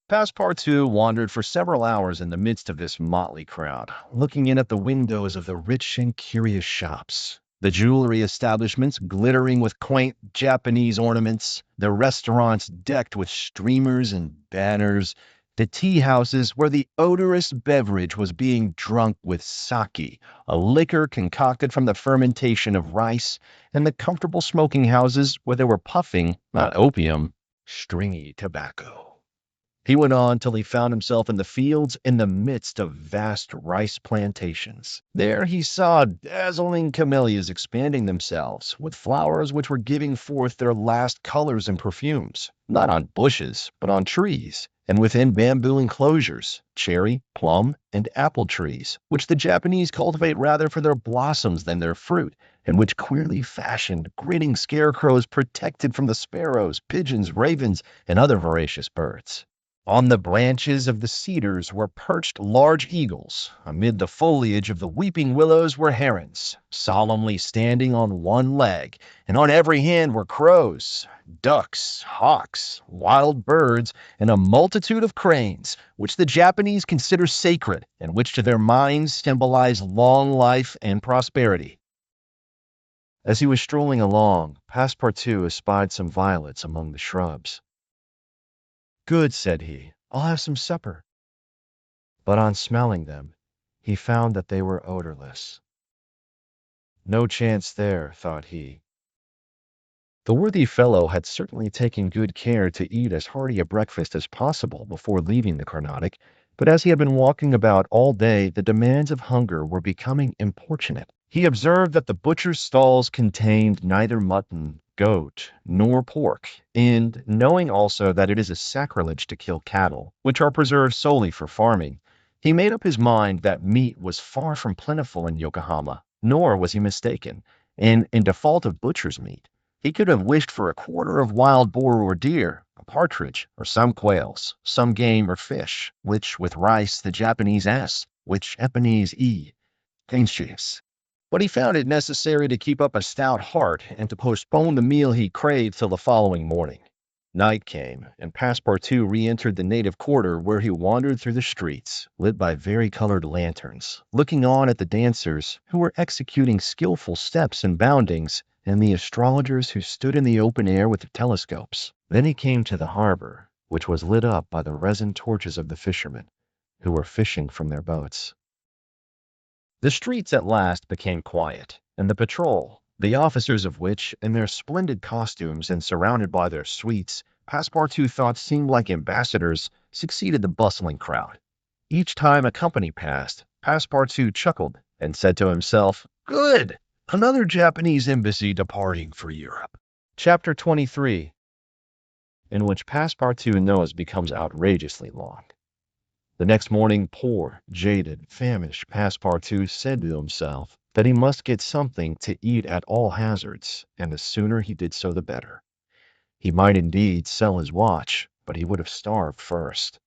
Passepartout wandered for several hours in the midst of this motley crowd, looking in at the windows of the rich and curious shops, the jewelry establishments glittering with quaint Japanese ornaments, the restaurants decked with streamers and banners, the tea houses where the odorous beverage was being drunk with sake, a liquor concocted from the fermentation of rice, and the comfortable smoking houses where they were puffing, not opium, stringy tobacco. He went on till he found himself in the fields in the midst of vast rice plantations. There he saw dazzling camellias expanding themselves, with flowers which were giving forth their last colors and perfumes, not on bushes, but on trees, and within bamboo enclosures, cherry, plum, and apple trees, which the Japanese cultivate rather for their blossoms than their fruit, and which queerly fashioned, grinning scarecrows protected from the sparrows, pigeons, ravens, and other voracious birds. On the branches of the cedars were perched large eagles. Amid the foliage of the weeping willows were herons, solemnly standing on one leg, and on every hand were crows, ducks, hawks, wild birds, and a multitude of cranes, which the Japanese consider sacred, and which to their minds symbolize long life and prosperity. As he was strolling along, Passepartout espied some violets among the shrubs. "Good," said he, "I'll have some supper." But on smelling them, he found that they were odorless. No chance there, thought he. The worthy fellow had certainly taken good care to eat as hearty a breakfast as possible before leaving the Carnatic, but as he had been walking about all day, the demands of hunger were becoming importunate. He observed that the butcher's stalls contained neither mutton, goat, nor pork, and knowing also that it is a sacrilege to kill cattle, which are preserved solely for farming, he made up his mind that meat was far from plentiful in Yokohama, nor was he mistaken, and in default of butcher's meat, he could have wished for a quarter of wild boar or deer, a partridge, or some quails, some game or fish, which with rice the Japanese S, which Eponese E, steamships. But he found it necessary to keep up a stout heart and to postpone the meal he craved till the following morning. Night came, and Passepartout re-entered the native quarter, where he wandered through the streets, lit by vari-colored lanterns, looking on at the dancers, who were executing skillful steps and boundings, and the astrologers who stood in the open air with their telescopes. Then he came to the harbor, which was lit up by the resin torches of the fishermen, who were fishing from their boats. The streets at last became quiet, and the patrol, the officers of which, in their splendid costumes and surrounded by their suites, Passepartout thought seemed like ambassadors, succeeded the bustling crowd. Each time a company passed, Passepartout chuckled and said to himself, "Good! Another Japanese embassy departing for Europe." Chapter 23, in which Passepartout nose becomes outrageously long. The next morning, poor, jaded, famished Passepartout said to himself that he must get something to eat at all hazards, and the sooner he did so the better. He might indeed sell his watch, but he would have starved first.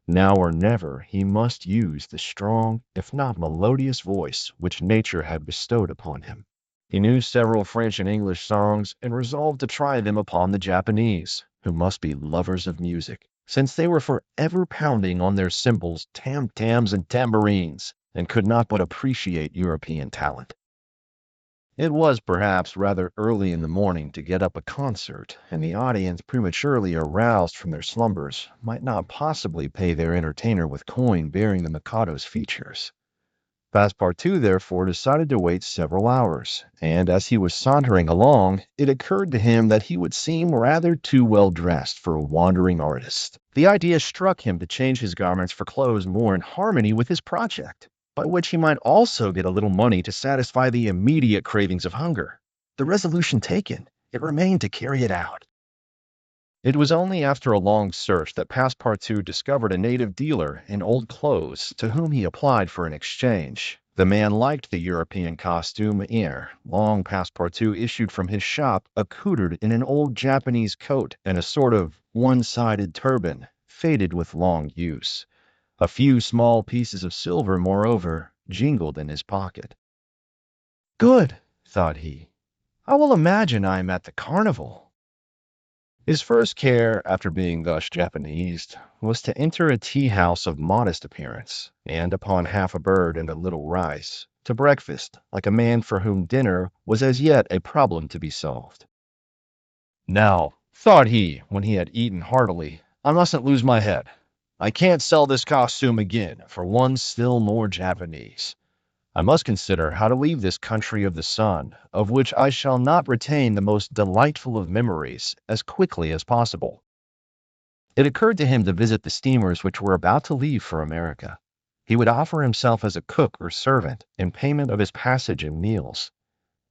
Now or never he must use the strong, if not melodious voice which nature had bestowed upon him. He knew several French and English songs and resolved to try them upon the Japanese, who must be lovers of music, since they were forever pounding on their cymbals, tam-tams, and tambourines, and could not but appreciate European talent. It was perhaps rather early in the morning to get up a concert, and the audience, prematurely aroused from their slumbers, might not possibly pay their entertainer with coin bearing the Mikado's features. Passepartout therefore decided to wait several hours, and as he was sauntering along, it occurred to him that he would seem rather too well dressed for a wandering artist. The idea struck him to change his garments for clothes more in harmony with his project, by which he might also get a little money to satisfy the immediate cravings of hunger. The resolution taken, it remained to carry it out. It was only after a long search that Passepartout discovered a native dealer in old clothes to whom he applied for an exchange. The man liked the European costume ere long Passepartout issued from his shop accoutred in an old Japanese coat and a sort of one-sided turban, faded with long use. A few small pieces of silver, moreover, jingled in his pocket. "Good," thought he. "I will imagine I am at the carnival." His first care, after being thus Japanesed, was to enter a tea-house of modest appearance, and upon half a bird and a little rice, to breakfast, like a man for whom dinner was as yet a problem to be solved. "Now," thought he, when he had eaten heartily, "I mustn't lose my head. I can't sell this costume again for one still more Japanese. I must consider how to leave this country of the sun, of which I shall not retain the most delightful of memories, as quickly as possible." It occurred to him to visit the steamers which were about to leave for America. He would offer himself as a cook or servant in payment of his passage and meals.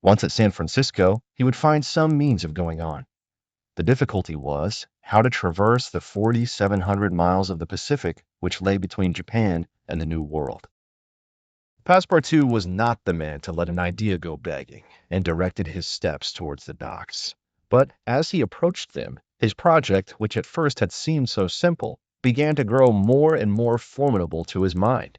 Once at San Francisco, he would find some means of going on. The difficulty was how to traverse the 4,700 miles of the Pacific which lay between Japan and the New World. Passepartout was not the man to let an idea go begging, and directed his steps towards the docks. But as he approached them, his project, which at first had seemed so simple, began to grow more and more formidable to his mind.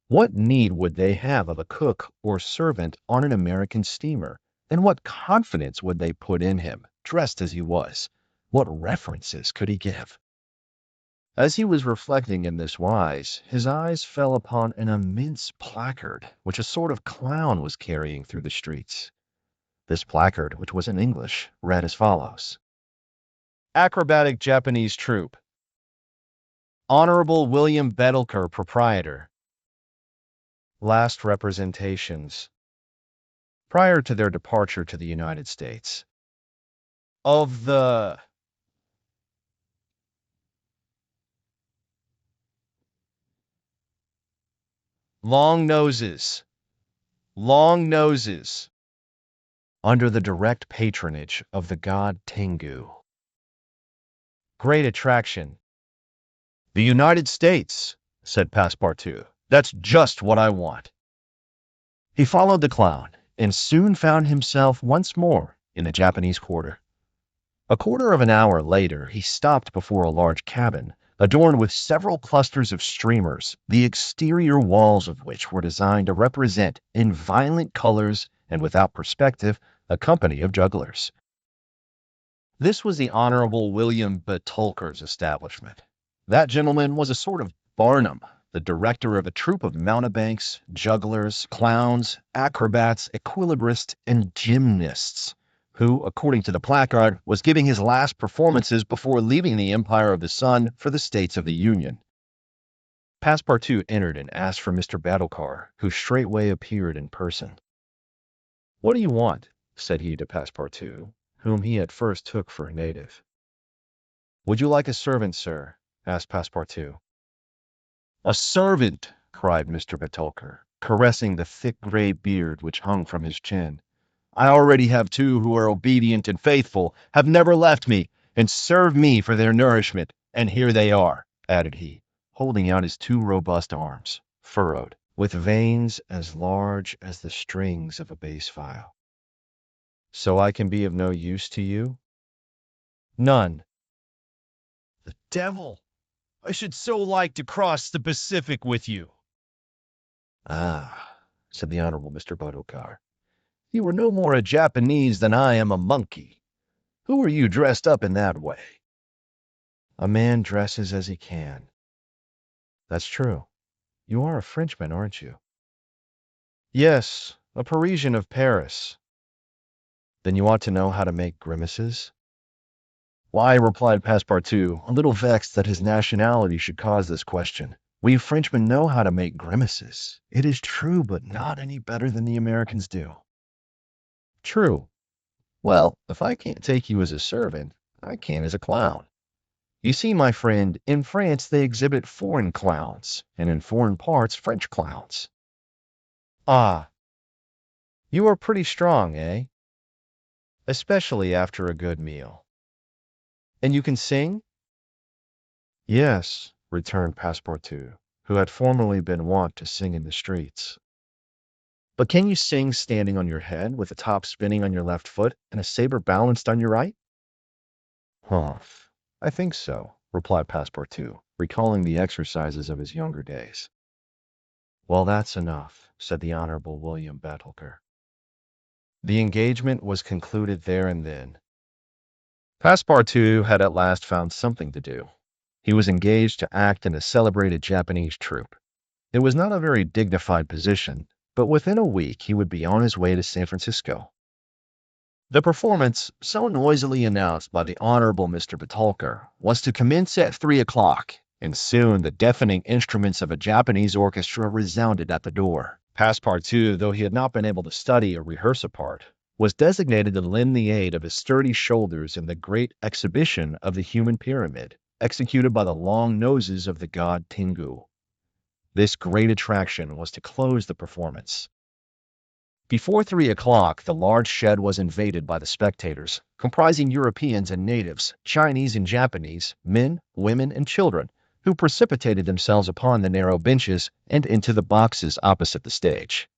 What need would they have of a cook or servant on an American steamer? And what confidence would they put in him, dressed as he was? What references could he give? As he was reflecting in this wise, his eyes fell upon an immense placard which a sort of clown was carrying through the streets. This placard, which was in English, read as follows: "Acrobatic Japanese Troupe. Honorable William Bedalker, Proprietor. Last representations, prior to their departure to the United States, of the..." long noses, long noses, under the direct patronage of the god Tengu. Great attraction. "The United States," said Passepartout. "That's just what I want." He followed the clown, and soon found himself once more in the Japanese quarter. A quarter of an hour later, he stopped before a large cabin, adorned with several clusters of streamers, the exterior walls of which were designed to represent, in violent colors and without perspective, a company of jugglers. This was the Honorable William Betulker's establishment. That gentleman was a sort of Barnum, the director of a troupe of mountebanks, jugglers, clowns, acrobats, equilibrists, and gymnasts, who, according to the placard, was giving his last performances before leaving the Empire of the Sun for the States of the Union. Passepartout entered and asked for Mr. Battlecar, who straightway appeared in person. "What do you want?" said he to Passepartout, whom he at first took for a native. "Would you like a servant, sir?" asked Passepartout. "A servant!" cried Mr. Betulker, caressing the thick gray beard which hung from his chin. I already have two who are obedient and faithful, have never left me, and serve me for their nourishment. And here they are," added he, holding out his two robust arms, furrowed, with veins as large as the strings of a bass viol. "So I can be of no use to you?" "None." "The devil! I should so like to cross the Pacific with you." "Ah," said the Honorable Mr. Bodokar, "you are no more a Japanese than I am a monkey. Who are you dressed up in that way?" "A man dresses as he can." "That's true. You are a Frenchman, aren't you?" "Yes, a Parisian of Paris." "Then you ought to know how to make grimaces." "Why," replied Passepartout, a little vexed that his nationality should cause this question, "we Frenchmen know how to make grimaces. It is true, but not any better than the Americans do." "True. Well, if I can't take you as a servant, I can as a clown. You see, my friend, in France they exhibit foreign clowns, and in foreign parts French clowns." "Ah, you are pretty strong, eh? Especially after a good meal. And you can sing?" "Yes," returned Passepartout, who had formerly been wont to sing in the streets. "But can you sing standing on your head, with the top spinning on your left foot, and a saber balanced on your right?" "Humph, I think so," replied Passepartout, recalling the exercises of his younger days. "Well, that's enough," said the Honorable William Batulcar. The engagement was concluded there and then. Passepartout had at last found something to do. He was engaged to act in a celebrated Japanese troupe. It was not a very dignified position, but within a week he would be on his way to San Francisco. The performance, so noisily announced by the Honorable Mr. Batulcar, was to commence at 3 o'clock, and soon the deafening instruments of a Japanese orchestra resounded at the door. Passepartout, though he had not been able to study or rehearse a part, was designated to lend the aid of his sturdy shoulders in the great exhibition of the human pyramid, executed by the long noses of the god Tengu. This great attraction was to close the performance. Before 3 o'clock, the large shed was invaded by the spectators, comprising Europeans and natives, Chinese and Japanese, men, women, and children, who precipitated themselves upon the narrow benches and into the boxes opposite the stage.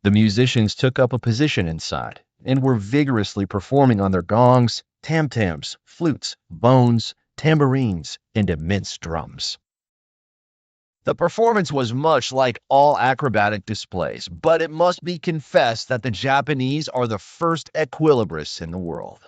The musicians took up a position inside, and were vigorously performing on their gongs, tam-tams, flutes, bones, tambourines, and immense drums. The performance was much like all acrobatic displays, but it must be confessed that the Japanese are the first equilibrists in the world.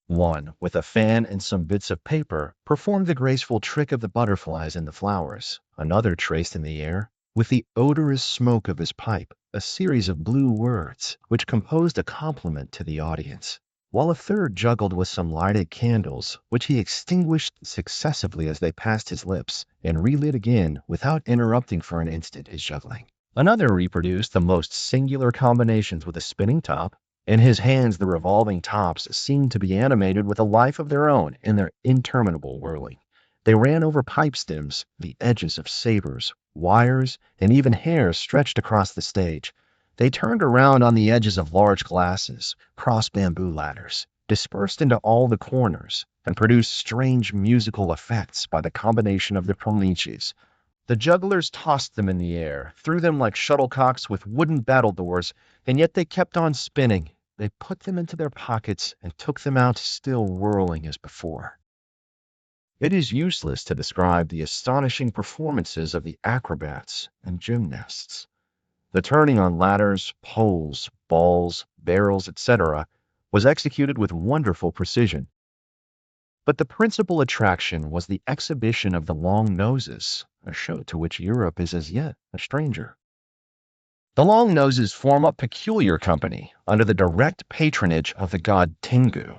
One, with a fan and some bits of paper, performed the graceful trick of the butterflies and the flowers. Another traced in the air, with the odorous smoke of his pipe, a series of blue words, which composed a compliment to the audience, while a third juggled with some lighted candles, which he extinguished successively as they passed his lips, and relit again without interrupting for an instant his juggling. Another reproduced the most singular combinations with a spinning top. In his hands the revolving tops seemed to be animated with a life of their own in their interminable whirling. They ran over pipe stems, the edges of sabers, wires, and even hair stretched across the stage. They turned around on the edges of large glasses, crossed bamboo ladders, dispersed into all the corners, and produced strange musical effects by the combination of their poniches. The jugglers tossed them in the air, threw them like shuttlecocks with wooden battledores, and yet they kept on spinning. They put them into their pockets and took them out still whirling as before. It is useless to describe the astonishing performances of the acrobats and gymnasts. The turning on ladders, poles, balls, barrels, etc., was executed with wonderful precision. But the principal attraction was the exhibition of the long noses, a show to which Europe is as yet a stranger. The long noses form a peculiar company under the direct patronage of the god Tengu.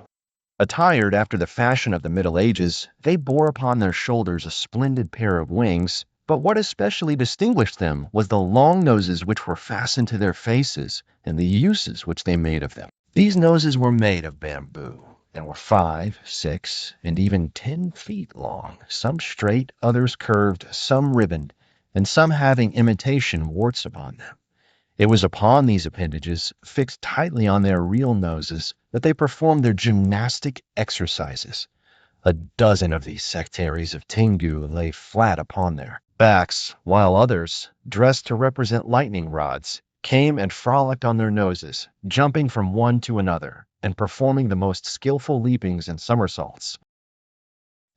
Attired after the fashion of the Middle Ages, they bore upon their shoulders a splendid pair of wings, but what especially distinguished them was the long noses which were fastened to their faces and the uses which they made of them. These noses were made of bamboo, and were 5, 6, and even 10 feet long, some straight, others curved, some ribboned, and some having imitation warts upon them. It was upon these appendages, fixed tightly on their real noses, that they performed their gymnastic exercises. A dozen of these sectaries of Tengu lay flat upon their backs, while others, dressed to represent lightning rods, came and frolicked on their noses, jumping from one to another, and performing the most skillful leapings and somersaults.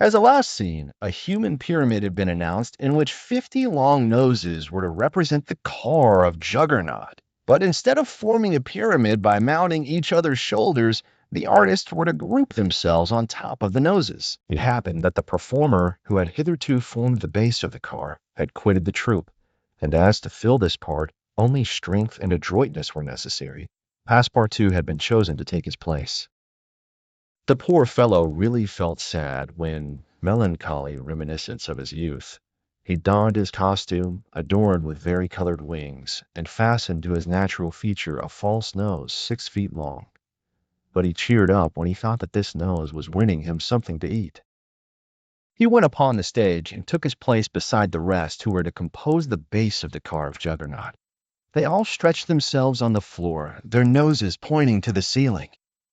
As a last scene, a human pyramid had been announced in which 50 long noses were to represent the car of Juggernaut. But instead of forming a pyramid by mounting each other's shoulders, the artists were to group themselves on top of the noses. It happened that the performer who had hitherto formed the base of the car had quitted the troupe, and as to fill this part, only strength and adroitness were necessary. Passepartout had been chosen to take his place. The poor fellow really felt sad when, melancholy reminiscence of his youth, he donned his costume, adorned with vari-colored wings, and fastened to his natural feature a false nose 6 feet long. But he cheered up when he thought that this nose was winning him something to eat. He went upon the stage and took his place beside the rest who were to compose the base of the car of Juggernaut. They all stretched themselves on the floor, their noses pointing to the ceiling.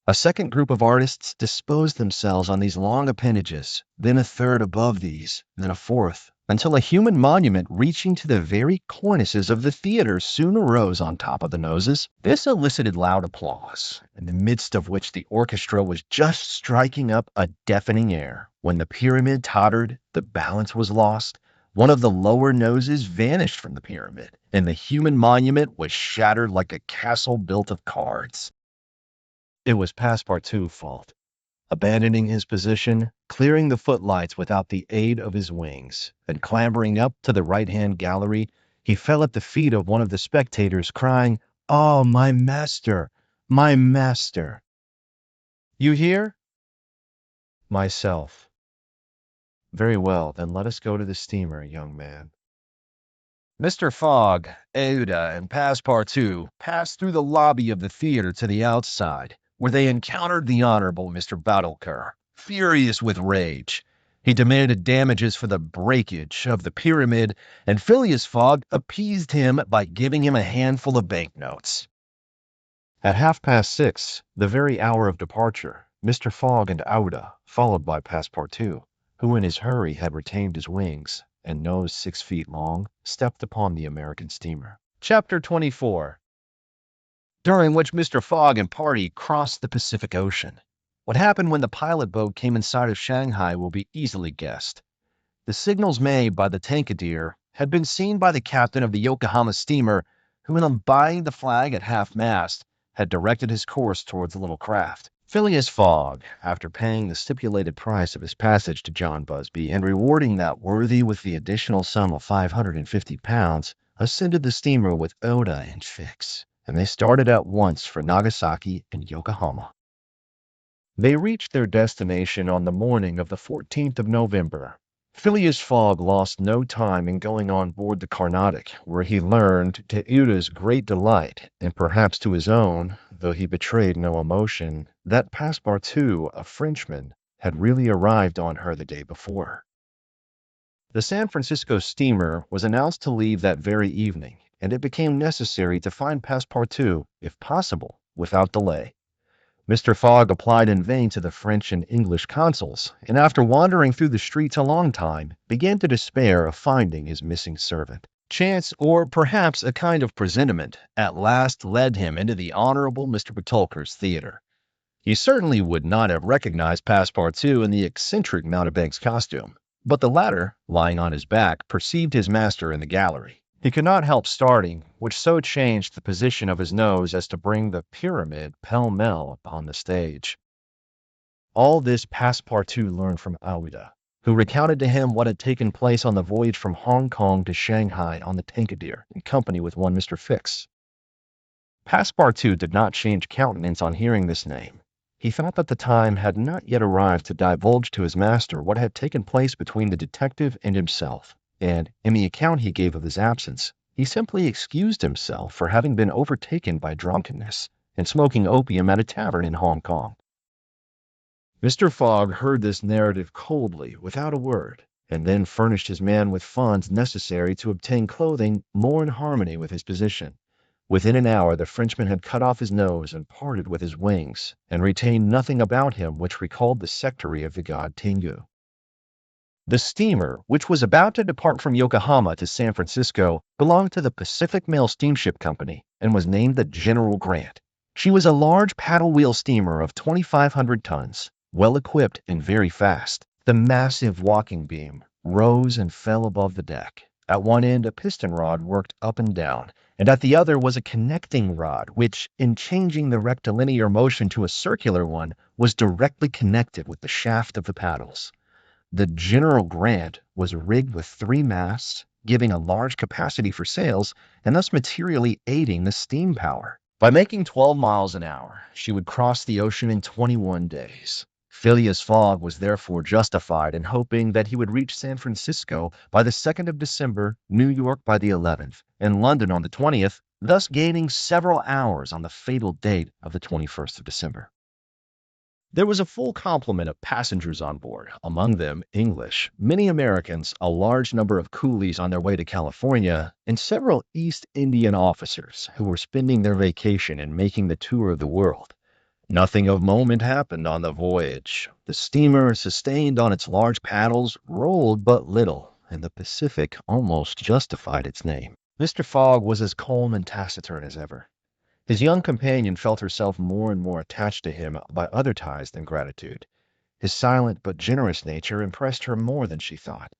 A second group of artists disposed themselves on these long appendages, then a third above these, then a fourth, until a human monument reaching to the very cornices of the theater soon arose on top of the noses. This elicited loud applause, in the midst of which the orchestra was just striking up a deafening air. When the pyramid tottered, the balance was lost. One of the lower noses vanished from the pyramid, and the human monument was shattered like a castle built of cards. It was Passepartout's fault. Abandoning his position, clearing the footlights without the aid of his wings, and clambering up to the right-hand gallery, he fell at the feet of one of the spectators, crying, "Oh, my master! My master!" "You hear?" "Myself." "Very well, then let us go to the steamer, young man." Mr. Fogg, Ada, and Passepartout passed through the lobby of the theater to the outside, where they encountered the Honorable Mr. Baudelaire, furious with rage. He demanded damages for the breakage of the pyramid, and Phileas Fogg appeased him by giving him a handful of banknotes. At 6:30, the very hour of departure, Mr. Fogg and Auda, followed by Passepartout, who in his hurry had retained his wings, and nose 6 feet long, stepped upon the American steamer. Chapter 24, during which Mr. Fogg and party crossed the Pacific Ocean. What happened when the pilot boat came in sight of Shanghai will be easily guessed. The signals made by the Tankadere had been seen by the captain of the Yokohama steamer, who, in unbinding the flag at half-mast, had directed his course towards the little craft. Phileas Fogg, after paying the stipulated price of his passage to John Busby and rewarding that worthy with the additional sum of £550, ascended the steamer with Oda and Fix, and they started at once for Nagasaki and Yokohama. They reached their destination on the morning of the 14th of November. Phileas Fogg lost no time in going on board the Carnatic, where he learned, to Uda's great delight, and perhaps to his own, though he betrayed no emotion, that Passepartout, a Frenchman, had really arrived on her the day before. The San Francisco steamer was announced to leave that very evening, and it became necessary to find Passepartout, if possible, without delay. Mr. Fogg applied in vain to the French and English consuls, and after wandering through the streets a long time, began to despair of finding his missing servant. Chance, or perhaps a kind of presentiment, at last led him into the Honorable Mr. Batulcar's theater. He certainly would not have recognized Passepartout in the eccentric mountebank's costume, but the latter, lying on his back, perceived his master in the gallery. He could not help starting, which so changed the position of his nose as to bring the pyramid pell-mell upon the stage. All this Passepartout learned from Auda, who recounted to him what had taken place on the voyage from Hong Kong to Shanghai on the Tankadere, in company with one Mr. Fix. Passepartout did not change countenance on hearing this name. He thought that the time had not yet arrived to divulge to his master what had taken place between the detective and himself, and, in the account he gave of his absence, he simply excused himself for having been overtaken by drunkenness and smoking opium at a tavern in Hong Kong. Mr. Fogg heard this narrative coldly, without a word, and then furnished his man with funds necessary to obtain clothing more in harmony with his position. Within an hour, the Frenchman had cut off his nose and parted with his wings, and retained nothing about him which recalled the secretary of the god Tengu. The steamer, which was about to depart from Yokohama to San Francisco, belonged to the Pacific Mail Steamship Company and was named the General Grant. She was a large paddle-wheel steamer of 2,500 tons, well-equipped and very fast. The massive walking beam rose and fell above the deck. At one end, a piston rod worked up and down, and at the other was a connecting rod, which, in changing the rectilinear motion to a circular one, was directly connected with the shaft of the paddles. The General Grant was rigged with 3 masts, giving a large capacity for sails and thus materially aiding the steam power. By making 12 miles an hour, she would cross the ocean in 21 days. Phileas Fogg was therefore justified in hoping that he would reach San Francisco by the 2nd of December, New York by the 11th, and London on the 20th, thus gaining several hours on the fatal date of the 21st of December. There was a full complement of passengers on board, among them English, many Americans, a large number of coolies on their way to California, and several East Indian officers who were spending their vacation and making the tour of the world. Nothing of moment happened on the voyage. The steamer, sustained on its large paddles, rolled but little, and the Pacific almost justified its name. Mr. Fogg was as calm and taciturn as ever. His young companion felt herself more and more attached to him by other ties than gratitude. His silent but generous nature impressed her more than she thought,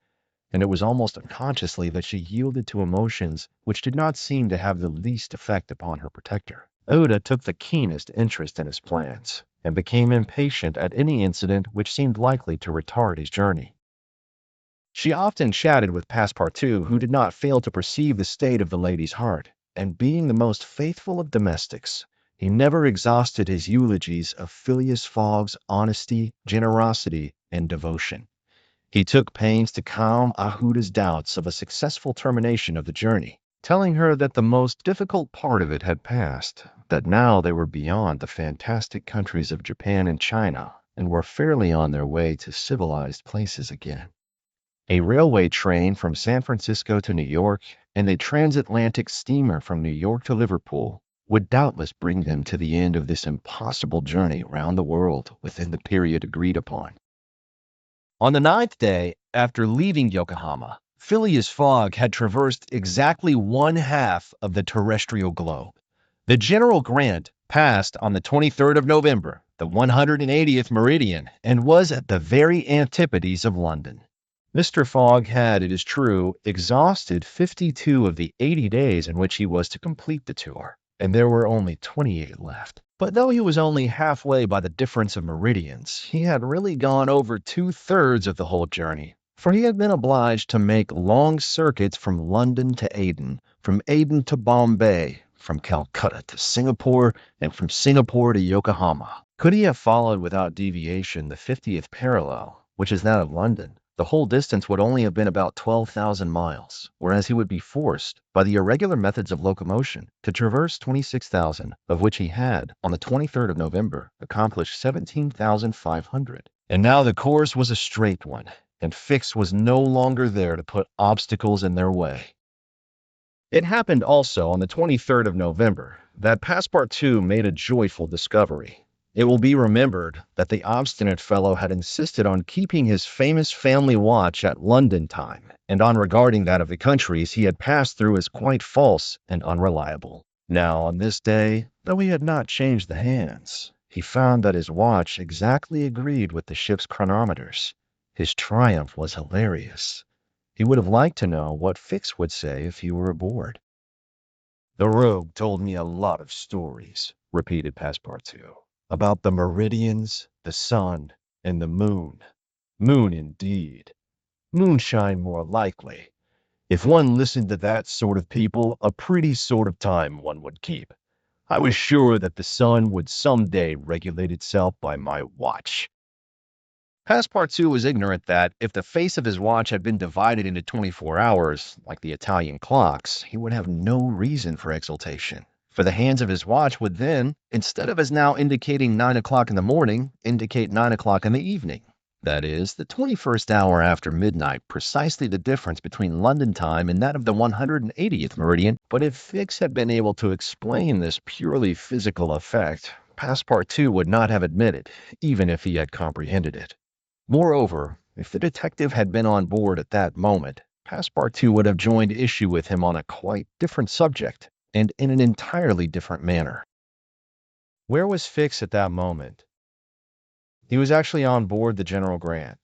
and it was almost unconsciously that she yielded to emotions which did not seem to have the least effect upon her protector. Oda took the keenest interest in his plans, and became impatient at any incident which seemed likely to retard his journey. She often chatted with Passepartout, who did not fail to perceive the state of the lady's heart, and being the most faithful of domestics, he never exhausted his eulogies of Phileas Fogg's honesty, generosity, and devotion. He took pains to calm Ahuda's doubts of a successful termination of the journey, telling her that the most difficult part of it had passed, that now they were beyond the fantastic countries of Japan and China, and were fairly on their way to civilized places again. A railway train from San Francisco to New York and a transatlantic steamer from New York to Liverpool would doubtless bring them to the end of this impossible journey round the world within the period agreed upon. On the 9th day after leaving Yokohama, Phileas Fogg had traversed exactly 1/2 of the terrestrial globe. The General Grant passed on the 23rd of November, the 180th meridian, and was at the very antipodes of London. Mr. Fogg had, it is true, exhausted 52 of the 80 days in which he was to complete the tour, and there were only 28 left. But though he was only halfway by the difference of meridians, he had really gone over 2/3 of the whole journey, for he had been obliged to make long circuits from London to Aden, from Aden to Bombay, from Calcutta to Singapore, and from Singapore to Yokohama. Could he have followed without deviation the 50th parallel, which is that of London, the whole distance would only have been about 12,000 miles, whereas he would be forced, by the irregular methods of locomotion, to traverse 26,000, of which he had, on the 23rd of November, accomplished 17,500. And now the course was a straight one, and Fix was no longer there to put obstacles in their way. It happened also on the 23rd of November that Passepartout made a joyful discovery. It will be remembered that the obstinate fellow had insisted on keeping his famous family watch at London time, and on regarding that of the countries he had passed through as quite false and unreliable. Now, on this day, though he had not changed the hands, he found that his watch exactly agreed with the ship's chronometers. His triumph was hilarious. He would have liked to know what Fix would say if he were aboard. "The rogue told me a lot of stories," repeated Passepartout, "about the meridians, the sun, and the moon. Moon indeed. Moonshine more likely. If one listened to that sort of people, a pretty sort of time one would keep. I was sure that the sun would some day regulate itself by my watch." Passepartout was ignorant that, if the face of his watch had been divided into 24 hours, like the Italian clocks, he would have no reason for exultation, for the hands of his watch would then, instead of as now indicating 9 o'clock in the morning, indicate 9 o'clock in the evening. That is, the 21st hour after midnight, precisely the difference between London time and that of the 180th meridian. But if Fix had been able to explain this purely physical effect, Passepartout would not have admitted, even if he had comprehended it. Moreover, if the detective had been on board at that moment, Passepartout would have joined issue with him on a quite different subject, and in an entirely different manner. Where was Fix at that moment? He was actually on board the General Grant.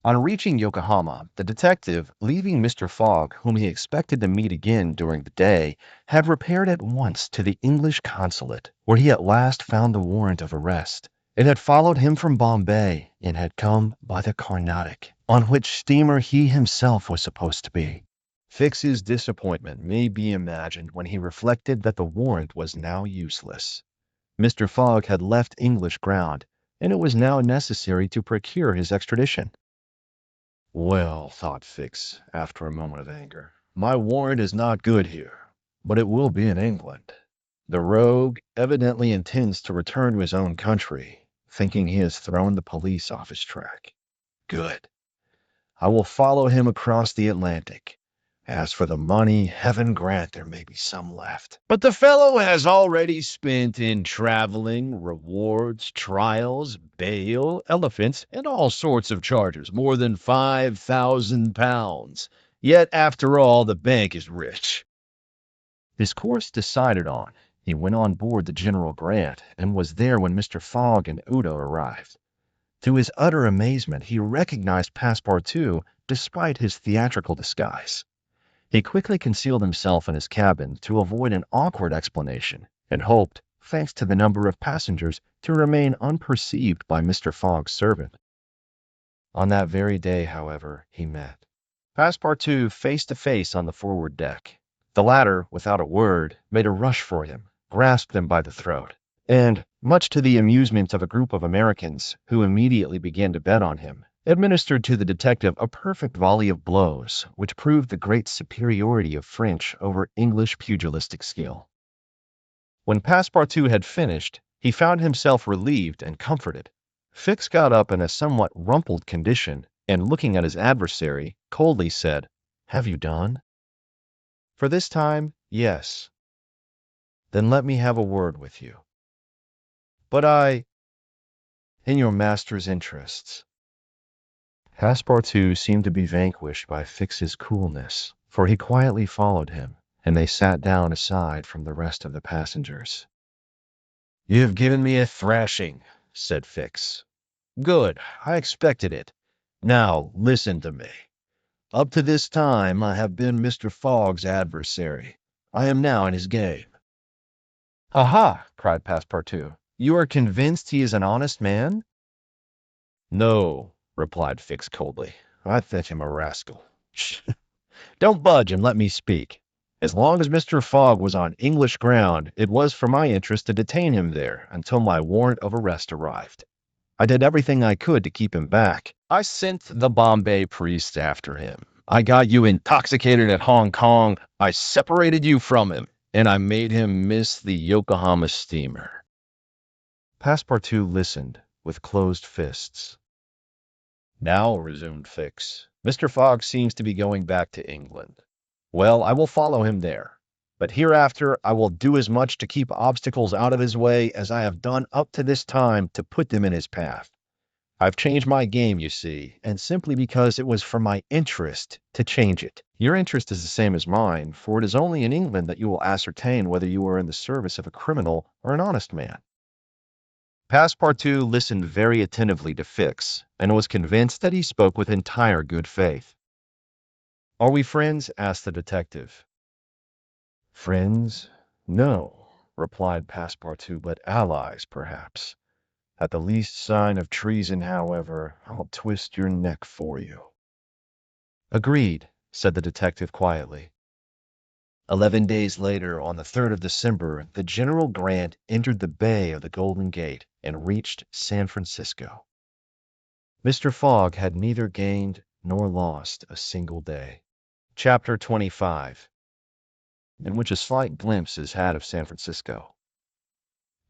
On reaching Yokohama, the detective, leaving Mr. Fogg, whom he expected to meet again during the day, had repaired at once to the English consulate, where he at last found the warrant of arrest. It had followed him from Bombay and had come by the Carnatic, on which steamer he himself was supposed to be. Fix's disappointment may be imagined when he reflected that the warrant was now useless. Mr. Fogg had left English ground, and it was now necessary to procure his extradition. Well, thought Fix, after a moment of anger, my warrant is not good here, but it will be in England. The rogue evidently intends to return to his own country, thinking he has thrown the police off his track. Good. I will follow him across the Atlantic. As for the money, heaven grant there may be some left. But the fellow has already spent in traveling, rewards, trials, bail, elephants, and all sorts of charges, more than £5,000. Yet, after all, the bank is rich. His course decided on, he went on board the General Grant, and was there when Mr. Fogg and Udo arrived. To his utter amazement, he recognized Passepartout despite his theatrical disguise. He quickly concealed himself in his cabin to avoid an awkward explanation, and hoped, thanks to the number of passengers, to remain unperceived by Mr. Fogg's servant. On that very day, however, he met Passepartout face to face on the forward deck. The latter, without a word, made a rush for him, grasped him by the throat, and, much to the amusement of a group of Americans who immediately began to bet on him, administered to the detective a perfect volley of blows, which proved the great superiority of French over English pugilistic skill. When Passepartout had finished, he found himself relieved and comforted. Fix got up in a somewhat rumpled condition, and looking at his adversary, coldly said, "Have you done?" "For this time, yes." "Then let me have a word with you." "But in your master's interests." Passepartout seemed to be vanquished by Fix's coolness, for he quietly followed him, and they sat down aside from the rest of the passengers. "You have given me a thrashing," said Fix. "Good, I expected it. Now listen to me. Up to this time I have been Mr. Fogg's adversary. I am now in his game." "Aha!" cried Passepartout. "You are convinced he is an honest man?" "No," replied Fix coldly. "I think him a rascal. Don't budge and let me speak. As long as Mr. Fogg was on English ground, it was for my interest to detain him there until my warrant of arrest arrived. I did everything I could to keep him back. I sent the Bombay priests after him. I got you intoxicated at Hong Kong. I separated you from him, and I made him miss the Yokohama steamer." Passepartout listened with closed fists. "Now," resumed Fix, "Mr. Fogg seems to be going back to England. Well, I will follow him there. But hereafter I will do as much to keep obstacles out of his way as I have done up to this time to put them in his path. I've changed my game, you see, and simply because it was for my interest to change it. Your interest is the same as mine, for it is only in England that you will ascertain whether you are in the service of a criminal or an honest man." Passepartout listened very attentively to Fix, and was convinced that he spoke with entire good faith. "Are we friends?" asked the detective. "Friends? No," replied Passepartout, "but allies, perhaps. At the least sign of treason, however, I'll twist your neck for you." "Agreed," said the detective quietly. 11 days later, on the 3rd of December, the General Grant entered the Bay of the Golden Gate and reached San Francisco. Mr. Fogg had neither gained nor lost a single day. Chapter 25, in which a slight glimpse is had of San Francisco.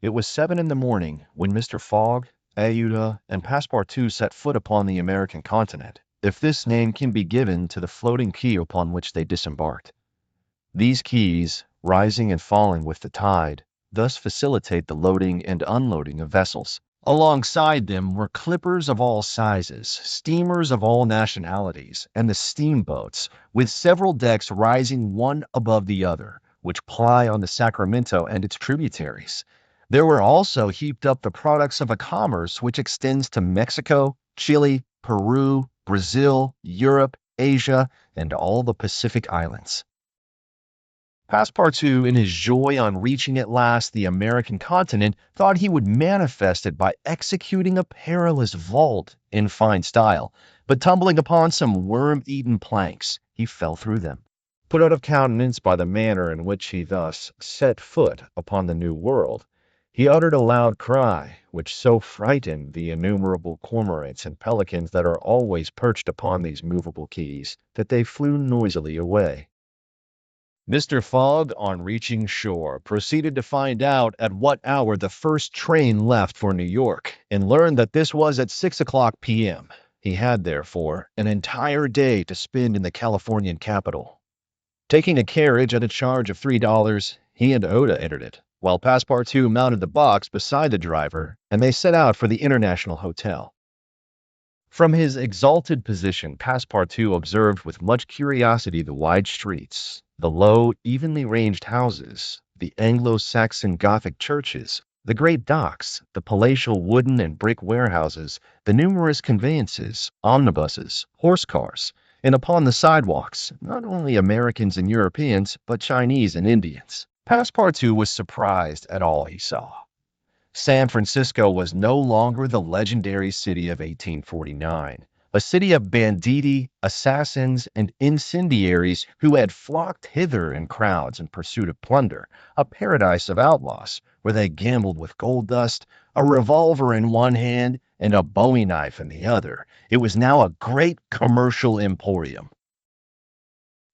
It was 7 in the morning when Mr. Fogg, Aouda, and Passepartout set foot upon the American continent, if this name can be given to the floating quay upon which they disembarked. These quays, rising and falling with the tide, thus facilitate the loading and unloading of vessels. Alongside them were clippers of all sizes, steamers of all nationalities, and the steamboats, with several decks rising one above the other, which ply on the Sacramento and its tributaries. There were also heaped up the products of a commerce which extends to Mexico, Chile, Peru, Brazil, Europe, Asia, and all the Pacific Islands. Passepartout, in his joy on reaching at last the American continent, thought he would manifest it by executing a perilous vault in fine style, but tumbling upon some worm-eaten planks, he fell through them. Put out of countenance by the manner in which he thus set foot upon the new world, he uttered a loud cry, which so frightened the innumerable cormorants and pelicans that are always perched upon these movable quays, that they flew noisily away. Mr. Fogg, on reaching shore, proceeded to find out at what hour the first train left for New York, and learned that this was at 6 o'clock p.m. He had, therefore, an entire day to spend in the Californian capital. Taking a carriage at a charge of $3, he and Oda entered it, while Passepartout mounted the box beside the driver, and they set out for the International Hotel. From his exalted position, Passepartout observed with much curiosity the wide streets, the low, evenly ranged houses, the Anglo-Saxon Gothic churches, the great docks, the palatial wooden and brick warehouses, the numerous conveyances, omnibuses, horse cars, and upon the sidewalks, not only Americans and Europeans, but Chinese and Indians. Passepartout was surprised at all he saw. San Francisco was no longer the legendary city of 1849, a city of banditti, assassins, and incendiaries who had flocked hither in crowds in pursuit of plunder, a paradise of outlaws where they gambled with gold dust, a revolver in one hand and a bowie knife in the other. It was now a great commercial emporium.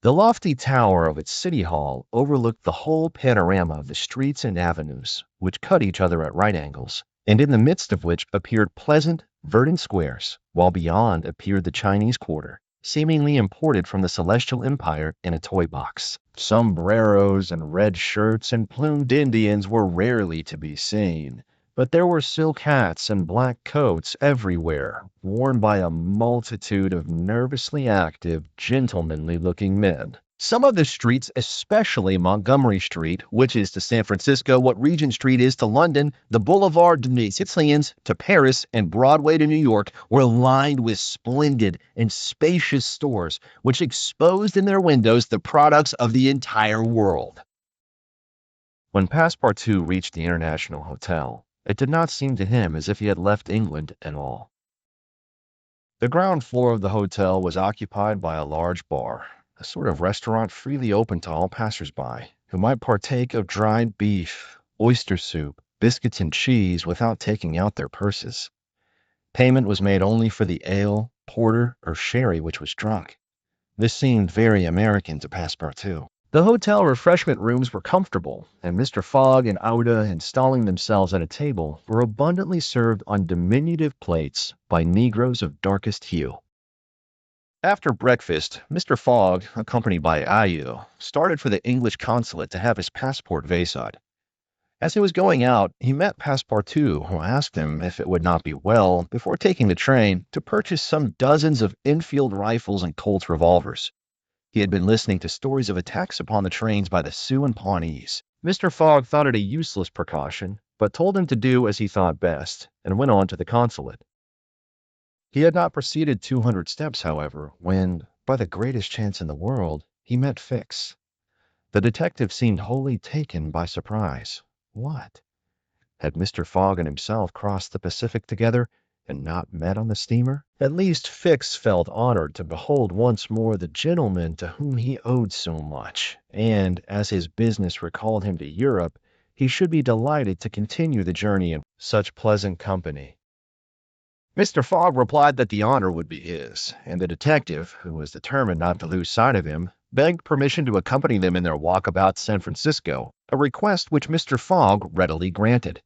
The lofty tower of its city hall overlooked the whole panorama of the streets and avenues, which cut each other at right angles, and in the midst of which appeared pleasant, verdant squares, while beyond appeared the Chinese quarter, seemingly imported from the Celestial Empire in a toy box. Sombreros and red shirts and plumed Indians were rarely to be seen, but there were silk hats and black coats everywhere, worn by a multitude of nervously active, gentlemanly-looking men. Some of the streets, especially Montgomery Street, which is to San Francisco what Regent Street is to London, the Boulevard des Citoyens to Paris, and Broadway to New York, were lined with splendid and spacious stores, which exposed in their windows the products of the entire world. When Passepartout reached the International Hotel, it did not seem to him as if he had left England at all. The ground floor of the hotel was occupied by a large bar, a sort of restaurant freely open to all passers-by, who might partake of dried beef, oyster soup, biscuits, and cheese without taking out their purses. Payment was made only for the ale, porter, or sherry which was drunk. This seemed very American to Passepartout. The hotel refreshment rooms were comfortable, and Mr. Fogg and Aouda, installing themselves at a table, were abundantly served on diminutive plates by negroes of darkest hue. After breakfast, Mr. Fogg, accompanied by Aouda, started for the English consulate to have his passport viséed. As he was going out, he met Passepartout, who asked him if it would not be well, before taking the train, to purchase some dozens of Enfield rifles and Colt's revolvers. He had been listening to stories of attacks upon the trains by the Sioux and Pawnees. Mr. Fogg thought it a useless precaution, but told him to do as he thought best, and went on to the consulate. He had not proceeded 200 steps, however, when, by the greatest chance in the world, he met Fix. The detective seemed wholly taken by surprise. What? Had Mr. Fogg and himself crossed the Pacific together, and not met on the steamer? At least Fix felt honored to behold once more the gentleman to whom he owed so much, and, as his business recalled him to Europe, he should be delighted to continue the journey in such pleasant company. Mr. Fogg replied that the honor would be his, and the detective, who was determined not to lose sight of him, begged permission to accompany them in their walk about San Francisco, a request which Mr. Fogg readily granted.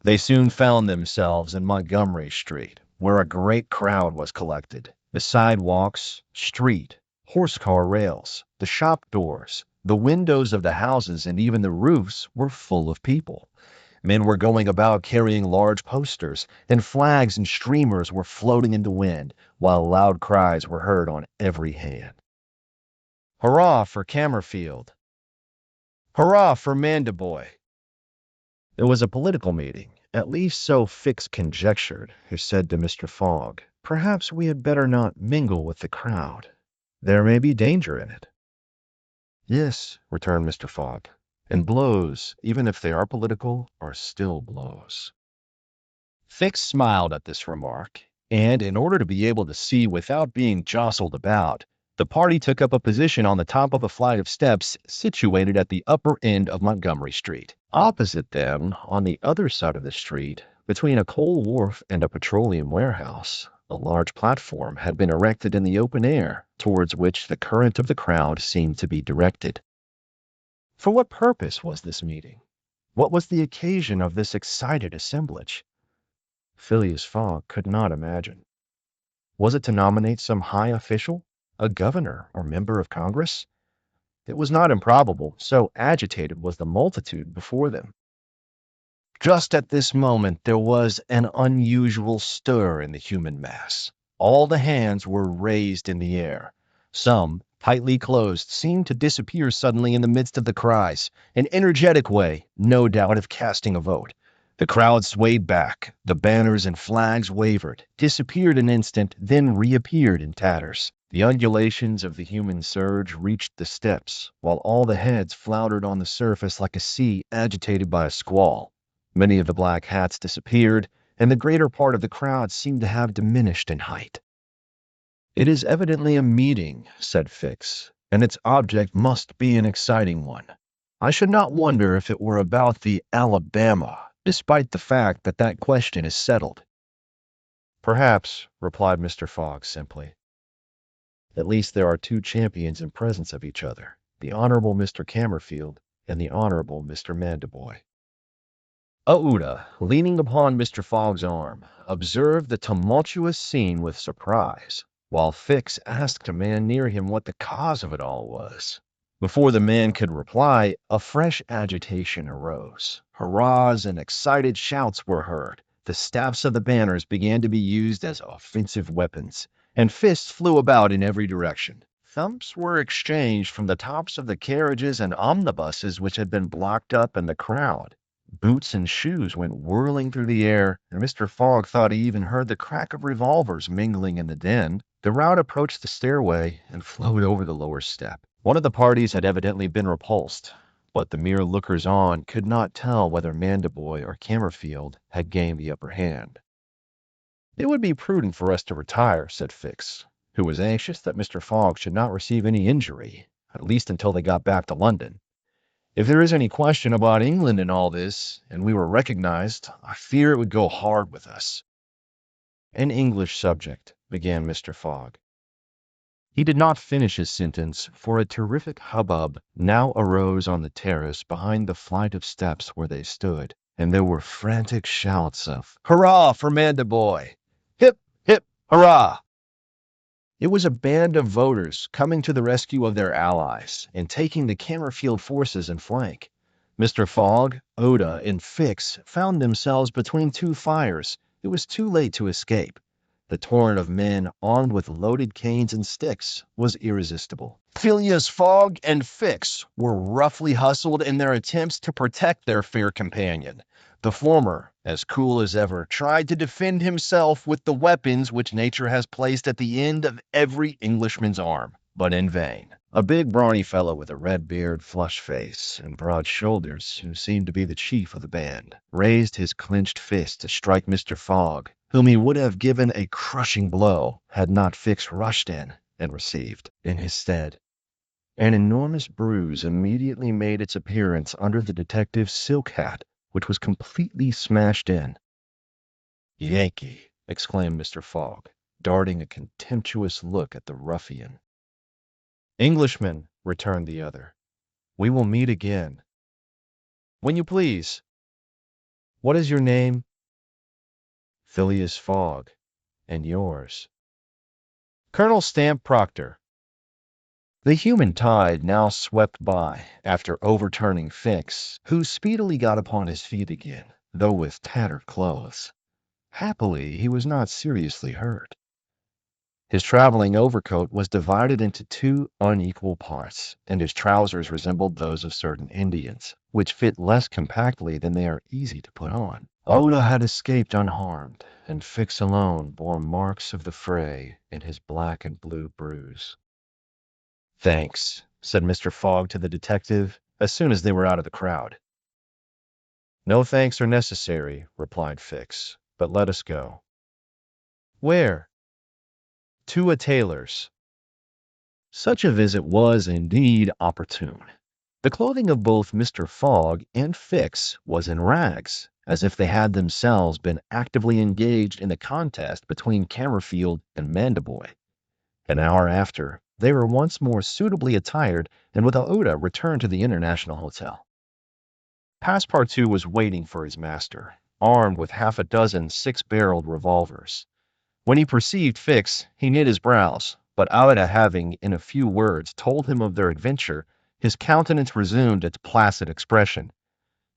They soon found themselves in Montgomery Street, where a great crowd was collected. The sidewalks, street, horse-car rails, the shop doors, the windows of the houses, and even the roofs were full of people. Men were going about carrying large posters, and flags and streamers were floating in the wind, while loud cries were heard on every hand. Hurrah for Cammerfield! Hurrah for Mandaboy! It was a political meeting, at least so Fix conjectured, who said to Mr. Fogg, "Perhaps we had better not mingle with the crowd. There may be danger in it." "Yes," returned Mr. Fogg, "and blows, even if they are political, are still blows." Fix smiled at this remark, and in order to be able to see without being jostled about, the party took up a position on the top of a flight of steps situated at the upper end of Montgomery Street. Opposite them, on the other side of the street, between a coal wharf and a petroleum warehouse, a large platform had been erected in the open air, towards which the current of the crowd seemed to be directed. For what purpose was this meeting? What was the occasion of this excited assemblage? Phileas Fogg could not imagine. Was it to nominate some high official, a governor or member of Congress? It was not improbable, so agitated was the multitude before them. Just at this moment there was an unusual stir in the human mass. All the hands were raised in the air. Some, tightly closed, seemed to disappear suddenly in the midst of the cries, an energetic way, no doubt, of casting a vote. The crowd swayed back, the banners and flags wavered, disappeared an instant, then reappeared in tatters. The undulations of the human surge reached the steps, while all the heads floundered on the surface like a sea agitated by a squall. Many of the black hats disappeared, and the greater part of the crowd seemed to have diminished in height. "It is evidently a meeting," said Fix, "and its object must be an exciting one. I should not wonder if it were about the Alabama, despite the fact that that question is settled." "Perhaps," replied Mr. Fogg simply. "At least there are two champions in presence of each other, the Honorable Mr. Cammerfield and the Honorable Mr. Mandaboy." Ouda, leaning upon Mr. Fogg's arm, observed the tumultuous scene with surprise, while Fix asked a man near him what the cause of it all was. Before the man could reply, a fresh agitation arose. Hurrahs and excited shouts were heard. The staffs of the banners began to be used as offensive weapons, and fists flew about in every direction. Thumps were exchanged from the tops of the carriages and omnibuses which had been blocked up in the crowd. Boots and shoes went whirling through the air, and Mr. Fogg thought he even heard the crack of revolvers mingling in the din. The rout approached the stairway and flowed over the lower step. One of the parties had evidently been repulsed, but the mere lookers-on could not tell whether Mandaboy or Cammerfield had gained the upper hand. "It would be prudent for us to retire," said Fix, who was anxious that Mr. Fogg should not receive any injury, at least until they got back to London. "If there is any question about England in all this, and we were recognized, I fear it would go hard with us." "An English subject," began Mr. Fogg. He did not finish his sentence, for a terrific hubbub now arose on the terrace behind the flight of steps where they stood, and there were frantic shouts of "Hurrah for Mandaboy! Hip, hip, hurrah!" It was a band of voters coming to the rescue of their allies and taking the Cammerfield forces in flank. Mr. Fogg, Ouda, and Fix found themselves between two fires. It was too late to escape. The torrent of men, armed with loaded canes and sticks, was irresistible. Phileas Fogg and Fix were roughly hustled in their attempts to protect their fair companion. The former, as cool as ever, tried to defend himself with the weapons which nature has placed at the end of every Englishman's arm, but in vain. A big brawny fellow with a red beard, flushed face, and broad shoulders, who seemed to be the chief of the band, raised his clenched fist to strike Mr. Fogg, whom he would have given a crushing blow had not Fix rushed in and received, in his stead. An enormous bruise immediately made its appearance under the detective's silk hat, which was completely smashed in. "Yankee!" exclaimed Mr. Fogg, darting a contemptuous look at the ruffian. "Englishman," returned the other. "We will meet again." "When you please." What is your name? Phileas Fogg. And yours? Colonel Stamp Proctor. The human tide now swept by after overturning Fix, who speedily got upon his feet again, though with tattered clothes. Happily, he was not seriously hurt. His traveling overcoat was divided into two unequal parts, and his trousers resembled those of certain Indians, which fit less compactly than they are easy to put on. Oda had escaped unharmed, and Fix alone bore marks of the fray in his black and blue bruise. "Thanks," said Mr. Fogg to the detective as soon as they were out of the crowd. "No thanks are necessary," replied Fix, "but let us go." "Where?" "To a tailor's." Such a visit was indeed opportune. The clothing of both Mr. Fogg and Fix was in rags, as if they had themselves been actively engaged in the contest between Cammerfield and Mandaboy. An hour after, they were once more suitably attired, and with Oda returned to the International Hotel. Passepartout was waiting for his master, armed with half a dozen six-barreled revolvers. When he perceived Fix, he knit his brows, but Aouda having, in a few words, told him of their adventure, his countenance resumed its placid expression.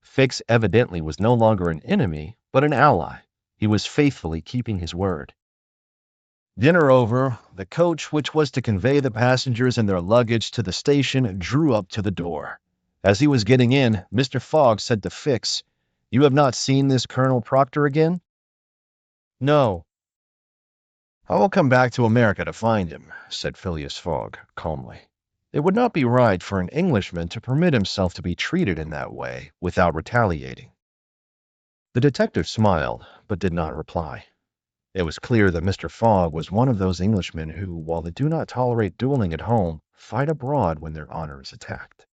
Fix evidently was no longer an enemy, but an ally. He was faithfully keeping his word. Dinner over, the coach which was to convey the passengers and their luggage to the station drew up to the door. As he was getting in, Mr. Fogg said to Fix, "You have not seen this Colonel Proctor again?" "No." "I will come back to America to find him," said Phileas Fogg, calmly. "It would not be right for an Englishman to permit himself to be treated in that way without retaliating." The detective smiled, but did not reply. It was clear that Mr. Fogg was one of those Englishmen who, while they do not tolerate dueling at home, fight abroad when their honor is attacked.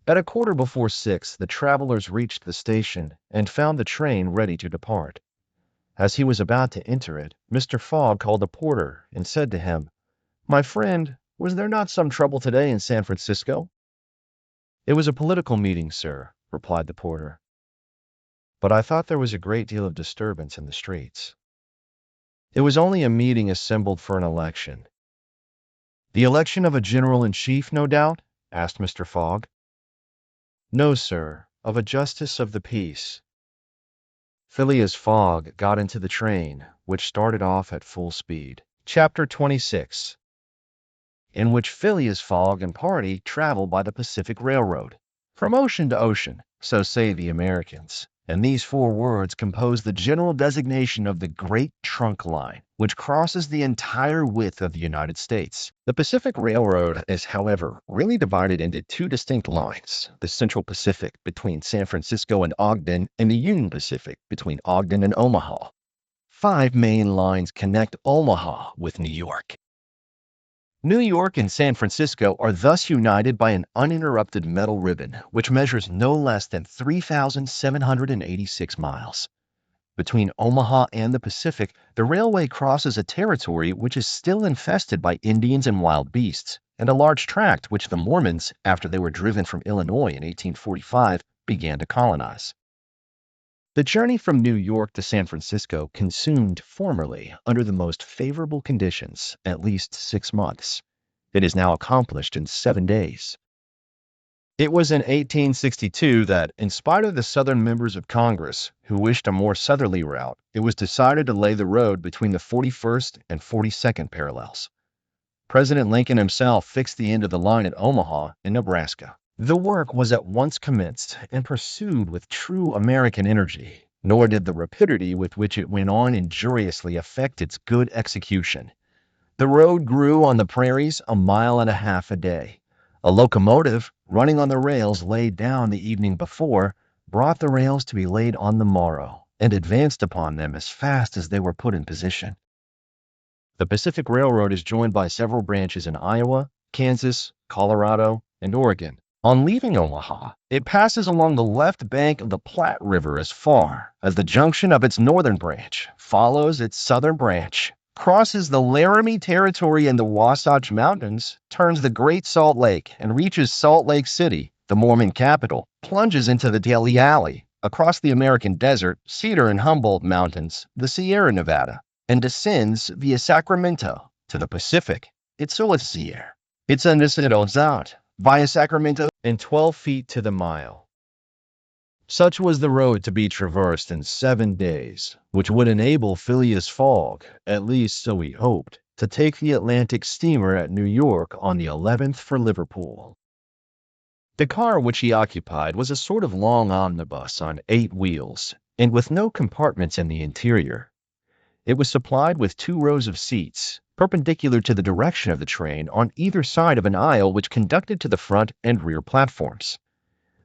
At 6:15, the travelers reached the station and found the train ready to depart. As he was about to enter it, Mr. Fogg called a porter and said to him, "My friend, was there not some trouble today in San Francisco?" "It was a political meeting, sir," replied the porter. "But I thought there was a great deal of disturbance in the streets." "It was only a meeting assembled for an election." "The election of a general-in-chief, no doubt?" asked Mr. Fogg. "No, sir, of a justice of the peace." Phileas Fogg got into the train, which started off at full speed. Chapter 26, in which Phileas Fogg and party travel by the Pacific Railroad. From ocean to ocean, so say the Americans, and these four words compose the general designation of the Great Trunk Line, which crosses the entire width of the United States. The Pacific Railroad is, however, really divided into two distinct lines: the Central Pacific between San Francisco and Ogden, and the Union Pacific between Ogden and Omaha. 5 main lines connect Omaha with New York. New York and San Francisco are thus united by an uninterrupted metal ribbon, which measures no less than 3,786 miles. Between Omaha and the Pacific, the railway crosses a territory which is still infested by Indians and wild beasts, and a large tract which the Mormons, after they were driven from Illinois in 1845, began to colonize. The journey from New York to San Francisco consumed formerly, under the most favorable conditions, at least 6 months. It is now accomplished in 7 days. It was in 1862 that, in spite of the Southern members of Congress, who wished a more southerly route, it was decided to lay the road between the 41st and 42nd parallels. President Lincoln himself fixed the end of the line at Omaha, in Nebraska. The work was at once commenced and pursued with true American energy, nor did the rapidity with which it went on injuriously affect its good execution. The road grew on the prairies 1.5 miles a day. A locomotive, running on the rails laid down the evening before, brought the rails to be laid on the morrow, and advanced upon them as fast as they were put in position. The Pacific Railroad is joined by several branches in Iowa, Kansas, Colorado, and Oregon. On leaving Omaha, it passes along the left bank of the Platte River as far as the junction of its northern branch, follows its southern branch, crosses the Laramie Territory and the Wasatch Mountains, turns the Great Salt Lake, and reaches Salt Lake City, the Mormon capital, plunges into the Delhi Alley, across the American desert, Cedar and Humboldt Mountains, the Sierra Nevada, and descends via Sacramento to the Pacific. It's a Sierra. It's a descends out via Sacramento and 12 feet to the mile. Such was the road to be traversed in 7 days, which would enable Phileas Fogg, at least so he hoped, to take the Atlantic steamer at New York on the 11th for Liverpool. The car which he occupied was a sort of long omnibus on 8 wheels, and with no compartments in the interior. It was supplied with 2 rows of seats, perpendicular to the direction of the train, on either side of an aisle which conducted to the front and rear platforms.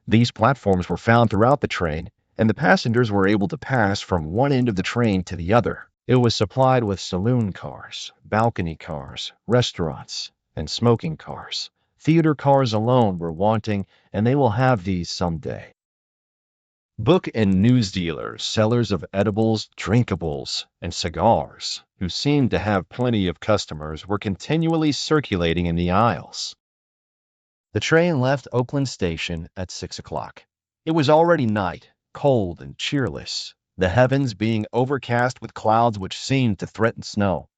These platforms were found throughout the train, and the passengers were able to pass from one end of the train to the other. It was supplied with saloon cars, balcony cars, restaurants, and smoking cars. Theater cars alone were wanting, and they will have these someday. Book and news dealers, sellers of edibles, drinkables, and cigars, who seemed to have plenty of customers, were continually circulating in the aisles. The train left Oakland Station at 6 o'clock. It was already night, cold and cheerless, the heavens being overcast with clouds which seemed to threaten snow.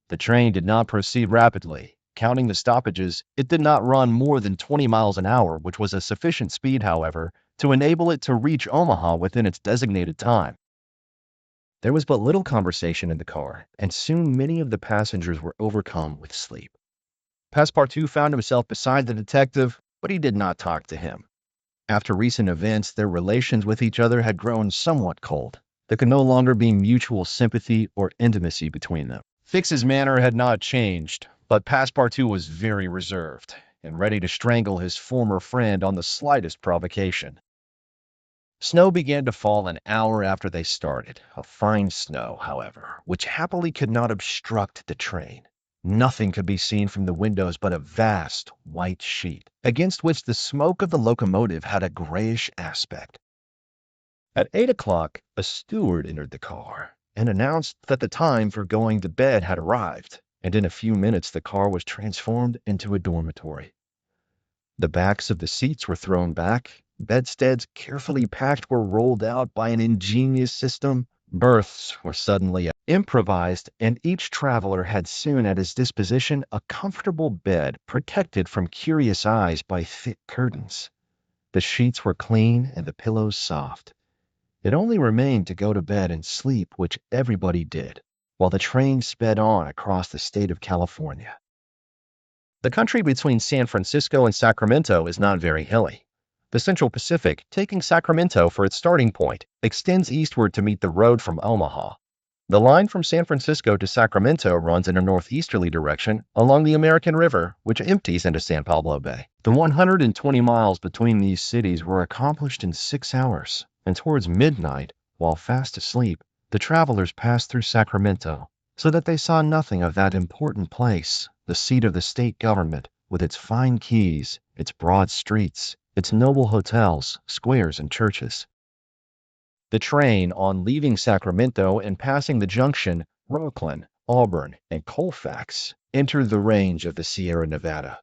The train did not proceed rapidly. Counting the stoppages, it did not run more than 20 miles an hour, which was a sufficient speed, however, to enable it to reach Omaha within its designated time. There was but little conversation in the car, and soon many of the passengers were overcome with sleep. Passepartout found himself beside the detective, but he did not talk to him. After recent events, their relations with each other had grown somewhat cold. There could no longer be mutual sympathy or intimacy between them. Fix's manner had not changed, but Passepartout was very reserved and ready to strangle his former friend on the slightest provocation. Snow began to fall an hour after they started, a fine snow, however, which happily could not obstruct the train. Nothing could be seen from the windows but a vast white sheet, against which the smoke of the locomotive had a grayish aspect. At 8 o'clock, a steward entered the car and announced that the time for going to bed had arrived, and in a few minutes the car was transformed into a dormitory. The backs of the seats were thrown back, bedsteads carefully packed were rolled out by an ingenious system, berths were suddenly improvised, and each traveler had soon at his disposition a comfortable bed protected from curious eyes by thick curtains. The sheets were clean and the pillows soft. It only remained to go to bed and sleep, which everybody did, while the train sped on across the state of California. The country between San Francisco and Sacramento is not very hilly. The Central Pacific, taking Sacramento for its starting point, extends eastward to meet the road from Omaha. The line from San Francisco to Sacramento runs in a northeasterly direction along the American River, which empties into San Pablo Bay. The 120 miles between these cities were accomplished in 6 hours, and towards midnight, while fast asleep, the travelers passed through Sacramento, so that they saw nothing of that important place, the seat of the state government, with its fine quays, its broad streets, its noble hotels, squares, and churches. The train, on leaving Sacramento and passing the junction, Rocklin, Auburn, and Colfax, entered the range of the Sierra Nevada.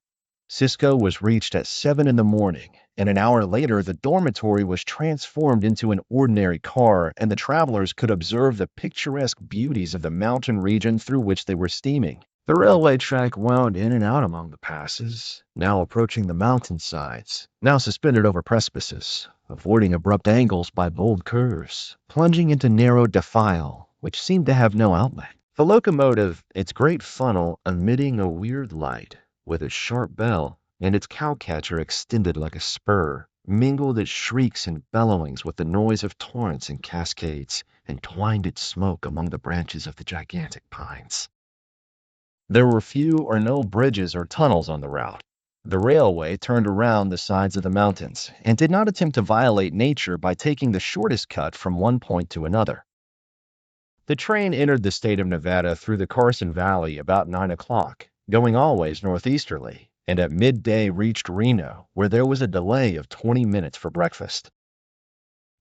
Cisco was reached at 7 in the morning, and an hour later the dormitory was transformed into an ordinary car, and the travelers could observe the picturesque beauties of the mountain region through which they were steaming. The railway track wound in and out among the passes, now approaching the mountainsides, now suspended over precipices, avoiding abrupt angles by bold curves, plunging into narrow defile, which seemed to have no outlet. The locomotive, its great funnel emitting a weird light, with its sharp bell, and its cowcatcher extended like a spur, mingled its shrieks and bellowings with the noise of torrents and cascades, and twined its smoke among the branches of the gigantic pines. There were few or no bridges or tunnels on the route. The railway turned around the sides of the mountains, and did not attempt to violate nature by taking the shortest cut from one point to another. The train entered the state of Nevada through the Carson Valley about 9 o'clock, going always northeasterly, and at midday reached Reno, where there was a delay of 20 minutes for breakfast.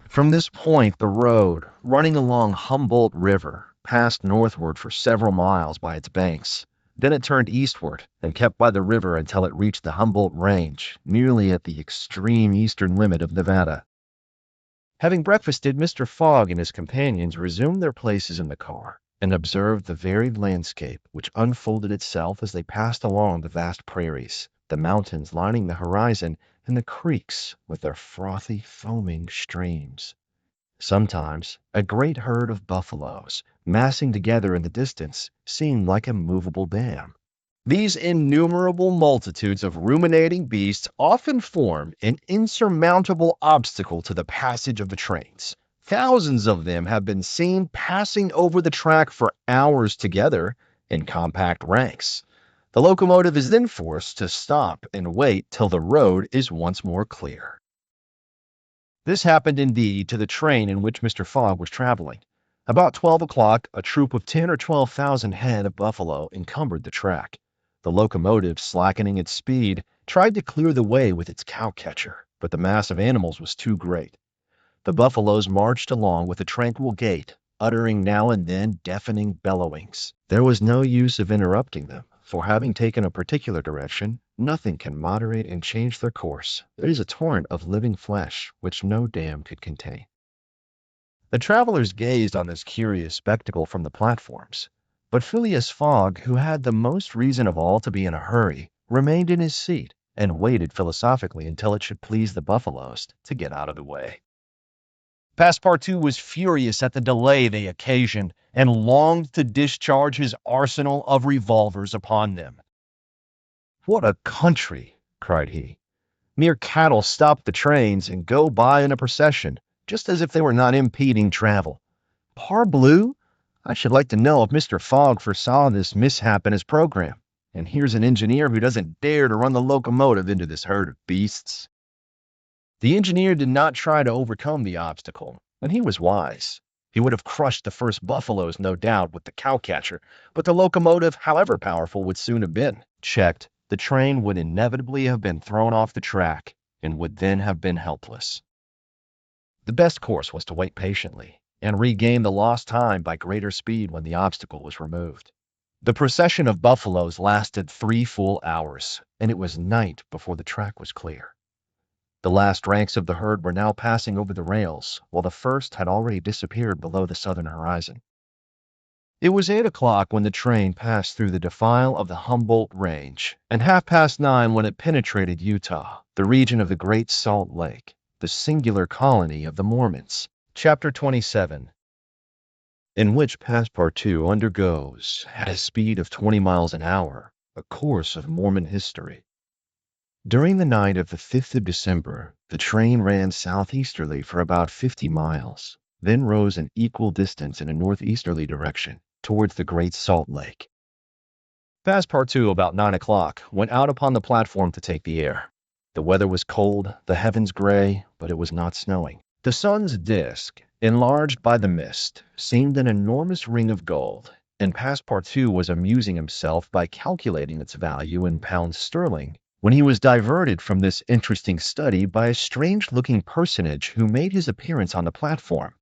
From this point, the road, running along Humboldt River, passed northward for several miles by its banks. Then it turned eastward and kept by the river until it reached the Humboldt Range, nearly at the extreme eastern limit of Nevada. Having breakfasted, Mr. Fogg and his companions resumed their places in the car and observed the varied landscape which unfolded itself as they passed along the vast prairies, the mountains lining the horizon, and the creeks with their frothy, foaming streams. Sometimes a great herd of buffaloes, massing together in the distance, seemed like a movable dam. These innumerable multitudes of ruminating beasts often form an insurmountable obstacle to the passage of the trains. Thousands of them have been seen passing over the track for hours together in compact ranks. The locomotive is then forced to stop and wait till the road is once more clear. This happened indeed to the train in which Mr. Fogg was traveling. About 12 o'clock, a troop of 10 or 12,000 head of buffalo encumbered the track. The locomotive, slackening its speed, tried to clear the way with its cowcatcher, but the mass of animals was too great. The buffaloes marched along with a tranquil gait, uttering now and then deafening bellowings. There was no use of interrupting them, for having taken a particular direction, nothing can moderate and change their course. It is a torrent of living flesh which no dam could contain. The travelers gazed on this curious spectacle from the platforms, but Phileas Fogg, who had the most reason of all to be in a hurry, remained in his seat and waited philosophically until it should please the buffaloes to get out of the way. Passepartout was furious at the delay they occasioned and longed to discharge his arsenal of revolvers upon them. "What a country!" cried he. "Mere cattle stop the trains and go by in a procession, just as if they were not impeding travel. Parbleu! I should like to know if Mr. Fogg foresaw this mishap in his program. And here's an engineer who doesn't dare to run the locomotive into this herd of beasts." The engineer did not try to overcome the obstacle, and he was wise. He would have crushed the first buffaloes, no doubt, with the cowcatcher, but the locomotive, however powerful, would soon have been checked. The train would inevitably have been thrown off the track and would then have been helpless. The best course was to wait patiently and regain the lost time by greater speed when the obstacle was removed. The procession of buffaloes lasted 3 full hours, and it was night before the track was clear. The last ranks of the herd were now passing over the rails, while the first had already disappeared below the southern horizon. It was 8 o'clock when the train passed through the defile of the Humboldt Range, and 9:30 when it penetrated Utah, the region of the Great Salt Lake, the singular colony of the Mormons. Chapter 27, in which Passepartout undergoes, at a speed of 20 miles an hour, a course of Mormon history. During the night of the 5th of December, the train ran southeasterly for about 50 miles, then rose an equal distance in a northeasterly direction towards the Great Salt Lake. Passepartout, about 9 o'clock, went out upon the platform to take the air. The weather was cold, the heavens gray, but it was not snowing. The sun's disk, enlarged by the mist, seemed an enormous ring of gold, and Passepartout was amusing himself by calculating its value in pounds sterling when he was diverted from this interesting study by a strange-looking personage who made his appearance on the platform.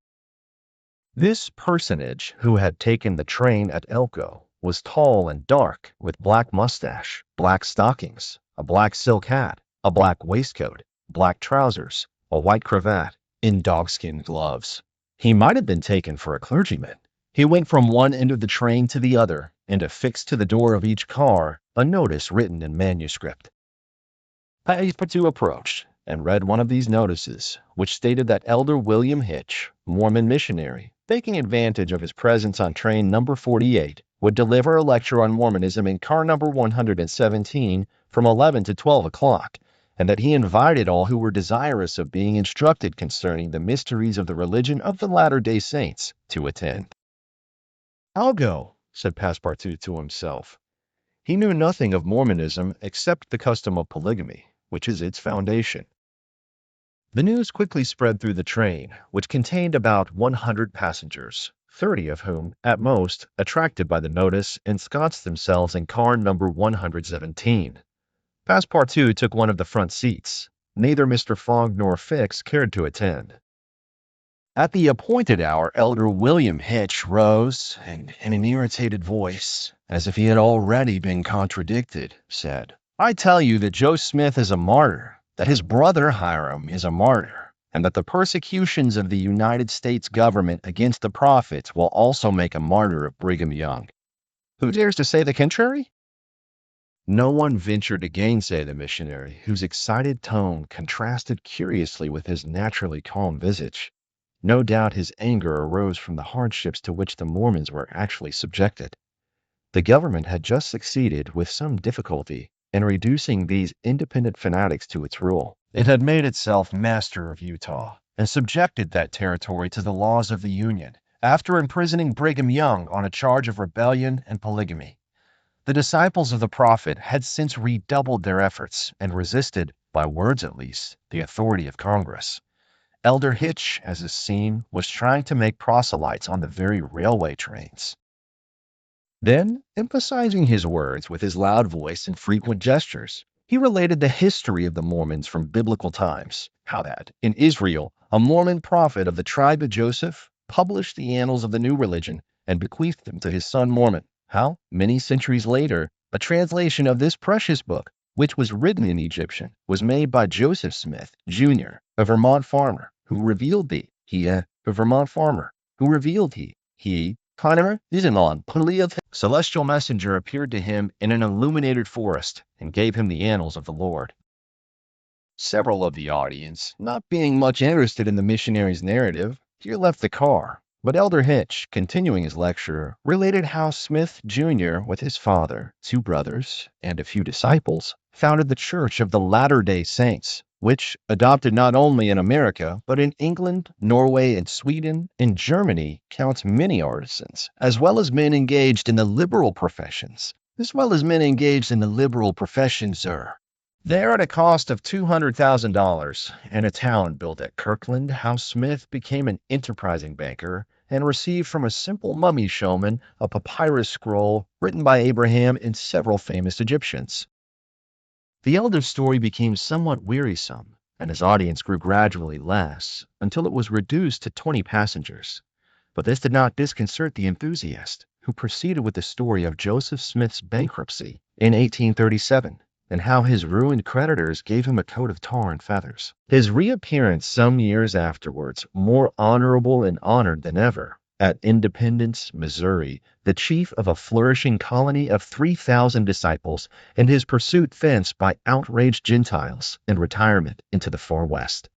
This personage, who had taken the train at Elko, was tall and dark, with black mustache, black stockings, a black silk hat, a black waistcoat, black trousers, a white cravat, and dogskin gloves. He might have been taken for a clergyman. He went from one end of the train to the other, and affixed to the door of each car a notice written in manuscript. Passepartout approached and read one of these notices, which stated that Elder William Hitch, Mormon missionary, taking advantage of his presence on train number 48, would deliver a lecture on Mormonism in car number 117 from 11 to 12 o'clock, and that he invited all who were desirous of being instructed concerning the mysteries of the religion of the Latter-day Saints to attend. "I'll go," said Passepartout to himself. He knew nothing of Mormonism except the custom of polygamy, which is its foundation. The news quickly spread through the train, which contained about 100 passengers, 30 of whom, at most, attracted by the notice, ensconced themselves in car number 117. Passepartout took one of the front seats. Neither Mr. Fogg nor Fix cared to attend. At the appointed hour, Elder William Hitch rose, and in an irritated voice, as if he had already been contradicted, said, "I tell you that Joe Smith is a martyr, that his brother Hiram is a martyr, and that the persecutions of the United States government against the prophets will also make a martyr of Brigham Young. Who dares to say the contrary? No one ventured to gainsay the missionary, whose excited tone contrasted curiously with his naturally calm visage. No doubt his anger arose from the hardships to which the Mormons were actually subjected. The government had just succeeded, with some difficulty, in reducing these independent fanatics to its rule. It had made itself master of Utah and subjected that territory to the laws of the Union, after imprisoning Brigham Young on a charge of rebellion and polygamy. The disciples of the prophet had since redoubled their efforts and resisted, by words at least, the authority of Congress. Elder Hitch, as is seen, was trying to make proselytes on the very railway trains. Then, emphasizing his words with his loud voice and frequent gestures, he related the history of the Mormons from biblical times, how that, in Israel, a Mormon prophet of the tribe of Joseph published the annals of the new religion and bequeathed them to his son Mormon. How, many centuries later, a translation of this precious book, which was written in Egyptian, was made by Joseph Smith, Jr., a Vermont farmer, who revealed celestial messenger appeared to him in an illuminated forest and gave him the annals of the Lord. Several of the audience, not being much interested in the missionary's narrative, here left the car. But Elder Hitch, continuing his lecture, related how Smith Jr., with his father, 2 brothers, and a few disciples, founded the Church of the Latter-day Saints, which, adopted not only in America, but in England, Norway, and Sweden, and Germany, counts many artisans, as well as men engaged in the liberal professions, sir. There, at a cost of $200,000 and a town built at Kirkland, how Smith became an enterprising banker and received from a simple mummy showman a papyrus scroll written by Abraham and several famous Egyptians. The elder's story became somewhat wearisome, and his audience grew gradually less until it was reduced to 20 passengers. But this did not disconcert the enthusiast, who proceeded with the story of Joseph Smith's bankruptcy in 1837. And how his ruined creditors gave him a coat of tar and feathers. His reappearance some years afterwards, more honorable and honored than ever, at Independence, Missouri, the chief of a flourishing colony of 3,000 disciples, and his pursuit fenced by outraged Gentiles and retirement into the far west.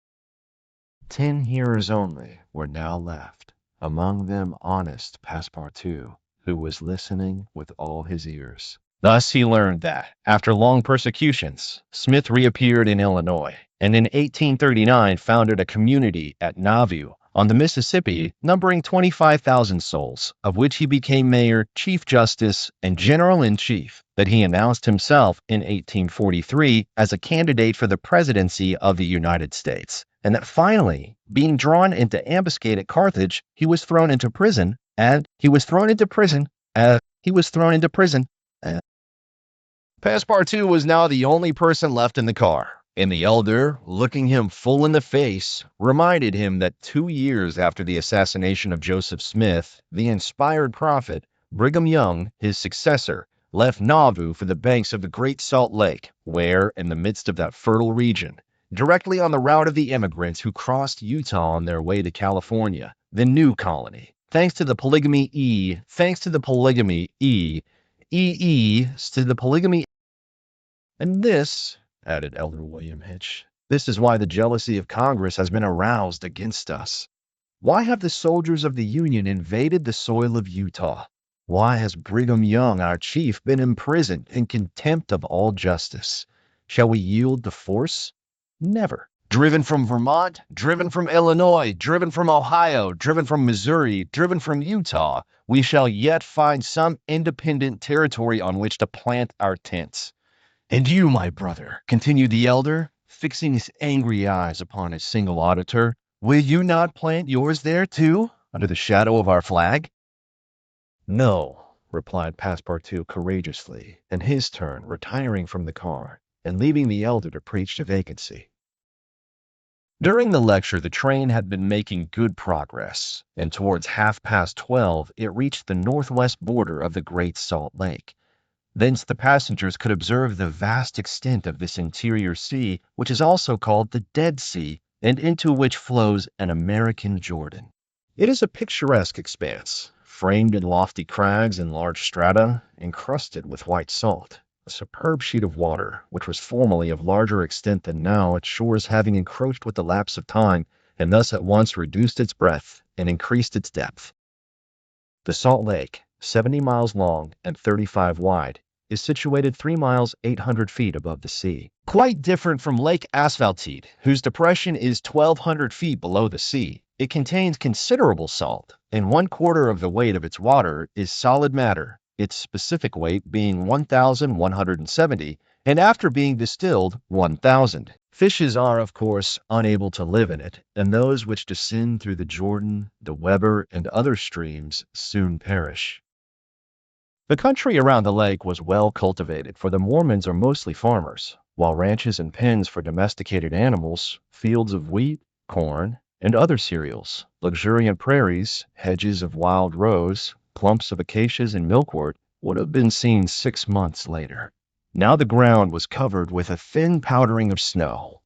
10 hearers only were now left, among them honest Passepartout, who was listening with all his ears. Thus he learned that, after long persecutions, Smith reappeared in Illinois, and in 1839 founded a community at Nauvoo on the Mississippi numbering 25,000 souls, of which he became mayor, chief justice, and general-in-chief, that he announced himself in 1843 as a candidate for the presidency of the United States, and that finally, being drawn into ambuscade at Carthage, he was thrown into prison. Passepartout was now the only person left in the car, and the elder, looking him full in the face, reminded him that 2 years after the assassination of Joseph Smith, the inspired prophet, Brigham Young, his successor, left Nauvoo for the banks of the Great Salt Lake, where, in the midst of that fertile region, directly on the route of the immigrants who crossed Utah on their way to California, the new colony, thanks to the polygamy And this, added Elder William Hitch, this is why the jealousy of Congress has been aroused against us. Why have the soldiers of the Union invaded the soil of Utah? Why has Brigham Young, our chief, been imprisoned in contempt of all justice? Shall we yield to force? Never. Driven from Vermont, driven from Illinois, driven from Ohio, driven from Missouri, driven from Utah, we shall yet find some independent territory on which to plant our tents. And you, my brother, continued the elder, fixing his angry eyes upon his single auditor, will you not plant yours there, too, under the shadow of our flag? No, replied Passepartout courageously, in his turn retiring from the car and leaving the elder to preach to vacancy. During the lecture, the train had been making good progress, and towards 12:30 it reached the northwest border of the Great Salt Lake. Thence the passengers could observe the vast extent of this interior sea, which is also called the Dead Sea, and into which flows an American Jordan. It is a picturesque expanse, framed in lofty crags and large strata, encrusted with white salt. A superb sheet of water, which was formerly of larger extent than now, its shores having encroached with the lapse of time, and thus at once reduced its breadth and increased its depth. The Salt Lake, 70 miles long and 35 wide, is situated 3 miles 800 feet above the sea. Quite different from Lake Asphaltite, whose depression is 1,200 feet below the sea. It contains considerable salt, and 1/4 of the weight of its water is solid matter, its specific weight being 1,170, and after being distilled, 1,000. Fishes are, of course, unable to live in it, and those which descend through the Jordan, the Weber, and other streams soon perish. The country around the lake was well cultivated, for the Mormons are mostly farmers, while ranches and pens for domesticated animals, fields of wheat, corn, and other cereals, luxuriant prairies, hedges of wild rose, clumps of acacias and milkwort would have been seen 6 months later. Now the ground was covered with a thin powdering of snow.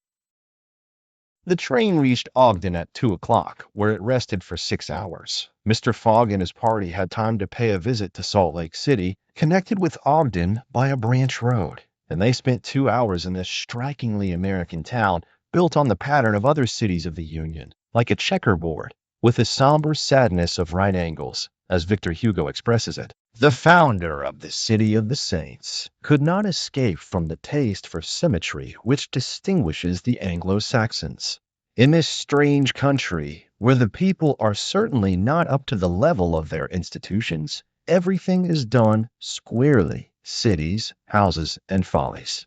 The train reached Ogden at 2 o'clock, where it rested for 6 hours. Mr. Fogg and his party had time to pay a visit to Salt Lake City, connected with Ogden by a branch road, and they spent 2 hours in this strikingly American town, built on the pattern of other cities of the Union, like a checkerboard, with the somber sadness of right angles, as Victor Hugo expresses it. The founder of the City of the Saints could not escape from the taste for symmetry which distinguishes the Anglo-Saxons. In this strange country, where the people are certainly not up to the level of their institutions, everything is done squarely, cities, houses, and follies.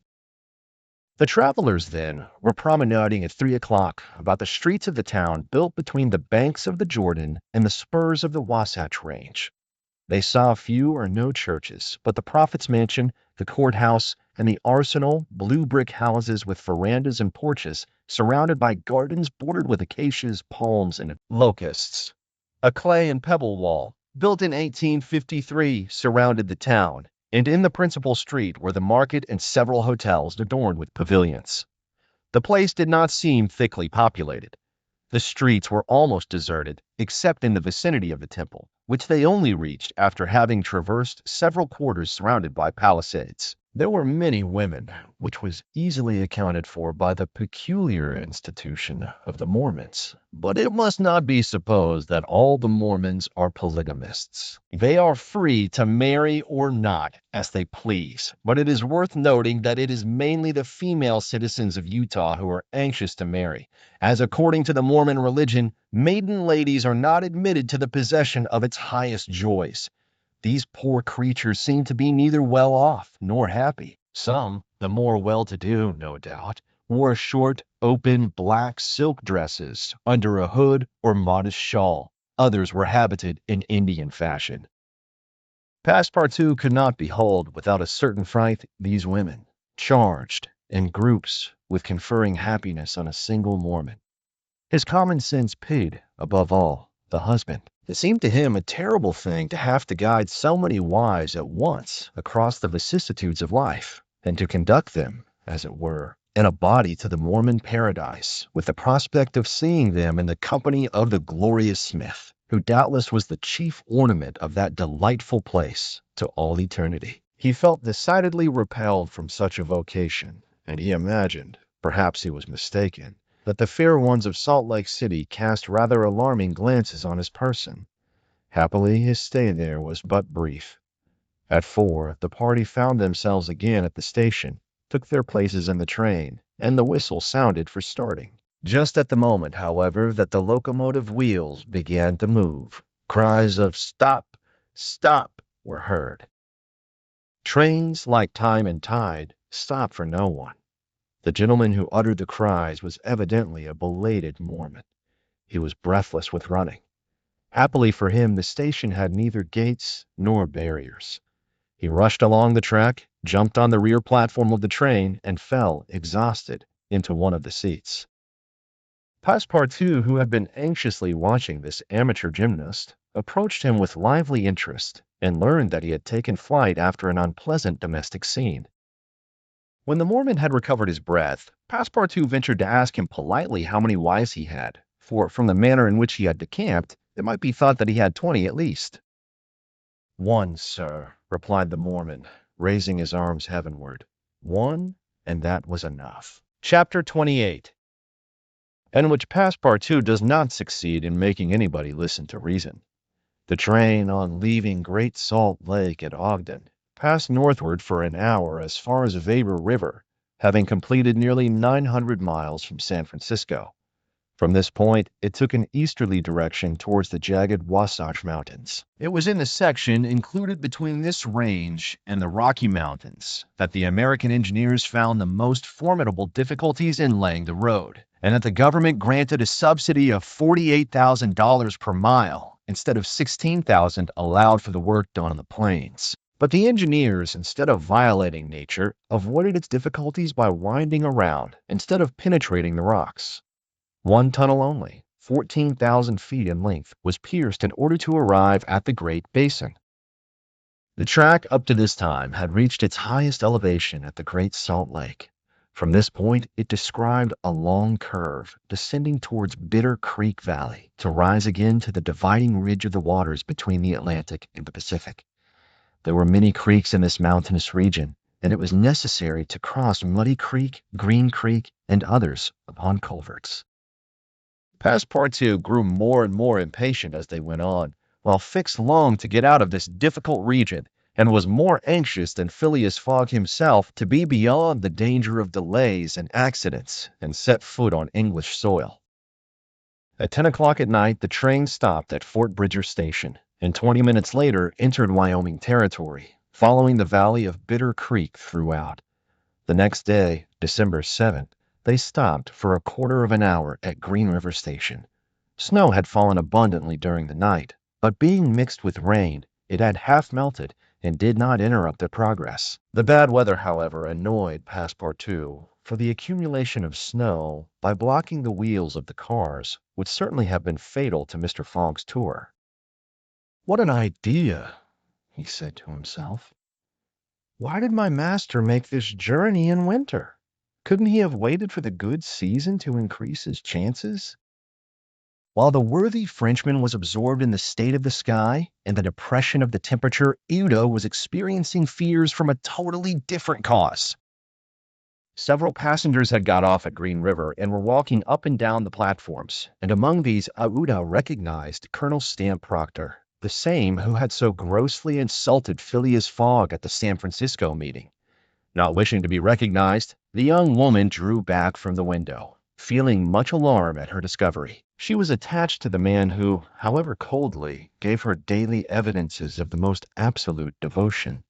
The travelers, then, were promenading at 3 o'clock about the streets of the town built between the banks of the Jordan and the spurs of the Wasatch Range. They saw few or no churches, but the prophet's mansion, the courthouse, and the arsenal, blue brick houses with verandas and porches, surrounded by gardens bordered with acacias, palms, and locusts. A clay and pebble wall, built in 1853, surrounded the town, and in the principal street were the market and several hotels adorned with pavilions. The place did not seem thickly populated. The streets were almost deserted, except in the vicinity of the temple, which they only reached after having traversed several quarters surrounded by palisades. There were many women, which was easily accounted for by the peculiar institution of the Mormons. But it must not be supposed that all the Mormons are polygamists. They are free to marry or not, as they please, but it is worth noting that it is mainly the female citizens of Utah who are anxious to marry, as according to the Mormon religion, maiden ladies are not admitted to the possession of its highest joys. These poor creatures seem to be neither well off nor happy. Some, the more well-to-do, no doubt, wore short, open, black silk dresses under a hood or modest shawl. Others were habited in Indian fashion. Passepartout could not behold without a certain fright these women, charged, in groups, with conferring happiness on a single Mormon. His common sense pitied, above all, the husband. It seemed to him a terrible thing to have to guide so many wives at once across the vicissitudes of life, and to conduct them, as it were, in a body to the Mormon paradise, with the prospect of seeing them in the company of the glorious Smith, who doubtless was the chief ornament of that delightful place to all eternity. He felt decidedly repelled from such a vocation, and he imagined, perhaps he was mistaken, that the fair ones of Salt Lake City cast rather alarming glances on his person. Happily, his stay there was but brief. At 4, the party found themselves again at the station, took their places in the train, and the whistle sounded for starting. Just at the moment, however, that the locomotive wheels began to move, cries of "Stop! Stop!" were heard. Trains, like time and tide, stop for no one. The gentleman who uttered the cries was evidently a belated Mormon. He was breathless with running. Happily for him, the station had neither gates nor barriers. He rushed along the track, jumped on the rear platform of the train, and fell, exhausted, into one of the seats. Passepartout, who had been anxiously watching this amateur gymnast, approached him with lively interest, and learned that he had taken flight after an unpleasant domestic scene. When the Mormon had recovered his breath, Passepartout ventured to ask him politely how many wives he had, for from the manner in which he had decamped, it might be thought that he had 20 at least. "One, sir," replied the Mormon, raising his arms heavenward. "One, and that was enough." Chapter 28, in which Passepartout does not succeed in making anybody listen to reason. The train, on leaving Great Salt Lake at Ogden, passed northward for an hour as far as Vapor River, having completed nearly 900 miles from San Francisco. From this point, it took an easterly direction towards the jagged Wasatch Mountains. It was in the section included between this range and the Rocky Mountains that the American engineers found the most formidable difficulties in laying the road, and that the government granted a subsidy of $48,000 per mile instead of $16,000 allowed for the work done on the plains. But the engineers, instead of violating nature, avoided its difficulties by winding around instead of penetrating the rocks. One tunnel only, 14,000 feet in length, was pierced in order to arrive at the Great Basin. The track up to this time had reached its highest elevation at the Great Salt Lake. From this point, it described a long curve descending towards Bitter Creek Valley to rise again to the dividing ridge of the waters between the Atlantic and the Pacific. There were many creeks in this mountainous region, and it was necessary to cross Muddy Creek, Green Creek, and others upon culverts. Passepartout grew more and more impatient as they went on, while Fix longed to get out of this difficult region and was more anxious than Phileas Fogg himself to be beyond the danger of delays and accidents and set foot on English soil. At 10 o'clock at night, the train stopped at Fort Bridger Station, and 20 minutes later entered Wyoming territory, following the valley of Bitter Creek throughout. The next day, December 7th, they stopped for a quarter of an hour at Green River Station. Snow had fallen abundantly during the night, but being mixed with rain, it had half melted and did not interrupt their progress. The bad weather, however, annoyed Passepartout, for the accumulation of snow, by blocking the wheels of the cars, would certainly have been fatal to Mr. Fogg's tour. "What an idea!" he said to himself. "Why did my master make this journey in winter? Couldn't he have waited for the good season to increase his chances?" While the worthy Frenchman was absorbed in the state of the sky and the depression of the temperature, Udo was experiencing fears from a totally different cause. Several passengers had got off at Green River and were walking up and down the platforms, and among these Udo recognized Colonel Stamp Proctor, the same who had so grossly insulted Phileas Fogg at the San Francisco meeting. Not wishing to be recognized, the young woman drew back from the window, feeling much alarm at her discovery. She was attached to the man who, however coldly, gave her daily evidences of the most absolute devotion.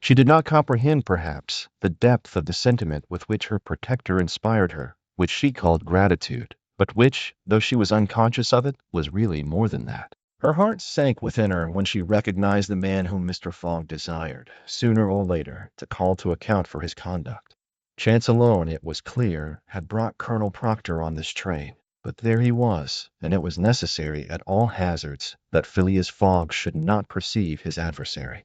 She did not comprehend, perhaps, the depth of the sentiment with which her protector inspired her, which she called gratitude, but which, though she was unconscious of it, was really more than that. Her heart sank within her when she recognized the man whom Mr. Fogg desired, sooner or later, to call to account for his conduct. Chance alone, it was clear, had brought Colonel Proctor on this train, but there he was, and it was necessary at all hazards that Phileas Fogg should not perceive his adversary.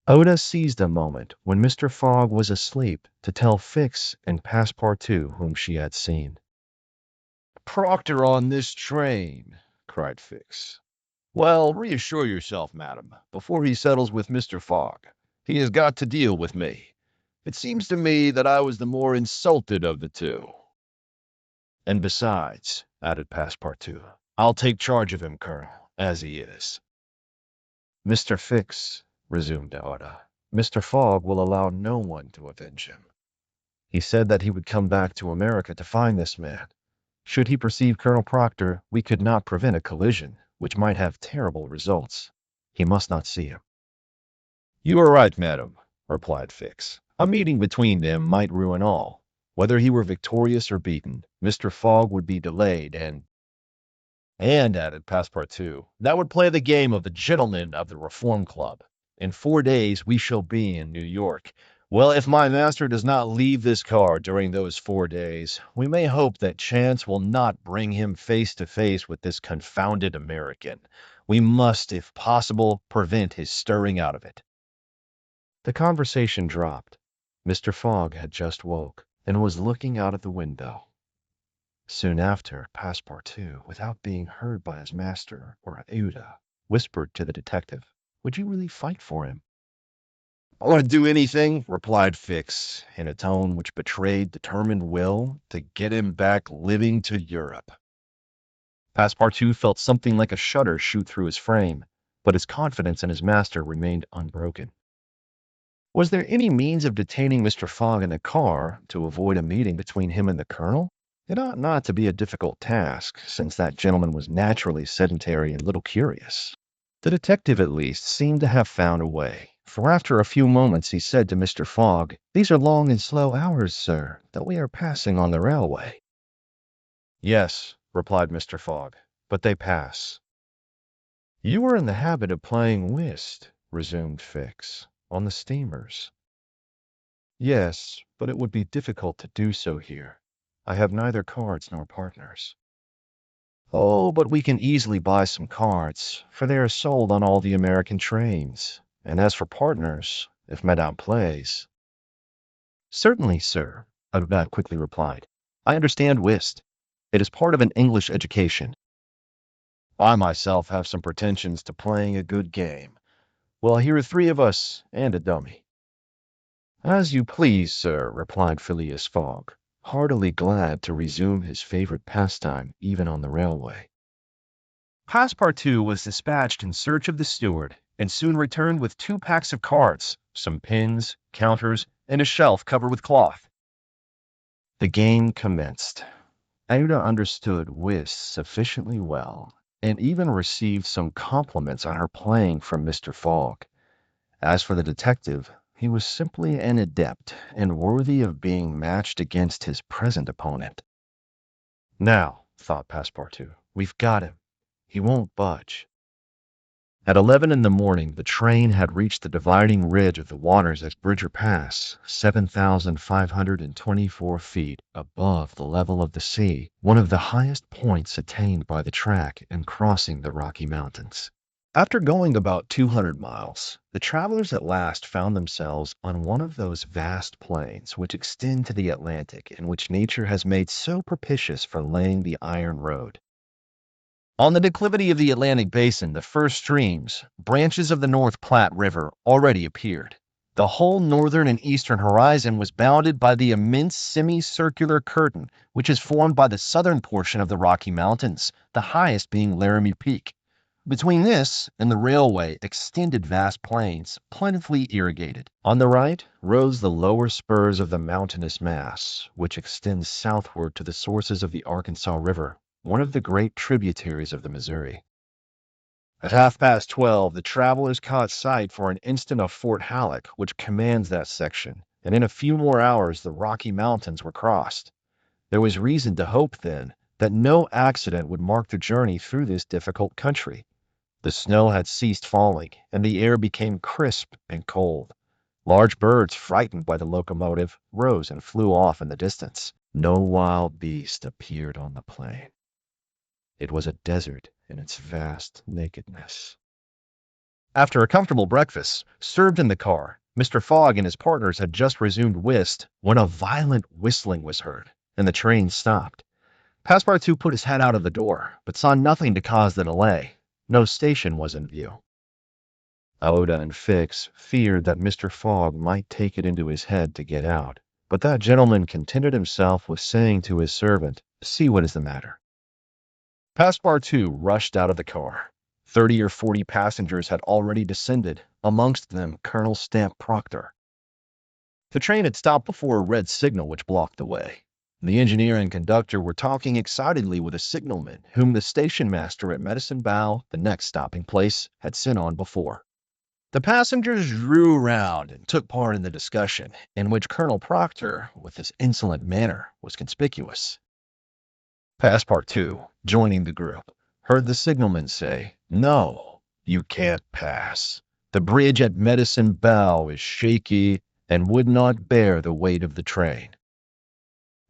Oda seized a moment when Mr. Fogg was asleep to tell Fix and Passepartout whom she had seen. "Proctor on this train!" cried Fix. "Well, reassure yourself, madam, before he settles with Mr. Fogg. He has got to deal with me. It seems to me that I was the more insulted of the two." "And besides," added Passepartout, "I'll take charge of him, Colonel, as he is." "Mr. Fix," resumed Oda, "Mr. Fogg will allow no one to avenge him. He said that he would come back to America to find this man. Should he perceive Colonel Proctor, we could not prevent a collision, which might have terrible results. He must not see him." "You are right, madam," replied Fix. "A meeting between them might ruin all. Whether he were victorious or beaten, Mr. Fogg would be delayed, and, added Passepartout, that would play the game of the gentlemen of the Reform Club. In 4 days we shall be in New York. Well, if my master does not leave this car during those 4 days, we may hope that chance will not bring him face to face with this confounded American. We must, if possible, prevent his stirring out of it." The conversation dropped. Mr. Fogg had just woke and was looking out at the window. Soon after, Passepartout, without being heard by his master or Aouda, whispered to the detective, "Would you really fight for him?" "I would do anything," replied Fix, in a tone which betrayed determined will to get him back living to Europe. Passepartout felt something like a shudder shoot through his frame, but his confidence in his master remained unbroken. Was there any means of detaining Mr. Fogg in the car to avoid a meeting between him and the Colonel? It ought not to be a difficult task, since that gentleman was naturally sedentary and little curious. The detective, at least, seemed to have found a way, for after a few moments he said to Mr. Fogg, "These are long and slow hours, sir, that we are passing on the railway." "Yes," replied Mr. Fogg, "but they pass." "You were in the habit of playing whist," resumed Fix, "on the steamers." "Yes, but it would be difficult to do so here. I have neither cards nor partners." "Oh, but we can easily buy some cards, for they are sold on all the American trains. And as for partners, if Madame plays—" "Certainly, sir," Aouda quickly replied. "I understand whist. It is part of an English education." "I myself have some pretensions to playing a good game. Well, here are three of us and a dummy." "As you please, sir," replied Phileas Fogg, heartily glad to resume his favorite pastime even on the railway. Passepartout was dispatched in search of the steward, and soon returned with 2 packs of cards, some pins, counters, and a shelf covered with cloth. The game commenced. Aouda understood whist sufficiently well, and even received some compliments on her playing from Mr. Fogg. As for the detective, he was simply an adept, and worthy of being matched against his present opponent. "Now," thought Passepartout, "we've got him. He won't budge." At 11 in the morning, the train had reached the dividing ridge of the waters at Bridger Pass, 7,524 feet above the level of the sea, one of the highest points attained by the track in crossing the Rocky Mountains. After going about 200 miles, the travelers at last found themselves on one of those vast plains which extend to the Atlantic and which nature has made so propitious for laying the iron road. On the declivity of the Atlantic basin, the first streams, branches of the North Platte River, already appeared. The whole northern and eastern horizon was bounded by the immense semicircular curtain which is formed by the southern portion of the Rocky Mountains, the highest being Laramie Peak. Between this and the railway extended vast plains, plentifully irrigated. On the right rose the lower spurs of the mountainous mass, which extends southward to the sources of the Arkansas River, one of the great tributaries of the Missouri. At 12:30, the travelers caught sight for an instant of Fort Halleck, which commands that section, and in a few more hours the Rocky Mountains were crossed. There was reason to hope, then, that no accident would mark the journey through this difficult country. The snow had ceased falling, and the air became crisp and cold. Large birds, frightened by the locomotive, rose and flew off in the distance. No wild beast appeared on the plain. It was a desert in its vast nakedness. After a comfortable breakfast, served in the car, Mr. Fogg and his partners had just resumed whist when a violent whistling was heard, and the train stopped. Passepartout put his head out of the door, but saw nothing to cause the delay. No station was in view. Aouda and Fix feared that Mr. Fogg might take it into his head to get out, but that gentleman contented himself with saying to his servant, "See what is the matter." Passepartout rushed out of the car. 30 or 40 passengers had already descended, amongst them Colonel Stamp Proctor. The train had stopped before a red signal which blocked the way. The engineer and conductor were talking excitedly with a signalman whom the station master at Medicine Bow, the next stopping place, had sent on before. The passengers drew round and took part in the discussion, in which Colonel Proctor, with his insolent manner, was conspicuous. Passepartout, joining the group, heard the signalman say, "No, you can't pass. The bridge at Medicine Bow is shaky and would not bear the weight of the train."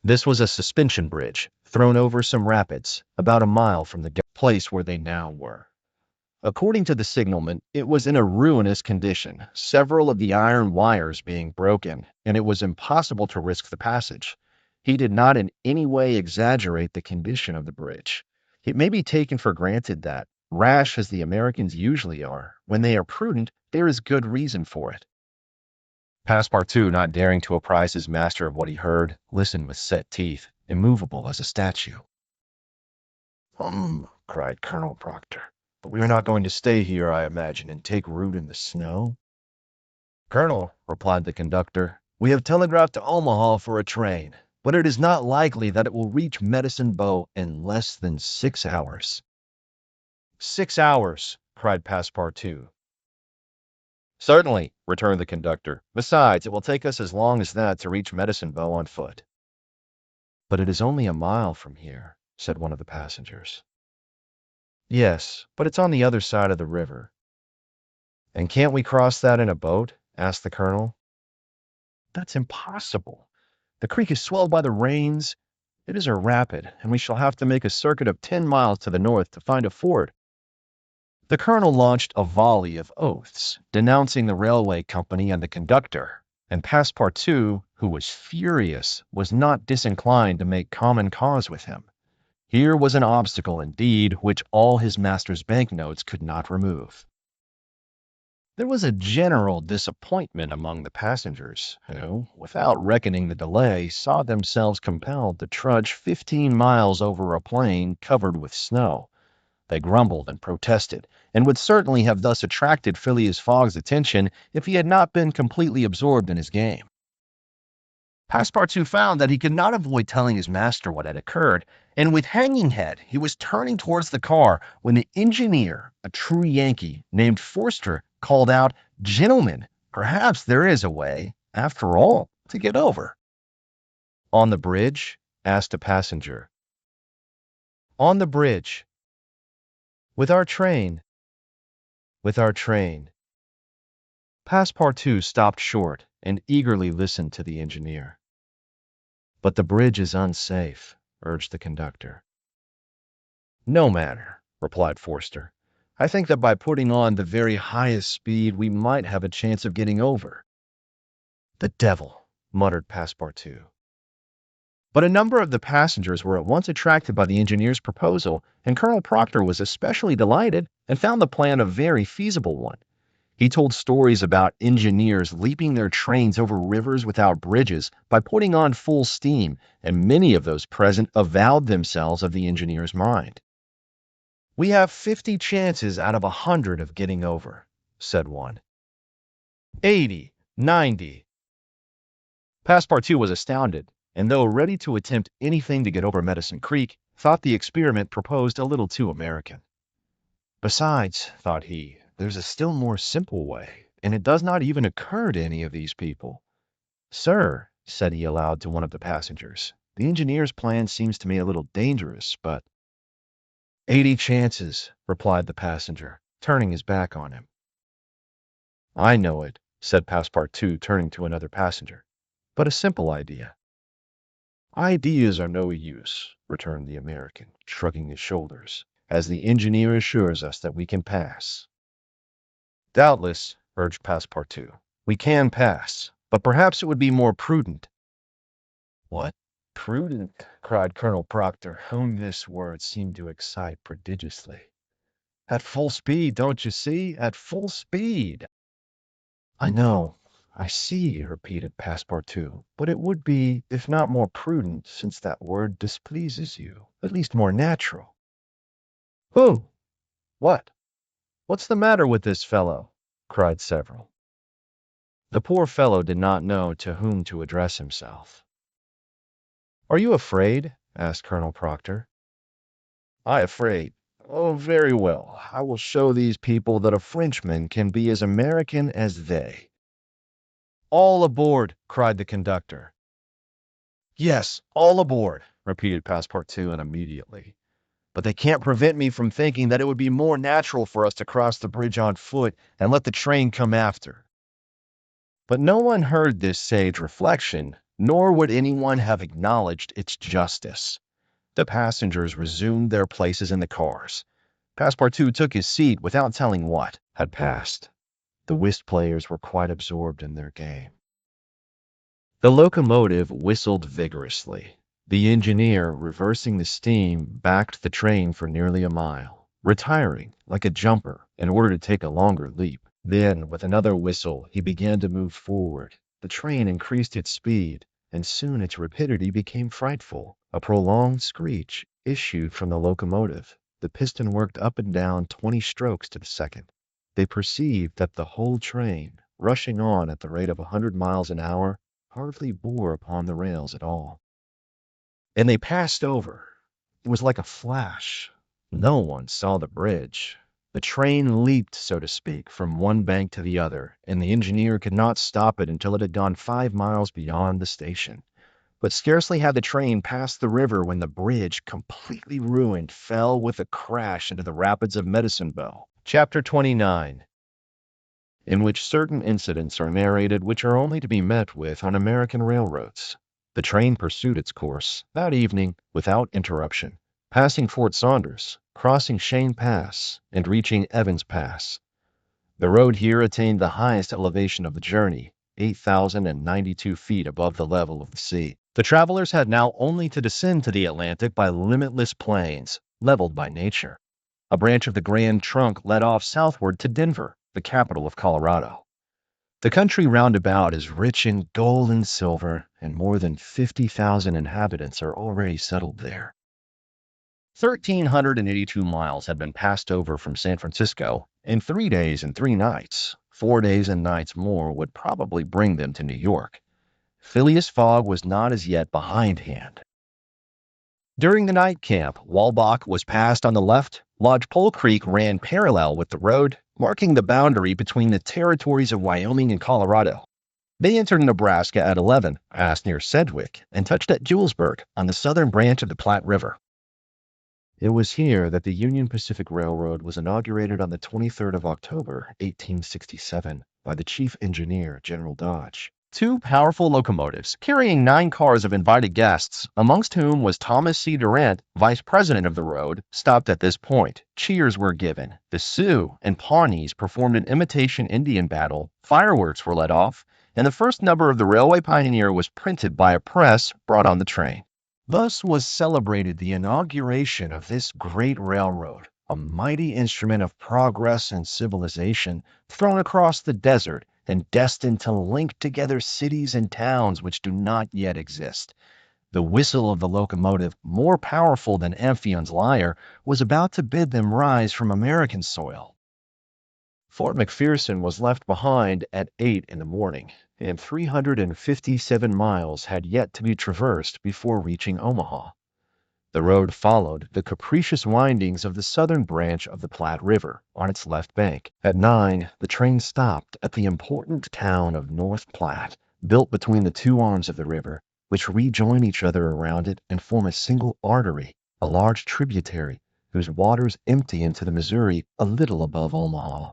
This was a suspension bridge, thrown over some rapids, about a mile from the place where they now were. According to the signalman, it was in a ruinous condition, several of the iron wires being broken, and it was impossible to risk the passage. He did not in any way exaggerate the condition of the bridge. It may be taken for granted that, rash as the Americans usually are, when they are prudent, there is good reason for it. Passepartout, not daring to apprise his master of what he heard, listened with set teeth, immovable as a statue. Cried Colonel Proctor. But we are not going to stay here, I imagine, and take root in the snow? Colonel, replied the conductor, we have telegraphed to Omaha for a train, but it is not likely that it will reach Medicine Bow in less than 6 hours. 6 hours, cried Passepartout. Certainly, returned the conductor. Besides, it will take us as long as that to reach Medicine Bow on foot. But it is only a mile from here, said one of the passengers. Yes, but it's on the other side of the river. And can't we cross that in a boat? Asked the colonel. That's impossible. The creek is swelled by the rains. It is a rapid, and we shall have to make a circuit of 10 miles to the north to find a ford. The colonel launched a volley of oaths, denouncing the railway company and the conductor, and Passepartout, who was furious, was not disinclined to make common cause with him. Here was an obstacle, indeed, which all his master's banknotes could not remove. There was a general disappointment among the passengers, who, without reckoning the delay, saw themselves compelled to trudge 15 miles over a plain covered with snow. They grumbled and protested, and would certainly have thus attracted Phileas Fogg's attention if he had not been completely absorbed in his game. Passepartout found that he could not avoid telling his master what had occurred, and with hanging head he was turning towards the car when the engineer, a true Yankee, named Forster, called out, "Gentlemen, perhaps there is a way, after all, to get over." "On the bridge?" asked a passenger. "On the bridge." "With our train?" "With our train." Passepartout stopped short and eagerly listened to the engineer. "But the bridge is unsafe," urged the conductor. "No matter," replied Forster. "I think that by putting on the very highest speed we might have a chance of getting over." "The devil!" muttered Passepartout. But a number of the passengers were at once attracted by the engineer's proposal, and Colonel Proctor was especially delighted and found the plan a very feasible one. He told stories about engineers leaping their trains over rivers without bridges by putting on full steam, and many of those present avowed themselves of the engineer's mind. "We have 50 chances out of 100 of getting over," said one. 80, 90. Passepartout was astounded, and though ready to attempt anything to get over Medicine Creek, thought the experiment proposed a little too American. Besides, thought he, there's a still more simple way, and it does not even occur to any of these people. "Sir," said he aloud to one of the passengers, "the engineer's plan seems to me a little dangerous, but—" 80 chances, replied the passenger, turning his back on him. "I know it," said Passepartout, turning to another passenger, "but a simple idea." "Ideas are no use," returned the American, shrugging his shoulders, "as the engineer assures us that we can pass." "Doubtless," urged Passepartout, "we can pass, but perhaps it would be more prudent." "What? Prudent?" cried Colonel Proctor, whom this word seemed to excite prodigiously. "At full speed, don't you see? At full speed." "I know, I see," repeated Passepartout, "but it would be, if not more prudent, since that word displeases you, at least more natural." "Who? What? What's the matter with this fellow?" cried several. The poor fellow did not know to whom to address himself. "Are you afraid?" asked Colonel Proctor. "I afraid? Oh, very well. I will show these people that a Frenchman can be as American as they." "All aboard!" cried the conductor. "Yes, all aboard," repeated Passepartout, and immediately. "But they can't prevent me from thinking that it would be more natural for us to cross the bridge on foot and let the train come after." But no one heard this sage reflection, nor would anyone have acknowledged its justice. The passengers resumed their places in the cars. Passepartout took his seat without telling what had passed. The whist players were quite absorbed in their game. The locomotive whistled vigorously. The engineer, reversing the steam, backed the train for nearly a mile, retiring like a jumper in order to take a longer leap. Then, with another whistle, he began to move forward. The train increased its speed, and soon its rapidity became frightful. A prolonged screech issued from the locomotive. The piston worked up and down 20 strokes to the second. They perceived that the whole train, rushing on at the rate of 100 miles an hour, hardly bore upon the rails at all. And they passed over. It was like a flash. No one saw the bridge. The train leaped, so to speak, from one bank to the other, and the engineer could not stop it until it had gone 5 miles beyond the station. But scarcely had the train passed the river when the bridge, completely ruined, fell with a crash into the rapids of Medicine Bow. Chapter 29, in which certain incidents are narrated which are only to be met with on American railroads. The train pursued its course that evening without interruption, passing Fort Saunders, crossing Cheyenne Pass, and reaching Evans Pass. The road here attained the highest elevation of the journey, 8,092 feet above the level of the sea. The travelers had now only to descend to the Atlantic by limitless plains, leveled by nature. A branch of the Grand Trunk led off southward to Denver, the capital of Colorado. The country round about is rich in gold and silver, and more than 50,000 inhabitants are already settled there. 1,382 miles had been passed over from San Francisco in 3 days and 3 nights. 4 days and nights more would probably bring them to New York. Phileas Fogg was not as yet behindhand. During the night camp, Walbach was passed on the left. Lodgepole Creek ran parallel with the road, marking the boundary between the territories of Wyoming and Colorado. They entered Nebraska at 11, passed near Sedgwick, and touched at Julesburg on the southern branch of the Platte River. It was here that the Union Pacific Railroad was inaugurated on the 23rd of October, 1867, by the chief engineer, General Dodge. 2 powerful locomotives, carrying 9 cars of invited guests, amongst whom was Thomas C. Durant, vice president of the road, stopped at this point. Cheers were given. The Sioux and Pawnees performed an imitation Indian battle, fireworks were let off, and the first number of the Railway Pioneer was printed by a press brought on the train. Thus was celebrated the inauguration of this great railroad, a mighty instrument of progress and civilization thrown across the desert and destined to link together cities and towns which do not yet exist. The whistle of the locomotive, more powerful than Amphion's lyre, was about to bid them rise from American soil. Fort McPherson was left behind at 8 in the morning, and 357 miles had yet to be traversed before reaching Omaha. The road followed the capricious windings of the southern branch of the Platte River on its left bank. At 9, the train stopped at the important town of North Platte, built between the 2 arms of the river, which rejoin each other around it and form a single artery, a large tributary, whose waters empty into the Missouri a little above Omaha.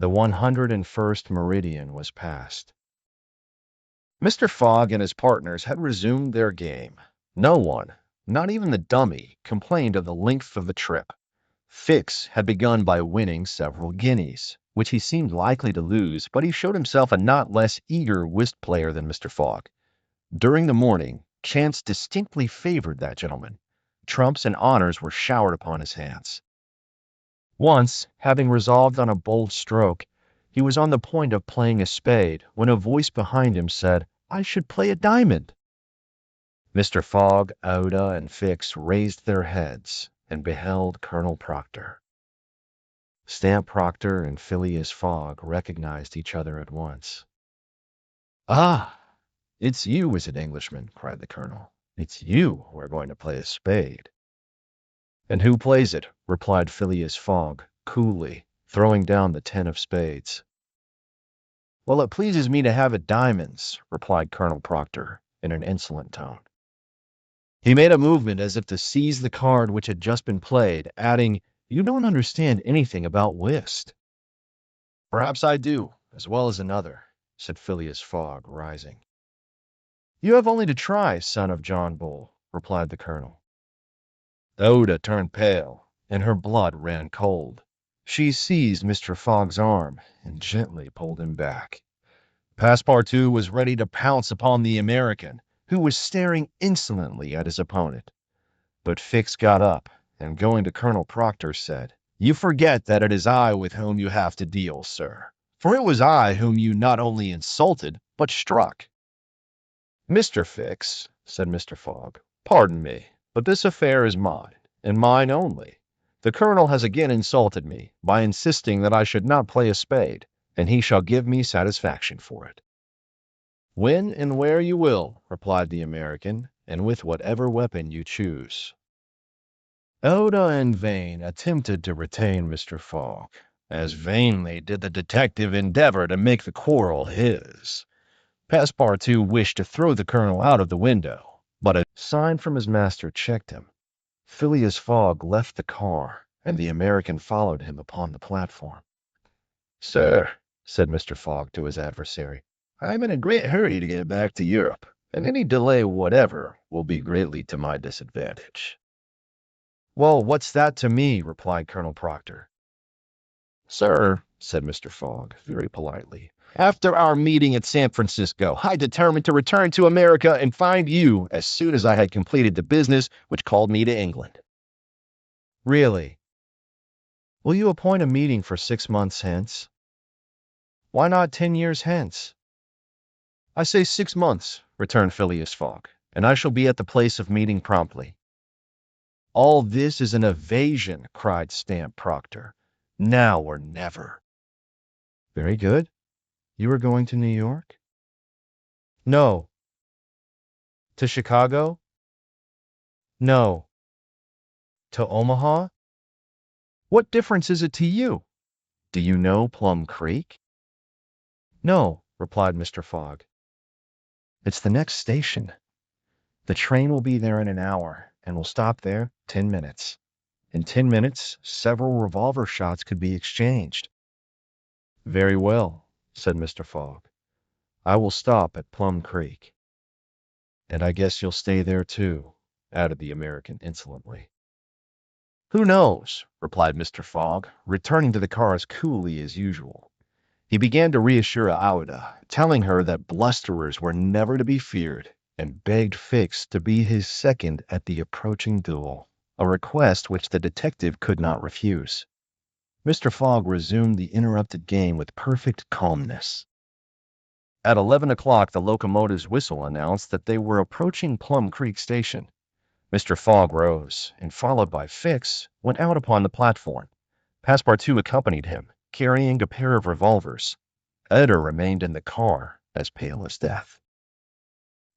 The 101st meridian was passed. Mr. Fogg and his partners had resumed their game. No one, not even the dummy, complained of the length of the trip. Fix had begun by winning several guineas, which he seemed likely to lose, but he showed himself a not less eager whist player than Mr. Fogg. During the morning, chance distinctly favored that gentleman. Trumps and honors were showered upon his hands. Once, having resolved on a bold stroke, he was on the point of playing a spade when a voice behind him said, "I should play a diamond." Mr. Fogg, Oda, and Fix raised their heads and beheld Colonel Proctor. Stamp Proctor and Phileas Fogg recognized each other at once. "Ah, it's you, is it, Englishman?" cried the colonel. "It's you who are going to play a spade." "And who plays it?" replied Phileas Fogg, coolly, throwing down the 10 of spades. "Well, it pleases me to have it diamonds," replied Colonel Proctor, in an insolent tone. He made a movement as if to seize the card which had just been played, adding, "You don't understand anything about whist." "Perhaps I do, as well as another," said Phileas Fogg, rising. "You have only to try, son of John Bull," replied the colonel. Oda turned pale. and her blood ran cold. She seized Mr. Fogg's arm and gently pulled him back. Passepartout was ready to pounce upon the American, who was staring insolently at his opponent. But Fix got up and, going to Colonel Proctor, said, "You forget that it is I with whom you have to deal, sir. For it was I whom you not only insulted, but struck." "Mr. Fix," said Mr. Fogg, "pardon me, but this affair is mine, and mine only. The Colonel has again insulted me by insisting that I should not play a spade, and he shall give me satisfaction for it." "When and where you will," replied the American, "and with whatever weapon you choose." Oda and Vane attempted to retain Mr. Fogg. As vainly did the detective endeavor to make the quarrel his. Passepartout wished to throw the Colonel out of the window, but a sign from his master checked him. Phileas Fogg left the car, and the American followed him upon the platform. "Sir," said Mr. Fogg to his adversary, "I am in a great hurry to get back to Europe, and any delay whatever will be greatly to my disadvantage." "Well, what's that to me?" replied Colonel Proctor. "Sir," said Mr. Fogg, very politely, "after our meeting at San Francisco, I determined to return to America and find you as soon as I had completed the business which called me to England." "Really? Will you appoint a meeting for 6 months hence?" "Why not 10 years hence?" "I say 6 months," returned Phileas Fogg, "and I shall be at the place of meeting promptly." "All this is an evasion," cried Stamp Proctor. "Now or never." "Very good. You are going to New York?" "No." "To Chicago?" "No." "To Omaha?" "What difference is it to you? Do you know Plum Creek?" "No," replied Mr. Fogg. "It's the next station. The train will be there in an hour, and will stop there 10 minutes. In 10 minutes, several revolver shots could be exchanged." "Very well," said Mr. Fogg. "I will stop at Plum Creek." "And I guess you'll stay there, too," added the American insolently. "Who knows?" replied Mr. Fogg, returning to the car as coolly as usual. He began to reassure Aouda, telling her that blusterers were never to be feared, and begged Fix to be his second at the approaching duel, a request which the detective could not refuse. Mr. Fogg resumed the interrupted game with perfect calmness. At 11 o'clock the locomotive's whistle announced that they were approaching Plum Creek Station. Mr. Fogg rose, and, followed by Fix, went out upon the platform. Passepartout accompanied him, carrying a pair of revolvers. Etta remained in the car, as pale as death.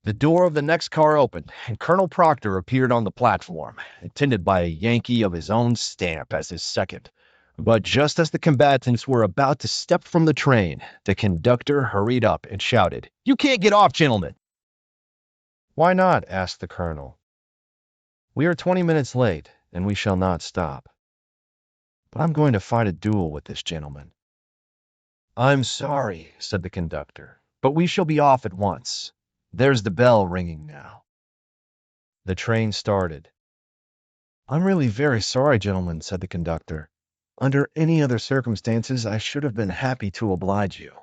The door of the next car opened, and Colonel Proctor appeared on the platform, attended by a Yankee of his own stamp as his second. But just as the combatants were about to step from the train, the conductor hurried up and shouted, "You can't get off, gentlemen!" "Why not?" asked the Colonel. "We are 20 minutes late, and we shall not stop. But I'm going to fight a duel with this gentleman." "I'm sorry," said the conductor, "but we shall be off at once. There's the bell ringing now." The train started. "I'm really very sorry, gentlemen," said the conductor. "Under any other circumstances I should have been happy to oblige you.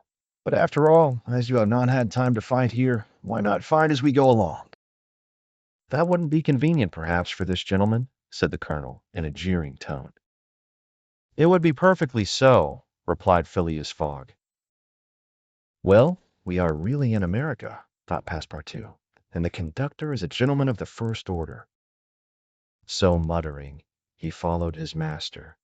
But after all, as you have not had time to fight here, why not fight as we go along?" "That wouldn't be convenient, perhaps, for this gentleman," said the Colonel, in a jeering tone. "It would be perfectly so," replied Phileas Fogg. "Well, we are really in America," thought Passepartout, "and the conductor is a gentleman of the first order." So, muttering, he followed his master.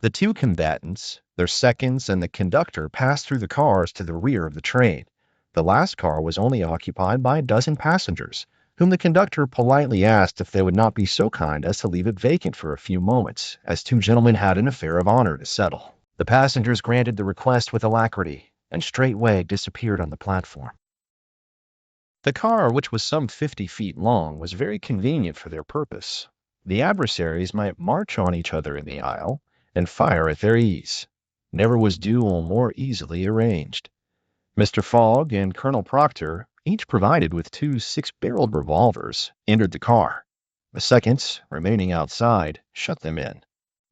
The two combatants, their seconds, and the conductor passed through the cars to the rear of the train. The last car was only occupied by a dozen passengers, whom the conductor politely asked if they would not be so kind as to leave it vacant for a few moments, as two gentlemen had an affair of honor to settle. The passengers granted the request with alacrity, and straightway disappeared on the platform. The car, which was some 50 feet long, was very convenient for their purpose. The adversaries might march on each other in the aisle, and fire at their ease. Never was duel more easily arranged. Mr. Fogg and Colonel Proctor, each provided with two 6-barreled revolvers, entered the car. The second, remaining outside, shut them in.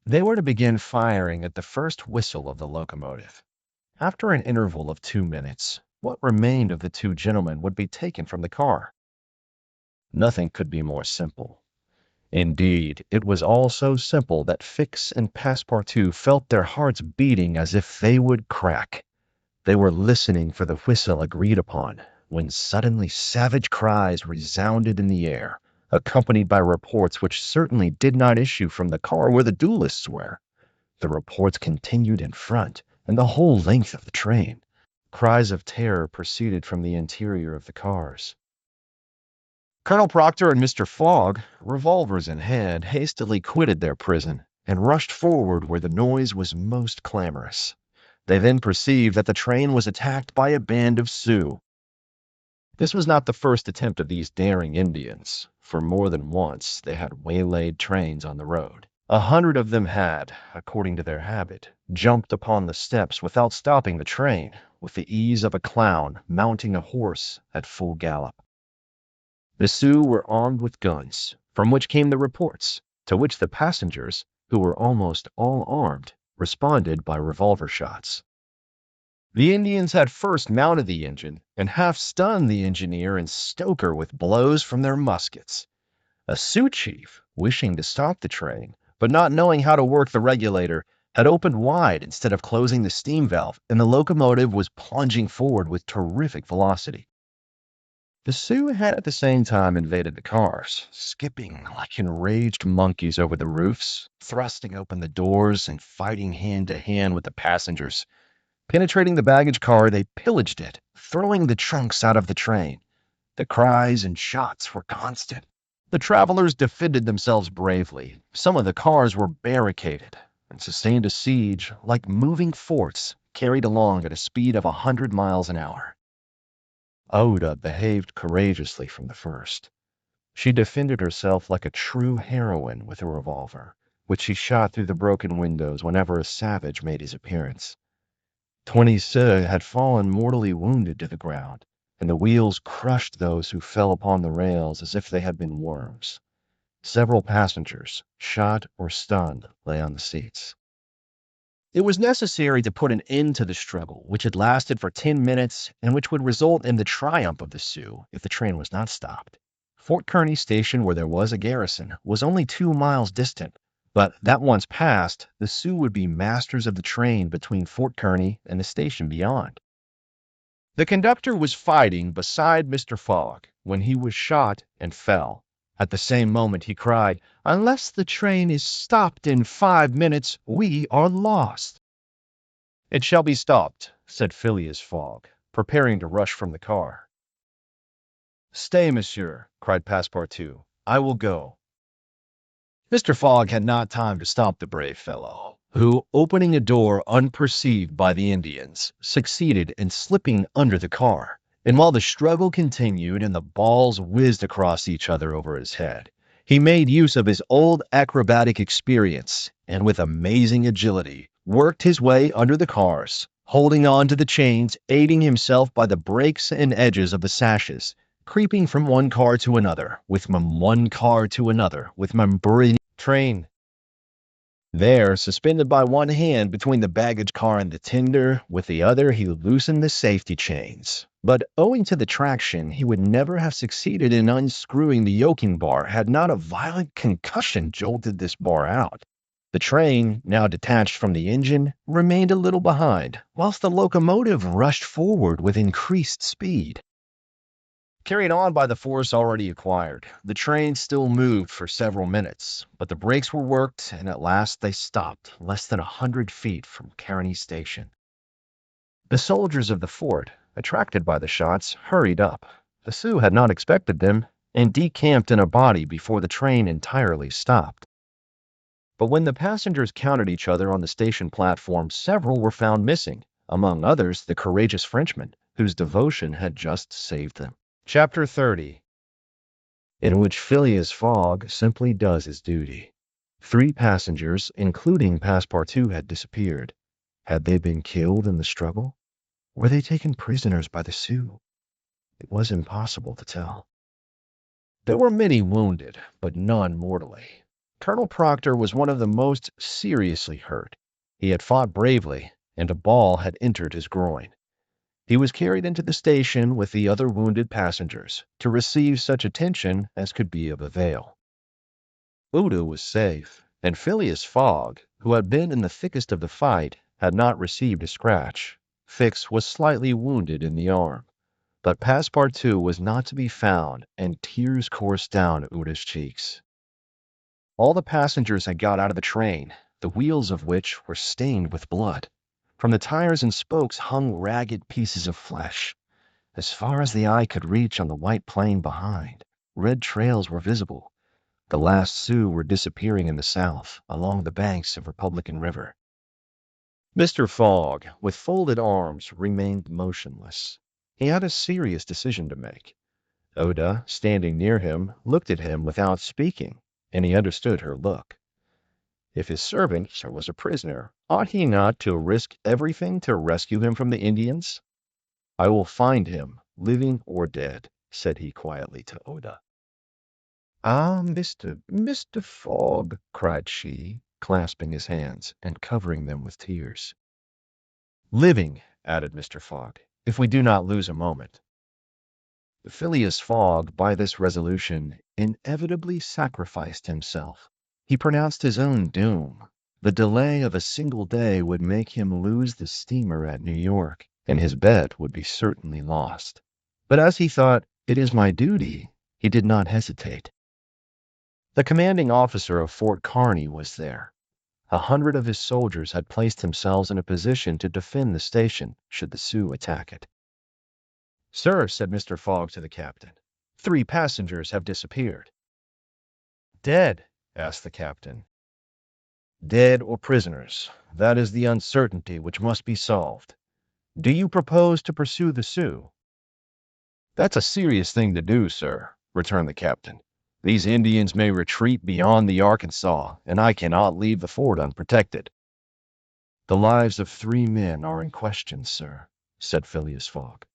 They were to begin firing at the first whistle of the locomotive. After an interval of 2 minutes, what remained of the two gentlemen would be taken from the car. Nothing could be more simple. Indeed, it was all so simple that Fix and Passepartout felt their hearts beating as if they would crack. They were listening for the whistle agreed upon, when suddenly savage cries resounded in the air, accompanied by reports which certainly did not issue from the car where the duelists were. The reports continued in front, and the whole length of the train. Cries of terror proceeded from the interior of the cars. Colonel Proctor and Mr. Fogg, revolvers in hand, hastily quitted their prison and rushed forward where the noise was most clamorous. They then perceived that the train was attacked by a band of Sioux. This was not the first attempt of these daring Indians, for more than once they had waylaid trains on the road. 100 of them had, according to their habit, jumped upon the steps without stopping the train, with the ease of a clown mounting a horse at full gallop. The Sioux were armed with guns, from which came the reports, to which the passengers, who were almost all armed, responded by revolver shots. The Indians had first mounted the engine and half stunned the engineer and stoker with blows from their muskets. A Sioux chief, wishing to stop the train, but not knowing how to work the regulator, had opened wide instead of closing the steam valve, and the locomotive was plunging forward with terrific velocity. The Sioux had at the same time invaded the cars, skipping like enraged monkeys over the roofs, thrusting open the doors and fighting hand to hand with the passengers. Penetrating the baggage car, they pillaged it, throwing the trunks out of the train. The cries and shots were constant. The travelers defended themselves bravely. Some of the cars were barricaded and sustained a siege like moving forts carried along at a speed of 100 miles an hour. Oda behaved courageously from the first. She defended herself like a true heroine with a revolver, which she shot through the broken windows whenever a savage made his appearance. 20 Sioux had fallen mortally wounded to the ground, and the wheels crushed those who fell upon the rails as if they had been worms. Several passengers, shot or stunned, lay on the seats. It was necessary to put an end to the struggle, which had lasted for 10 minutes and which would result in the triumph of the Sioux if the train was not stopped. Fort Kearny Station, where there was a garrison, was only 2 miles distant, but that once passed, the Sioux would be masters of the train between Fort Kearny and the station beyond. The conductor was fighting beside Mr. Fogg when he was shot and fell. At the same moment he cried, "Unless the train is stopped in 5 minutes, we are lost." "It shall be stopped," said Phileas Fogg, preparing to rush from the car. "Stay, monsieur," cried Passepartout. "I will go." Mr. Fogg had not time to stop the brave fellow, who, opening a door unperceived by the Indians, succeeded in slipping under the car. And while the struggle continued and the balls whizzed across each other over his head, he made use of his old acrobatic experience and with amazing agility worked his way under the cars, holding on to the chains, aiding himself by the breaks and edges of the sashes, creeping from one car to another, with one car to another, with brilliant train. There, suspended by one hand between the baggage car and the tender, with the other he loosened the safety chains. But owing to the traction, he would never have succeeded in unscrewing the yoking bar had not a violent concussion jolted this bar out. The train, now detached from the engine, remained a little behind, whilst the locomotive rushed forward with increased speed. Carried on by the force already acquired, the train still moved for several minutes, but the brakes were worked, and at last they stopped less than 100 feet from Kearny Station. The soldiers of the fort, attracted by the shots, hurried up. The Sioux had not expected them, and decamped in a body before the train entirely stopped. But when the passengers counted each other on the station platform, several were found missing, among others the courageous Frenchman, whose devotion had just saved them. Chapter 30, in which Phileas Fogg simply does his duty. 3 passengers, including Passepartout, had disappeared. Had they been killed in the struggle? Were they taken prisoners by the Sioux? It was impossible to tell. There were many wounded, but none mortally. Colonel Proctor was one of the most seriously hurt. He had fought bravely, and a ball had entered his groin. He was carried into the station with the other wounded passengers to receive such attention as could be of avail. Uda was safe, and Phileas Fogg, who had been in the thickest of the fight, had not received a scratch. Fix was slightly wounded in the arm, but Passepartout was not to be found, and tears coursed down Uda's cheeks. All the passengers had got out of the train, the wheels of which were stained with blood. From the tires and spokes hung ragged pieces of flesh. As far as the eye could reach on the white plain behind, red trails were visible. The last Sioux were disappearing in the south, along the banks of Republican River. Mr. Fogg, with folded arms, remained motionless. He had a serious decision to make. Oda, standing near him, looked at him without speaking, and he understood her look. If his servant was a prisoner, ought he not to risk everything to rescue him from the Indians? "I will find him, living or dead," said he quietly to Oda. "Ah, Mr. Fogg," cried she, clasping his hands and covering them with tears. "Living," added Mr. Fogg, "if we do not lose a moment." Phileas Fogg, by this resolution, inevitably sacrificed himself. He pronounced his own doom. The delay of a single day would make him lose the steamer at New York, and his bet would be certainly lost. But as he thought, "It is my duty," he did not hesitate. The commanding officer of Fort Kearny was there. 100 of his soldiers had placed themselves in a position to defend the station should the Sioux attack it. "Sir," said Mr. Fogg to the captain, "3 passengers have disappeared." "Dead?" asked the captain. "Dead or prisoners. That is the uncertainty which must be solved. Do you propose to pursue the Sioux?" "That's a serious thing to do, sir," returned the captain. "These Indians may retreat beyond the Arkansas, and I cannot leave the fort unprotected." "The lives of 3 men are in question, sir," said Phileas Fogg.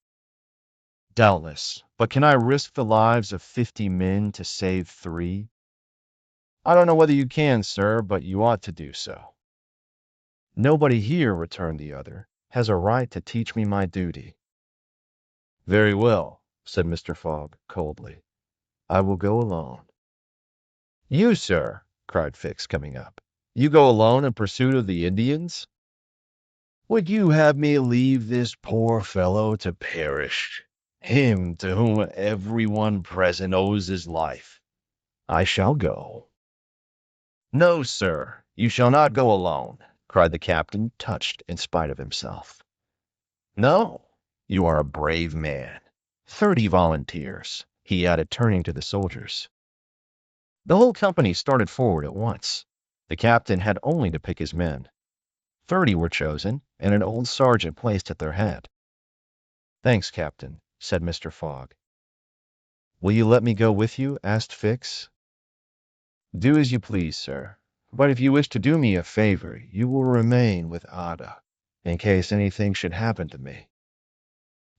"Doubtless, but can I risk the lives of 50 men to save 3? "I don't know whether you can, sir, but you ought to do so." "Nobody here," returned the other, "has a right to teach me my duty." "Very well," said Mr. Fogg coldly. "I will go alone." "You, sir!" cried Fix, coming up. "You go alone in pursuit of the Indians? Would you have me leave this poor fellow to perish? Him to whom every one present owes his life. I shall go." "No, sir, you shall not go alone," cried the captain, touched in spite of himself. "No, you are a brave man. 30 volunteers," he added, turning to the soldiers. The whole company started forward at once. The captain had only to pick his men. 30 were chosen, and an old sergeant placed at their head. "Thanks, Captain," said Mr. Fogg. "Will you let me go with you?" asked Fix. "Do as you please, sir. But if you wish to do me a favor, you will remain with Ada, in case anything should happen to me."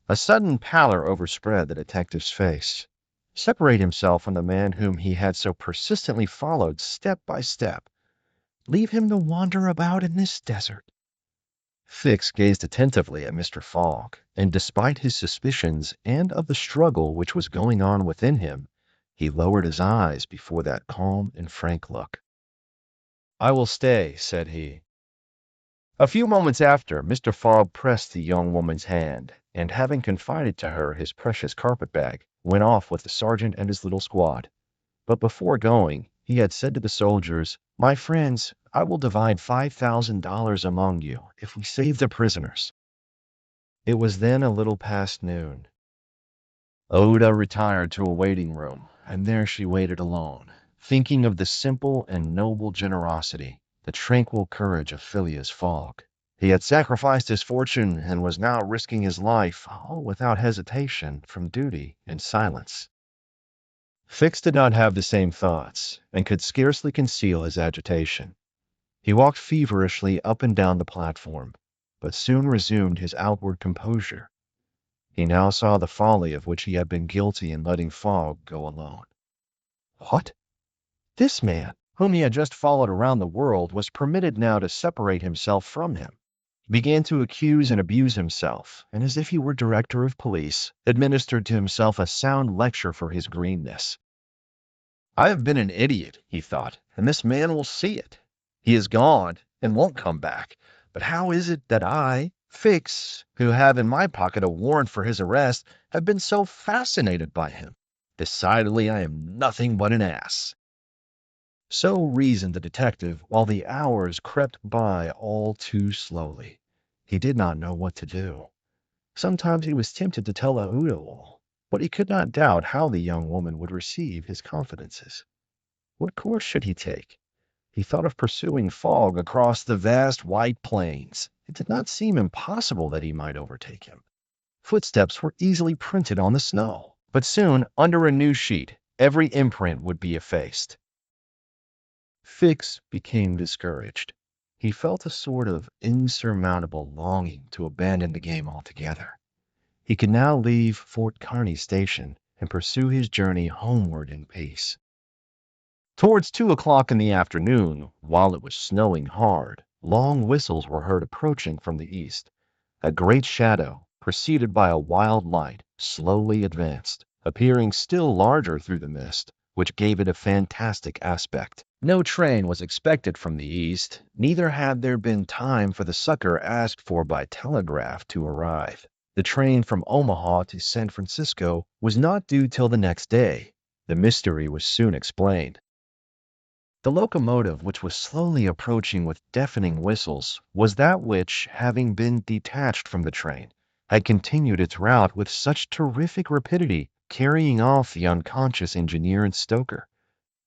A sudden pallor overspread the detective's face. Separate himself from the man whom he had so persistently followed step by step. Leave him to wander about in this desert. Fix gazed attentively at Mr. Fogg, and despite his suspicions and of the struggle which was going on within him, he lowered his eyes before that calm and frank look. "I will stay," said he. A few moments after, Mr. Fogg pressed the young woman's hand, and having confided to her his precious carpet-bag, went off with the sergeant and his little squad. But before going, he had said to the soldiers, "My friends, I will divide $5,000 among you if we save the prisoners." It was then a little past noon. Oda retired to a waiting room, and there she waited alone, thinking of the simple and noble generosity, the tranquil courage of Phileas Fogg. He had sacrificed his fortune and was now risking his life, all without hesitation, from duty and silence. Fix did not have the same thoughts, and could scarcely conceal his agitation. He walked feverishly up and down the platform, but soon resumed his outward composure. He now saw the folly of which he had been guilty in letting Fogg go alone. What? This man, whom he had just followed around the world, was permitted now to separate himself from him. He began to accuse and abuse himself, and as if he were director of police, administered to himself a sound lecture for his greenness. I have been an idiot, he thought, and this man will see it. He is gone and won't come back. But how is it that I, Fix, who have in my pocket a warrant for his arrest, have been so fascinated by him? Decidedly, I am nothing but an ass. So reasoned the detective while the hours crept by all too slowly. He did not know what to do. Sometimes he was tempted to tell Aouda all, but he could not doubt how the young woman would receive his confidences. What course should he take? He thought of pursuing Fogg across the vast white plains. It did not seem impossible that he might overtake him. Footsteps were easily printed on the snow, but soon, under a new sheet, every imprint would be effaced. Fix became discouraged. He felt a sort of insurmountable longing to abandon the game altogether. He could now leave Fort Kearny Station and pursue his journey homeward in peace. Towards 2 o'clock in the afternoon, while it was snowing hard, long whistles were heard approaching from the east. A great shadow, preceded by a wild light, slowly advanced, appearing still larger through the mist, which gave it a fantastic aspect. No train was expected from the east, neither had there been time for the succor asked for by telegraph to arrive. The train from Omaha to San Francisco was not due till the next day. The mystery was soon explained. The locomotive, which was slowly approaching with deafening whistles, was that which, having been detached from the train, had continued its route with such terrific rapidity, carrying off the unconscious engineer and stoker.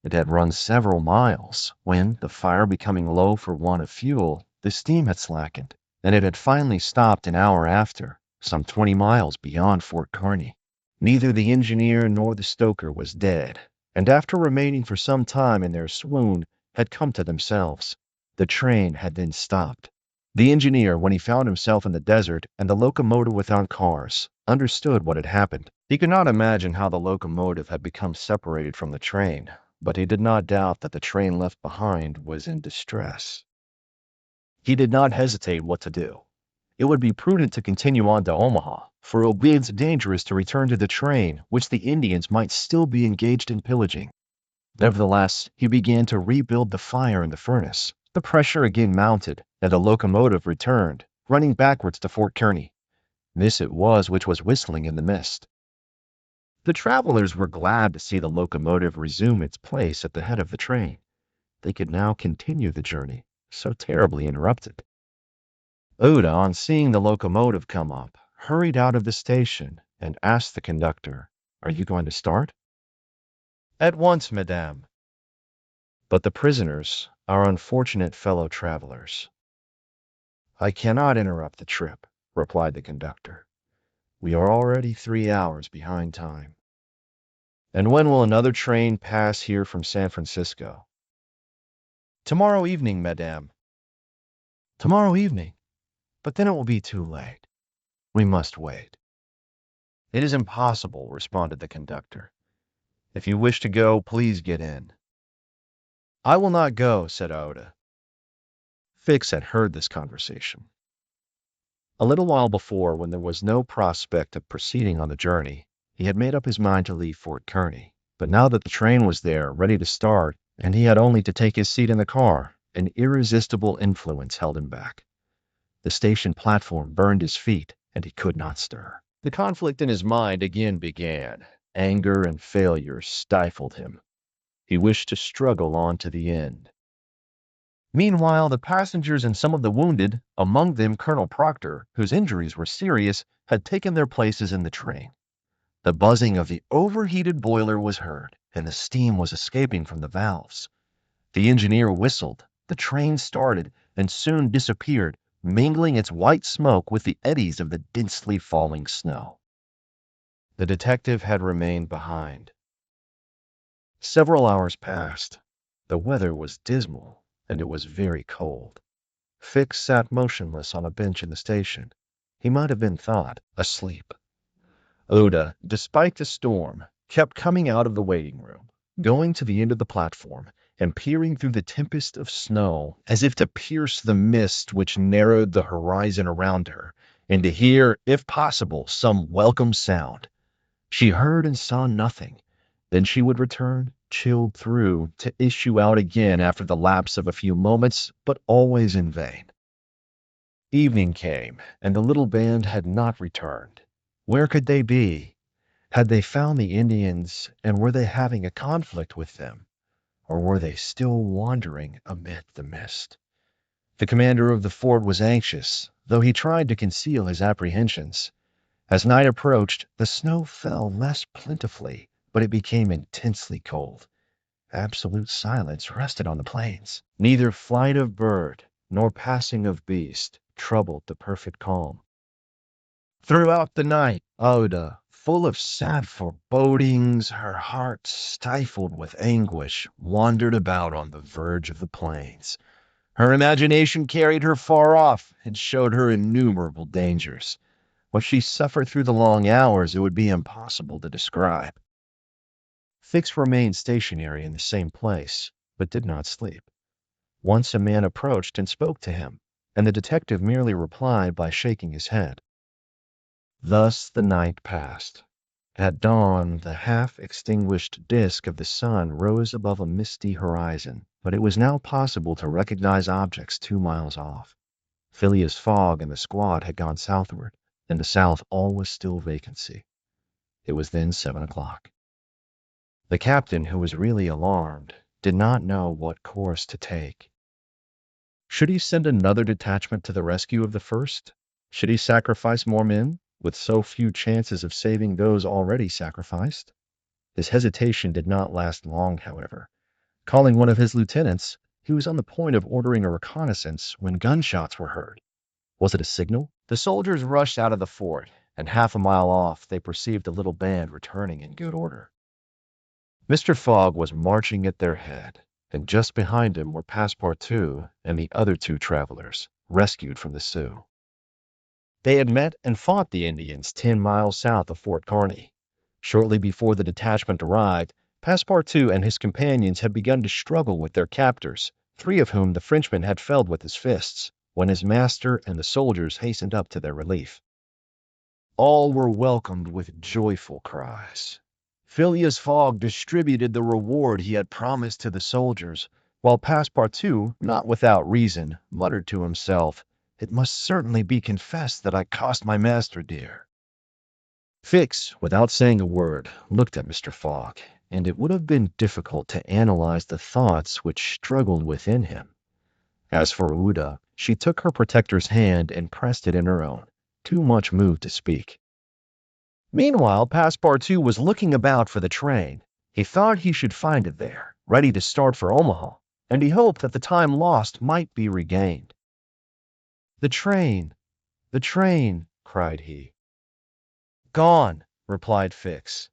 It had run several miles, when, the fire becoming low for want of fuel, the steam had slackened, and it had finally stopped an hour after, some 20 miles beyond Fort Kearny. Neither the engineer nor the stoker was dead, and after remaining for some time in their swoon, had come to themselves. The train had then stopped. The engineer, when he found himself in the desert and the locomotive without cars, understood what had happened. He could not imagine how the locomotive had become separated from the train, but he did not doubt that the train left behind was in distress. He did not hesitate what to do. It would be prudent to continue on to Omaha, for it would be dangerous to return to the train, which the Indians might still be engaged in pillaging. Nevertheless, he began to rebuild the fire in the furnace. The pressure again mounted, and the locomotive returned, running backwards to Fort Kearny. This it was which was whistling in the mist. The travelers were glad to see the locomotive resume its place at the head of the train. They could now continue the journey, so terribly interrupted. Oda, on seeing the locomotive come up, hurried out of the station and asked the conductor, "Are you going to start?" "At once, madame." "But the prisoners, our unfortunate fellow travelers?" "I cannot interrupt the trip," replied the conductor. "We are already 3 hours behind time." "And when will another train pass here from San Francisco?" "Tomorrow evening, madame." "Tomorrow evening? But then it will be too late. We must wait." "It is impossible," responded the conductor. "If you wish to go, please get in." "I will not go," said Oda. Fix had heard this conversation. A little while before, when there was no prospect of proceeding on the journey, he had made up his mind to leave Fort Kearny. But now that the train was there, ready to start, and he had only to take his seat in the car, an irresistible influence held him back. The station platform burned his feet, and he could not stir. The conflict in his mind again began. Anger and failure stifled him. He wished to struggle on to the end. Meanwhile, the passengers and some of the wounded, among them Colonel Proctor, whose injuries were serious, had taken their places in the train. The buzzing of the overheated boiler was heard, and the steam was escaping from the valves. The engineer whistled, the train started, and soon disappeared, mingling its white smoke with the eddies of the densely falling snow. The detective had remained behind. Several hours passed. The weather was dismal, and it was very cold. Fix sat motionless on a bench in the station. He might have been thought asleep. Oda, despite the storm, kept coming out of the waiting room. going to the end of the platform and peering through the tempest of snow as if to pierce the mist which narrowed the horizon around her, and to hear, if possible, some welcome sound. She heard and saw nothing. Then she would return, chilled through, to issue out again after the lapse of a few moments, but always in vain. Evening came, and the little band had not returned. Where could they be? Had they found the Indians, and were they having a conflict with them? Or were they still wandering amid the mist? The commander of the fort was anxious, though he tried to conceal his apprehensions. As night approached, the snow fell less plentifully, but it became intensely cold. Absolute silence rested on the plains. Neither flight of bird nor passing of beast troubled the perfect calm. Throughout the night, Oda, full of sad forebodings, her heart stifled with anguish, wandered about on the verge of the plains. Her imagination carried her far off and showed her innumerable dangers. What she suffered through the long hours it would be impossible to describe. Fix remained stationary in the same place, but did not sleep. Once a man approached and spoke to him, and the detective merely replied by shaking his head. Thus the night passed. At dawn, the half-extinguished disk of the sun rose above a misty horizon, but it was now possible to recognize objects 2 miles off. Phileas Fogg and the squad had gone southward. In the south all was still vacancy. It was then 7 o'clock. The captain, who was really alarmed, did not know what course to take. Should he send another detachment to the rescue of the first? Should he sacrifice more men, with so few chances of saving those already sacrificed? His hesitation did not last long, however. Calling one of his lieutenants, he was on the point of ordering a reconnaissance when gunshots were heard. Was it a signal? The soldiers rushed out of the fort, and 1/2 mile off they perceived a little band returning in good order. Mr. Fogg was marching at their head, and just behind him were Passepartout and the other 2 travelers, rescued from the Sioux. They had met and fought the Indians 10 miles south of Fort Kearny. Shortly before the detachment arrived, Passepartout and his companions had begun to struggle with their captors, 3 of whom the Frenchman had felled with his fists, when his master and the soldiers hastened up to their relief. All were welcomed with joyful cries. Phileas Fogg distributed the reward he had promised to the soldiers, while Passepartout, not without reason, muttered to himself, "It must certainly be confessed that I cost my master dear." Fix, without saying a word, looked at Mr. Fogg, and it would have been difficult to analyze the thoughts which struggled within him. As for Ouida, she took her protector's hand and pressed it in her own, too much moved to speak. Meanwhile, Passepartout was looking about for the train. He thought he should find it there, ready to start for Omaha, and he hoped that the time lost might be regained. The train! The train!" cried he. "Gone," replied Fix.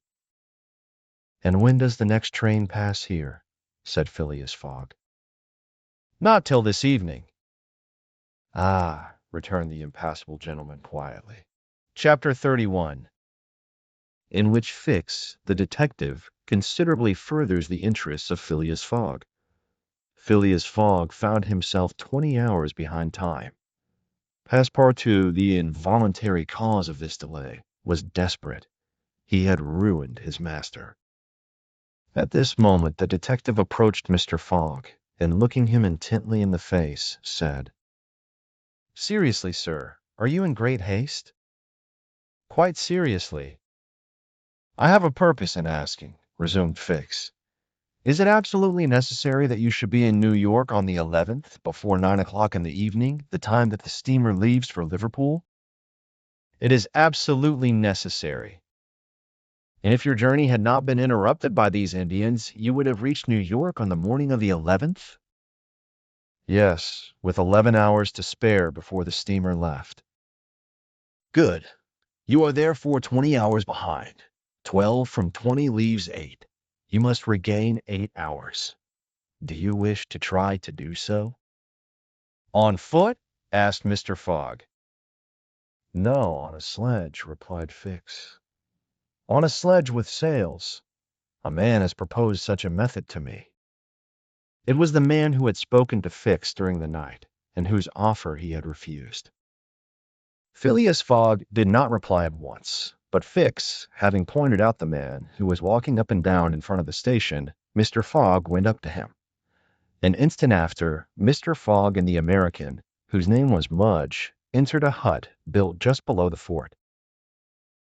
"And when does the next train pass here?" said Phileas Fogg. "Not till this evening." "Ah," returned the impassible gentleman quietly. Chapter 31, in which Fix, the detective, considerably furthers the interests of Phileas Fogg. Phileas Fogg found himself 20 hours behind time. Passepartout, the involuntary cause of this delay, was desperate. He had ruined his master. At this moment the detective approached Mr. Fogg, and looking him intently in the face, said, "Seriously, sir, are you in great haste?" "Quite seriously." "I have a purpose in asking," resumed Fix. "Is it absolutely necessary that you should be in New York on the 11th, before 9 o'clock in the evening, the time that the steamer leaves for Liverpool?" "It is absolutely necessary." "And if your journey had not been interrupted by these Indians, you would have reached New York on the morning of the 11th?" "Yes, with 11 hours to spare before the steamer left." "Good. You are therefore 20 hours behind. 12 from 20 leaves 8. You must regain 8 hours. Do you wish to try to do so?" "On foot?" asked Mr. Fogg. "No, on a sledge," replied Fix. "On a sledge with sails. A man has proposed such a method to me. It was the man who had spoken to Fix during the night, and whose offer he had refused. Phileas Fogg did not reply at once, but Fix, having pointed out the man who was walking up and down in front of the station, Mr. Fogg went up to him. An instant after, Mr. Fogg and the American, whose name was Mudge, entered a hut built just below the fort.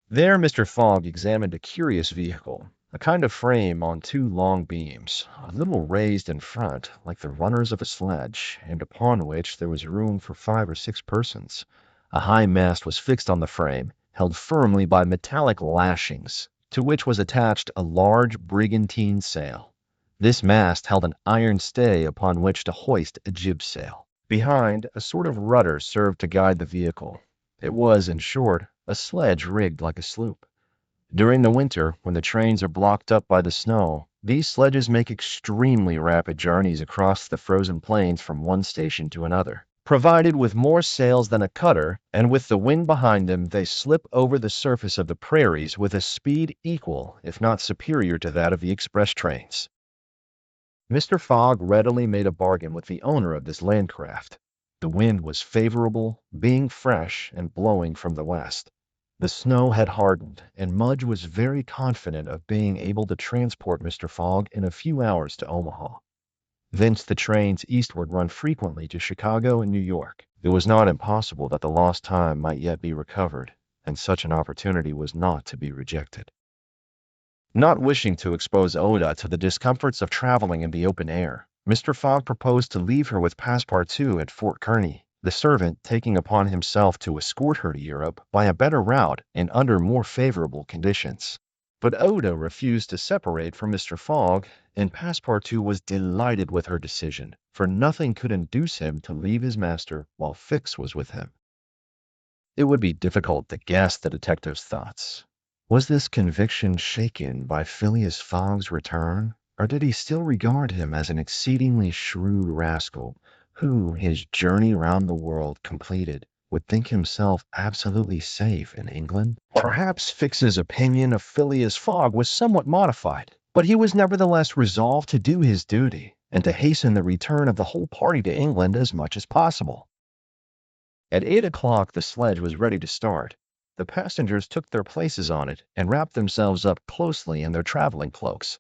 There Mr. Fogg examined a curious vehicle, a kind of frame on two long beams, a little raised in front like the runners of a sledge, and upon which there was room for 5 or 6 persons. A high mast was fixed on the frame, held firmly by metallic lashings, to which was attached a large brigantine sail. This mast held an iron stay upon which to hoist a jib sail. Behind, a sort of rudder served to guide the vehicle. It was, in short, a sledge rigged like a sloop. During the winter, when the trains are blocked up by the snow, these sledges make extremely rapid journeys across the frozen plains from one station to another. Provided with more sails than a cutter, and with the wind behind them, they slip over the surface of the prairies with a speed equal, if not superior, to that of the express trains. Mr. Fogg readily made a bargain with the owner of this land craft. The wind was favorable, being fresh and blowing from the west. The snow had hardened, and Mudge was very confident of being able to transport Mr. Fogg in a few hours to Omaha. Thence the trains eastward run frequently to Chicago and New York. It was not impossible that the lost time might yet be recovered, and such an opportunity was not to be rejected. Not wishing to expose Oda to the discomforts of traveling in the open air, Mr. Fogg proposed to leave her with Passepartout at Fort Kearny, the servant taking upon himself to escort her to Europe by a better route and under more favorable conditions. But Oda refused to separate from Mr. Fogg, and Passepartout was delighted with her decision, for nothing could induce him to leave his master while Fix was with him. It would be difficult to guess the detective's thoughts. Was this conviction shaken by Phileas Fogg's return, or did he still regard him as an exceedingly shrewd rascal who, his journey round the world completed, would think himself absolutely safe in England? Perhaps Fix's opinion of Phileas Fogg was somewhat modified, but he was nevertheless resolved to do his duty and to hasten the return of the whole party to England as much as possible. At 8 o'clock the sledge was ready to start. The passengers took their places on it and wrapped themselves up closely in their traveling cloaks.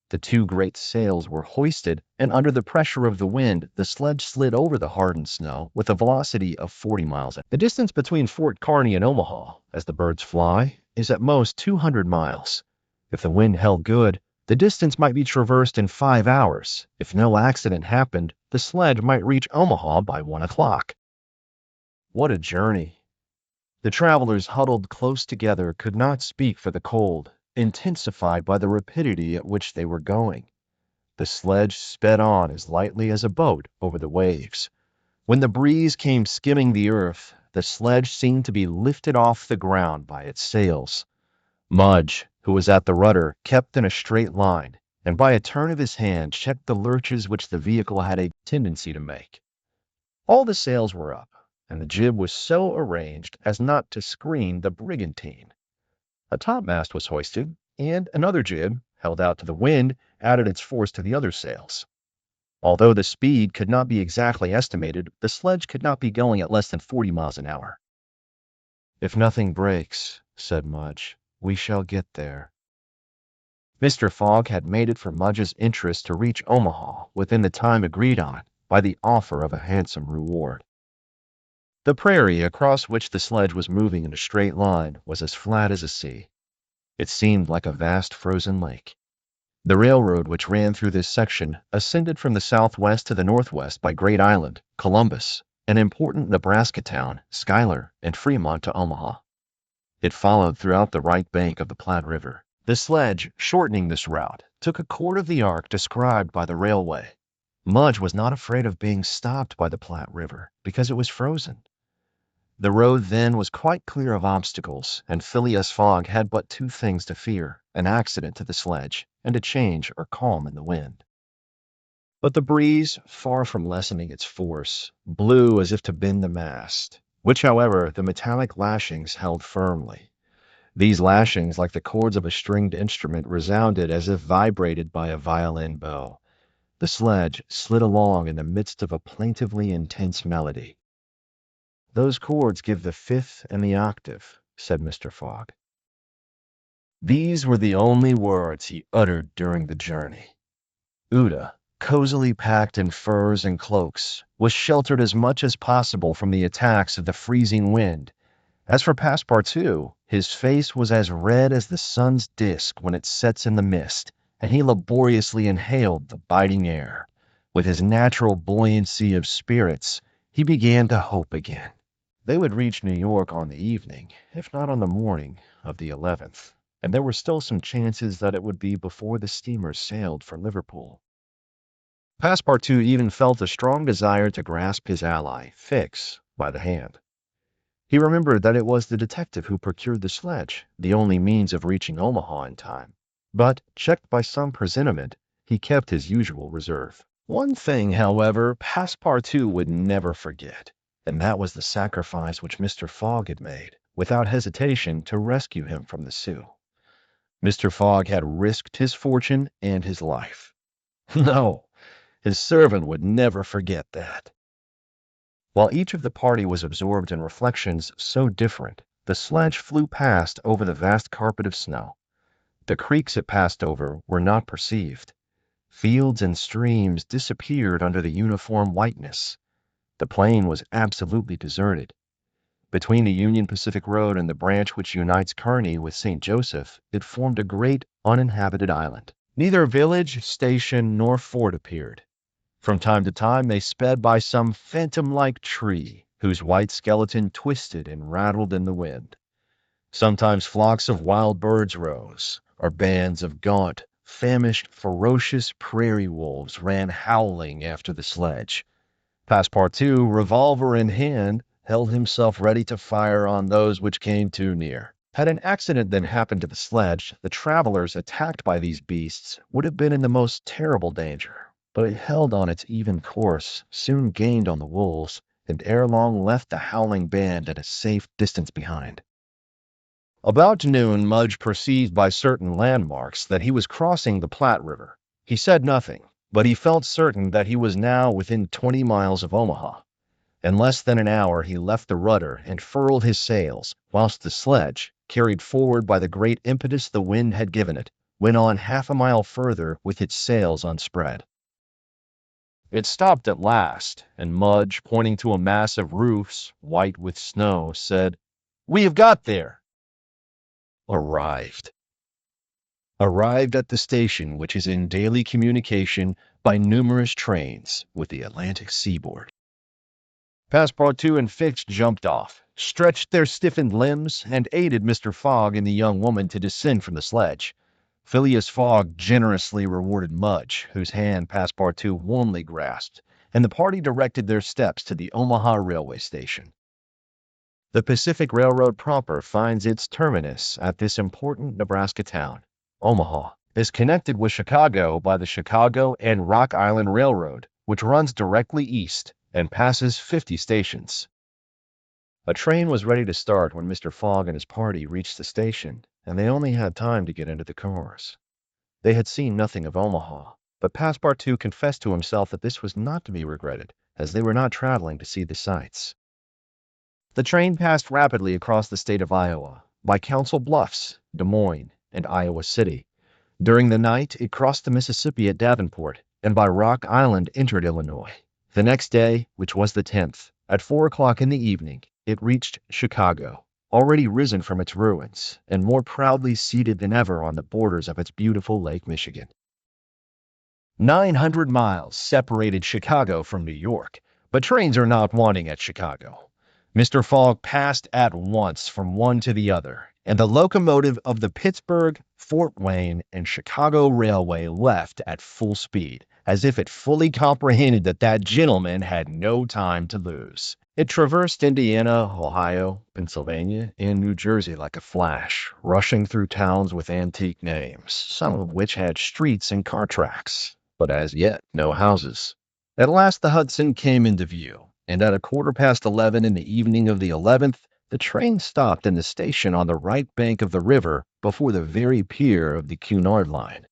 The two great sails were hoisted, and under the pressure of the wind, the sledge slid over the hardened snow with a velocity of 40 miles. The distance between Fort Kearny and Omaha, as the birds fly, is at most 200 miles. If the wind held good, the distance might be traversed in 5 hours. If no accident happened, the sledge might reach Omaha by 1 o'clock. What a journey! The travelers, huddled close together, could not speak for the cold, intensified by the rapidity at which they were going. The sledge sped on as lightly as a boat over the waves. When the breeze came skimming the earth, the sledge seemed to be lifted off the ground by its sails. Mudge, who was at the rudder, kept in a straight line, and by a turn of his hand checked the lurches which the vehicle had a tendency to make. All the sails were up, and the jib was so arranged as not to screen the brigantine. A topmast was hoisted, and another jib, held out to the wind, added its force to the other sails. Although the speed could not be exactly estimated, the sledge could not be going at less than 40 miles an hour. "If nothing breaks," said Mudge, "we shall get there." Mr. Fogg had made it for Mudge's interest to reach Omaha within the time agreed on by the offer of a handsome reward. The prairie across which the sledge was moving in a straight line was as flat as a sea. It seemed like a vast frozen lake. The railroad which ran through this section ascended from the southwest to the northwest by Great Island, Columbus, an important Nebraska town, Schuyler, and Fremont to Omaha. It followed throughout the right bank of the Platte River. The sledge, shortening this route, took a quarter of the arc described by the railway. Mudge was not afraid of being stopped by the Platte River because it was frozen. The road then was quite clear of obstacles, and Phileas Fogg had but two things to fear: an accident to the sledge, and a change or calm in the wind. But the breeze, far from lessening its force, blew as if to bend the mast, which, however, the metallic lashings held firmly. These lashings, like the chords of a stringed instrument, resounded as if vibrated by a violin bow. The sledge slid along in the midst of a plaintively intense melody. "Those chords give the fifth and the octave," said Mr. Fogg. These were the only words he uttered during the journey. Uda, cozily packed in furs and cloaks, was sheltered as much as possible from the attacks of the freezing wind. As for Passepartout, his face was as red as the sun's disk when it sets in the mist, and he laboriously inhaled the biting air. With his natural buoyancy of spirits, he began to hope again. They would reach New York on the evening, if not on the morning, of the 11th, and there were still some chances that it would be before the steamer sailed for Liverpool. Passepartout even felt a strong desire to grasp his ally, Fix, by the hand. He remembered that it was the detective who procured the sledge, the only means of reaching Omaha in time. But, checked by some presentiment, he kept his usual reserve. One thing, however, Passepartout would never forget, and that was the sacrifice which Mr. Fogg had made, without hesitation, to rescue him from the Sioux. Mr. Fogg had risked his fortune and his life. No, his servant would never forget that. While each of the party was absorbed in reflections so different, the sledge flew past over the vast carpet of snow. The creeks it passed over were not perceived. Fields and streams disappeared under the uniform whiteness. The plain was absolutely deserted. Between the Union Pacific Road and the branch which unites Kearney with St. Joseph, it formed a great uninhabited island. Neither village, station, nor fort appeared. From time to time they sped by some phantom-like tree, whose white skeleton twisted and rattled in the wind. Sometimes flocks of wild birds rose, or bands of gaunt, famished, ferocious prairie wolves ran howling after the sledge. Passepartout, revolver in hand, held himself ready to fire on those which came too near. Had an accident then happened to the sledge, the travelers attacked by these beasts would have been in the most terrible danger. But it held on its even course, soon gained on the wolves, and ere long left the howling band at a safe distance behind. About noon, Mudge perceived by certain landmarks that he was crossing the Platte River. He said nothing, but he felt certain that he was now within 20 miles of Omaha. In less than an hour he left the rudder and furled his sails, whilst the sledge, carried forward by the great impetus the wind had given it, went on half a mile further with its sails unspread. It stopped at last, and Mudge, pointing to a mass of roofs, white with snow, said, "We have got there." Arrived. Arrived at the station, which is in daily communication by numerous trains with the Atlantic seaboard. Passepartout and Fix jumped off, stretched their stiffened limbs, and aided Mr. Fogg and the young woman to descend from the sledge. Phileas Fogg generously rewarded Mudge, whose hand Passepartout warmly grasped, and the party directed their steps to the Omaha railway station. The Pacific Railroad proper finds its terminus at this important Nebraska town. Omaha is connected with Chicago by the Chicago and Rock Island Railroad, which runs directly east and passes 50 stations. A train was ready to start when Mr. Fogg and his party reached the station, and they only had time to get into the cars. They had seen nothing of Omaha, but Passepartout confessed to himself that this was not to be regretted, as they were not traveling to see the sights. The train passed rapidly across the state of Iowa, by Council Bluffs, Des Moines, and Iowa City. During the night, it crossed the Mississippi at Davenport, and by Rock Island entered Illinois. The next day, which was the 10th, at 4 o'clock in the evening, it reached Chicago, already risen from its ruins, and more proudly seated than ever on the borders of its beautiful Lake Michigan. 900 miles separated Chicago from New York, but trains are not wanting at Chicago. Mr. Fogg passed at once from one to the other, and the locomotive of the Pittsburgh, Fort Wayne, and Chicago Railway left at full speed, as if it fully comprehended that that gentleman had no time to lose. It traversed Indiana, Ohio, Pennsylvania, and New Jersey like a flash, rushing through towns with antique names, some of which had streets and car tracks, but as yet no houses. At last the Hudson came into view, and at 11:15 in the evening of the 11th, The train stopped in the station on the right bank of the river before the very pier of the Cunard line.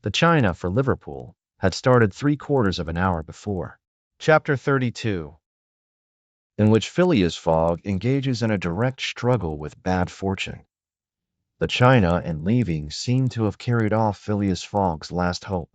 The China for Liverpool had started 3/4 of an hour before. Chapter 32, in which Phileas Fogg engages in a direct struggle with bad fortune. The China and leaving seemed to have carried off Phileas Fogg's last hope.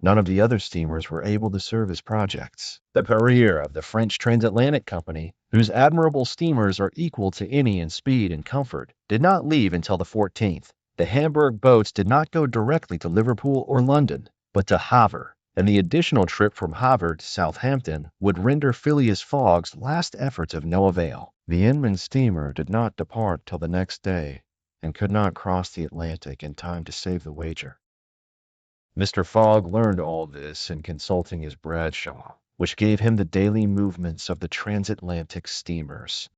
None of the other steamers were able to serve his projects. The Perrier of the French Transatlantic Company, whose admirable steamers are equal to any in speed and comfort, did not leave until the 14th. The Hamburg boats did not go directly to Liverpool or London, but to Havre, and the additional trip from Havre to Southampton would render Phileas Fogg's last efforts of no avail. The Inman steamer did not depart till the next day, and could not cross the Atlantic in time to save the wager. Mr. Fogg learned all this in consulting his Bradshaw, which gave him the daily movements of the transatlantic steamers.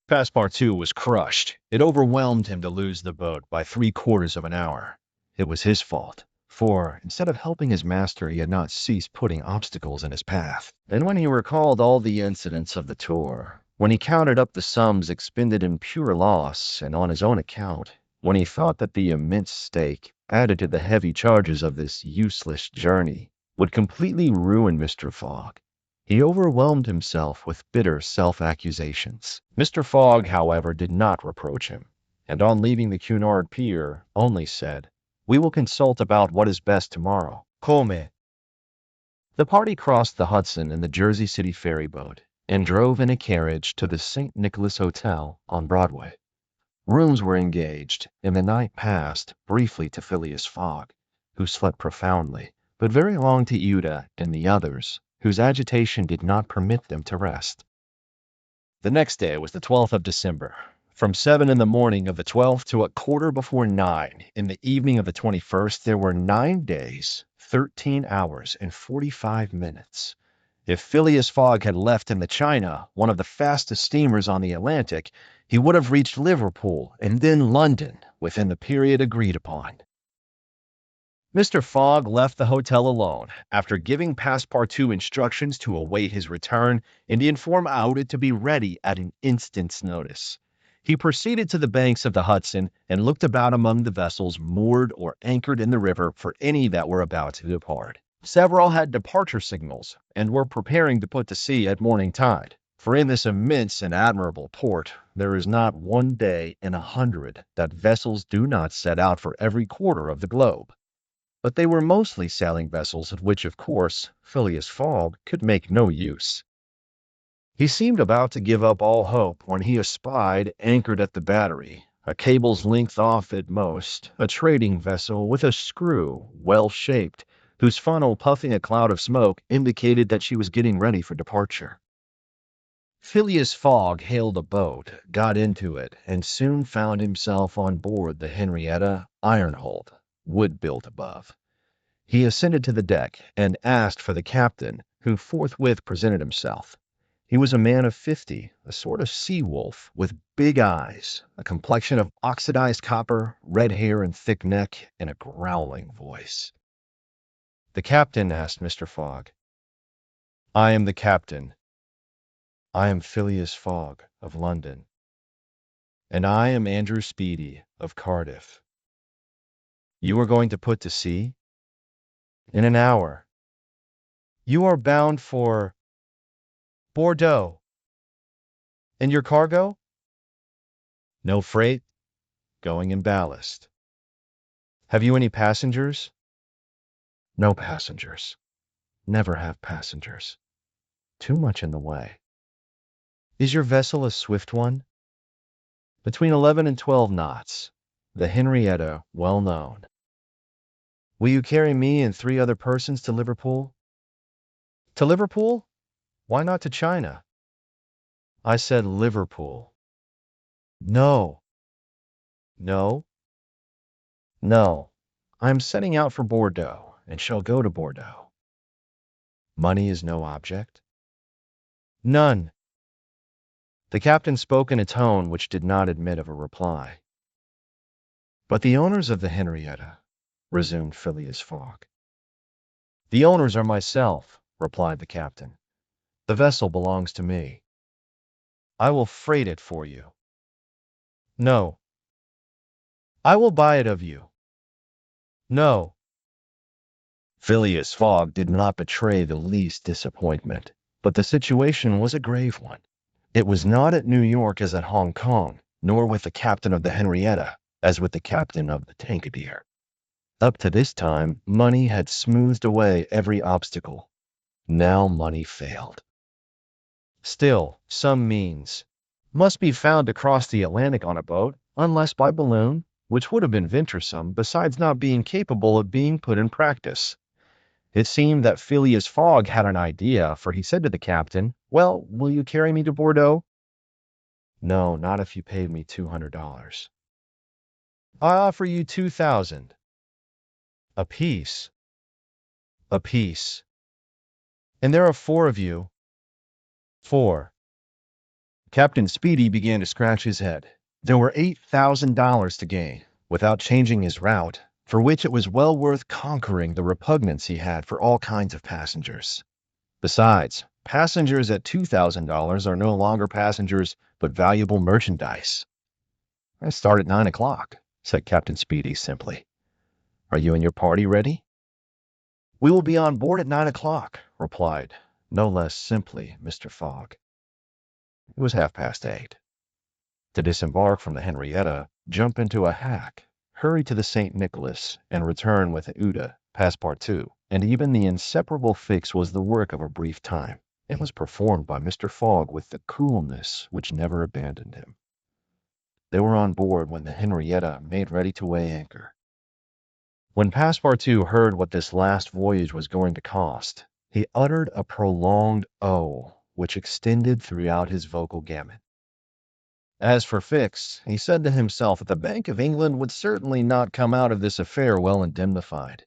Passepartout was crushed. It overwhelmed him to lose the boat by 3/4 of an hour. It was his fault, for instead of helping his master, he had not ceased putting obstacles in his path. Then when he recalled all the incidents of the tour, when he counted up the sums expended in pure loss and on his own account, when he thought that the immense stake, added to the heavy charges of this useless journey, would completely ruin Mr. Fogg, he overwhelmed himself with bitter self-accusations. Mr. Fogg, however, did not reproach him, and on leaving the Cunard pier, only said, "We will consult about what is best tomorrow. Come." The party crossed the Hudson in the Jersey City ferry boat and drove in a carriage to the St. Nicholas Hotel on Broadway. Rooms were engaged, and the night passed briefly to Phileas Fogg, who slept profoundly, but very long to Uda and the others, whose agitation did not permit them to rest. The next day was the 12th of December. From 7 in the morning of the 12th to 9:15 in the evening of the 21st, there were 9 days, 13 hours, and 45 minutes. If Phileas Fogg had left in the China, one of the fastest steamers on the Atlantic, he would have reached Liverpool and then London within the period agreed upon. Mr. Fogg left the hotel alone, after giving Passepartout instructions to await his return and inform Aouda to be ready at an instant's notice. He proceeded to the banks of the Hudson and looked about among the vessels moored or anchored in the river for any that were about to depart. Several had departure signals and were preparing to put to sea at morning tide, for in this immense and admirable port there is not one day in 100 that vessels do not set out for every quarter of the globe. But they were mostly sailing vessels, of which, of course, Phileas Fogg could make no use. He seemed about to give up all hope when he espied, anchored at the battery, a cable's length off at most, a trading vessel with a screw well-shaped, whose funnel, puffing a cloud of smoke, indicated that she was getting ready for departure. Phileas Fogg hailed a boat, got into it, and soon found himself on board the Henrietta, iron-hulled, wood built above. He ascended to the deck and asked for the captain, who forthwith presented himself. He was a man of 50, a sort of sea-wolf, with big eyes, a complexion of oxidized copper, red hair and thick neck, and a growling voice. The captain asked Mr. Fogg. "I am the captain. I am Phileas Fogg of London. And I am Andrew Speedy of Cardiff. You are going to put to sea?" "In an hour." "You are bound for Bordeaux. And your cargo?" "No freight, going in ballast." "Have you any passengers?" "No passengers. Never have passengers. Too much in the way." "Is your vessel a swift one?" "Between 11 and 12 knots. The Henrietta, well known." "Will you carry me and 3 other persons to Liverpool?" "To Liverpool? Why not to China?" "I said Liverpool." "No." "No?" "No. I am setting out for Bordeaux, and shall go to Bordeaux." "Money is no object?" "None." The captain spoke in a tone which did not admit of a reply. "But the owners of the Henrietta?" resumed Phileas Fogg. "The owners are myself," replied the captain. "The vessel belongs to me." I will freight it for you. No. I will buy it of you. No. Phileas Fogg did not betray the least disappointment, but the situation was a grave one. It was not at New York as at Hong Kong, nor with the captain of the Henrietta as with the captain of the Tankadere. Up to this time, money had smoothed away every obstacle. Now money failed. Still, some means must be found to cross the Atlantic on a boat, unless by balloon, which would have been venturesome, besides not being capable of being put in practice. It seemed that Phileas Fogg had an idea, for he said to the captain, "Well, will you carry me to Bordeaux?" "No, not if you paid me $200. "I offer you 2,000. "Apiece." "Apiece." "And there are 4 of you." "4." Captain Speedy began to scratch his head. There were $8,000 to gain, without changing his route, for which it was well worth conquering the repugnance he had for all kinds of passengers. Besides, passengers at $2,000 are no longer passengers, but valuable merchandise. "I start at 9 o'clock, said Captain Speedy simply. "Are you and your party ready?" "We will be on board at 9 o'clock, replied, no less simply, Mr. Fogg. It was 8:30. To disembark from the Henrietta, jump into a hack, hurry to the St. Nicholas, and return with Uda, Passepartout, and even the inseparable Fix was the work of a brief time, and was performed by Mr. Fogg with the coolness which never abandoned him. They were on board when the Henrietta made ready to weigh anchor. When Passepartout heard what this last voyage was going to cost, he uttered a prolonged "oh," which extended throughout his vocal gamut. As for Fix, he said to himself that the Bank of England would certainly not come out of this affair well indemnified.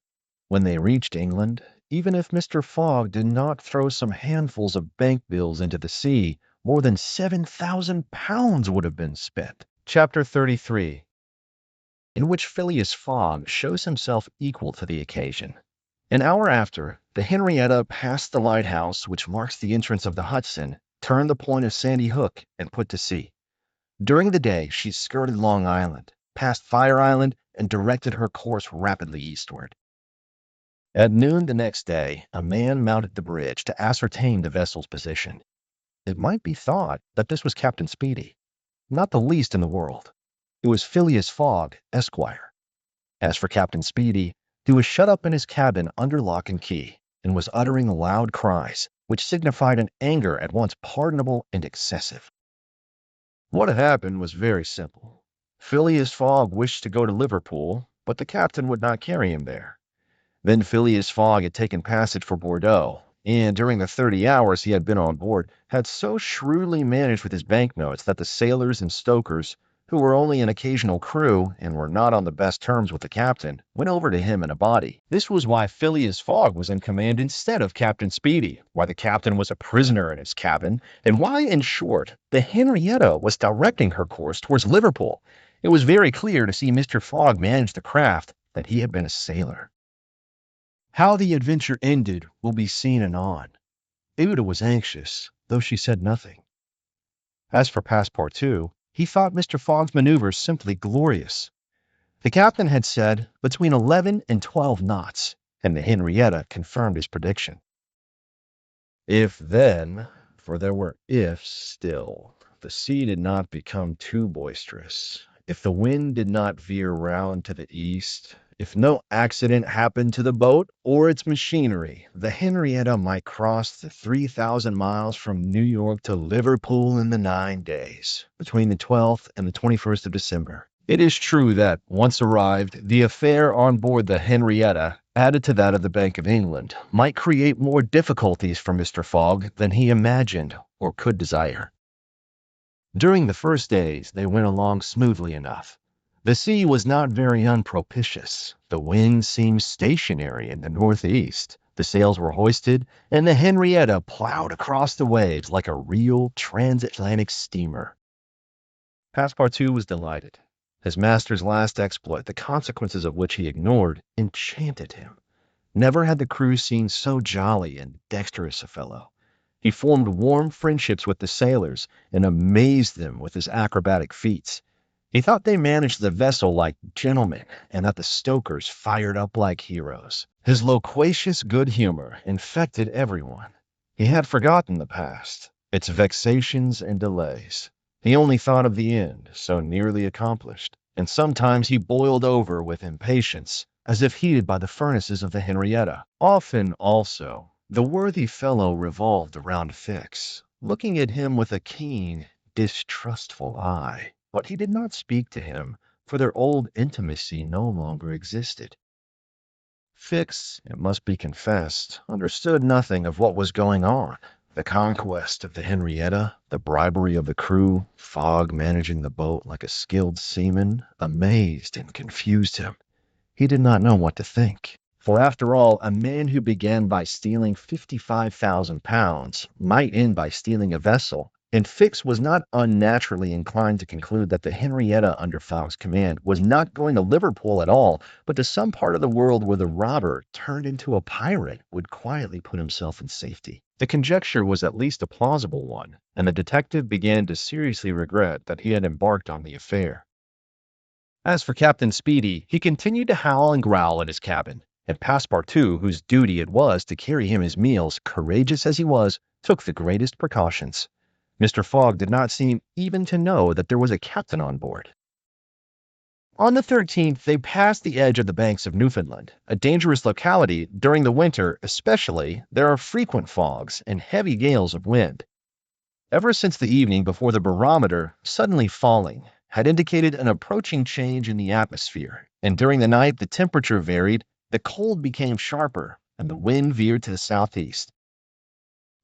When they reached England, even if Mr. Fogg did not throw some handfuls of bank bills into the sea, more than £7,000 would have been spent. Chapter 33, in which Phileas Fogg shows himself equal to the occasion. An hour after, the Henrietta passed the lighthouse which marks the entrance of the Hudson, turned the point of Sandy Hook, and put to sea. During the day, she skirted Long Island, passed Fire Island, and directed her course rapidly eastward. At noon the next day, a man mounted the bridge to ascertain the vessel's position. It might be thought that this was Captain Speedy. Not the least in the world. It was Phileas Fogg, Esquire. As for Captain Speedy, he was shut up in his cabin under lock and key, and was uttering loud cries, which signified an anger at once pardonable and excessive. What had happened was very simple. Phileas Fogg wished to go to Liverpool, but the captain would not carry him there. Then Phileas Fogg had taken passage for Bordeaux, and during the 30 hours he had been on board, had so shrewdly managed with his banknotes that the sailors and stokers, who were only an occasional crew and were not on the best terms with the captain, went over to him in a body. This was why Phileas Fogg was in command instead of Captain Speedy, why the captain was a prisoner in his cabin, and why, in short, the Henrietta was directing her course towards Liverpool. It was very clear to see Mr. Fogg manage the craft that he had been a sailor. How the adventure ended will be seen anon. Uda was anxious, though she said nothing. As for Passepartout, he thought Mr. Fogg's maneuvers simply glorious. The captain had said between 11 and 12 knots, and the Henrietta confirmed his prediction. If then, for there were ifs still, the sea did not become too boisterous, if the wind did not veer round to the east, if no accident happened to the boat or its machinery, the Henrietta might cross the 3,000 miles from New York to Liverpool in the 9 days, between the 12th and the 21st of December. It is true that, once arrived, the affair on board the Henrietta, added to that of the Bank of England, might create more difficulties for Mr. Fogg than he imagined or could desire. During the first days they went along smoothly enough. The sea was not very unpropitious. The wind seemed stationary in the northeast. The sails were hoisted, and the Henrietta plowed across the waves like a real transatlantic steamer. Passepartout was delighted. His master's last exploit, the consequences of which he ignored, enchanted him. Never had the crew seen so jolly and dexterous a fellow. He formed warm friendships with the sailors and amazed them with his acrobatic feats. He thought they managed the vessel like gentlemen and that the stokers fired up like heroes. His loquacious good humor infected everyone. He had forgotten the past, its vexations and delays. He only thought of the end, so nearly accomplished, and sometimes he boiled over with impatience, as if heated by the furnaces of the Henrietta. Often, also, the worthy fellow revolved around Fix, looking at him with a keen, distrustful eye. But he did not speak to him, for their old intimacy no longer existed. Fix, it must be confessed, understood nothing of what was going on. The conquest of the Henrietta, the bribery of the crew, Fogg managing the boat like a skilled seaman, amazed and confused him. He did not know what to think. For after all, a man who began by stealing £55,000 might end by stealing a vessel, and Fix was not unnaturally inclined to conclude that the Henrietta under Fogg's command was not going to Liverpool at all, but to some part of the world where the robber, turned into a pirate, would quietly put himself in safety. The conjecture was at least a plausible one, and the detective began to seriously regret that he had embarked on the affair. As for Captain Speedy, he continued to howl and growl in his cabin, and Passepartout, whose duty it was to carry him his meals, courageous as he was, took the greatest precautions. Mr. Fogg did not seem even to know that there was a captain on board. On the 13th, they passed the edge of the banks of Newfoundland, a dangerous locality. During the winter, especially, there are frequent fogs and heavy gales of wind. Ever since the evening before, the barometer, suddenly falling, had indicated an approaching change in the atmosphere, and during the night the temperature varied, the cold became sharper, and the wind veered to the southeast.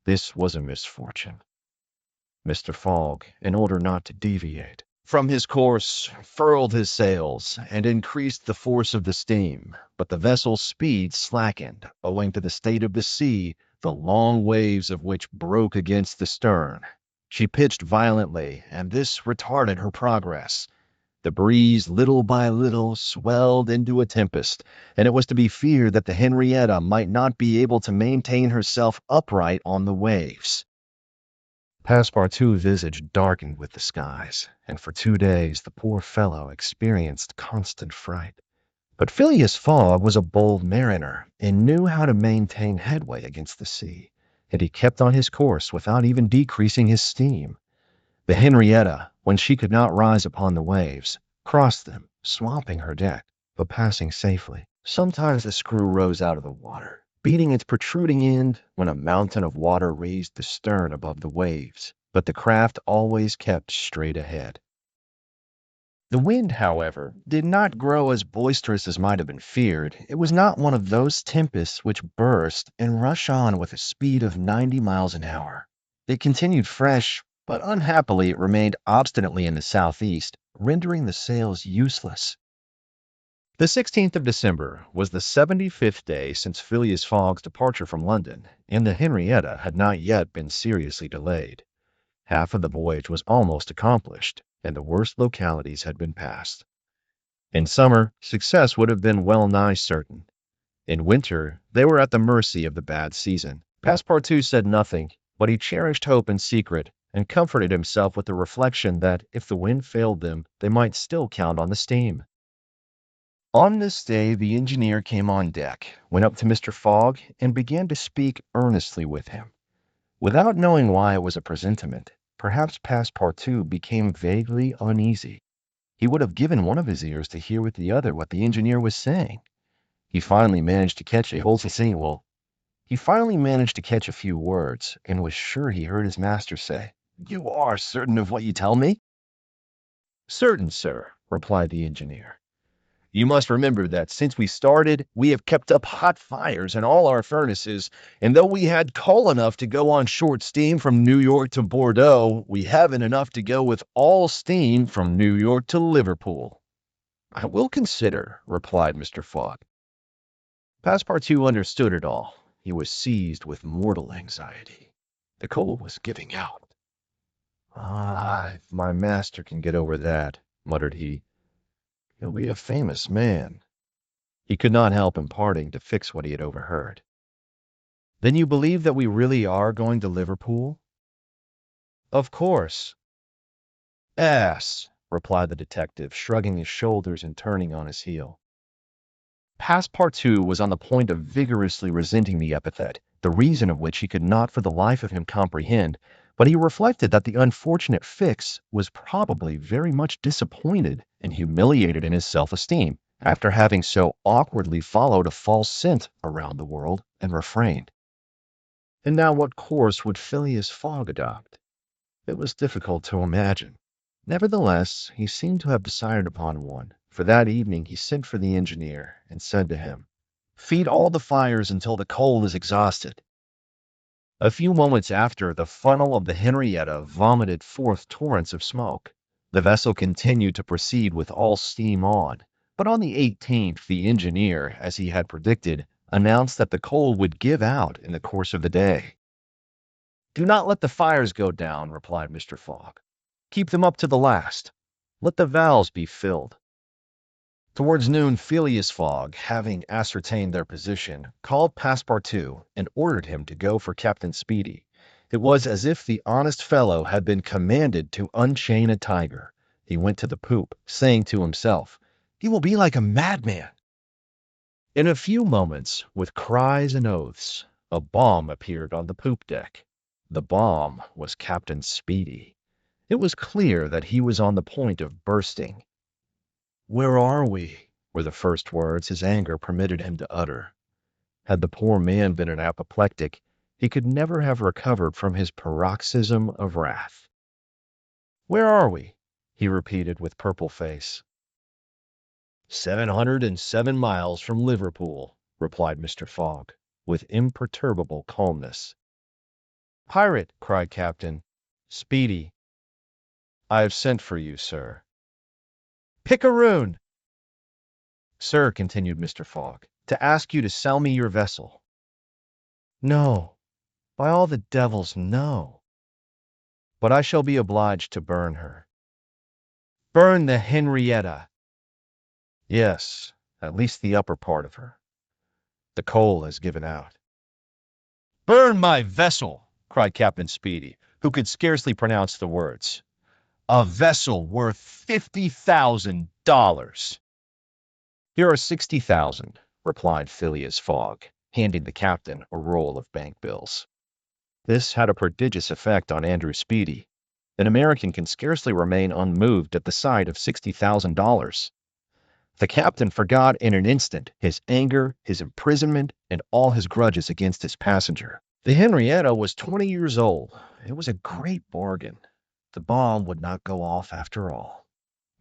This was a misfortune. Mr. Fogg, in order not to deviate from his course, furled his sails and increased the force of the steam, but the vessel's speed slackened owing to the state of the sea, the long waves of which broke against the stern. She pitched violently, and this retarded her progress. The breeze, little by little, swelled into a tempest, and it was to be feared that the Henrietta might not be able to maintain herself upright on the waves. Passepartout's visage darkened with the skies, and for 2 days the poor fellow experienced constant fright. But Phileas Fogg was a bold mariner, and knew how to maintain headway against the sea, and he kept on his course without even decreasing his steam. The Henrietta, when she could not rise upon the waves, crossed them, swamping her deck, but passing safely. Sometimes the screw rose out of the water, beating its protruding end when a mountain of water raised the stern above the waves, but the craft always kept straight ahead. The wind, however, did not grow as boisterous as might have been feared. It was not one of those tempests which burst and rush on with a speed of 90 miles an hour. It continued fresh, but unhappily it remained obstinately in the southeast, rendering the sails useless. The 16th of December was the 75th day since Phileas Fogg's departure from London, and the Henrietta had not yet been seriously delayed. Half of the voyage was almost accomplished, and the worst localities had been passed. In summer, success would have been well nigh certain. In winter, they were at the mercy of the bad season. Passepartout said nothing, but he cherished hope in secret, and comforted himself with the reflection that if the wind failed them, they might still count on the steam. On this day the engineer came on deck, went up to Mr. Fogg, and began to speak earnestly with him. Without knowing why it was a presentiment, perhaps Passepartout became vaguely uneasy. He would have given one of his ears to hear with the other what the engineer was saying. He finally managed to catch a few words, and was sure he heard his master say, "You are certain of what you tell me?" "Certain, sir," replied the engineer. "You must remember that since we started, we have kept up hot fires in all our furnaces, and though we had coal enough to go on short steam from New York to Bordeaux, we haven't enough to go with all steam from New York to Liverpool." "I will consider," replied Mr. Fogg. Passepartout understood it all. He was seized with mortal anxiety. The coal was giving out. "Ah, if my master can get over that," muttered he, "he'll be a famous man." He could not help imparting to Fix what he had overheard. Then you believe that we really are going to Liverpool? Of course. Yes, replied the detective, shrugging his shoulders and turning on his heel. Passepartout was on the point of vigorously resenting the epithet, the reason of which he could not for the life of him comprehend, but he reflected that the unfortunate Fix was probably very much disappointed and humiliated in his self-esteem after having so awkwardly followed a false scent around the world and refrained. And now what course would Phileas Fogg adopt? It was difficult to imagine. Nevertheless, he seemed to have decided upon one, for that evening he sent for the engineer and said to him, "Feed all the fires until the coal is exhausted." A few moments after, the funnel of the Henrietta vomited forth torrents of smoke. The vessel continued to proceed with all steam on, but on the 18th the engineer, as he had predicted, announced that the coal would give out in the course of the day. "Do not let the fires go down," replied Mr. Fogg. "Keep them up to the last. Let the valves be filled." Towards noon, Phileas Fogg, having ascertained their position, called Passepartout and ordered him to go for Captain Speedy. It was as if the honest fellow had been commanded to unchain a tiger. He went to the poop, saying to himself, "He will be like a madman." In a few moments, with cries and oaths, a bomb appeared on the poop deck. The bomb was Captain Speedy. It was clear that he was on the point of bursting. "Where are we?" were the first words his anger permitted him to utter. Had the poor man been an apoplectic, he could never have recovered from his paroxysm of wrath. "Where are we?" he repeated with purple face. 707 miles from Liverpool," replied Mr. Fogg, with imperturbable calmness. "Pirate!" cried Captain Speedy. "I have sent for you, sir." "Picaroon!" "Sir," continued Mr. Fogg, "to ask you to sell me your vessel." "No, by all the devils, no." "But I shall be obliged to burn her." "Burn the Henrietta!" "Yes, at least the upper part of her. The coal has given out." "Burn my vessel!" cried Captain Speedy, who could scarcely pronounce the words. "A vessel worth $50,000. "Here are 60,000, replied Phileas Fogg, handing the captain a roll of bank bills. This had a prodigious effect on Andrew Speedy. An American can scarcely remain unmoved at the sight of $60,000. The captain forgot in an instant his anger, his imprisonment, and all his grudges against his passenger. The Henrietta was 20 years old. It was a great bargain. The bomb would not go off after all.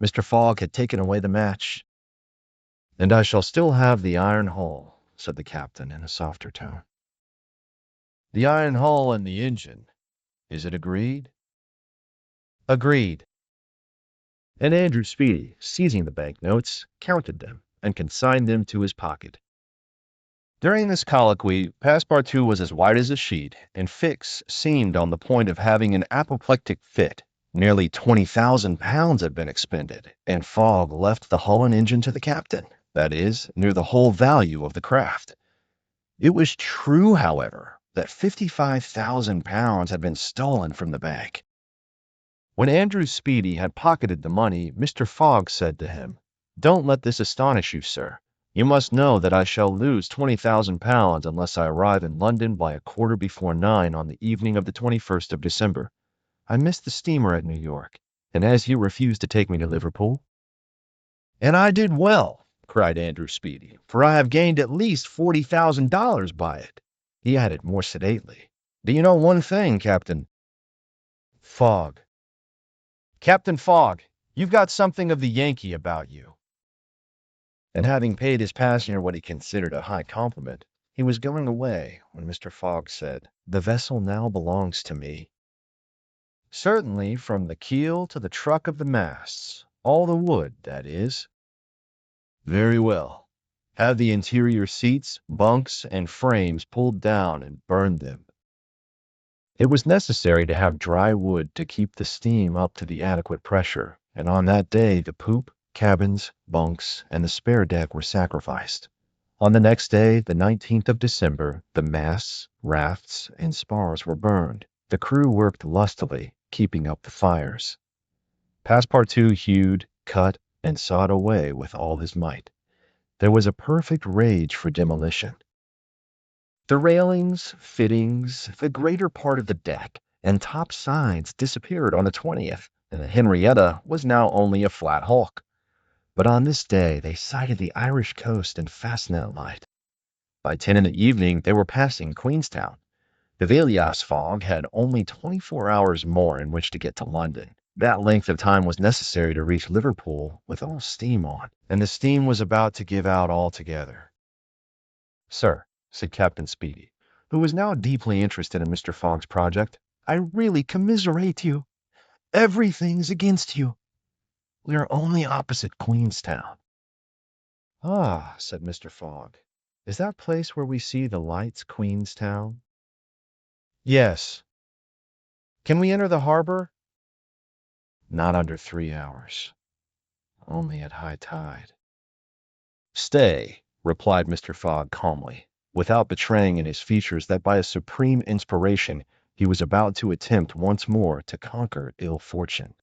Mr. Fogg had taken away the match. "And I shall still have the iron hull," said the captain in a softer tone. "The iron hull and the engine. Is it agreed?" "Agreed." And Andrew Speedy, seizing the bank notes, counted them and consigned them to his pocket. During this colloquy, Passepartout was as white as a sheet, and Fix seemed on the point of having an apoplectic fit. Nearly £20,000 had been expended, and Fogg left the hull and engine to the captain, that is, near the whole value of the craft. It was true, however, that £55,000 had been stolen from the bank. When Andrew Speedy had pocketed the money, Mr. Fogg said to him, "Don't let this astonish you, sir. You must know that I shall lose £20,000 unless I arrive in London by a quarter before 9 on the evening of the 21st of December. I missed the steamer at New York, and as you refused to take me to Liverpool—" "And I did well," cried Andrew Speedy, "for I have gained at least $40,000 by it." He added more sedately, "Do you know one thing, Fogg? Captain Fogg, you've got something of the Yankee about you." And having paid his passenger what he considered a high compliment, he was going away when Mr. Fogg said, "The vessel now belongs to me." "Certainly, from the keel to the truck of the masts, all the wood, that is." "Very well. Have the interior seats, bunks, and frames pulled down and burn them." It was necessary to have dry wood to keep the steam up to the adequate pressure, and on that day the poop, cabins, bunks, and the spare deck were sacrificed. On the next day, the 19th of December, the masts, rafts, and spars were burned. The crew worked lustily, keeping up the fires. Passepartout hewed, cut, and sawed away with all his might. There was a perfect rage for demolition. The railings, fittings, the greater part of the deck, and top sides disappeared on the 20th, and the Henrietta was now only a flat hulk. But on this day they sighted the Irish coast and Fastnet Light. By 10 in the evening they were passing Queenstown. The Phileas Fogg had only 24 hours more in which to get to London. That length of time was necessary to reach Liverpool with all steam on, and the steam was about to give out altogether. "Sir," said Captain Speedy, who was now deeply interested in Mr. Fogg's project, "I really commiserate you. Everything's against you. We are only opposite Queenstown." "Ah," said Mr. Fogg, "is that place where we see the lights Queenstown?" "Yes." "Can we enter the harbor?" "Not under 3 hours. Only at high tide." "Stay," replied Mr. Fogg calmly, without betraying in his features that by a supreme inspiration he was about to attempt once more to conquer ill fortune.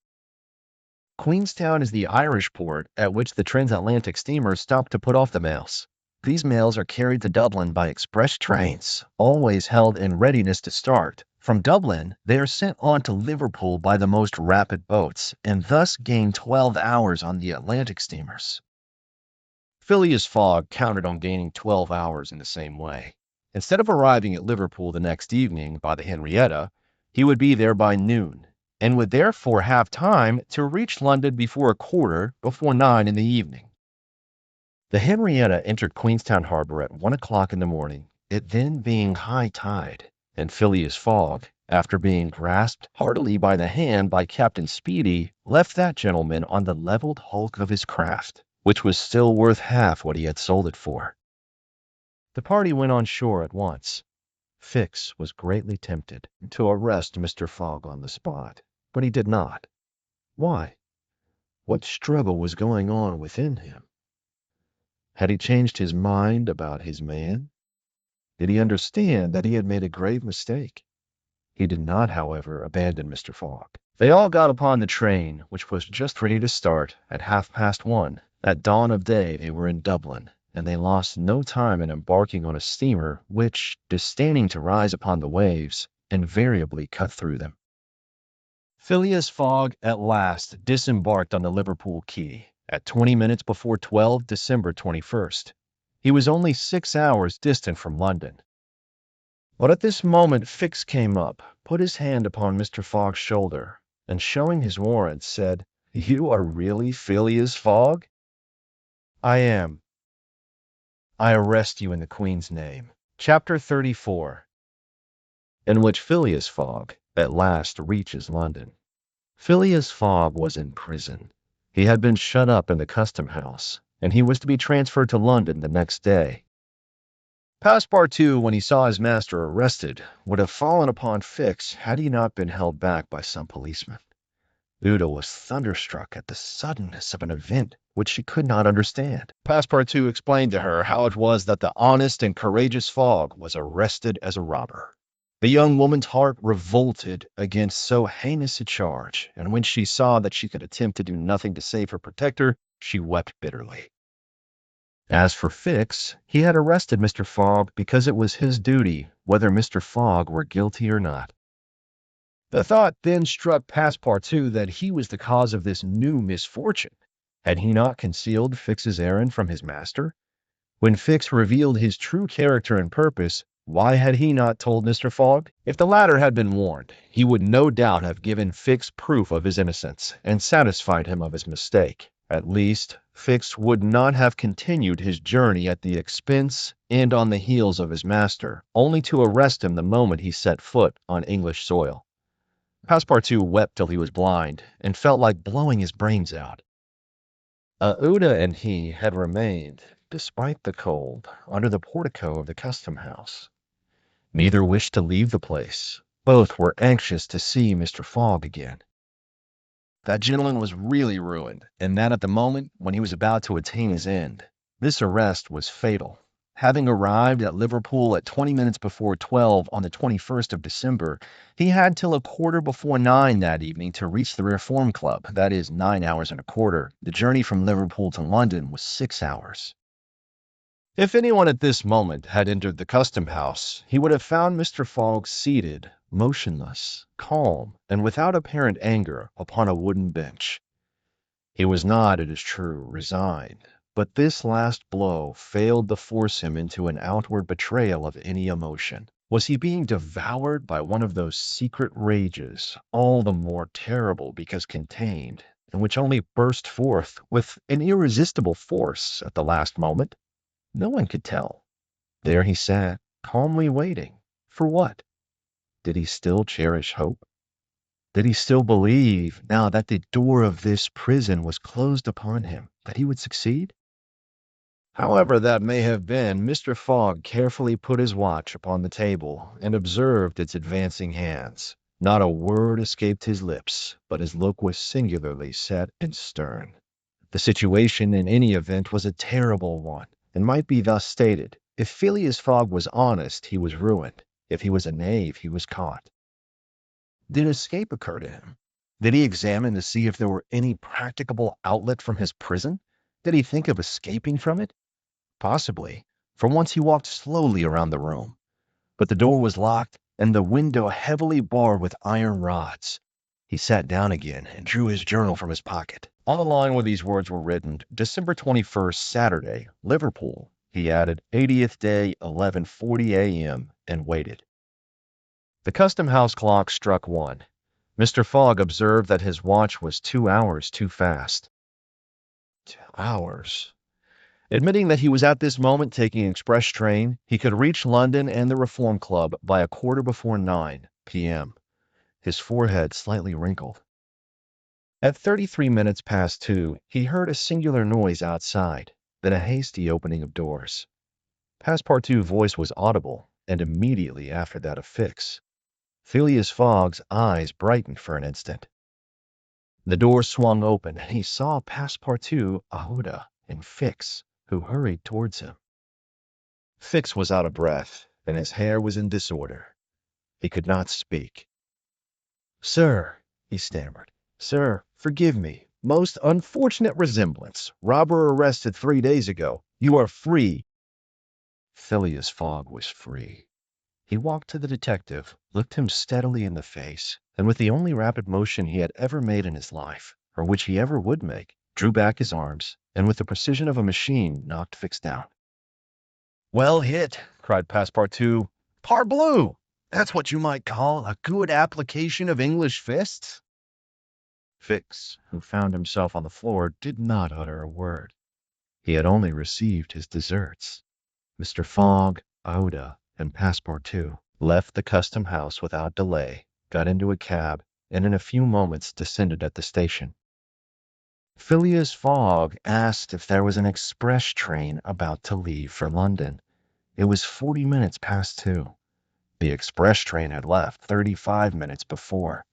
"Queenstown is the Irish port at which the transatlantic steamers stop to put off the mails. These mails are carried to Dublin by express trains, always held in readiness to start. From Dublin, they are sent on to Liverpool by the most rapid boats, and thus gain 12 hours on the Atlantic steamers." Phileas Fogg counted on gaining 12 hours in the same way. Instead of arriving at Liverpool the next evening by the Henrietta, he would be there by noon, and would therefore have time to reach London before a quarter before 9 in the evening. The Henrietta entered Queenstown Harbor at 1 o'clock in the morning, it then being high tide, and Phileas Fogg, after being grasped heartily by the hand by Captain Speedy, left that gentleman on the leveled hulk of his craft, which was still worth half what he had sold it for. The party went on shore at once. Fix was greatly tempted to arrest Mr. Fogg on the spot, but he did not. Why? What struggle was going on within him? Had he changed his mind about his man? Did he understand that he had made a grave mistake? He did not, however, abandon Mr. Fogg. They all got upon the train, which was just ready to start at 1:30. At dawn of day they were in Dublin, and they lost no time in embarking on a steamer which, disdaining to rise upon the waves, invariably cut through them. Phileas Fogg at last disembarked on the Liverpool quay at 20 minutes before 12, December 21st. He was only 6 hours distant from London. But at this moment Fix came up, put his hand upon Mr. Fogg's shoulder, and showing his warrant, said, "You are really Phileas Fogg?" "I am. I arrest you in the Queen's name." Chapter 34, in which Phileas Fogg at last reaches London. Phileas Fogg was in prison. He had been shut up in the custom house, and he was to be transferred to London the next day. Passepartout, when he saw his master arrested, would have fallen upon Fix had he not been held back by some policeman. Uda was thunderstruck at the suddenness of an event which she could not understand. Passepartout explained to her how it was that the honest and courageous Fogg was arrested as a robber. The young woman's heart revolted against so heinous a charge, and when she saw that she could attempt to do nothing to save her protector, she wept bitterly. As for Fix, he had arrested Mr. Fogg because it was his duty, whether Mr. Fogg were guilty or not. The thought then struck Passepartout that he was the cause of this new misfortune. Had he not concealed Fix's errand from his master? When Fix revealed his true character and purpose, why had he not told Mr. Fogg? If the latter had been warned, he would no doubt have given Fix proof of his innocence, and satisfied him of his mistake. At least, Fix would not have continued his journey at the expense and on the heels of his master, only to arrest him the moment he set foot on English soil. Passepartout wept till he was blind, and felt like blowing his brains out. Uda and he had remained, despite the cold, under the portico of the custom house. Neither wished to leave the place. Both were anxious to see Mr. Fogg again. That gentleman was really ruined, and that at the moment when he was about to attain his end. This arrest was fatal. Having arrived at Liverpool at 20 minutes before 12 on the 21st of December, he had till a quarter before 9 that evening to reach the Reform Club, that is 9 hours and a quarter. The journey from Liverpool to London was 6 hours. If anyone at this moment had entered the custom house, he would have found Mr. Fogg seated, motionless, calm, and without apparent anger, upon a wooden bench. He was not, it is true, resigned, but this last blow failed to force him into an outward betrayal of any emotion. Was he being devoured by one of those secret rages, all the more terrible because contained, and which only burst forth with an irresistible force at the last moment? No one could tell. There he sat, calmly waiting. For what? Did he still cherish hope? Did he still believe, now that the door of this prison was closed upon him, that he would succeed? However that may have been, Mr. Fogg carefully put his watch upon the table and observed its advancing hands. Not a word escaped his lips, but his look was singularly set and stern. The situation, in any event, was a terrible one, and might be thus stated. If Phileas Fogg was honest, he was ruined. If he was a knave, he was caught. Did escape occur to him? Did he examine to see if there were any practicable outlet from his prison? Did he think of escaping from it? Possibly, for once he walked slowly around the room. But the door was locked, and the window heavily barred with iron rods. He sat down again and drew his journal from his pocket. On the line where these words were written, December 21st, Saturday, Liverpool, he added, 80th day, 11:40 a.m., and waited. The custom house clock struck 1. Mr. Fogg observed that his watch was 2 hours too fast. 2 hours. Admitting that he was at this moment taking an express train, he could reach London and the Reform Club by a quarter before 9 p.m. His forehead slightly wrinkled. At 33 minutes past 2, he heard a singular noise outside, then a hasty opening of doors. Passepartout's voice was audible, and immediately after that of Fix. Phileas Fogg's eyes brightened for an instant. The door swung open, and he saw Passepartout, Aouda, and Fix, who hurried towards him. Fix was out of breath, and his hair was in disorder. He could not speak. "Sir," he stammered, "sir, forgive me. Most unfortunate resemblance. Robber arrested 3 days ago. You are free." Phileas Fogg was free. He walked to the detective, looked him steadily in the face, and with the only rapid motion he had ever made in his life, or which he ever would make, drew back his arms, and with the precision of a machine knocked Fix down. "Well hit!" cried Passepartout. "Parbleu! That's what you might call a good application of English fists." Fix, who found himself on the floor, did not utter a word. He had only received his deserts. Mr. Fogg, Aouda, and Passepartout left the custom house without delay, got into a cab, and in a few moments descended at the station. Phileas Fogg asked if there was an express train about to leave for London. It was 40 minutes past 2. The express train had left 35 minutes before.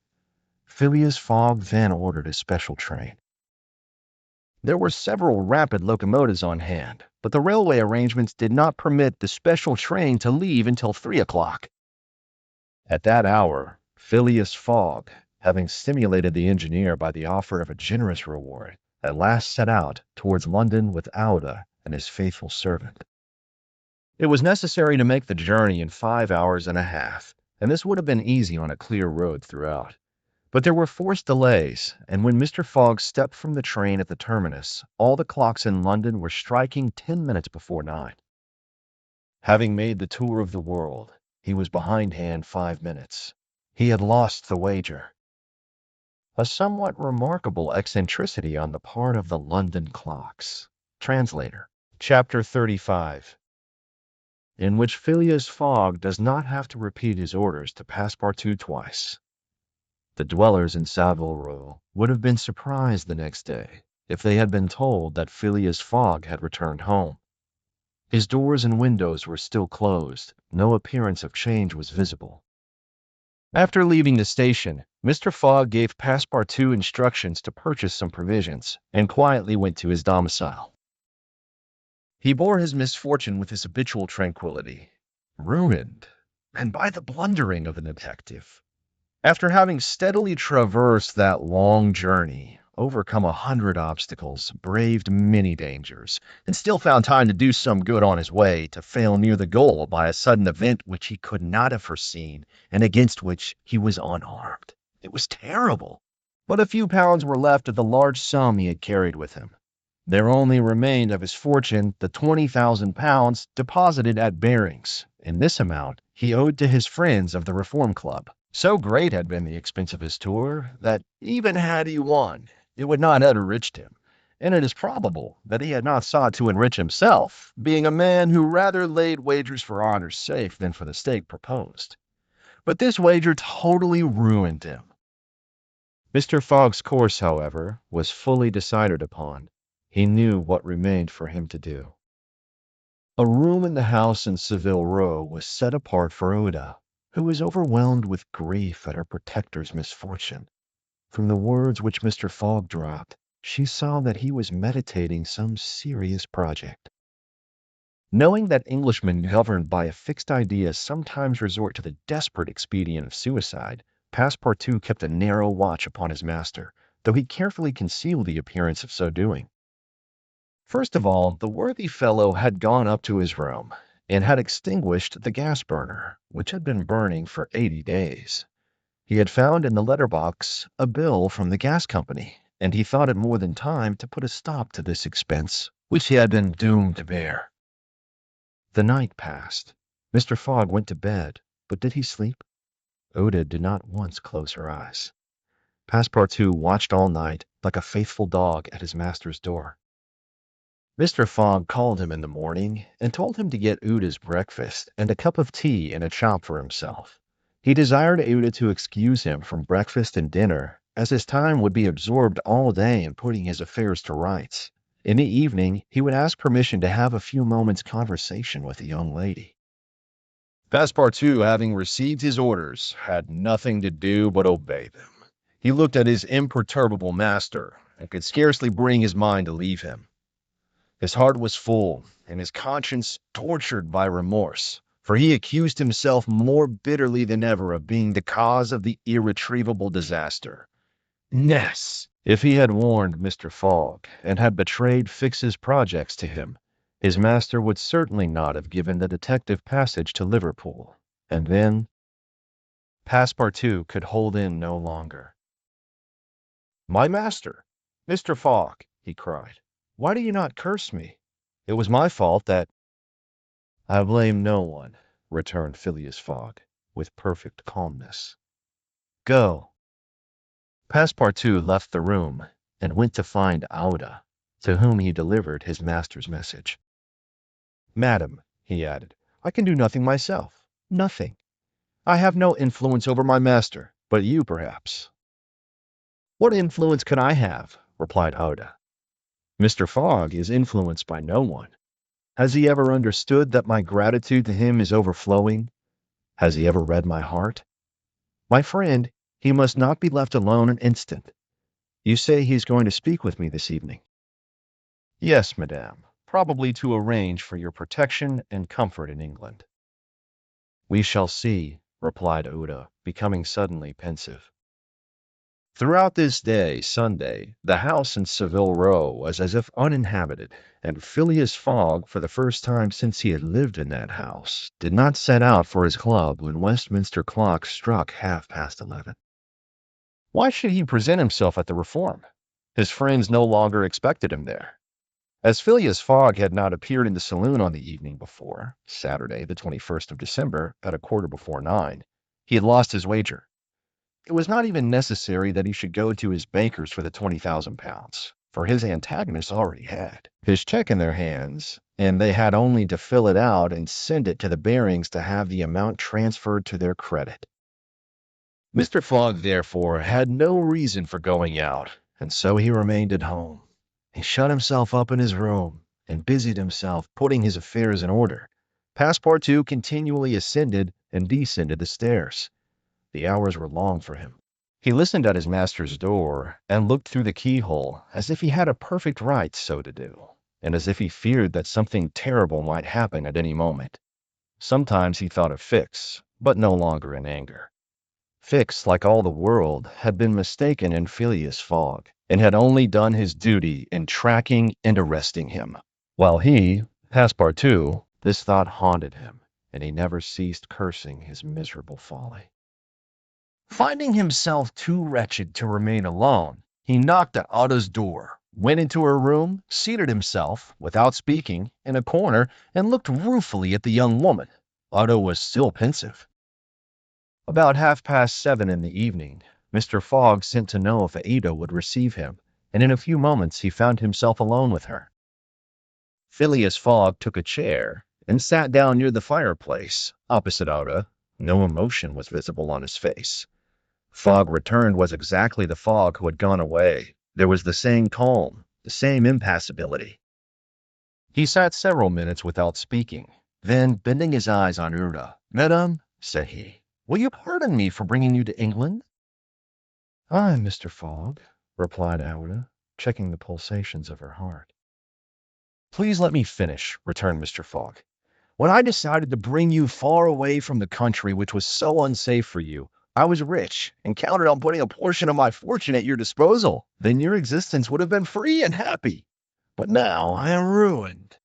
Phileas Fogg then ordered a special train. There were several rapid locomotives on hand, but the railway arrangements did not permit the special train to leave until 3 o'clock. At that hour, Phileas Fogg, having stimulated the engineer by the offer of a generous reward, at last set out towards London with Aouda and his faithful servant. It was necessary to make the journey in 5 hours and a half, and this would have been easy on a clear road throughout. But there were forced delays, and when Mr. Fogg stepped from the train at the terminus, all the clocks in London were striking 10 minutes before 9. Having made the tour of the world, he was behindhand 5 minutes. He had lost the wager. A somewhat remarkable eccentricity on the part of the London clocks. Translator. Chapter 35. In which Phileas Fogg does not have to repeat his orders to Passepartout twice. The dwellers in Savile Row would have been surprised the next day if they had been told that Phileas Fogg had returned home. His doors and windows were still closed. No appearance of change was visible. After leaving the station, Mr. Fogg gave Passepartout instructions to purchase some provisions, and quietly went to his domicile. He bore his misfortune with his habitual tranquility, ruined, and by the blundering of the detective. After having steadily traversed that long journey, overcome 100 obstacles, braved many dangers, and still found time to do some good on his way, to fail near the goal by a sudden event which he could not have foreseen and against which he was unarmed. It was terrible. But a few pounds were left of the large sum he had carried with him. There only remained of his fortune the 20,000 pounds deposited at Barings, and this amount he owed to his friends of the Reform Club. So great had been the expense of his tour that, even had he won, it would not have enriched him, and it is probable that he had not sought to enrich himself, being a man who rather laid wagers for honor's sake than for the stake proposed. But this wager totally ruined him. Mr. Fogg's course, however, was fully decided upon. He knew what remained for him to do. A room in the house in Savile Row was set apart for Oda, who was overwhelmed with grief at her protector's misfortune. From the words which Mr. Fogg dropped, she saw that he was meditating some serious project. Knowing that Englishmen governed by a fixed idea sometimes resort to the desperate expedient of suicide, Passepartout kept a narrow watch upon his master, though he carefully concealed the appearance of so doing. First of all, the worthy fellow had gone up to his room, and had extinguished the gas burner, which had been burning for 80 days. He had found in the letter box a bill from the gas company, and he thought it more than time to put a stop to this expense, which he had been doomed to bear. The night passed. Mr. Fogg went to bed, but did he sleep? Oda did not once close her eyes. Passepartout watched all night, like a faithful dog at his master's door. Mr. Fogg called him in the morning, and told him to get Uda's breakfast and a cup of tea and a chop for himself. He desired Uda to excuse him from breakfast and dinner, as his time would be absorbed all day in putting his affairs to rights. In the evening, he would ask permission to have a few moments' conversation with the young lady. Passepartout, having received his orders, had nothing to do but obey them. He looked at his imperturbable master, and could scarcely bring his mind to leave him. His heart was full, and his conscience tortured by remorse, for he accused himself more bitterly than ever of being the cause of the irretrievable disaster. Yes, if he had warned Mr. Fogg, and had betrayed Fix's projects to him, his master would certainly not have given the detective passage to Liverpool. And then Passepartout could hold in no longer. "My master, Mr. Fogg," he cried, "why do you not curse me? It was my fault that—" "I blame no one," returned Phileas Fogg, with perfect calmness. "Go." Passepartout left the room, and went to find Auda, to whom he delivered his master's message. "Madam," he added, "I can do nothing myself. Nothing. I have no influence over my master, but you, perhaps." "What influence could I have?" replied Auda. "Mr. Fogg is influenced by no one. Has he ever understood that my gratitude to him is overflowing? Has he ever read my heart? My friend, he must not be left alone an instant. You say he is going to speak with me this evening?" "Yes, madame, probably to arrange for your protection and comfort in England." "We shall see," replied Oda, becoming suddenly pensive. Throughout this day, Sunday, the house in Savile Row was as if uninhabited, and Phileas Fogg, for the first time since he had lived in that house, did not set out for his club when Westminster clock struck 11:30. Why should he present himself at the Reform? His friends no longer expected him there. As Phileas Fogg had not appeared in the saloon on the evening before, Saturday, the 21st of December, at 9:15, he had lost his wager. It was not even necessary that he should go to his bankers for the 20,000 pounds, for his antagonists already had his check in their hands, and they had only to fill it out and send it to the Barings to have the amount transferred to their credit. Mr. Fogg, therefore, had no reason for going out, and so he remained at home. He shut himself up in his room, and busied himself putting his affairs in order. Passepartout continually ascended and descended the stairs. The hours were long for him. He listened at his master's door, and looked through the keyhole, as if he had a perfect right so to do. and as if he feared that something terrible might happen at any moment. Sometimes he thought of Fix, but no longer in anger. Fix, like all the world, had been mistaken in Phileas Fogg, and had only done his duty in tracking and arresting him. While he, Passepartout, this thought haunted him, and he never ceased cursing his miserable folly. Finding himself too wretched to remain alone, he knocked at Ada's door, went into her room, seated himself, without speaking, in a corner, and looked ruefully at the young woman. Ada was still pensive. About 7:30 in the evening, Mr. Fogg sent to know if Ada would receive him, and in a few moments he found himself alone with her. Phileas Fogg took a chair and sat down near the fireplace, opposite Ada. No emotion was visible on his face. Fogg returned was exactly the Fogg who had gone away. There was the same calm, the same impassibility. He sat several minutes without speaking. Then, bending his eyes on Ada, "Madame," said he, "will you pardon me for bringing you to England?" "Aye, Mr. Fogg," replied Ada, checking the pulsations of her heart. "Please let me finish," returned Mr. Fogg. "When I decided to bring you far away from the country which was so unsafe for you, I was rich and counted on putting a portion of my fortune at your disposal. Then your existence would have been free and happy. But now I am ruined."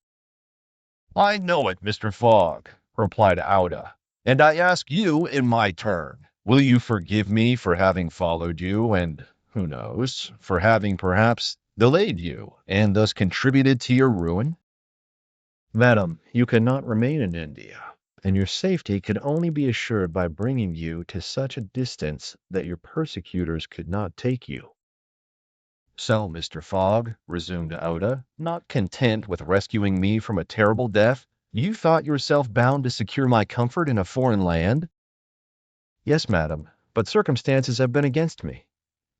"I know it, Mr. Fogg," replied Ada, "and I ask you in my turn, will you forgive me for having followed you, and, who knows, for having perhaps delayed you, and thus contributed to your ruin?" "Madam, you cannot remain in India, and your safety could only be assured by bringing you to such a distance that your persecutors could not take you." "So, Mr. Fogg," resumed Ada, "not content with rescuing me from a terrible death, you thought yourself bound to secure my comfort in a foreign land?" "Yes, madam, but circumstances have been against me.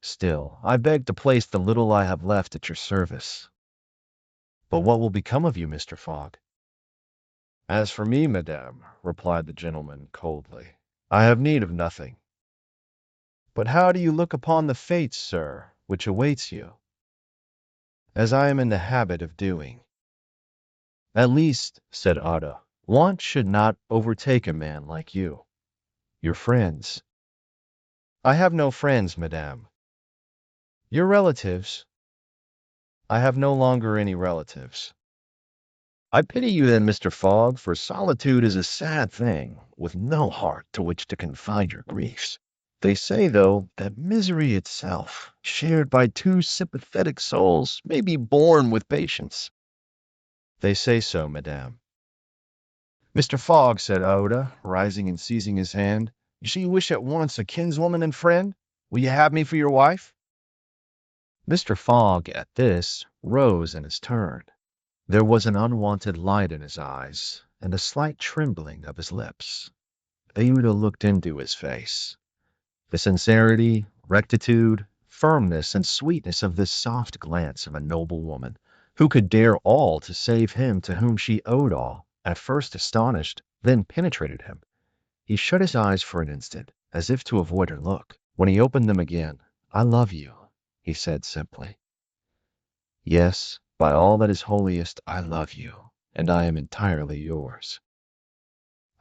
Still, I beg to place the little I have left at your service." "But what will become of you, Mr. Fogg?" "As for me, madame," replied the gentleman coldly, "I have need of nothing." "But how do you look upon the fate, sir, which awaits you?" "As I am in the habit of doing." "At least," said Ada, "want should not overtake a man like you. Your friends—" "I have no friends, madame." "Your relatives—" "I have no longer any relatives." "I pity you then, Mr. Fogg, for solitude is a sad thing, with no heart to which to confide your griefs. They say, though, that misery itself, shared by two sympathetic souls, may be borne with patience." "They say so, madame." "Mr. Fogg," said Ada, rising and seizing his hand, "you see you wish at once a kinswoman and friend. Will you have me for your wife?" Mr. Fogg, at this, rose in his turn. There was an unwonted light in his eyes, and a slight trembling of his lips. Ada looked into his face. The sincerity, rectitude, firmness, and sweetness of this soft glance of a noble woman, who could dare all to save him to whom she owed all, at first astonished, then penetrated him. He shut his eyes for an instant, as if to avoid her look. When he opened them again, "I love you," he said simply. "Yes, by all that is holiest, I love you, and I am entirely yours."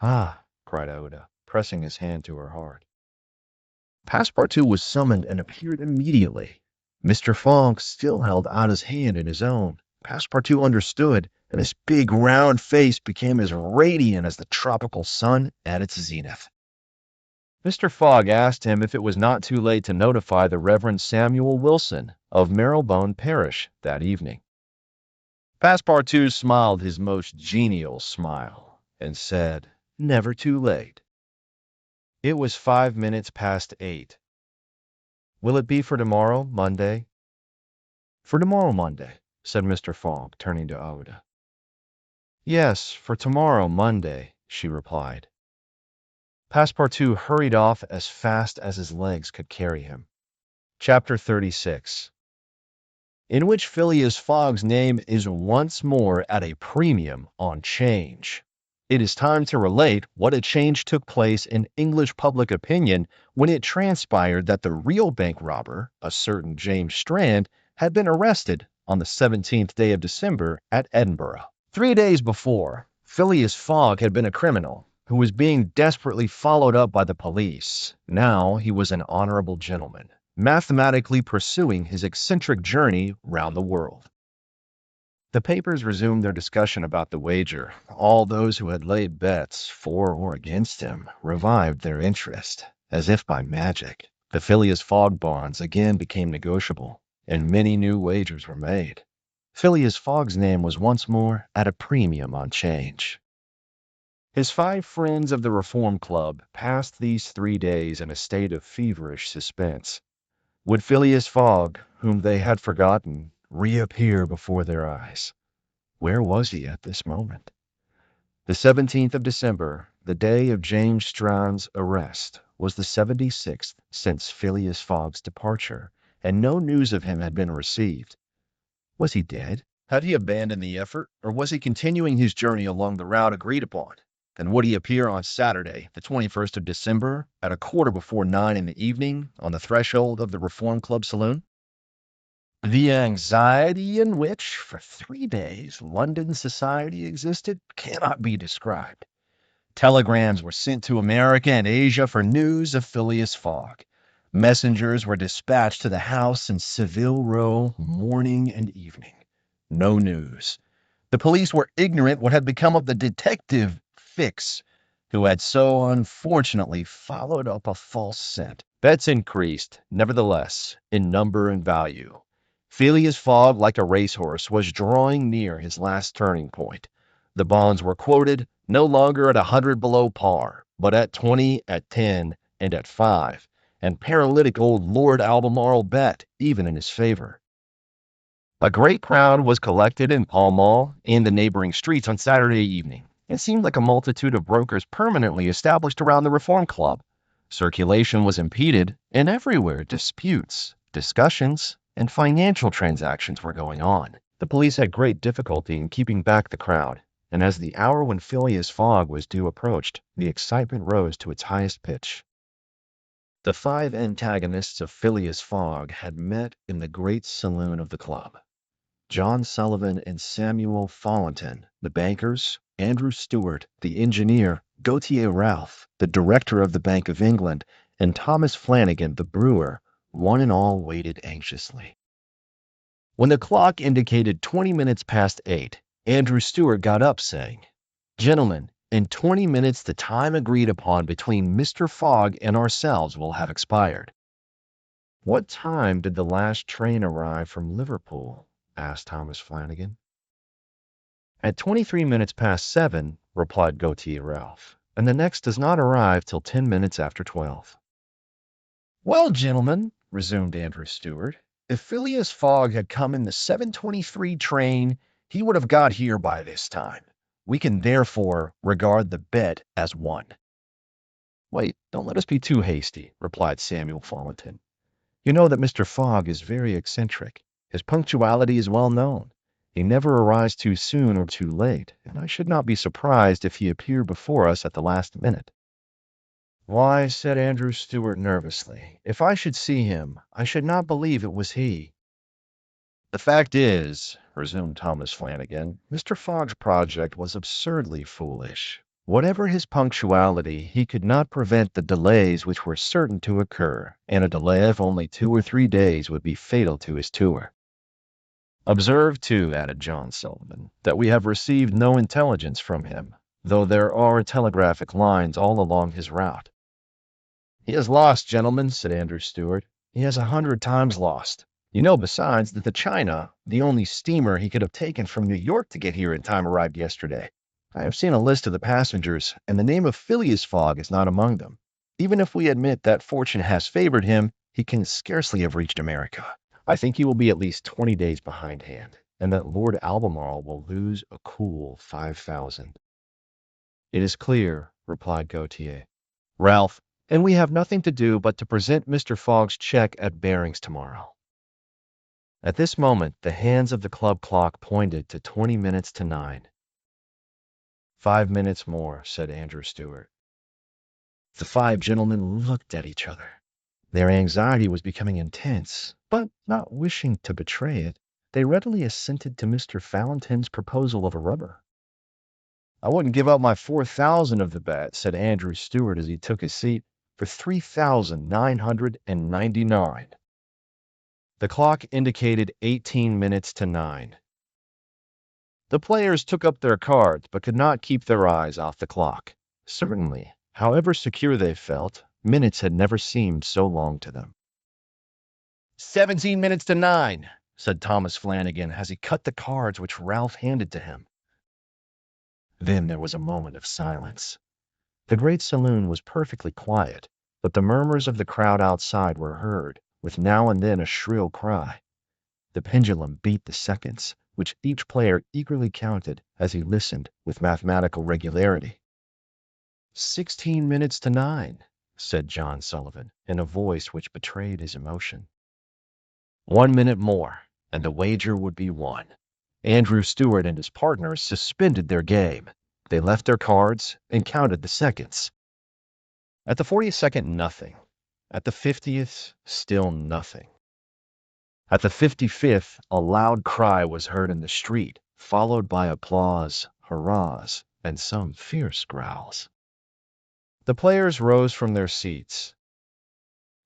"Ah!" cried Oda, pressing his hand to her heart. Passepartout was summoned and appeared immediately. Mr. Fogg still held Ada's hand in his own. Passepartout understood, and his big round face became as radiant as the tropical sun at its zenith. Mr. Fogg asked him if it was not too late to notify the Reverend Samuel Wilson of Marylebone Parish that evening. Passepartout smiled his most genial smile and said, "Never too late." It was 5 minutes past 8. "Will it be for tomorrow, Monday?" "For tomorrow, Monday," said Mr. Fogg, turning to Oda. "Yes, for tomorrow, Monday," she replied. Passepartout hurried off as fast as his legs could carry him. Chapter 36, in which Phileas Fogg's name is once more at a premium on 'change. It is time to relate what a change took place in English public opinion when it transpired that the real bank robber, a certain James Strand, had been arrested on the 17th day of December at Edinburgh. 3 days before, Phileas Fogg had been a criminal who was being desperately followed up by the police. Now he was an honorable gentleman, mathematically pursuing his eccentric journey round the world. The papers resumed their discussion about the wager. All those who had laid bets for or against him revived their interest, as if by magic. The Phileas Fogg bonds again became negotiable, and many new wagers were made. Phileas Fogg's name was once more at a premium on change. His 5 friends of the Reform Club passed these 3 days in a state of feverish suspense. Would Phileas Fogg, whom they had forgotten, reappear before their eyes? Where was he at this moment? The 17th of December, the day of James Strahan's arrest, was the 76th since Phileas Fogg's departure, and no news of him had been received. Was he dead? Had he abandoned the effort, or was he continuing his journey along the route agreed upon? And would he appear on Saturday, the 21st of December, at 9:15 in the evening, on the threshold of the Reform Club saloon? The anxiety in which, for 3 days, London society existed cannot be described. Telegrams were sent to America and Asia for news of Phileas Fogg. Messengers were dispatched to the house in Savile Row morning and evening. No news. The police were ignorant what had become of the detective Fix, who had so unfortunately followed up a false scent. Bets increased, nevertheless, in number and value. Phileas Fogg, like a racehorse, was drawing near his last turning point. The bonds were quoted no longer at 100 below par, but at 20, at 10, and at 5, and paralytic old Lord Albemarle bet even in his favor. A great crowd was collected in Pall Mall and the neighboring streets on Saturday evening. It seemed like a multitude of brokers permanently established around the Reform Club. Circulation was impeded, and everywhere disputes, discussions, and financial transactions were going on. The police had great difficulty in keeping back the crowd, and as the hour when Phileas Fogg was due approached, the excitement rose to its highest pitch. The 5 antagonists of Phileas Fogg had met in the great saloon of the club. John Sullivan and Samuel Fallentin, the bankers, Andrew Stewart, the engineer, Gautier Ralph, the director of the Bank of England, and Thomas Flanagan, the brewer, one and all waited anxiously. When the clock indicated 20 minutes past 8, Andrew Stewart got up, saying, "Gentlemen, in 20 minutes the time agreed upon between Mr. Fogg and ourselves will have expired." "What time did the last train arrive from Liverpool?" asked Thomas Flanagan. "At 23 minutes past 7, replied Gautier Ralph, "and the next does not arrive till 10 minutes after 12. "Well, gentlemen," resumed Andrew Stewart, "if Phileas Fogg had come in the 7:23 train, he would have got here by this time. We can therefore regard the bet as won." "Wait, don't let us be too hasty," replied Samuel Fallentin. "You know that Mr. Fogg is very eccentric. His punctuality is well known. He never arrives too soon or too late, and I should not be surprised if he appeared before us at the last minute." "Why," said Andrew Stewart nervously, "if I should see him, I should not believe it was he." "The fact is," resumed Thomas Flanagan, "Mr. Fogg's project was absurdly foolish. Whatever his punctuality, he could not prevent the delays which were certain to occur, and a delay of only 2 or 3 days would be fatal to his tour. Observe, too," added John Sullivan, "that we have received no intelligence from him, though there are telegraphic lines all along his route." "He is lost, gentlemen," said Andrew Stewart. "He has 100 times lost. You know, besides, that the China, the only steamer he could have taken from New York to get here in time, arrived yesterday. I have seen a list of the passengers, and the name of Phileas Fogg is not among them. Even if we admit that fortune has favored him, he can scarcely have reached America. I think he will be at least 20 days behindhand, and that Lord Albemarle will lose a cool 5,000. "It is clear," replied Gautier. "Ralph, and we have nothing to do but to present Mr. Fogg's check at Barings tomorrow." At this moment the hands of the club clock pointed to 20 minutes to 9. "5 minutes more," said Andrew Stewart. The 5 gentlemen looked at each other. Their anxiety was becoming intense, but not wishing to betray it, They readily assented to Mr. Valentin's proposal of a rubber. "I wouldn't give up my 4,000 of the bet," said Andrew Stewart as he took his seat, "for 3,999. The clock indicated 18 minutes to 9. The players took up their cards, but could not keep their eyes off the clock. Certainly, however secure they felt, minutes had never seemed so long to them. 17 minutes to 9, said Thomas Flanagan as he cut the cards which Ralph handed to him. Then there was a moment of silence. The great saloon was perfectly quiet, but the murmurs of the crowd outside were heard, with now and then a shrill cry. The pendulum beat the seconds, which each player eagerly counted as he listened with mathematical regularity. 16 minutes to 9, said John Sullivan, in a voice which betrayed his emotion. 1 minute more, and the wager would be won. Andrew Stewart and his partners suspended their game. They left their cards and counted the seconds. At the 42nd, nothing. At the 50th, still nothing. At the 55th, a loud cry was heard in the street, followed by applause, hurrahs, and some fierce growls. The players rose from their seats.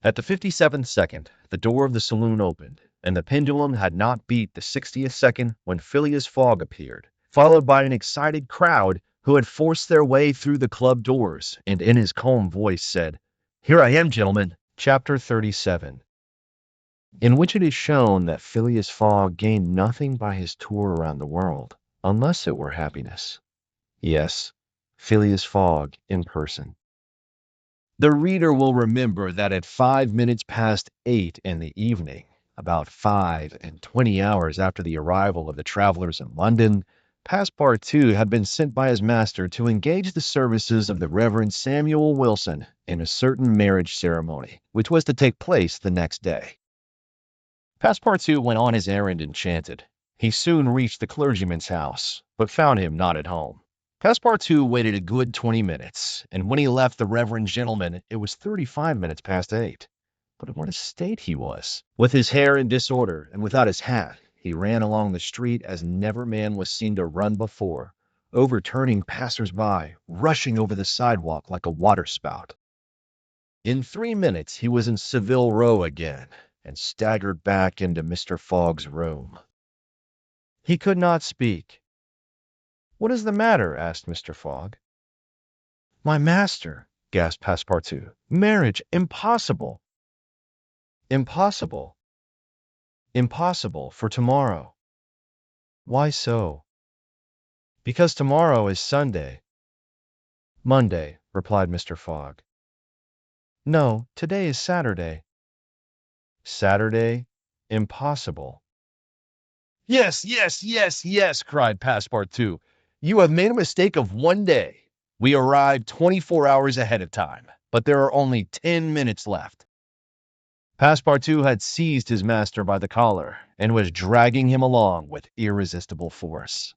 At the 57th second, the door of the saloon opened, and the pendulum had not beat the 60th second when Phileas Fogg appeared, followed by an excited crowd who had forced their way through the club doors, and in his calm voice said, "Here I am, gentlemen." Chapter 37, in which it is shown that Phileas Fogg gained nothing by his tour around the world, unless it were happiness. Yes, Phileas Fogg in person. The reader will remember that at 5 minutes past 8 in the evening, about 25 hours after the arrival of the travelers in London, Passepartout had been sent by his master to engage the services of the Reverend Samuel Wilson in a certain marriage ceremony, which was to take place the next day. Passepartout went on his errand enchanted. He soon reached the clergyman's house, but found him not at home. Passepartout waited a good 20 minutes, and when he left the reverend gentleman, it was 35 minutes past 8. But in what a state he was! With his hair in disorder, and without his hat, he ran along the street as never man was seen to run before, overturning passers-by, rushing over the sidewalk like a waterspout. In 3 minutes he was in Savile Row again, and staggered back into Mr. Fogg's room. He could not speak. "What is the matter?" asked Mr. Fogg. "My master," gasped Passepartout. "Marriage impossible." "Impossible." "Impossible for tomorrow." "Why so?" "Because tomorrow is Sunday." "Monday," replied Mr. Fogg. "No, today is Saturday." "Saturday? Impossible." "Yes, yes, yes, yes," cried Passepartout. "You have made a mistake of 1 day. We arrived 24 hours ahead of time, but there are only 10 minutes left." Passepartout had seized his master by the collar and was dragging him along with irresistible force.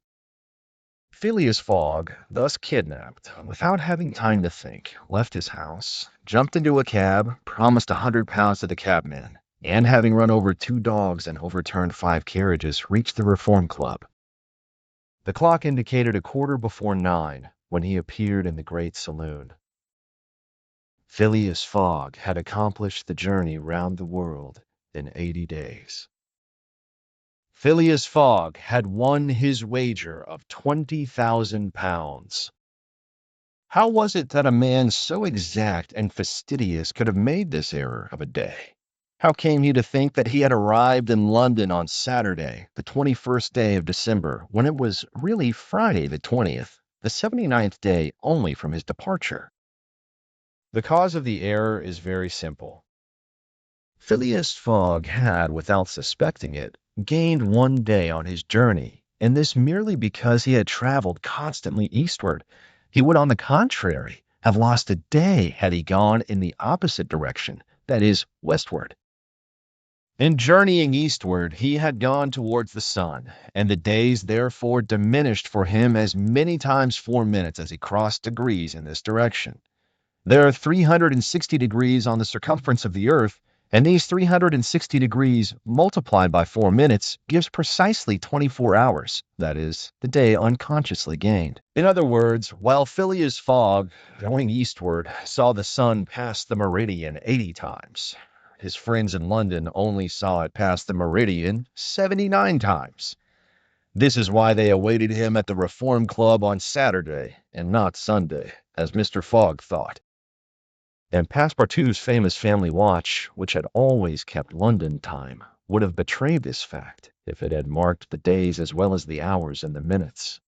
Phileas Fogg, thus kidnapped, without having time to think, left his house, jumped into a cab, promised £100 to the cabman, and having run over 2 dogs and overturned 5 carriages, reached the Reform Club. The clock indicated 9:15 when he appeared in the great saloon. Phileas Fogg had accomplished the journey round the world in 80 days. Phileas Fogg had won his wager of £20,000. How was it that a man so exact and fastidious could have made this error of a day? How came he to think that he had arrived in London on Saturday, the 21st day of December, when it was really Friday the 20th, the 79th day only from his departure? The cause of the error is very simple. Phileas Fogg had, without suspecting it, gained 1 day on his journey, and this merely because he had traveled constantly eastward. He would, on the contrary, have lost a day had he gone in the opposite direction, that is, westward. In journeying eastward, he had gone towards the sun, and the days therefore diminished for him as many times 4 minutes as he crossed degrees in this direction. There are 360 degrees on the circumference of the earth, And these 360 degrees multiplied by 4 minutes gives precisely 24 hours. That is, the day unconsciously gained. In other words, while Phileas Fogg, going eastward, saw the sun pass the meridian 80 times, his friends in London only saw it pass the meridian 79 times. This is why they awaited him at the Reform Club on Saturday and not Sunday, as Mr. Fogg thought. And Passepartout's famous family watch, which had always kept London time, would have betrayed this fact if it had marked the days as well as the hours and the minutes.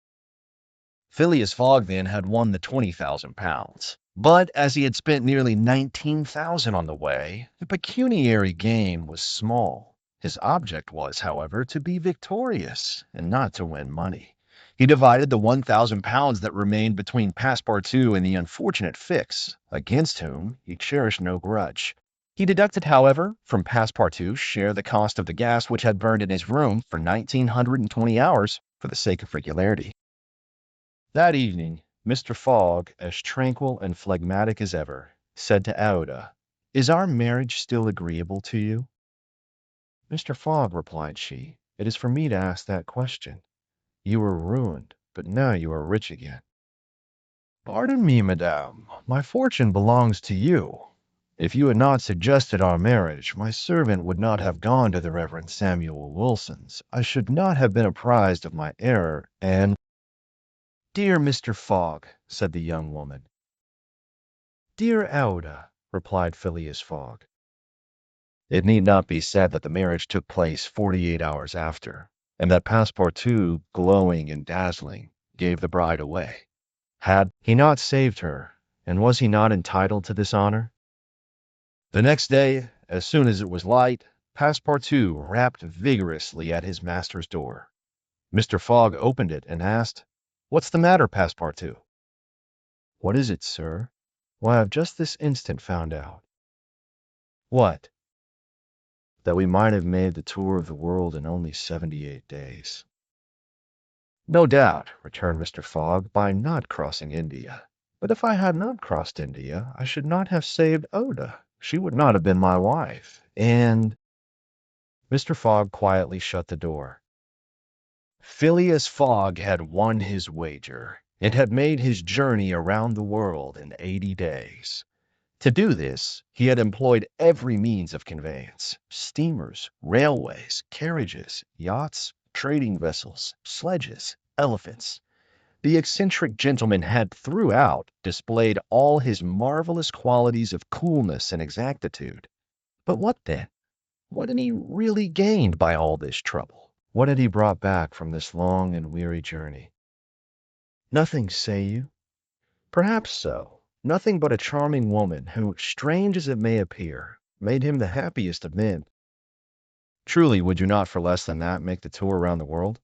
Phileas Fogg then had won the £20,000, but as he had spent nearly 19,000 on the way, the pecuniary gain was small. His object was, however, to be victorious and not to win money. He divided the £1,000 that remained between Passepartout and the unfortunate Fix, against whom he cherished no grudge. He deducted, however, from Passepartout's share the cost of the gas which had burned in his room for 1,920 hours for the sake of regularity. That evening, Mr. Fogg, as tranquil and phlegmatic as ever, said to Aouda, "Is our marriage still agreeable to you?" "Mr. Fogg," replied she, "it is for me to ask that question. You were ruined, but now you are rich again." "Pardon me, madame, my fortune belongs to you. If you had not suggested our marriage, my servant would not have gone to the Reverend Samuel Wilson's. I should not have been apprised of my error, and—" "Dear Mr. Fogg," said the young woman. "Dear Aouda," replied Phileas Fogg. It need not be said that the marriage took place 48 hours after, and that Passepartout, glowing and dazzling, gave the bride away. Had he not saved her, and was he not entitled to this honor? The next day, as soon as it was light, Passepartout rapped vigorously at his master's door. Mr. Fogg opened it and asked, "What's the matter, Passepartout?" "What is it, sir?" "Why, I've just this instant found out." "What?" "That we might have made the tour of the world in only 78 days." "No doubt," returned Mr. Fogg, "by not crossing India. But if I had not crossed India, I should not have saved Oda. She would not have been my wife. And—" Mr. Fogg quietly shut the door. Phileas Fogg had won his wager, and had made his journey around the world in 80 days. To do this, he had employed every means of conveyance: steamers, railways, carriages, yachts, trading vessels, sledges, elephants. The eccentric gentleman had throughout displayed all his marvelous qualities of coolness and exactitude. But what then? What had he really gained by all this trouble? What had he brought back from this long and weary journey? Nothing, say you? Perhaps so. Nothing but a charming woman who, strange as it may appear, made him the happiest of men. Truly, would you not for less than that make the tour around the world?